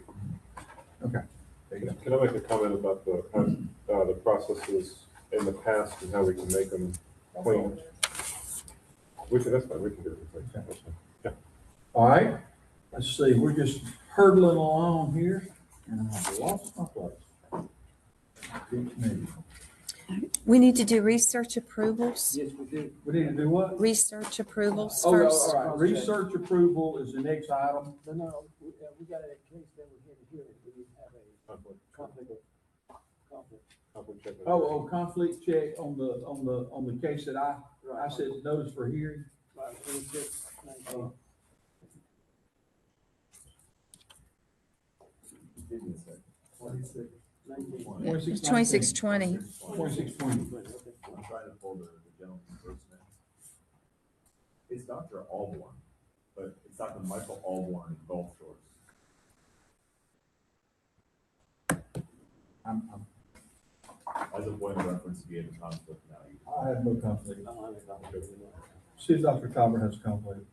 Okay. There you go. Can I make a comment about the processes in the past and how we can make them clean? That's fine, we can do it. That's fine. Yeah. All right, let's see, we're just hurdling along here, and I've lost my place. Beats me. We need to do research approvals. Yes, we do. We need to do what? Research approvals Oh, first. all right, research approval is the next item. No, we got a case that we're here to hear, we have a conflict of. Oh, conflict check on the case that I said notice for hearing. Right, 26, 19. Give me a second. 26, 2620. 2620. I'm trying to pull the gentleman's first name. It's Dr. Alborn, but it's Dr. Michael Alborn in Gulf Shores. As a point of reference, if you have a conflict now. I have no conflict. See if Dr. Talbot has a conflict.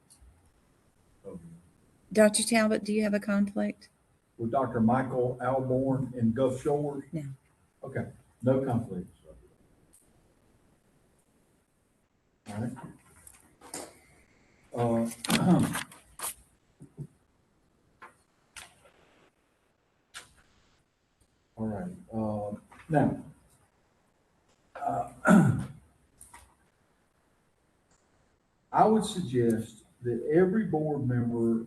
Dr. Talbot, do you have a conflict? With Dr. Michael Alborn in Gulf Shores? No. Okay, no conflicts. All right. All right, now, I would suggest that every board member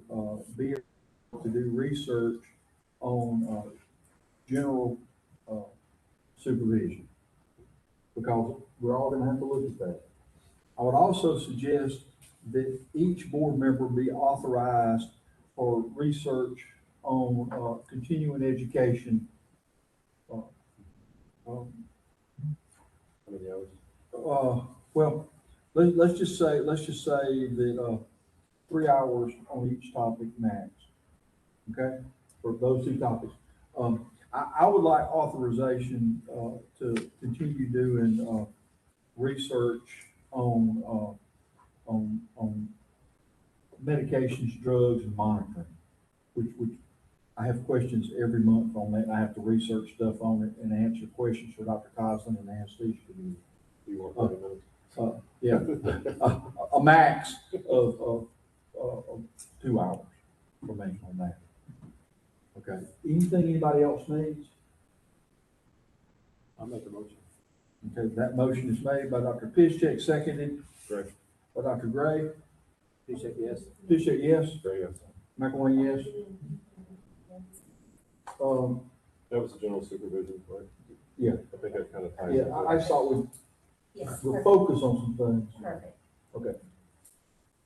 be able to do research on general supervision, because we're all gonna have to look at that. I would also suggest that each board member be authorized for research on continuing education. How many hours? Well, let's just say that 3 hours on each topic max. Okay, for those two topics. I would like authorization to continue doing research on medications, drugs, and monitoring, which I have questions every month on that. I have to research stuff on it and answer questions for Dr. Coslin and the anesthesia committee. You want 30 minutes? Yeah, a max of 2 hours for me on that. Okay, anything anybody else needs? I'll make a motion. Okay, that motion is made by Dr. Piszczek, seconded Gray. by Dr. Gray. Piszczek, yes. Piszczek, yes. Gray, yes. McElwain, yes. That was the general supervision, right? Yeah. I think that kind of ties. Yeah, into I it. thought Yes. we'll focus on some things. Perfect. Okay.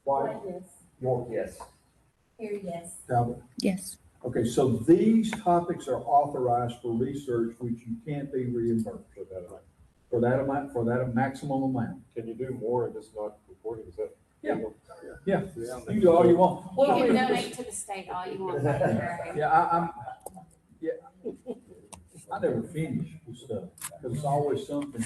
White, Yes. York, yes. Here, yes. Talbot. Yes. Okay, so these topics are authorized for research which you can't be reimbursed For that amount. for that maximum amount. Can you do more and just not reporting? Is that? Yeah. Yeah, you do all you want. You Well, I can mean, donate to the state all you want. Dr. Gray. yeah, I never finish with stuff, because it's always something.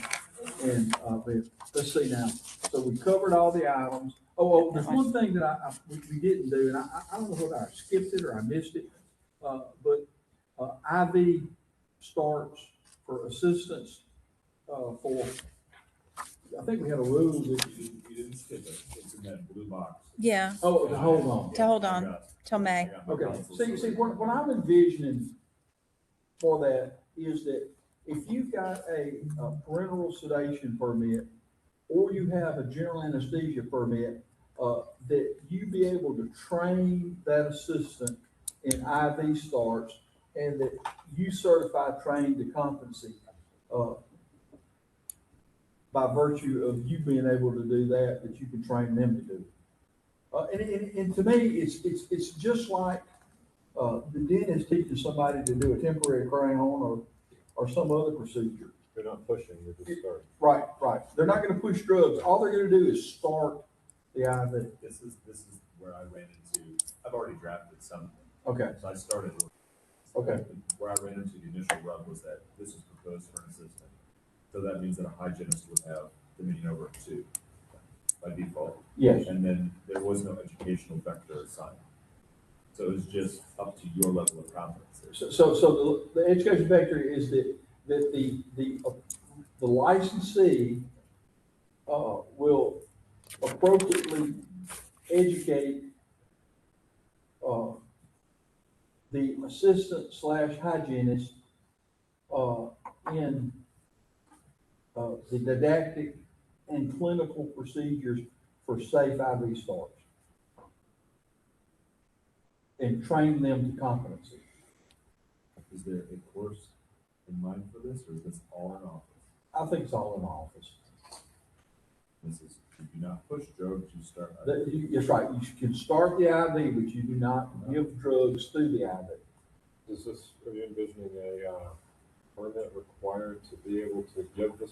And, but let's see now, so we covered all the items. Oh, there's one thing that we didn't do, and I don't know whether I skipped it or I missed it. But IV starts for assistance, for, I think we had a rule that. You didn't skip it. It's in that blue box. Yeah, Oh, hold on. to hold on till May. Okay, see, what I'm envisioning for that is that if you've got a parenteral sedation permit, or you have a general anesthesia permit, that you be able to train that assistant in IV starts, and that you certify trained to competency, by virtue of you being able to do that, that you can train them to do. And to me, it's just like the dentist teaching somebody to do a temporary crown or some other procedure. They're not pushing, they're just starting. Right. They're not gonna push drugs. All they're gonna do is start the IV. This is where I ran into, I've already drafted some. Okay. So I started. Okay. Where I ran into the initial rub was that this is proposed for an assistant. So that means that a hygienist would have dominion over it too, by default. Yes. And then there was no educational vector assigned. So it's just up to your level of confidence. So the education vector is that the licensee, will appropriately educate, the assistant / hygienist, in, the didactic and clinical procedures for safe IV starts. And train them to competency. Is there a course in mind for this, or is this all in office? I think it's all in the office. This is, you do not push drugs, you start. That's right, you can start the IV, but you do not give drugs through the IV. Is this, are you envisioning a, permit required to be able to give this?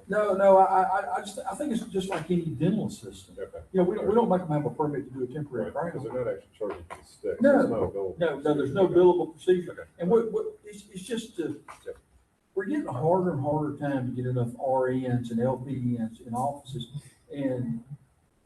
No, I think it's just like any dental assistant. Okay. You know, we don't make them have a permit to do a temporary Right, because crown. they're not actually charging for the sticks. No, It's not a billable no, there's no procedure. billable procedure. Okay. And it's just, we're getting a harder and harder time to get enough RNs and LPNs in offices. And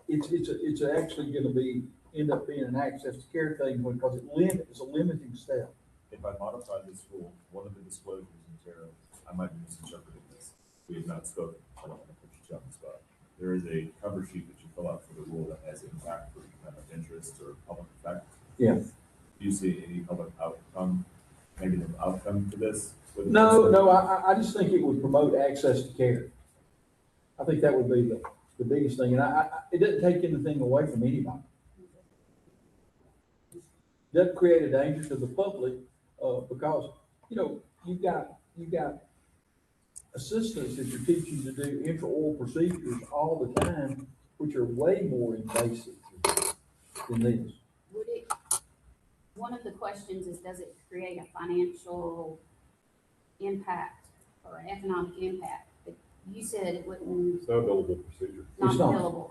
it's actually gonna end up being an access to care thing because it's a limiting step. If I modify this rule, one of the disclosures in Terra, I might be misinterpreting this. We have not spoken. I don't want to put you on the spot. There is a cover sheet that you fill out for the rule that has impact for kind of interest or public effect. Yeah. Do you see any public outcome, negative outcome to this? No, I just think it would promote access to care. I think that would be the biggest thing, and it doesn't take anything away from anybody. Doesn't create a danger to the public, because, you know, you've got assistants that you're teaching to do intraoral procedures all the time, which are way more invasive than this. Would it, one of the questions is, does it create a financial impact or economic impact? But you said it wouldn't, It's not a billable procedure. not It's not. billable.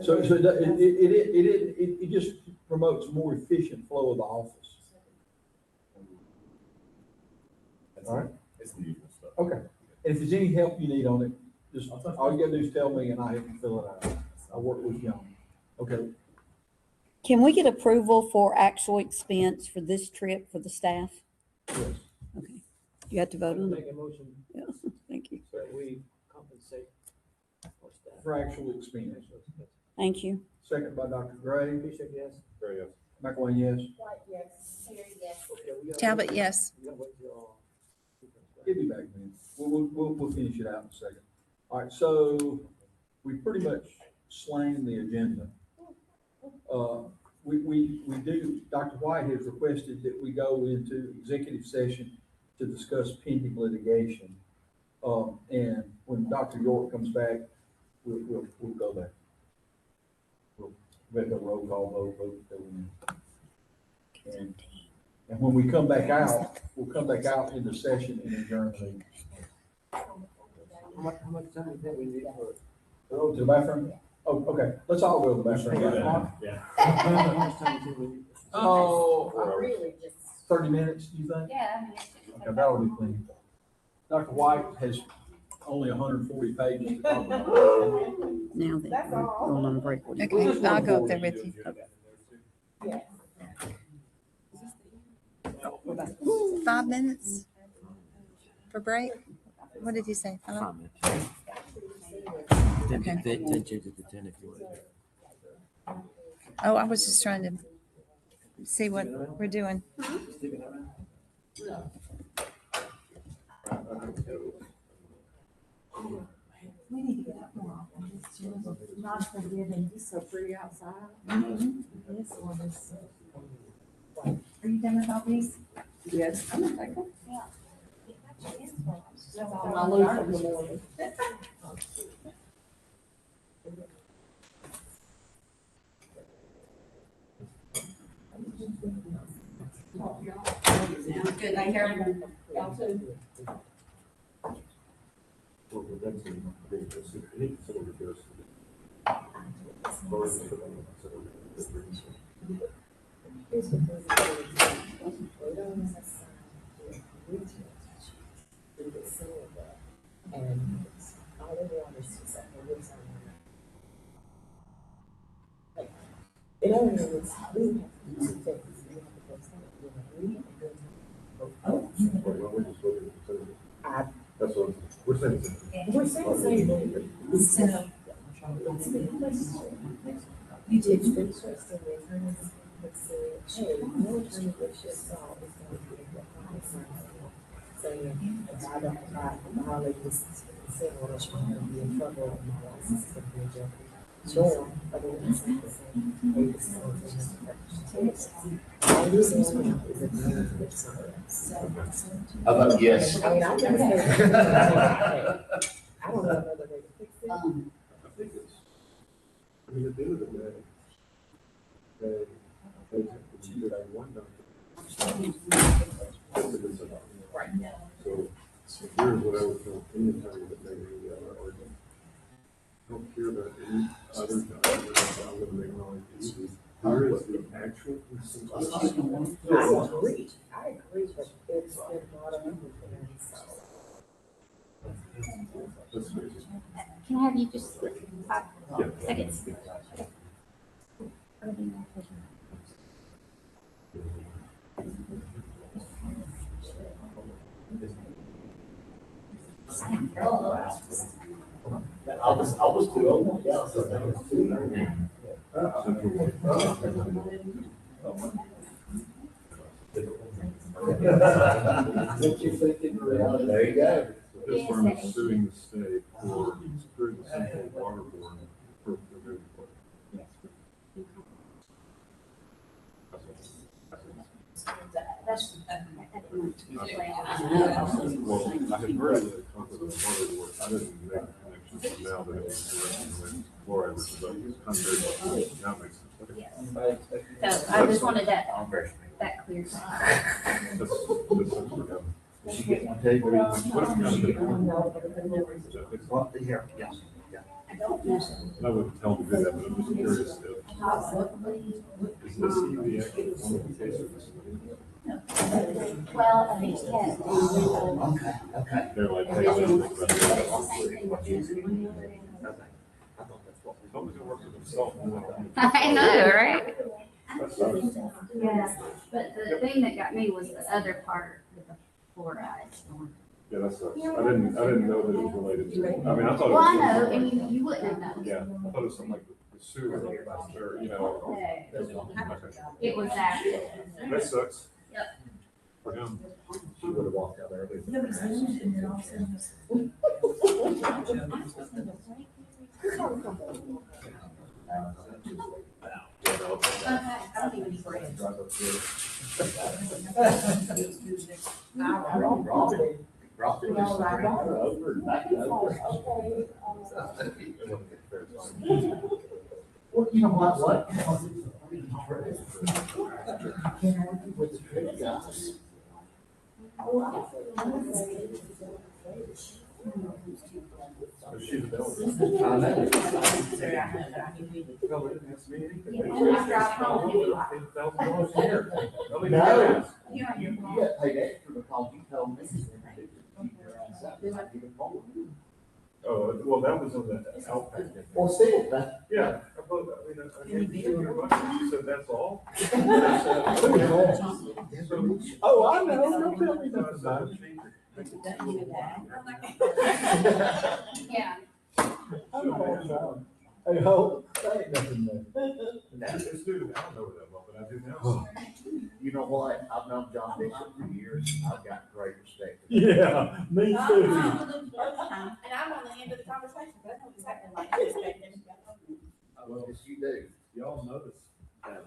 So it just promotes more efficient flow of the office. All right? It's the usual stuff. Okay. And if there's any help you need on it, just, all you gotta do is tell me and I can fill it out. I'll work with you on it. Okay? Can we get approval for actual expense for this trip for the staff? Yes. Okay. You have to vote on Make it? a motion Yeah, thank you. that we compensate our staff. For actual expense. Thank you. Second by Dr. Gray. Bishop, yes? Very yes. McElwain, yes. White, yes. Terry, yes. Okay, we gotta Talbot, wait- yes. we gotta wait till, Give me back, man. We'll finish it out in a second. All right, so we pretty much slammed the agenda. We do, Dr. White has requested that we go into executive session to discuss pending litigation. And when Dr. York comes back, we'll go there. We'll make a roll call vote. Go in. And when we come back out, we'll come back out in the session and adjourn the meeting. how much time do you think we need for? Oh, to the bathroom? Oh, okay, let's all go to the bathroom. Yeah. How much time do you think we need? Oh, Really just, 30 minutes, do you think? yeah, I mean, it shouldn't Okay, take that that would be long. clean. Dr. White has only 140 pages to talk about. Now then, That's we're all. going on a break. Okay, I'll go up there with you. Yeah. 5 minutes for break? What did you say? 5? Okay. 10 changes to 10 if you want. Oh, I was just trying to see what we're doing. We need to get up more often. It's just not forgiving. It's so pretty outside. This one is. Are you done with all these? Yes, I'm gonna take them. That's And I lose them in the morning. Good, I hear you. Y'all too. And all they want is to set their lips on it. In other words, we have to do two things. why don't we just vote it to consider? I- That's what, we're saying. We're saying the same thing. So, You did. The trustee attorney had said, hey, no attorney that you saw is going to be in the conference. Saying, if I don't violate this, saying, well, I'm going to be in trouble and my license is going to be rejected. Sure, but it was like the same. Hey, this is what I'm saying. All you're saying is a deal with someone else. How about yes? I mean, I think it's. I don't know another way to fix it. I think it's, I mean, at the end of the day, they either they want them. Right. So here's what I would tell any attorney that may be, or don't care about any other documents, I'm gonna make my life easy. Here is the actual consent. I agree, but it's been brought up. Let's do it. Can I have you just 5 Yeah. seconds? I was too old. Yeah, so that was too There you go. This firm is suing the state for through the Central Water Board for removing. That's. Well, I had heard of the conflict with water board. I didn't make the connection from now that it was directly with fluoride, which is like contrary. That makes sense. So I just wanted that clear. Did she get my tape? What? Here, yeah. I wouldn't tell them to do that, but I'm just curious if, is this the actual one of the cases? Well, I think, yes. Okay, okay. They're like, hey, I didn't think about that. Tell them to work with themselves. I know, right? That sucks. Yeah, but the thing that got me was the other part with the fluoride. Yeah, that sucks. I didn't know that it was related to, I mean, I thought it Well, I was. know, something and like- you wouldn't have known. Yeah, I thought it was something like the sewer, or, you know. Okay. It was after. That sucks. Yep. For him. She would have walked out there. Okay, I don't even need bread. Well, you know what? She's available. I know. No, you got paid extra because you told me. Oh, well, that was on the Outback. Well, still, that. Yeah, I gave you $200. You said that's all? Oh, I know, don't tell me nothing about it. Yeah. I know. Hey, ho, that ain't nothing new. This dude, I don't know that well, but I do now. You know what? I've known John Bishop for years. I've got great respect. Yeah, me too. And I'm on the end of the conversation, but I know exactly like this. Well, yes, you do. Y'all notice that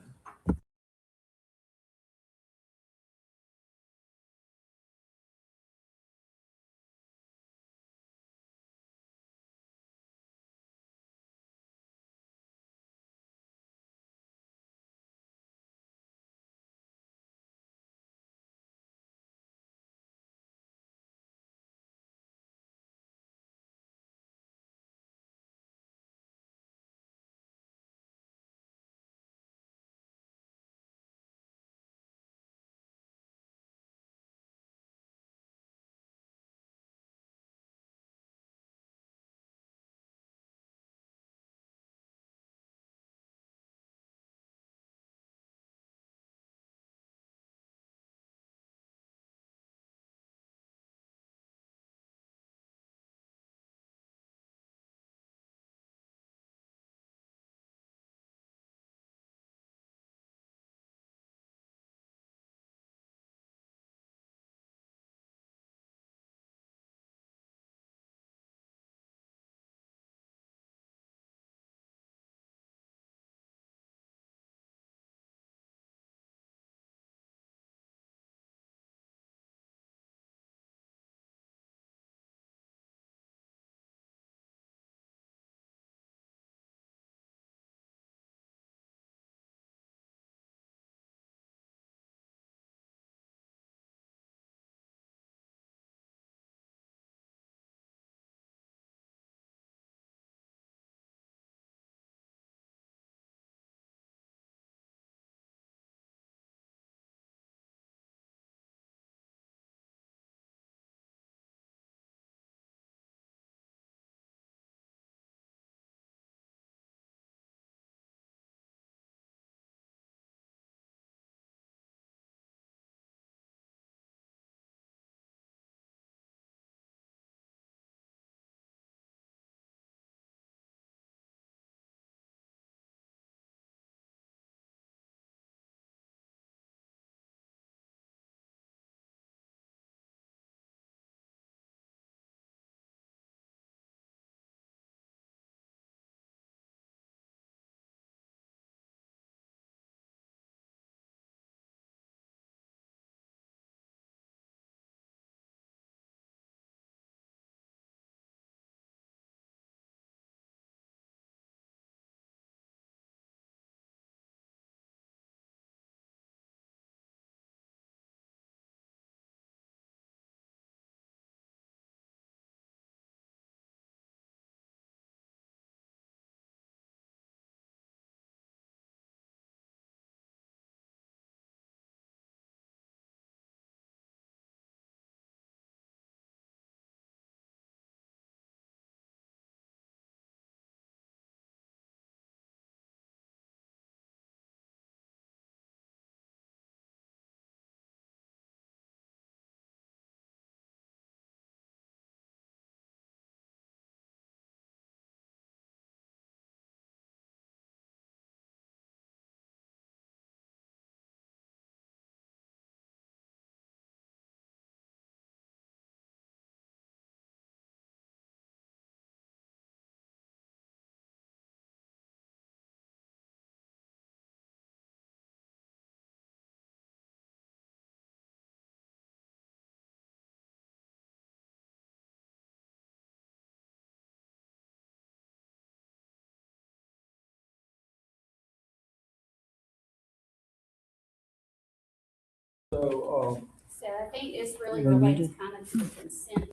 So, So I think this really We're relates muted. kind of to the consent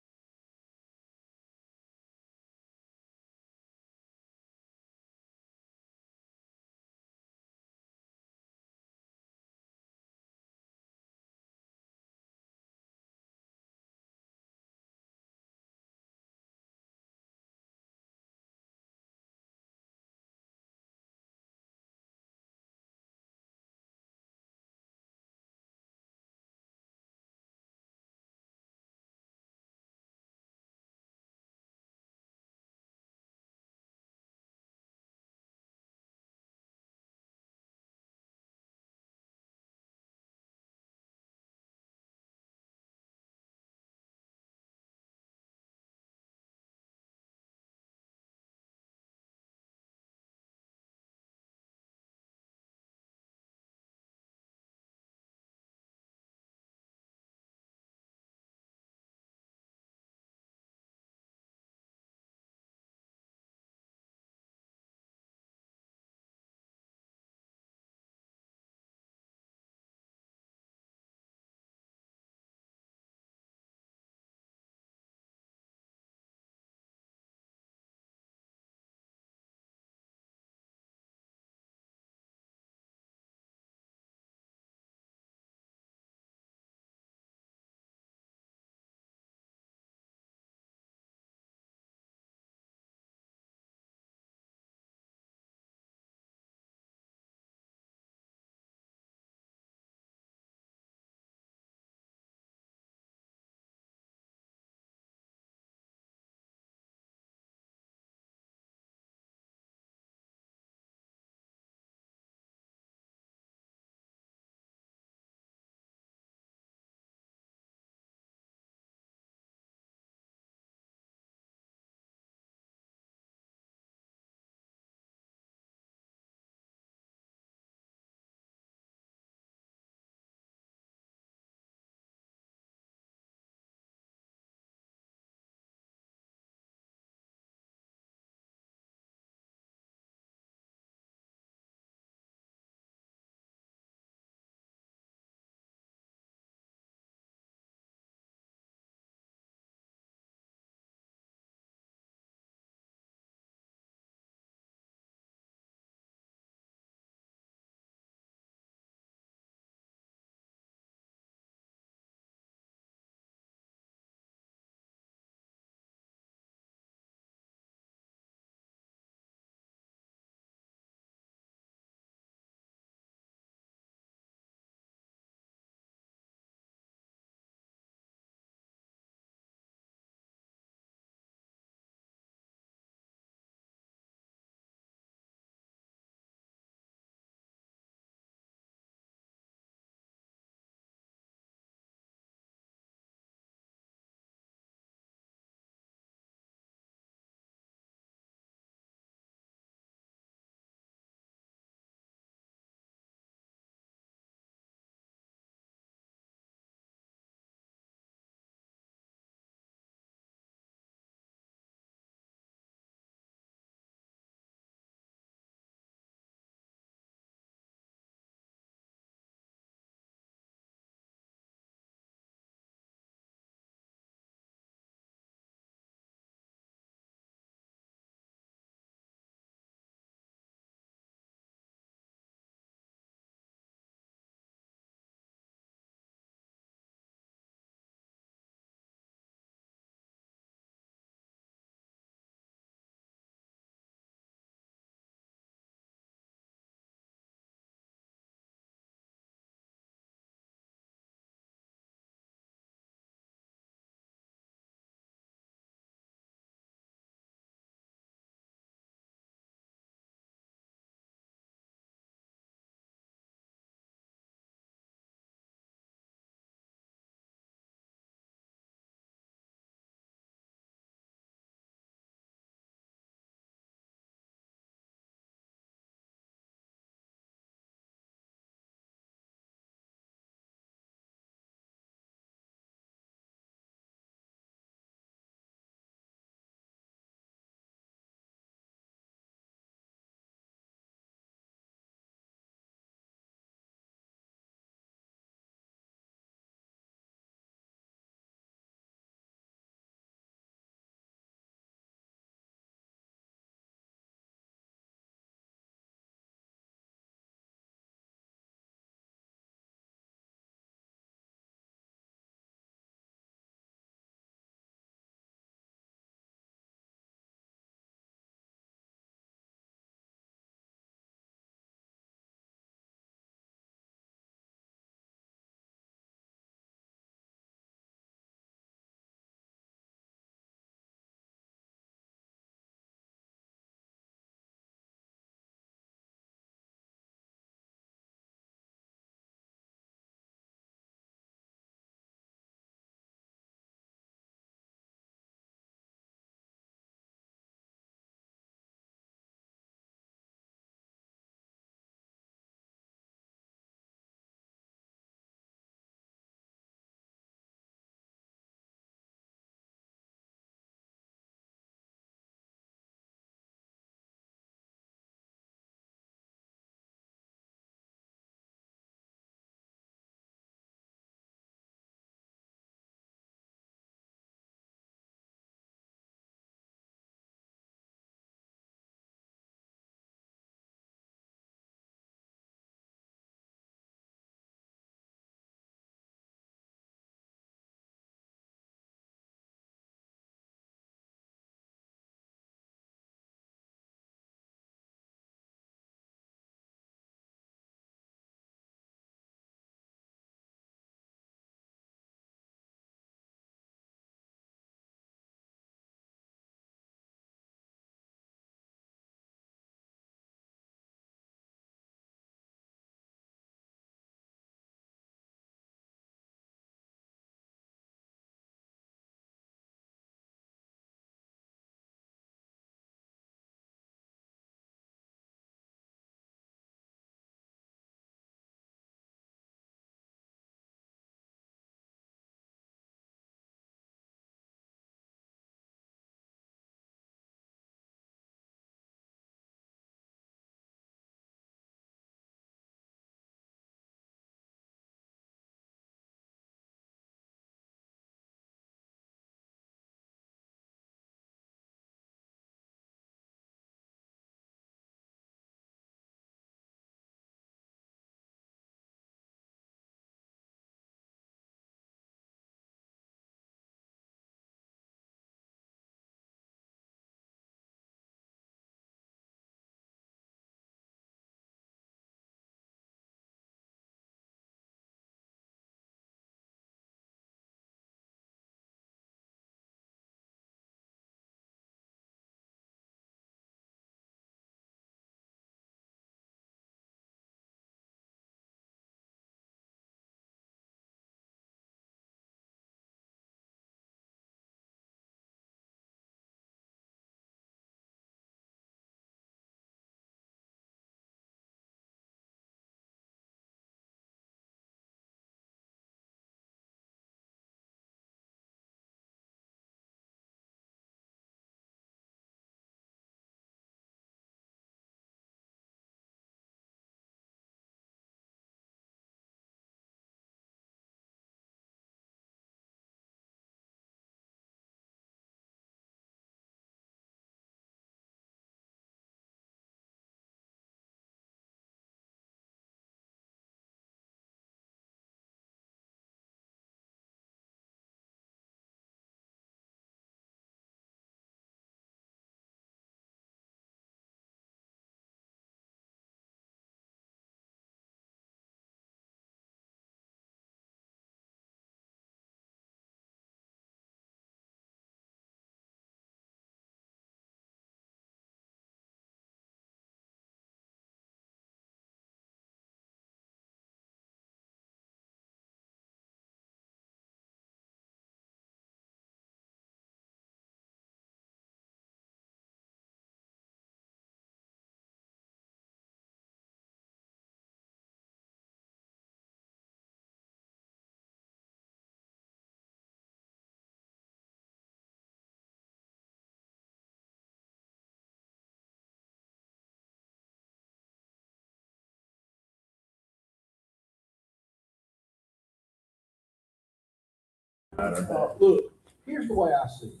Look, here's the way I see it.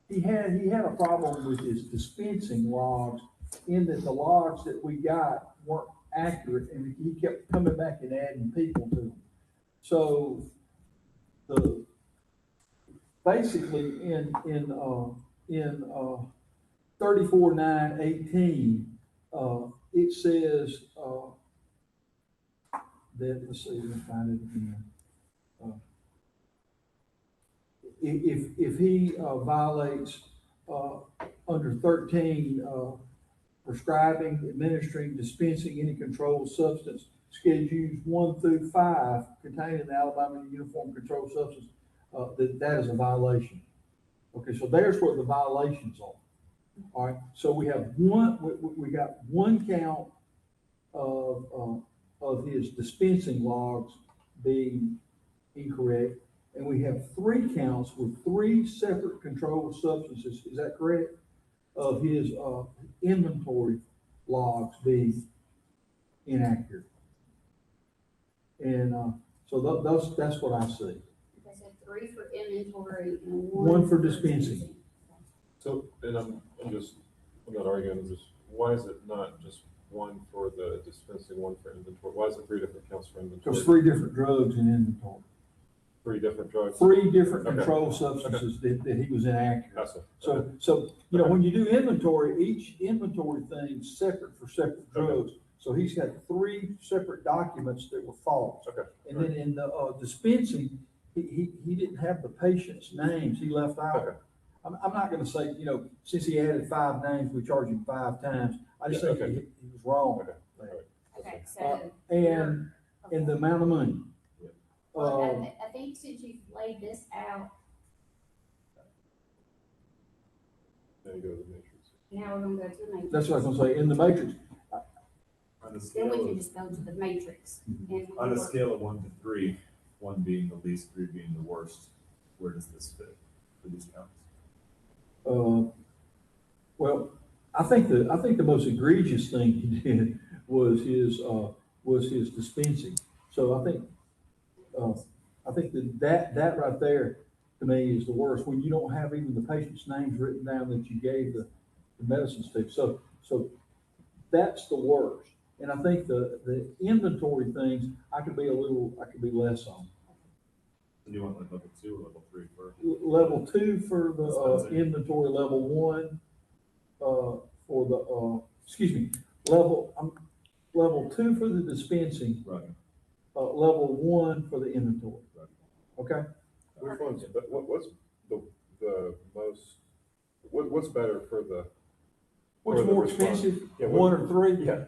He had a problem with his dispensing logs in that the logs that we got weren't accurate and he kept coming back and adding people to them. So basically in 34.9.18, it says, that, let's see, let me find it again. If he violates under 13, prescribing, administering, dispensing any controlled substance, schedules 1 through 5 containing the Alabama Uniform Controlled Substance, that is a violation. Okay, so there's what the violations are. All right, so we have we got one count of his dispensing logs being incorrect. And we have 3 counts with 3 separate controlled substances, is that correct? Of his inventory logs being inaccurate. And so that's what I see. I said 3 for inventory and One for dispensing. So, and I'm not arguing, just why is it not just one for the dispensing, one for inventory? Why is it 3 different counts for inventory? There's 3 different drugs in inventory. 3 different drugs? 3 different controlled substances that he was inaccurate. So, you know, when you do inventory, each inventory thing's separate for separate drugs. So he's got 3 separate documents that were false. And then in the dispensing, he didn't have the patient's names, he left out. I'm not gonna say, you know, since he added 5 names, we charge him 5 times. I just think he was wrong. Okay, so. And the amount of money. Well, I think since you've laid this out, Now you go to the matrix. now we're gonna go to the matrix. That's what I was gonna say, in the matrix. On the Then scale we can of, just go to the matrix. And on a scale of 1 to 3, 1 being the least, 3 being the worst, where does this fit for these counts? Well, I think the most egregious thing he did was his dispensing. So I think that right there to me is the worst, when you don't have even the patient's names written down that you gave the medicines to. So that's the worst. And I think the inventory things, I could be less on. Do you want like level 2 or level 3 for? Level 2 for the inventory, level 1 for the level 2 for the dispensing. Right. Level 1 for the inventory. Right. Okay? Which one's, what's the most, what's better for the? What's for the more response? expensive, Yeah, 1 or 3? Yeah.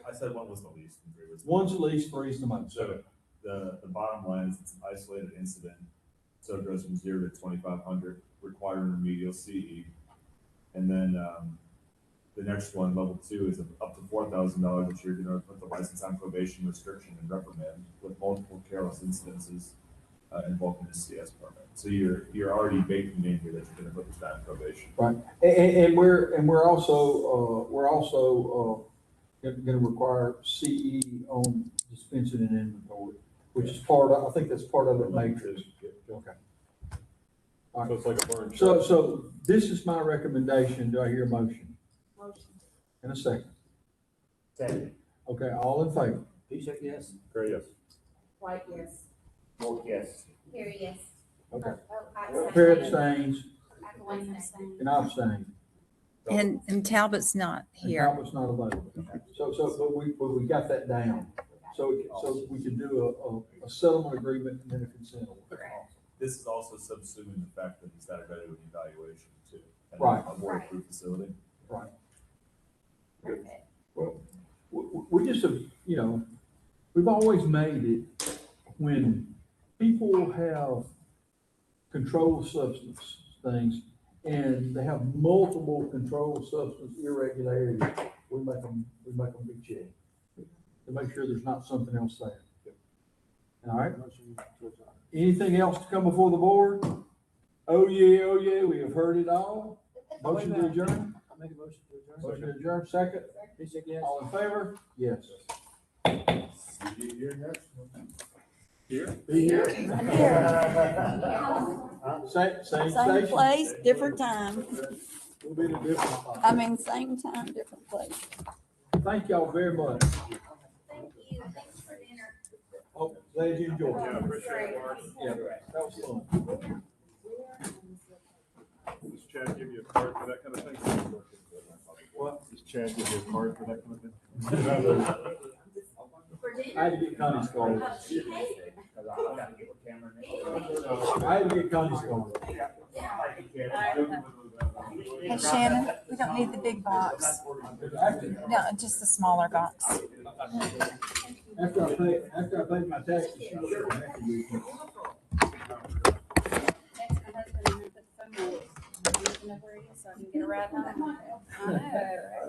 I said 1 was the least and 3 was the 1's the least, 3's the most. So the bottom line is it's an isolated incident. So it goes from 0 to 2,500, requiring remedial CE. And then the next one, level 2, is up to $4,000, which you're going to put the license on probation, restriction, and reprimand with multiple careless incidences involving the CS permit. So you're already baking in here that you're going to put this guy on probation. Right, and we're also going to require CE on dispensing and inventory, which is I think that's part of the matrix. Okay. All So right. it's like a burn. So this is my recommendation. Do I hear a motion? Motion. And a second? Second. Okay, all in favor? P-Check, yes. Great, yes. White, yes. Moore, yes. Harry, yes. Okay. I Pair abstain. abstains, One abstain. and I abstain. And Talbot's not And here. Talbot's not available. So we got that down. So we can do a settlement agreement and then a consent order. This is also subsuming the fact that he's got to go to an evaluation too. And Right. A board-approved facility. Right. Perfect. Well, we just have, you know, we've always made it when people have controlled substance things and they have multiple controlled substance irregularities, we make them big check to make sure there's not something else there. All right. Anything else to come before the board? Oh yeah, we have heard it all. Motion to adjourn? I make a motion to adjourn. Motion to adjourn, second? P-Check, yes. All in favor? Yes. See you here next one. Here. Be here. Same Same station. place, different time. We'll be in a different spot. I mean, same time, different place. Thank y'all very much. Thank you, thanks for dinner. Oh, glad you enjoyed Yeah, I it. appreciate it, Mark. Yeah, that was fun. Does Chad give you a card for that kind of thing? What? Does Chad give you a card for that kind of thing? For dinner. I had to get Connie's card. Oh, she paid. I had to get Connie's card. Hey Shannon, we don't need the big box. No, just the smaller box. After I pay my taxes, she was there next week. Text my husband and put the phone on. You know where he is, so I can get a ride home. I know, right?